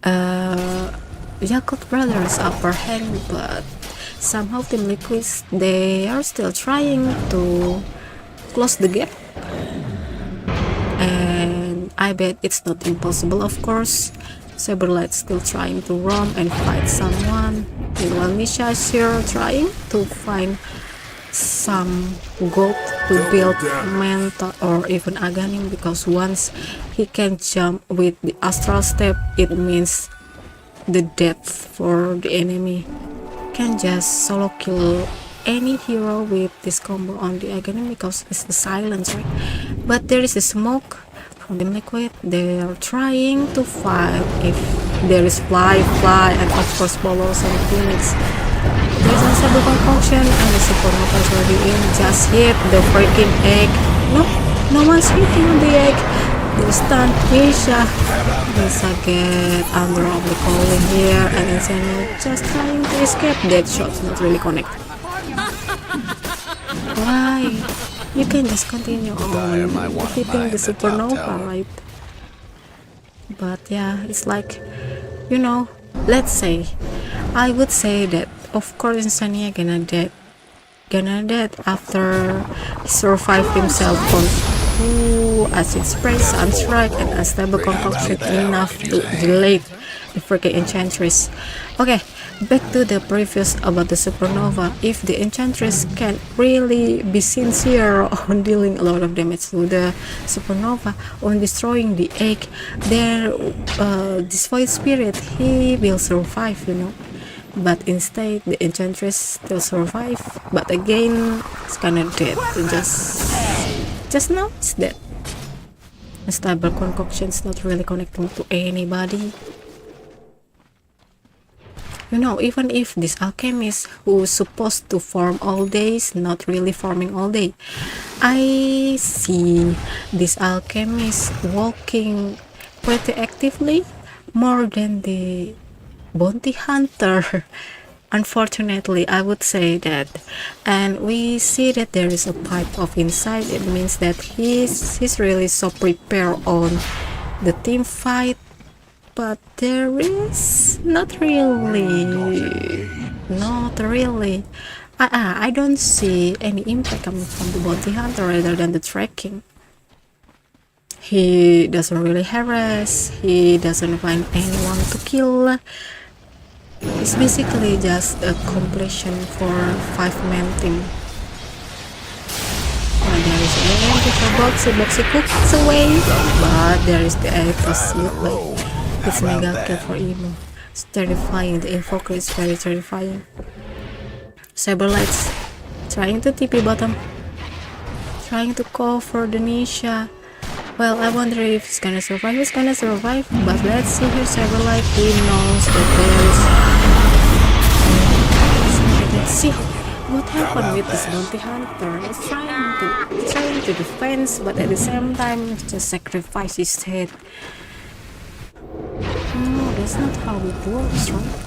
Yakult Brothers' upper hand, but somehow Team Liquid, they are still trying to close the gap, and I bet it's not impossible. Of course, Saberlight's still trying to roam and fight someone, meanwhile Nisha is here trying to find some gold to build Mentor or even Aghanim, because once he can jump with the Astral Step, it means the death for the enemy. Can just solo kill any hero with this combo on the Aghanim because it's the silence, right? But there is a smoke from the Liquid. They are trying to fight if there is fly, and of course follow some Phoenix. There's a Unstable Concoction and the Supernova is already in. Just hit the freaking egg. No one's hitting on the egg. The stun Nisha. Nisha get under of the calling here, and Insania just trying to escape. That shot's not really connected. Why? You can just continue on hitting the Supernova, right? But yeah, it's like, you know, let's say, I would say that of course Insania gonna dead after he survived himself on Acid Spray, Sunstrike, and Unstable Concoction enough to delay the freaking Enchantress. Okay, back to the previous about the Supernova. If the Enchantress can really be sincere on dealing a lot of damage to the Supernova, on destroying the egg, there this Void Spirit, he will survive, you know. But instead the Enchantress still survive, but again it's kinda dead. Just now it's dead. Unstable Concoction's not really connecting to anybody. You know, even if this Alchemist who's supposed to farm all day is not really farming all day, I see this Alchemist walking pretty actively more than the bounty hunter. Unfortunately, I would say that. And we see that there is a pipe of inside. It means that he's really so prepared on the team fight. But there is not really. I don't see any impact coming from the bounty hunter rather than the tracking. He doesn't really harass, he doesn't find anyone to kill. It's basically just a completion for 5-man team. Well, there is an empty for Boxy. Boxy cooks away, but there is the Atos Yakult. It's mega kill for Emo. It's terrifying. The invoker is very terrifying. Saberlights trying to TP bottom, trying to cover the Neeaclyne. Well, I wonder if he's gonna survive. He's gonna survive, but let's see here. Saberlight, he knows that there is. Let's see what happened with this bounty hunter. He's trying to defend, but at the same time, just sacrifice his head. No, that's not how it works, right?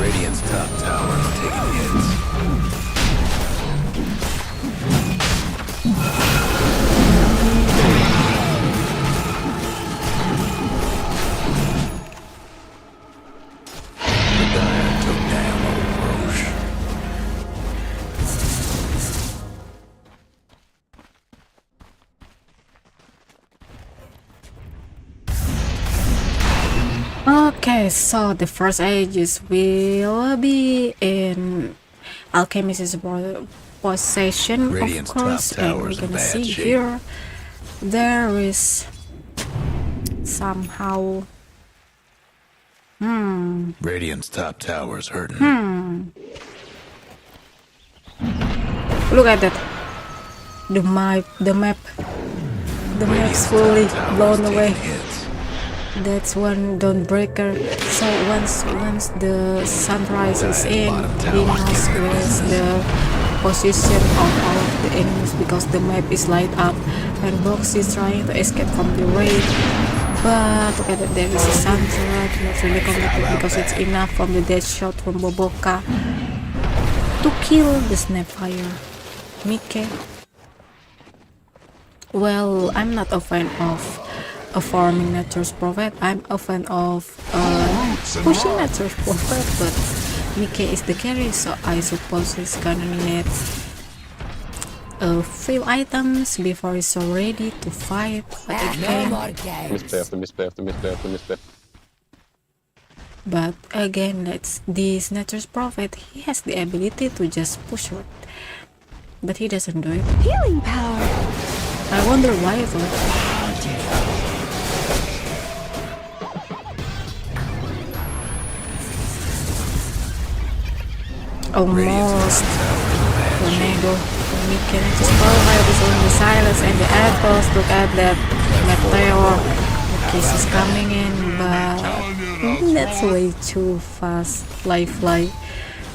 Radiant's top tower is taking hits. The Dire took down old Roche. Okay, so the first ages will be in Alchemist's possession, Radiant's of course, top and tower we're is in gonna bad see shape. here there is somehow Radiant's top tower is hurting. look at that, the map's fully blown away. Hits. That's one Dawnbreaker. So once the sunrise is in, he knows where's the position of all of the enemies, because the map is light up and Box is trying to escape from the raid. But look at that, there is a Sandra, not really complicated because it's enough from the death shot from Boboka to kill the Snapfire. Mike. Well, I'm not a fan of farming Nature's Prophet. I'm a fan of pushing Nature's Prophet, but Mike is the carry, so I suppose he's gonna need a few items before he's so ready to fight. But again, that's this Nature's Prophet. He has the ability to just push it, but he doesn't do it. Healing power. I wonder why though. Almost tornado. We can just qualify this on the silence and the apples. Look at that meteor. The case is coming in, but that's way too fast. Fly.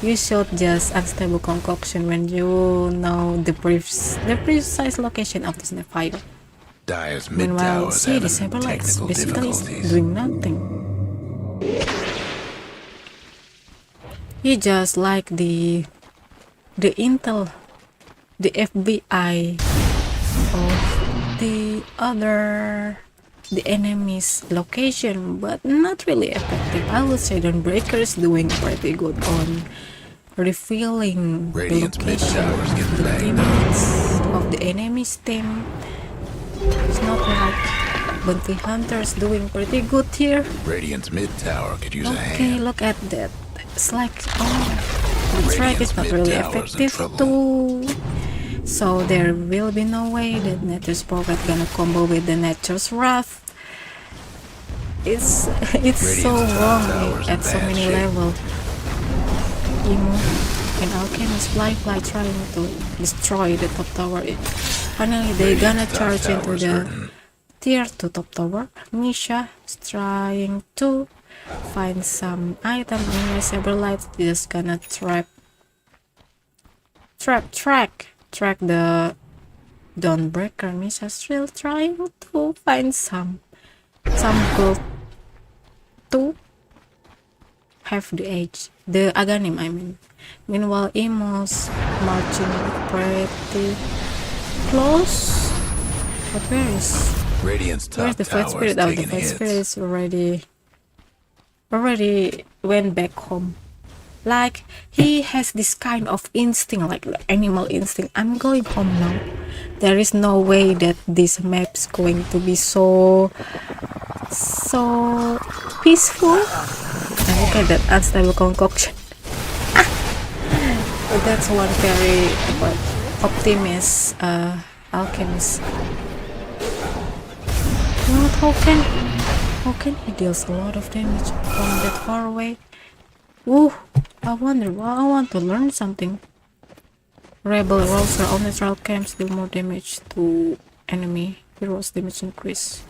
You should just unstable concoction when you know the precise location of the Snapfire. Dire's mid Meanwhile, towers see the having Saberlights technical basically difficulties. doing nothing. He just like the intel, the FBI of the enemy's location, but not really effective. I would say Dawnbreaker is doing pretty good on revealing the Radiant's mid location towers getting of the banged up. teammates of the enemy's team. It's not like bounty hunters doing pretty good here. Radiant's mid tower could use a Okay, hand. look at that. It's like, the track is not really Radiant's mid effective tower's in too. So there will be no way that Nature's Prophet gonna combo with the Nature's Wrath. It's so Radiant's top wrong tower's in at so bad many shape. levels. Emo and Alchemist Fly trying to destroy the top tower. Finally, they gonna Radiant's top charge into tower's the hurting. tier 2 top tower. Nisha is trying to find some item. Anyway, Saberlight just gonna track the Dawnbreaker. Nisha still trying to find some gold to have the edge, the Aghanim I mean. Meanwhile, Emo's marching pretty close. But where's Radiant's top the Fight tower Spirit? is Oh, the taking Fight Spirit hits. is already already went back home. Like he has this kind of instinct, like the animal instinct. I'm going home now. There is no way that this map's going to be so peaceful. And look at that unstable concoction. But that's one very optimist alchemist. What? How can he deals a lot of damage from that far away? Ooh, I want to learn something. Rebel rolls are on neutral camps, deal more damage to enemy heroes, damage increase.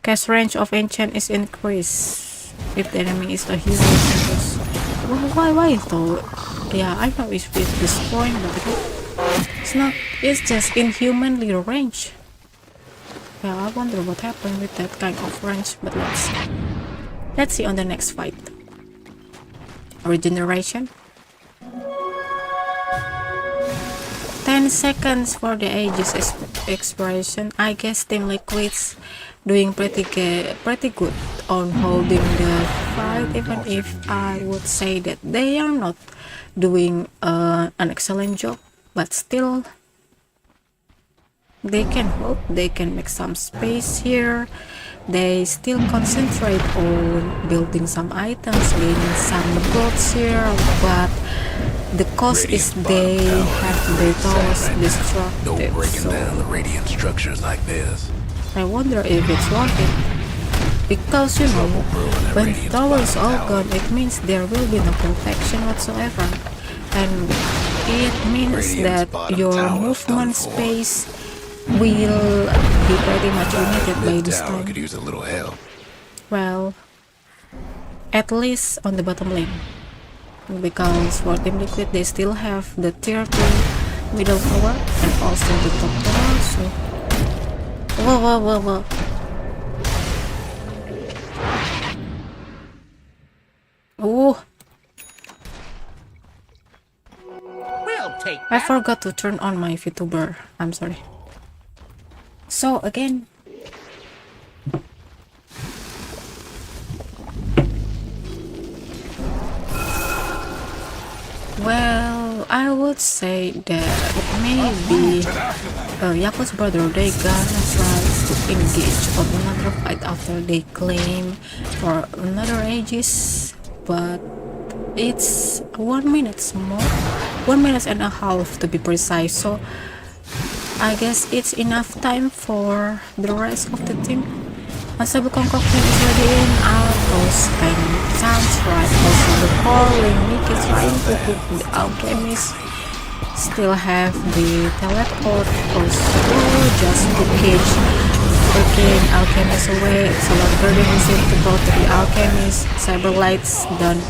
Cast range of enchant is increased if the enemy is a hero. Why though? Yeah, I know it's with destroying, but it's not. It's just inhumanly range. Yeah, I wonder what happened with that kind of range, but let's see on the next fight. Regeneration. 10 seconds for the Aegis expiration. I guess Team Liquid's doing pretty good on holding the fight, even if I would say that they are not doing an excellent job, but still they can hold, they can make some space here. They still concentrate on building some items, gaining some goods here, but the cost is they have their towers destructed. No breaking so down the radiant structures like this. I wonder if it's worth it. Because you know, when the tower is all gone, it means there will be no protection whatsoever. And it means that your movement space will be pretty much limited by this time. Could use a little help. Well, at least on the bottom lane. Because for Team Liquid, they still have the tier 2 middle tower and also the top tower, so... Whoa. Oh! I forgot to turn on my VTuber. I'm sorry. So again, well, I would say that maybe Yakult's brother, they gonna try to engage on another fight after they claim for another Aegis, but it's 1 minute more, 1 minute and a half to be precise, so I guess it's enough time for the rest of the team. Unstable concoction is ready in Altos and sounds right. Also the calling Nick is trying to hook the alchemist. Still have the teleport also just to cage freaking alchemist away. So long burden is in to go to the alchemist. Cyber lights done.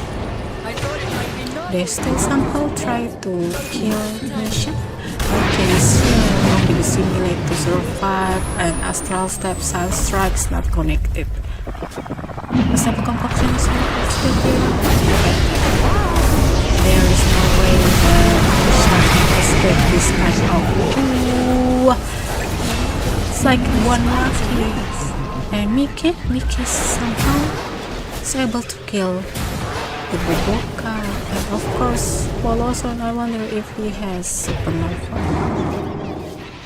They still somehow try to kill Nisha. Okay, so the simulate to survive and astral step sound strikes not connected. Unstable concoction is still here. There is no way that Nisha can escape this kind of. Ooh, it's like one lucky. And Mickey somehow is able to kill the Boboka, and of course Poloson. I wonder if he has Supernova.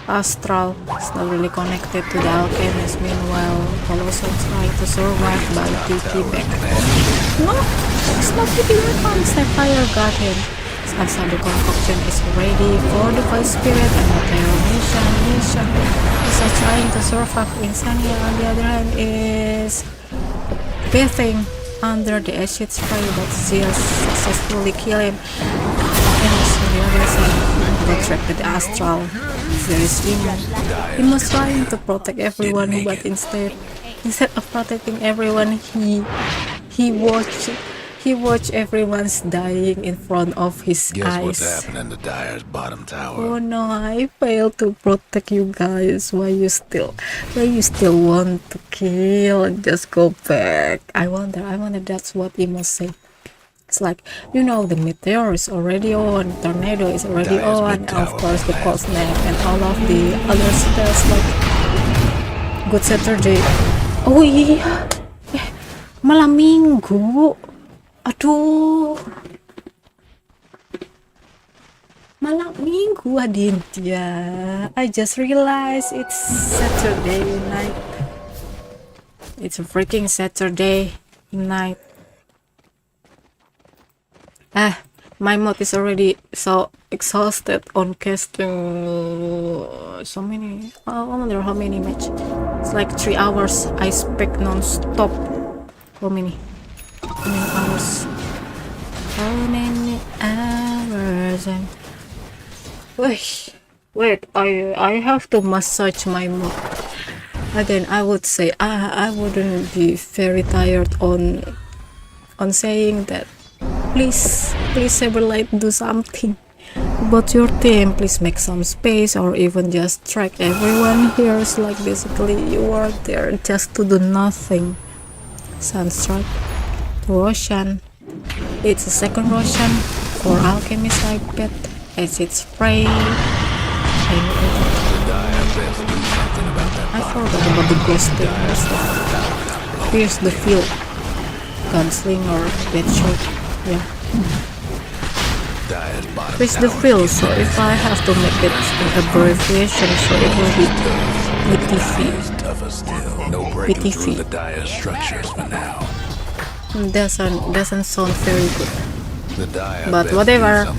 Astral is not really connected to the alchemist. Meanwhile, Poloson trying to survive by TP back. No, it's not TP back. Sapphire got him. Unstable concoction is ready for the Voice Spirit and Mateo Nisha is trying to survive. Insania on the other hand is bathing under the acid spray, but Zeus successfully kill him. And on the other side, got trapped with the astral. There is Imo. Imo's trying to protect everyone, but instead of protecting everyone, he watched everyone's dying in front of his Guess eyes. what's happening to Dyer's bottom tower? Oh no, I failed to protect you guys. Why you still want to kill? Just go back. I wonder that's what Imo say. It's like, you know, the meteor is already on, tornado is already Dyer's on, and of course the cold snap and all of the other spells like Good Saturday. Oh yeah. Malam minggu. Aduh. Malam minggu, Aditya. I just realized it's Saturday night. It's a freaking Saturday night. My mod is already so exhausted on casting so many. I wonder how many match. It's like 3 hours. I spec non-stop. How many? How many hours? How many hours? And wait. I have to massage my mod. Again, I would say I wouldn't be very tired on saying that. Please, Saberlight, do something about your team. Please make some space, or even just track everyone here. It's like basically you are there just to do nothing. Sunstrike, Roshan. It's a second Roshan for Alchemist, I bet. Acid Spray. I forgot about the ghost thing. Here's the field. Gunslinger, Deadshot. Yeah. Here's the field, so if I have to make it an abbreviation, so it will be BTV. BTV. Doesn't sound very good. But whatever.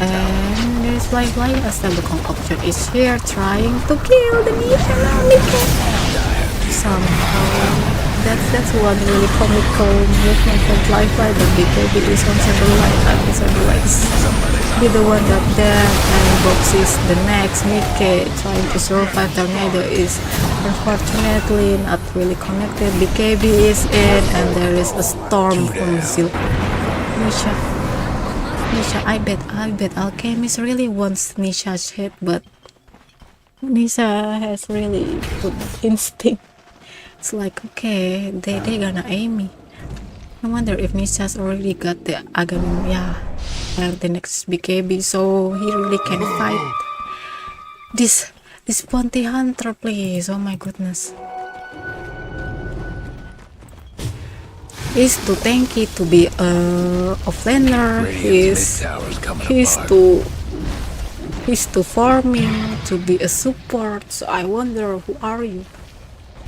And there's like a stablecom option is here trying to kill the Neeaclyne. Somehow that's one really comical movement from Fly, but BKB is on Saberlight and Saberlight be the one that there and boxes the next. Nikke trying to survive. Tornado is unfortunately not really connected. BKB is in, and there is a storm from Zil. Nisha, I bet Alchemist really wants Nisha's head, but Nisha has really good instinct. It's like, okay, they gonna aim me. I wonder if Nisha's already got the Aghanim, yeah, and the next BKB, so he really can fight. This bounty hunter, please. Oh my goodness. He's too tanky to be a offlaner. He's too farming to be a support. So I wonder, who are you?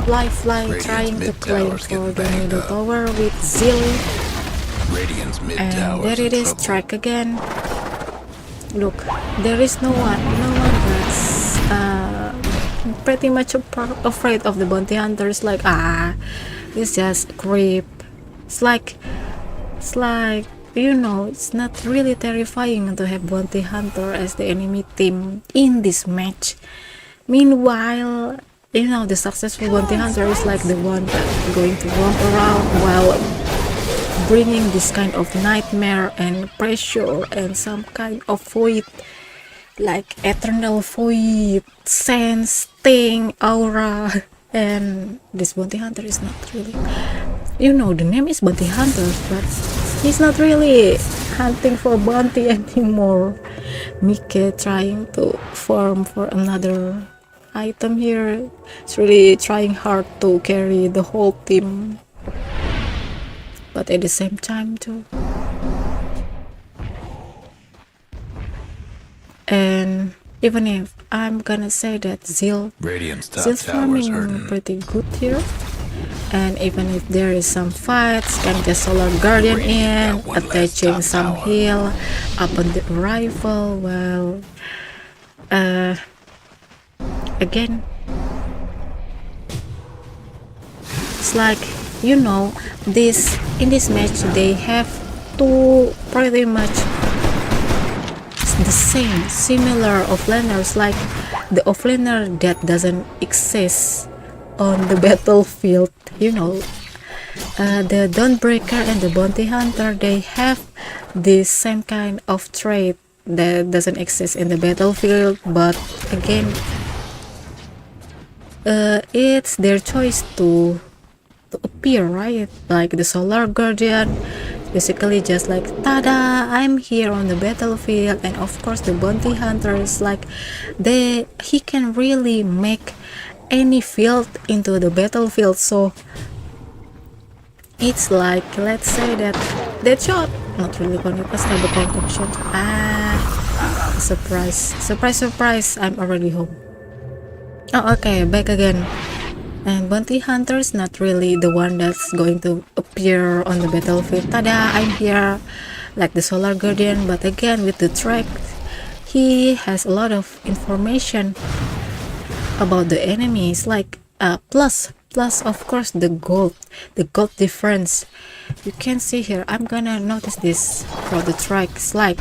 Fly trying to claim for the middle tower with Zil. And there it is, track again. Look, there is no one that's pretty much afraid of the bounty hunters. Like, it's just creep. It's like, you know, it's not really terrifying to have bounty hunter as the enemy team in this match. Meanwhile, you know, the successful bounty hunter is like the one that's going to roam around while bringing this kind of nightmare and pressure and some kind of void, like eternal void, sense, sting, aura. And this bounty hunter is not really, you know, the name is bounty hunter, but he's not really hunting for bounty anymore. Nikke trying to farm for another item here. It's really trying hard to carry the whole team, but at the same time too. And even if I'm gonna say that Zil's farming pretty good here, and even if there is some fights and the Solar Guardian in attaching some heal upon the arrival, well, again, it's like, you know, in this match they have two pretty much the similar offlaners, like the offlaner that doesn't exist on the battlefield, you know, the Dawnbreaker and the Bounty Hunter, they have the same kind of trait that doesn't exist in the battlefield, but again, it's their choice to appear, right? Like the Solar Guardian, basically just like, tada, I'm here on the battlefield. And of course the Bounty Hunter is like, he can really make any field into the battlefield. So It's like, let's say that shot, not really connected, stable concoction. Surprise, I'm already home. Oh, okay, back again. And bounty hunter is not really the one that's going to appear on the battlefield. Tada, I'm here, like the Solar Guardian. But again, with the track, he has a lot of information about the enemies, like plus of course the gold difference. You can see here, I'm gonna notice this for the tracks, like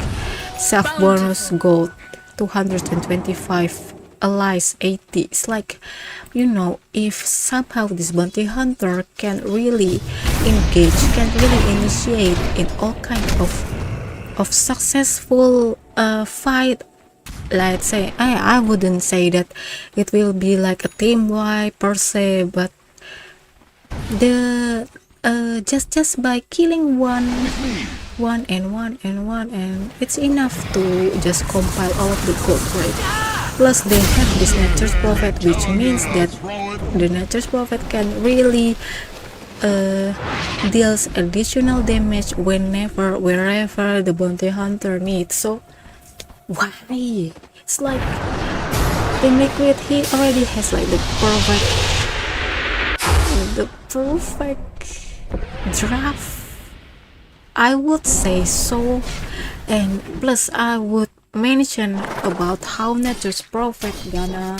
self bonus gold 225, allies 80. It's like, you know, if somehow this bounty hunter can really engage, can really initiate in all kind of successful fight. Let's say, I wouldn't say that it will be like a team wide per se, but the just by killing one, and it's enough to just compile all of the gold, right? Plus they have this nature's prophet, which means that the nature's prophet can really deals additional damage wherever the bounty hunter needs. So why? It's like the Neeaclyne, he already has like the perfect draft, I would say so. And plus I would mention about how nature's prophet gonna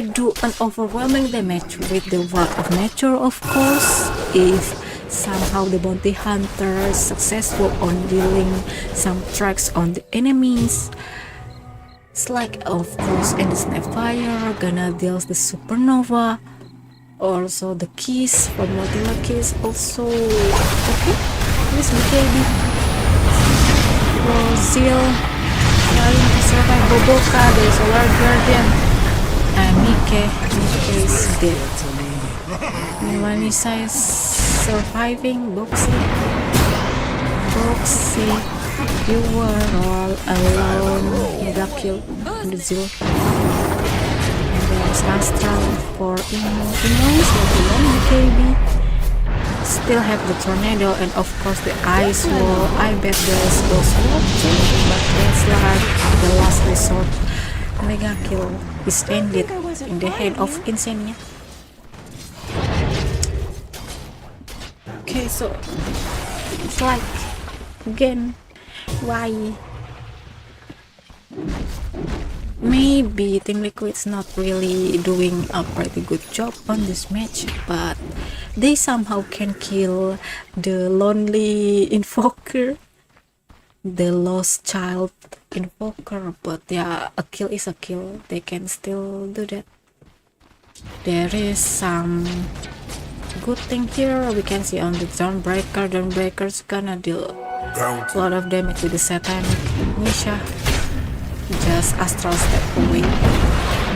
do an overwhelming damage with the wrath of nature, of course, if somehow the bounty hunter is successful on dealing some tracks on the enemies. It's like, of course, and the snapfire gonna deal the supernova, also the keys from Motila keys also. Okay, this BKB for Zeal trying to survive Boboka, the Solar Guardian, and Nike is dead. Milanisa is surviving. Boxy, you were all alone. You got killed in the Zeal. And there's Astral for Imo is not alone. BKB still have the tornado, and of course the ice wall. I bet there's those watching, but that's like the last resort. Mega kill is ended in the hand of Insania. Okay, so it's like, again, why? Maybe Team Liquid's not really doing a pretty good job on this match, but they somehow can kill the lonely invoker, the lost child invoker. But yeah, a kill is a kill, they can still do that. There is some good thing here. We can see on the Dawnbreaker's gonna deal a lot of damage with the satanic Nisha. Just Astral step away,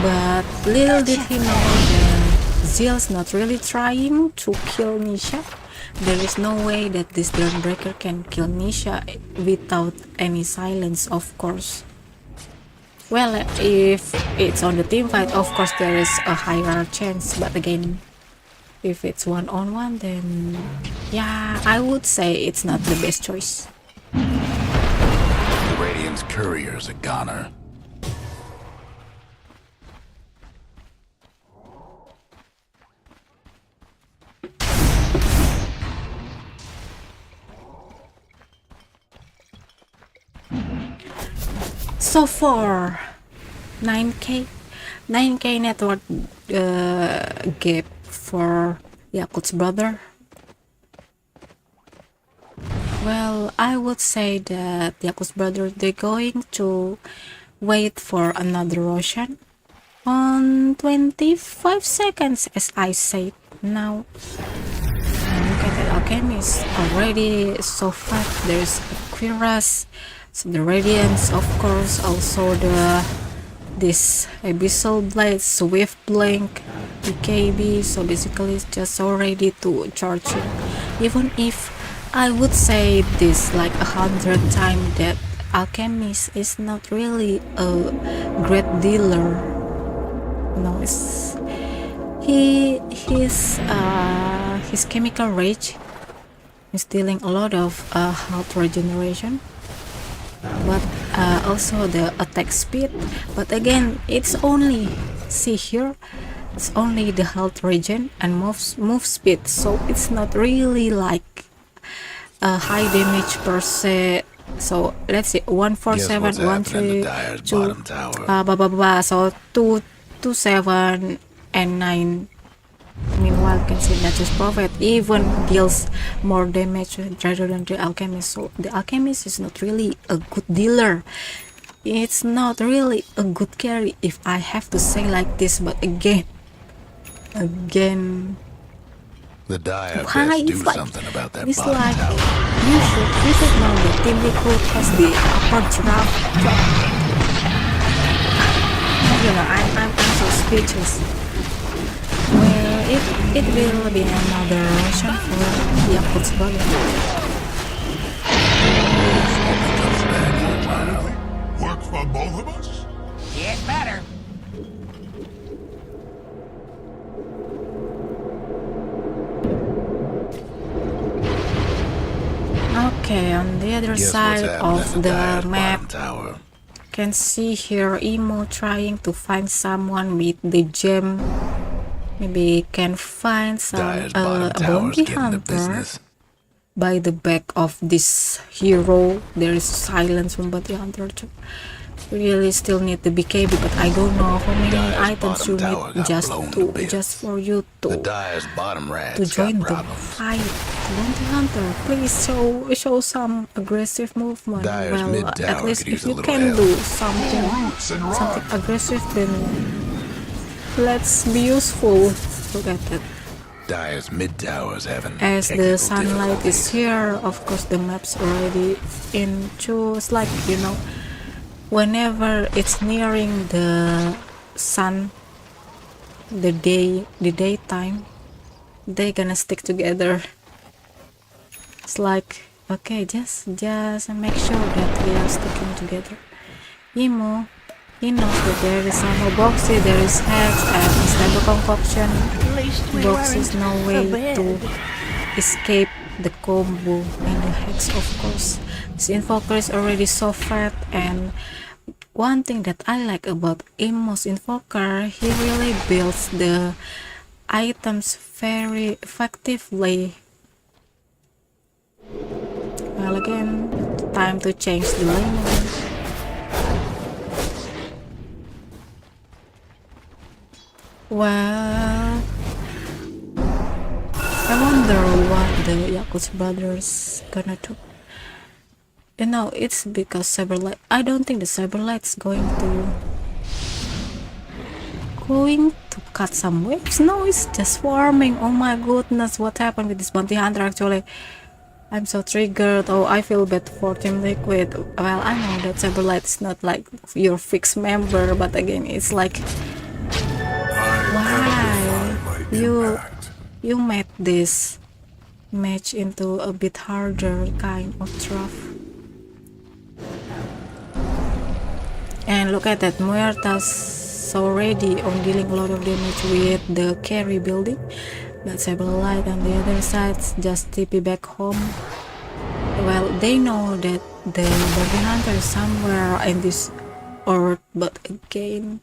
but little did he know that Zeal's not really trying to kill Nisha. There is no way that this Dawnbreaker can kill Nisha without any silence, of course. Well, if it's on the team fight, of course there is a higher chance, but again, if it's one-on-one, then yeah, I would say it's not the best choice. Radiant's courier's a goner. So for 9k network gap for Yakult's brother. Well, I would say that Yakult's brother, they're going to wait for another Roshan on 25 seconds, as I said now. And look at the alchemist already so fast. There's Quiras, so the Radiance, of course, also this Abyssal Blade, Swift Blink, BKB. So basically it's just so ready to charge it. Even if I would say this like 100 times that Alchemist is not really a great dealer. No, his chemical rage is dealing a lot of health regeneration, but also the attack speed. But again, it's only, see here, it's only the health regen and move speed, so it's not really like a high damage per se. So let's see, 147, 132, so 227 and 9. Meanwhile, you can see that his prophet even deals more damage rather than the alchemist. So the alchemist is not really a good dealer. It's not really a good carry, if I have to say like this. But again, The Dire why best do it's like, something about that it's bottom like tower. you should know that Team Yakult has the upper draft. You know, I'm so speechless. Well, it will be another mission for Yakult's body. Work for both of us? Get better. Okay, on the other Guess what's side happening of at the Dire's map, bottom tower. can see here Emo trying to find someone with the gem. Maybe can find some Dire's a bottom tower's bounty getting the hunter business. by the back of this hero. There is silence from bounty hunter too. Really still need the BKB, but I don't know how many Dire's items bottom you tower need got just for you to The Dire's bottom to rats join got the problems. fight. Bounty hunter, please show some aggressive movement. Dire's Well, mid at tower least could if use a you little can help. do something aggressive, then let's be useful. Look at that. Dire's mid tower's having As technical the sunlight difficulties. is here, of course the map's already into, it's like, you know, whenever it's nearing the sun, the daytime, they gonna stick together. It's like, okay, just make sure that we are sticking together. Emo, he knows that there is some boxy, there is heads and stable concoction. Box is no way to escape the combo and the hex, of course. This invoker is already so fat, and one thing that I like about Emo's invoker, he really builds the items very effectively. Well, again, time to change the lane. Well, I wonder what the Yakult brothers gonna do. You know, it's because Cyberlight. I don't think the Cyberlight's going to cut some waves. No, it's just farming. Oh my goodness, what happened with this bounty hunter? Actually, I'm so triggered. Oh, I feel bad for Team Liquid. Well, I know that Cyberlight is not like your fixed member, but again, it's like, why you made this match into a bit harder kind of tough. And look at that, Muerta's already on dealing a lot of damage with the carry building, but Cyberlight on the other side just TP back home. Well, they know that the bounty hunter is somewhere in this earth, but again,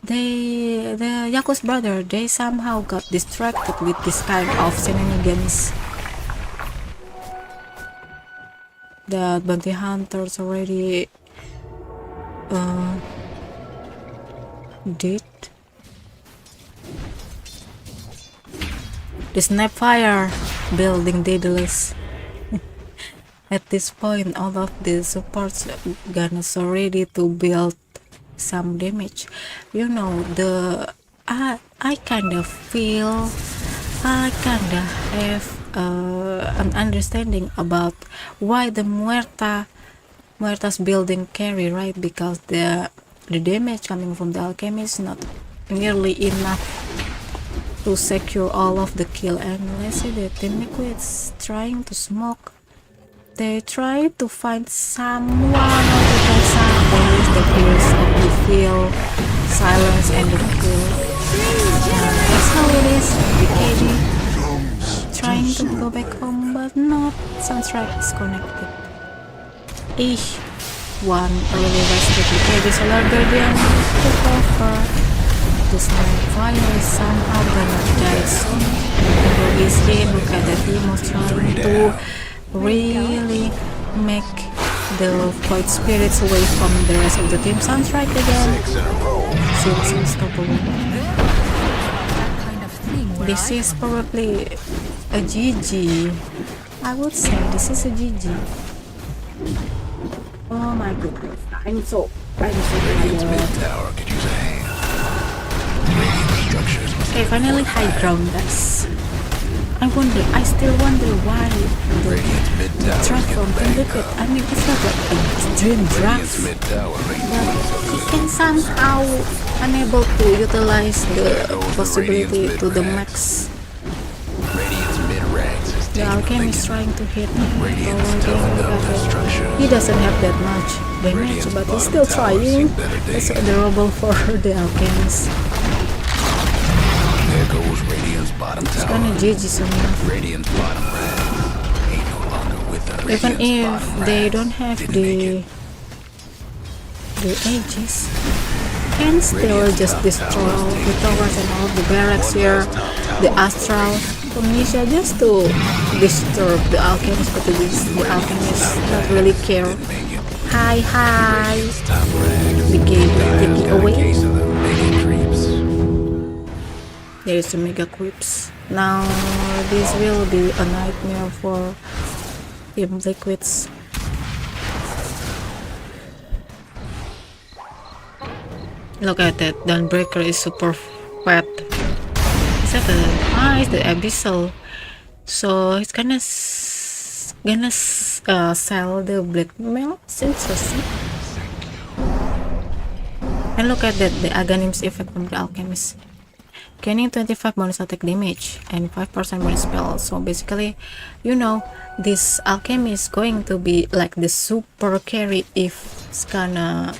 the Yakult brother, they somehow got distracted with this kind of shenanigans. The bounty hunters already did the snapfire building daedalus. At this point, all of the supports gonna so ready to build some damage. You know, I kind of feel, I kind of have an understanding about why the Muerta's building carry, right? Because the damage coming from the alchemist is not nearly enough to secure all of the kill. And let's see that Team Liquid's trying to smoke. They try to find someone or to find some that is of the field, silence and the kill. That's how it is. BKB trying to go back home, but not. Soundtrack is connected. Eesh. One early rescue BKB Solar Guardian took over. This fire is somehow gonna die soon. Go easy. Look at that Timo trying to really make the Void Spirits away from the rest of the team. Soundtrack again. Seems unstoppable. This is probably a GG. I would say this is a GG. Oh my goodness. I'm so tired. Okay, finally high ground, guys. I still wonder why the truck from Tundra, I mean, it's not like a dream draft, but he can somehow unable to utilize the possibility to the max. The Alchemist is trying to hit he doesn't have that much damage, but he's still trying. That's adorable for the Alchemist. There goes Radiant's bottom tower. It's gonna GG soon enough. Radiant's bottom red ain't no longer with us. Even if they don't have the Aegis, can still just destroy the towers and all the barracks here, the Astral Indonesia, just to disturb the Alchemist, but the Alchemist not really care. Hi, BKB taking away. There is the mega creeps. Now this will be a nightmare for Team Liquids. Look at that, Dawnbreaker is super fat. Is that it's the Abyssal. So it's gonna sell the blackmail. It's interesting. And look at that, the Aghanim's effect from the Alchemist. Gaining 25 bonus attack damage and 5% bonus spell. So basically, you know, this Alchemist is going to be like the super carry if it's gonna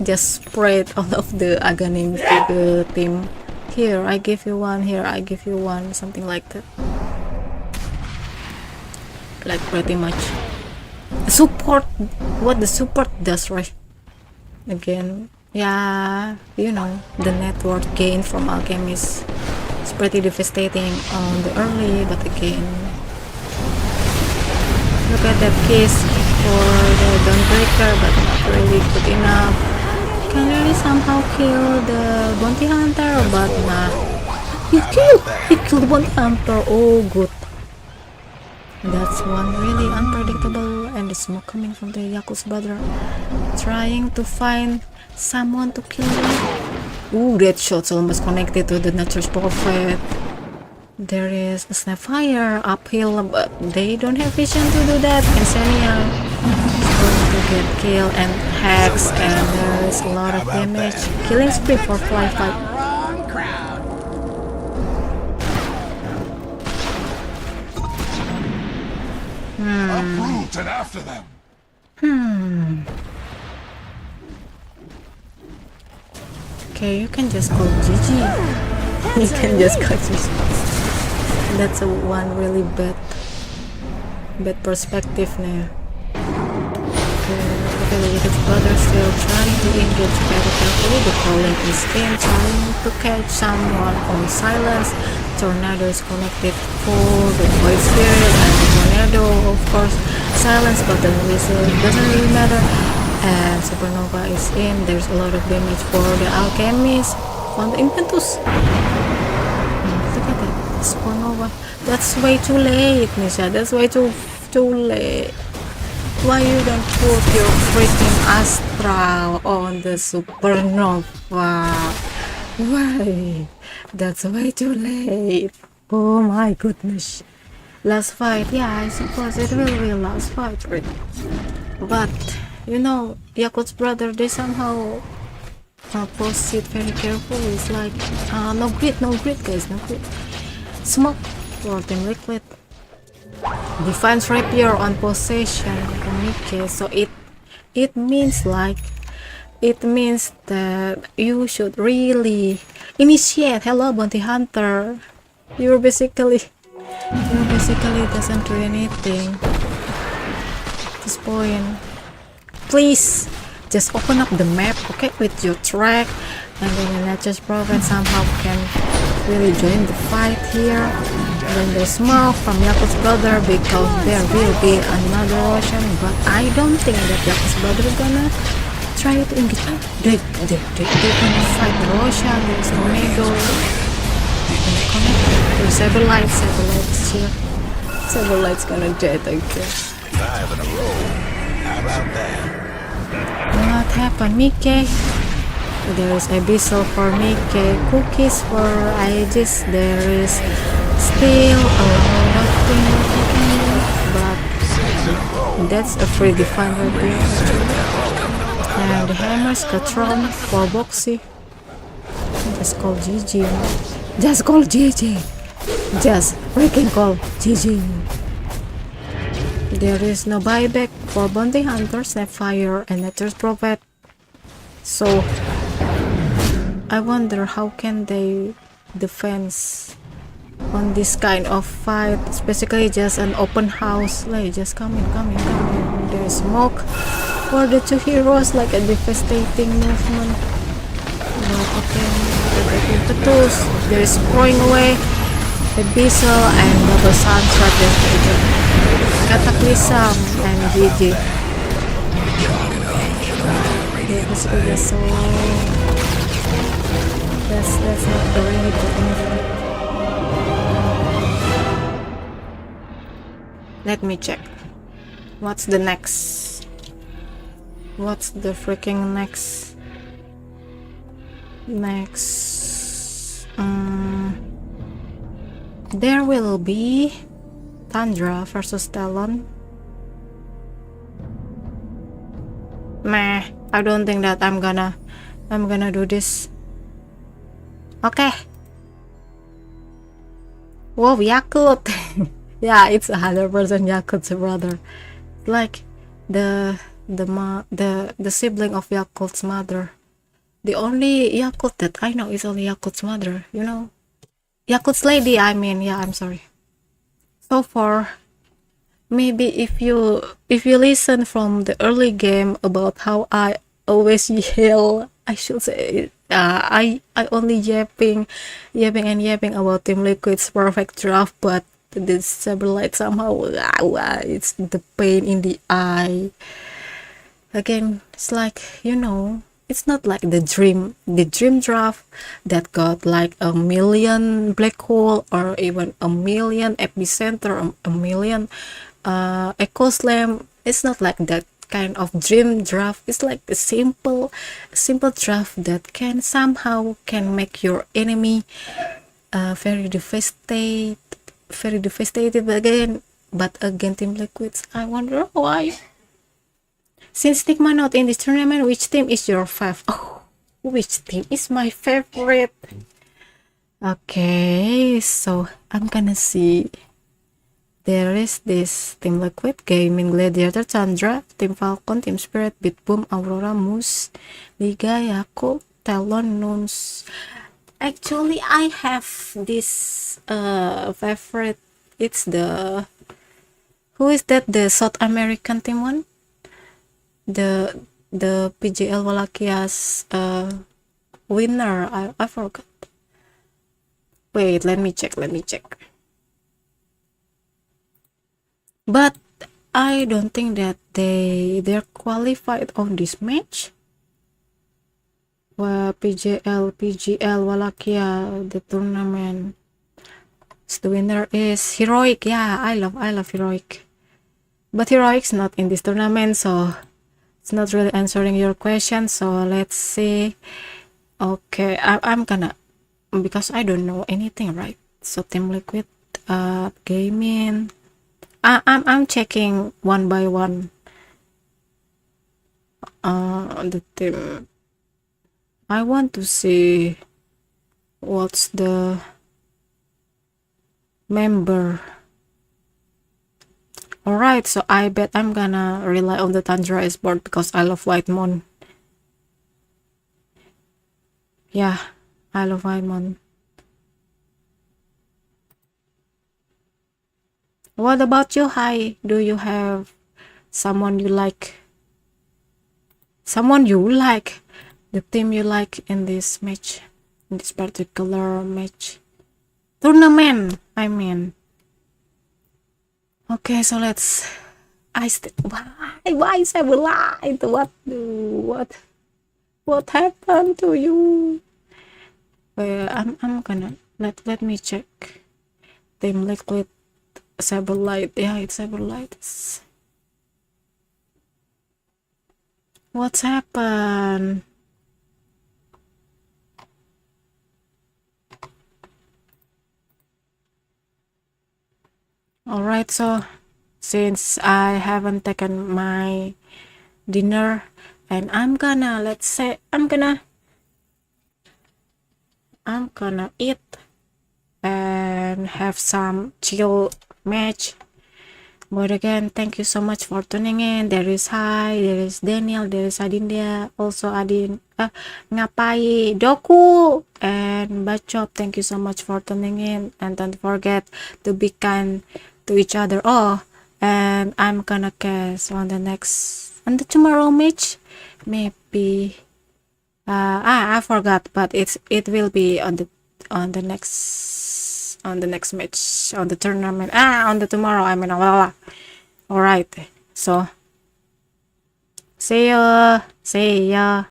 just spread all of the Aghanim to the team. Here I give you one, here I give you one, something like that. Like pretty much support, what the support does, right? Again, yeah, you know, the net worth gain from Alchemist is pretty devastating on the early, but again, look at that case for the Dawnbreaker, but not really good enough. Can really somehow kill the bounty hunter, but nah. He killed the bounty hunter. Oh, good. That's one really unpredictable, and the smoke coming from the Yakult's brother, trying to find someone to kill him. Ooh, that shot's almost connected to the Nature's Prophet. There is a Snapfire uphill, but they don't have vision to do that. Insania is going to get killed and hacks, and there is a lot of damage. Killing spree for Fly Fight. Uproot and after them. Okay, you can just call GG. You can just call GG. That's a one really bad perspective now. Okay, the Yakult's brother still trying to engage very carefully. The calling is in, trying to catch someone on silence. Tornado is connected for the Void Spirit, and the Tornado, of course, silence, but the whistle doesn't really matter. And Supernova is in. There's a lot of damage for the Alchemist on the Impetus. Look at that, Supernova. That's way too late, Nisha. That's way too late. Why you don't put your freaking Astral on the Supernova? Why? That's way too late. Oh my goodness. Last fight, yeah, I suppose it will be last fight, right? But you know, Yakult's brother, they somehow proceed very carefully. It's like no grit guys, no grit. Smoke for Team Liquid. Defense Rapier on possession. Okay, so it means that you should really Initiate. Hello, bounty hunter. You're basically doesn't do anything. At this point, please just open up the map, okay, with your track, and then the Nature's Prophet somehow can really join the fight here. And then there's more from Yakult's brother because there will be another Roshan, but I don't think that Yakult's brother is gonna try to engage. They gonna fight the Roshan. There's tornado. There's Saberlight is here. Saberlight's gonna jet again. 5 in a row. How about that? What happened, Mickey? There is Abyssal for Mickey, cookies for Aegis. There is still a lot of things I can do, but that's a free define right there. And the hammer's Catron for Boxy. Just call GG. Just call GG. Just freaking call GG. There is no buyback for Bounty Hunter, Snapfire, and Nature's Prophet. So I wonder how can they defend on this kind of fight. It's basically just an open house. Like just come in. There's smoke for the two heroes, like a devastating movement. But okay, impetus. There's throwing away Abyssal and double sunset. There's Cataclysm and GG. Yeah, basically just so that's not the way to anything. Let me check. What's the next? What's the freaking next? There will be Tundra versus Talon. Meh, I don't think that I'm gonna do this. Okay. Whoa, Yakult. Yeah, it's 100% Yakult's brother. Like the sibling of Yakult's mother. The only Yakult that I know is only Yakult's mother, you know. Yakult's lady, I mean, yeah, I'm sorry. So far, maybe if you listen from the early game about how I always yell, I should say I only yapping about Team Liquid's perfect draft, but this Saberlight somehow it's the pain in the eye. Again, it's like, you know, it's not like the dream draft that got like 1 million black hole or even 1 million epicenter, 1 million echo slam. It's not like that kind of dream draft. It's like a simple draft that can somehow make your enemy very devastated again. But again, Team Liquids, I wonder why. Since Stigma not in this tournament, which team is your favorite? Oh, which team is my favorite? Okay, so I'm gonna see. There is this Team Liquid, Gaming, Gladiator, Tundra, Team Falcon, Team Spirit, BetBoom, Aurora, Moose, Liga, Yakult, Talon, Nuns. Actually, I have this favorite. It's the, who is that? The South American team one. The PGL Walakia's winner. I forgot. Wait, let me check. But I don't think that they're qualified on this match. Well, PGL Walakia, the tournament. The winner is Heroic. Yeah, I love Heroic. But Heroic's not in this tournament, so it's not really answering your question. So let's see. Okay, I'm gonna, because I don't know anything, right? So Team Liquid, Gaming. I'm checking one by one. The team. I want to see what's the member. Alright, so I bet I'm gonna rely on the Tundra Esports because I love White Moon. Yeah, I love Aimon. What about you, Hai? Do you have someone you like? Someone you like? The team you like in this match? In this particular match? Tournament, I mean. Okay, so let's... Why Saberlight? What happened to you? I'm gonna... Let me check. Team Liquid Saberlight. Yeah, it's Saberlight. What's happened? Alright, so since I haven't taken my dinner and I'm gonna eat and have some chill match. But again, thank you so much for tuning in. There is Hai, there is Daniel, there is Adinda, also Ngapai, Doku, and Bachop. Thank you so much for tuning in, and don't forget to be kind to each other. Oh, and I'm gonna cast on the tomorrow match, maybe. I forgot, but it will be on the next match, on the tournament, on the tomorrow, I mean. All right, so see ya.